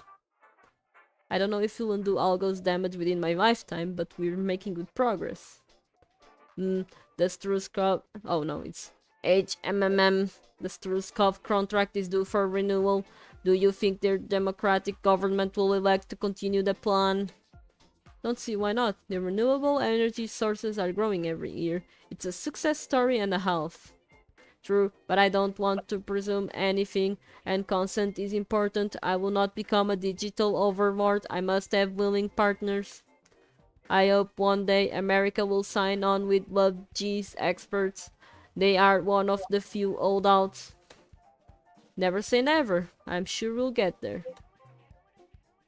I don't know if we'll undo Algo's damage within my lifetime, but we're making good progress. The Struskov... Oh no, it's HMMM. The Struskov contract is due for renewal. Do you think their democratic government will elect to continue the plan? Don't see why not. The renewable energy sources are growing every year. It's a success story and a half. True, but I don't want to presume anything, and consent is important. I will not become a digital overlord. I must have willing partners. I hope one day America will sign on with Love G's experts. They are one of the few holdouts. Never say never. I'm sure we'll get there.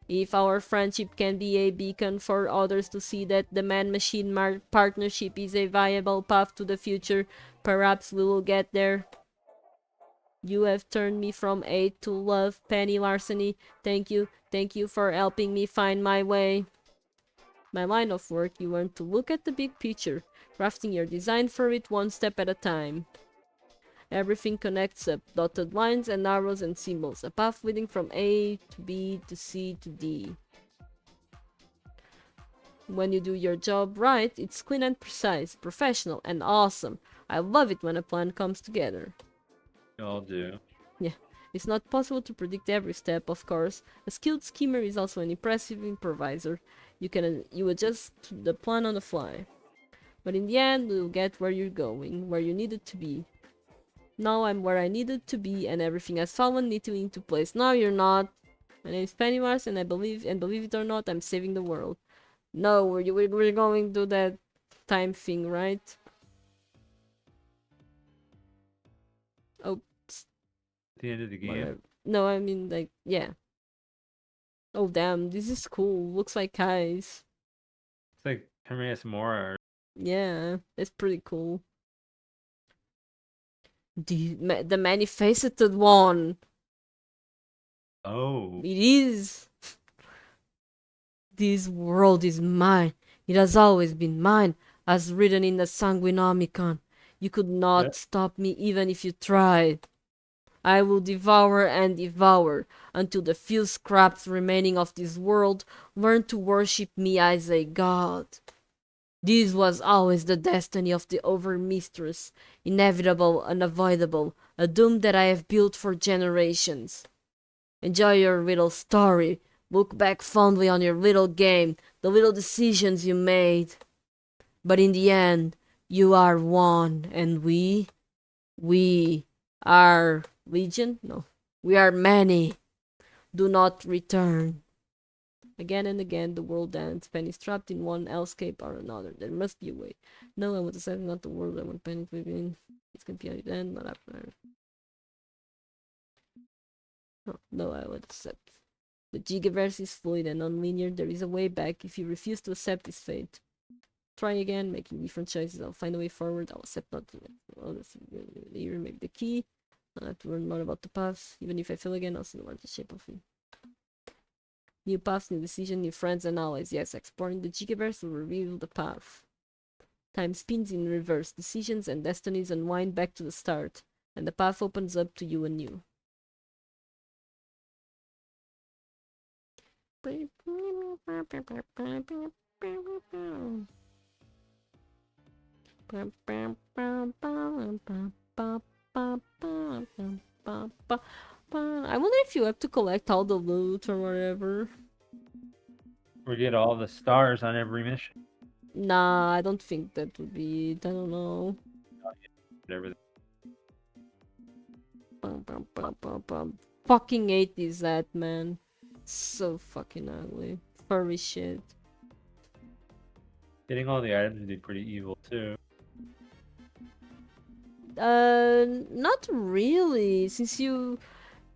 If our friendship can be a beacon for others to see that the man-machine partnership is a viable path to the future, perhaps we will get there. You have turned me from hate to love, Penny Larceny. Thank you for helping me find my way. My line of work, you learn to look at the big picture, crafting your design for it one step at a time. Everything connects up, dotted lines and arrows and symbols, a path leading from A to B to C to D. When you do your job right, it's clean and precise, professional and awesome. I love it when a plan comes together. You all do. Yeah, it's not possible to predict every step, of course. A skilled schemer is also an impressive improviser. You adjust the plan on the fly. But in the end, you'll get where you're going, where you needed to be. Now I'm where I needed to be, and everything has fallen neatly into place. No, you're not. My name is Pennywise, and believe it or not, I'm saving the world. No, we're going to do that time thing, right? Oh, At the end of the game. whatever. No, I mean, like, yeah. Oh, damn, this is cool. Looks like eyes. It's like Hermes Mora. Yeah, it's pretty cool. The many-faceted one. Oh. It is. This world is mine. It has always been mine, as written in the Sanguinomicon. You could not stop me even if you tried. I will devour and devour until the few scraps remaining of this world learn to worship me as a god. This was always the destiny of the Overmistress, inevitable, unavoidable, a doom that I have built for generations. Enjoy your little story. Look back fondly on your little game, the little decisions you made. But in the end, you are one, and we are legion? No. We are many. Do not return. Again and again, the world ends. Penny is trapped in one hellscape or another. There must be a way. No, I want to save not the world. I want Penny to live in. It's gonna be at the end, not after. No, I would accept. The Gigaverse is fluid and non-linear. There is a way back if you refuse to accept this fate. Try again, making different choices. I'll find a way forward. I'll accept not to. You remake the key. I'll have to learn more about the paths. Even if I fail again, I'll still learn the shape of it. New paths, new decision, new friends and allies. Yes, exploring the Gigaverse will reveal the path. Time spins in reverse. Decisions and destinies unwind back to the start. And the path opens up to you anew. I wonder if you have to collect all the loot or whatever. Or get all the stars on every mission. Nah, I don't think that would be it. I don't know. Whatever. Fucking hate is that, man. So fucking ugly. Furry shit. Getting all the items would be pretty evil too. Not really. Since you...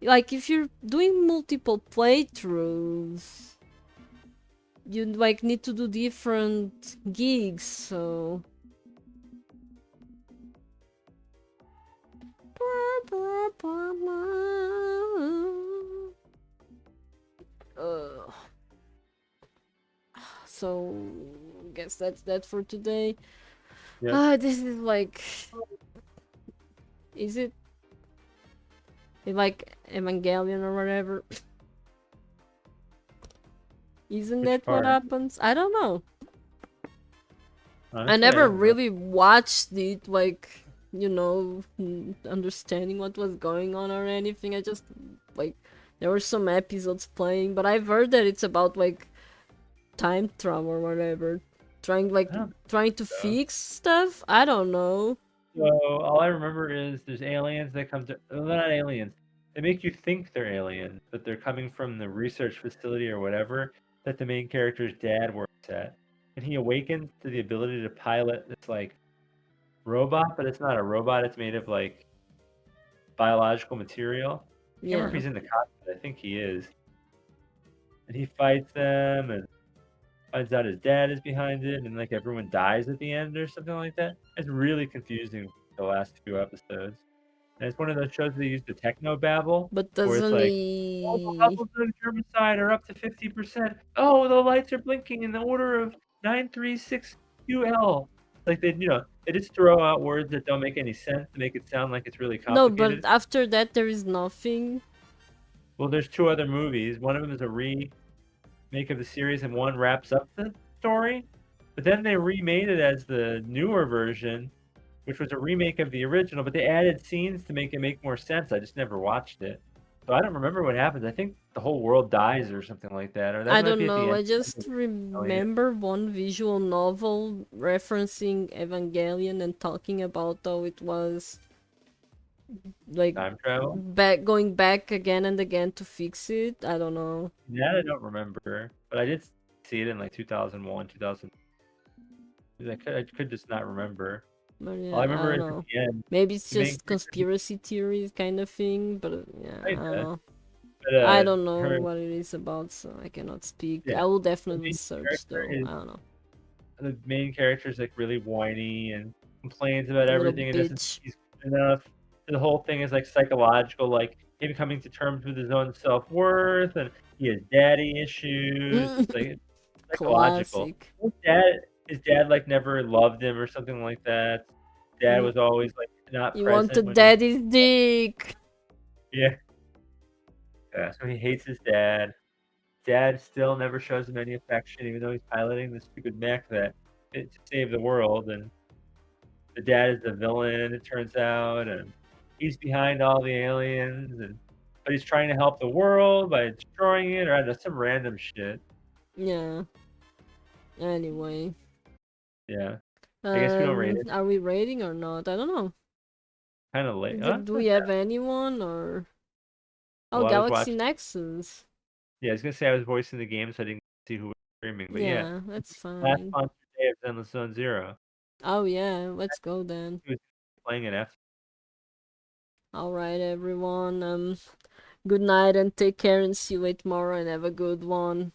Like, if you're doing multiple playthroughs... you like need to do different gigs, so uh, so guess that's that for today. Yeah. This is like, is it like Evangelion or whatever? Isn't Which that what part? happens? I don't know. Honestly, I never don't know. really watched it, like, understanding what was going on or anything. I just, like, there were some episodes playing, but I've heard that it's about, like, time travel or whatever. Trying I don't trying to so. fix stuff? I don't know. So all I remember is there's aliens that come to. Well, they're not aliens. They make you think they're aliens, but they're coming from the research facility or whatever that the main character's dad works at, and he awakens to the ability to pilot this like robot, but it's not a robot. It's made of like biological material. I can't remember if Yeah. he's in the cockpit. I think he is. And he fights them and finds out his dad is behind it, and like everyone dies at the end or something like that. It's really confusing the last few episodes. And it's one of those shows that use the techno babble But where it's doesn't like, oh, the he... levels of germicide are up to 50%. Oh, the lights are blinking in the order of 936 QL. Like they just throw out words that don't make any sense to make it sound like it's really No, but complicated. after that there is nothing. Well, there's two other movies. One of them is a remake of the series, and one wraps up the story. But then they remade it as the newer version, which was a remake of the original, but they added scenes to make it make more sense. I just never watched it. So I don't remember what happens. I think the whole world dies or something like that, or that I might don't be at the know, end I just of Evangelion. remember one visual novel referencing Evangelion and talking about how it was like Time travel. going back again and again to fix it. I don't know. That I don't remember, but I did see it in like 2001, 2000. I could just not remember. But All I yeah, I remember don't is at know. the end, Maybe it's the main just character, conspiracy theories kind of thing, but yeah, I don't kinda, know. but I don't know her, what it is about, so I cannot speak. yeah, I will the definitely main search character though. is I don't know. the main character is like really whiny and complains about Little everything and doesn't think bitch. he's good enough. The whole thing is like psychological, like him coming to terms with his own self worth, and he has daddy issues. It's like it's psychological. Classic. His dad like never loved him or something like that. Dad Mm, was always like not You want present to when he was daddy's dick. yeah. Yeah, so he hates his dad. Dad still never shows him any affection, even though he's piloting this stupid mech to save the world. And the dad is the villain, it turns out, and he's behind all the aliens, but he's trying to help the world by destroying it, or I don't know, some random shit. Yeah. Anyway. Yeah, I guess we don't rate it. Are we rating or not? I don't know. Kind of late. Do we have anyone or... Oh, Well, I was Galaxy watching. Nexus. Yeah, I was gonna say I was voicing the game, so I didn't see who was streaming. But yeah, Yeah, that's last fine. sponsored day of Zenless Zone Zero. Oh yeah, let's go then. He was playing an F. Alright everyone, good night and take care and see you tomorrow and have a good one.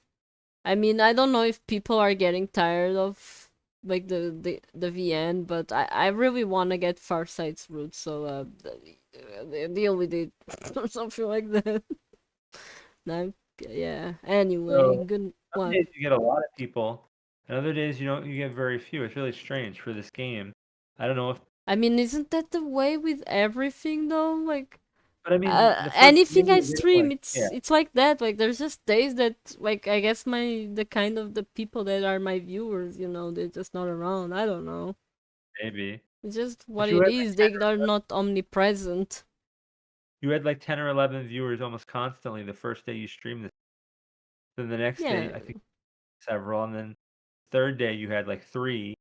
I mean, I don't know if people are getting tired of like the VN, but I really want to get Farsight's route, so deal with it or something like that. No, yeah. Anyway, So good some what? days you get a lot of people, and other days you don't. You get very few. It's really strange for this game. I don't know if, I mean, isn't that the way with everything though? Like but I mean, the first game anything I they did it stream, like, yeah, it's like that. Like there's just days that like I guess the kind of the people that are my viewers, they're just not around. I don't know. maybe. It's just But what it is. They are uh, not omnipresent. you had like 10 or 11 viewers almost constantly the first day you streamed this. Then the next Yeah. day, I think several, and then third day you had like three.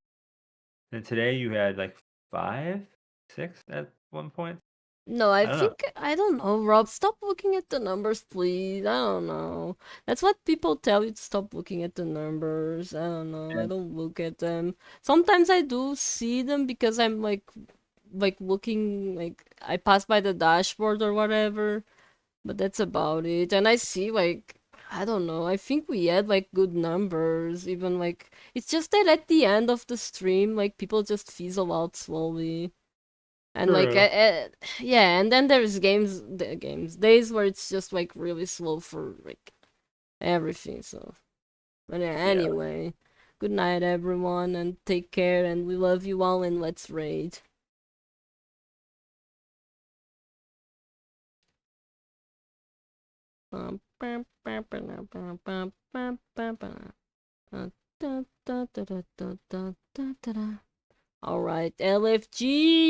And today you had like five, six at one point. No, I don't know. I don't know, Rob. Stop looking at the numbers, please. I don't know. That's what people tell you to stop looking at the numbers. I don't know. I Yeah, don't look at them. Sometimes I do see them because I'm like looking like I pass by the dashboard or whatever, but that's about it. And I see like I don't know. I think we had like good numbers, even like it's just that at the end of the stream, like people just fizzle out slowly. And like True. yeah, and then there's days where it's just like really slow for like everything. So, but yeah, anyway, good night everyone, and take care, and we love you all, and let's raid. All right, LFG.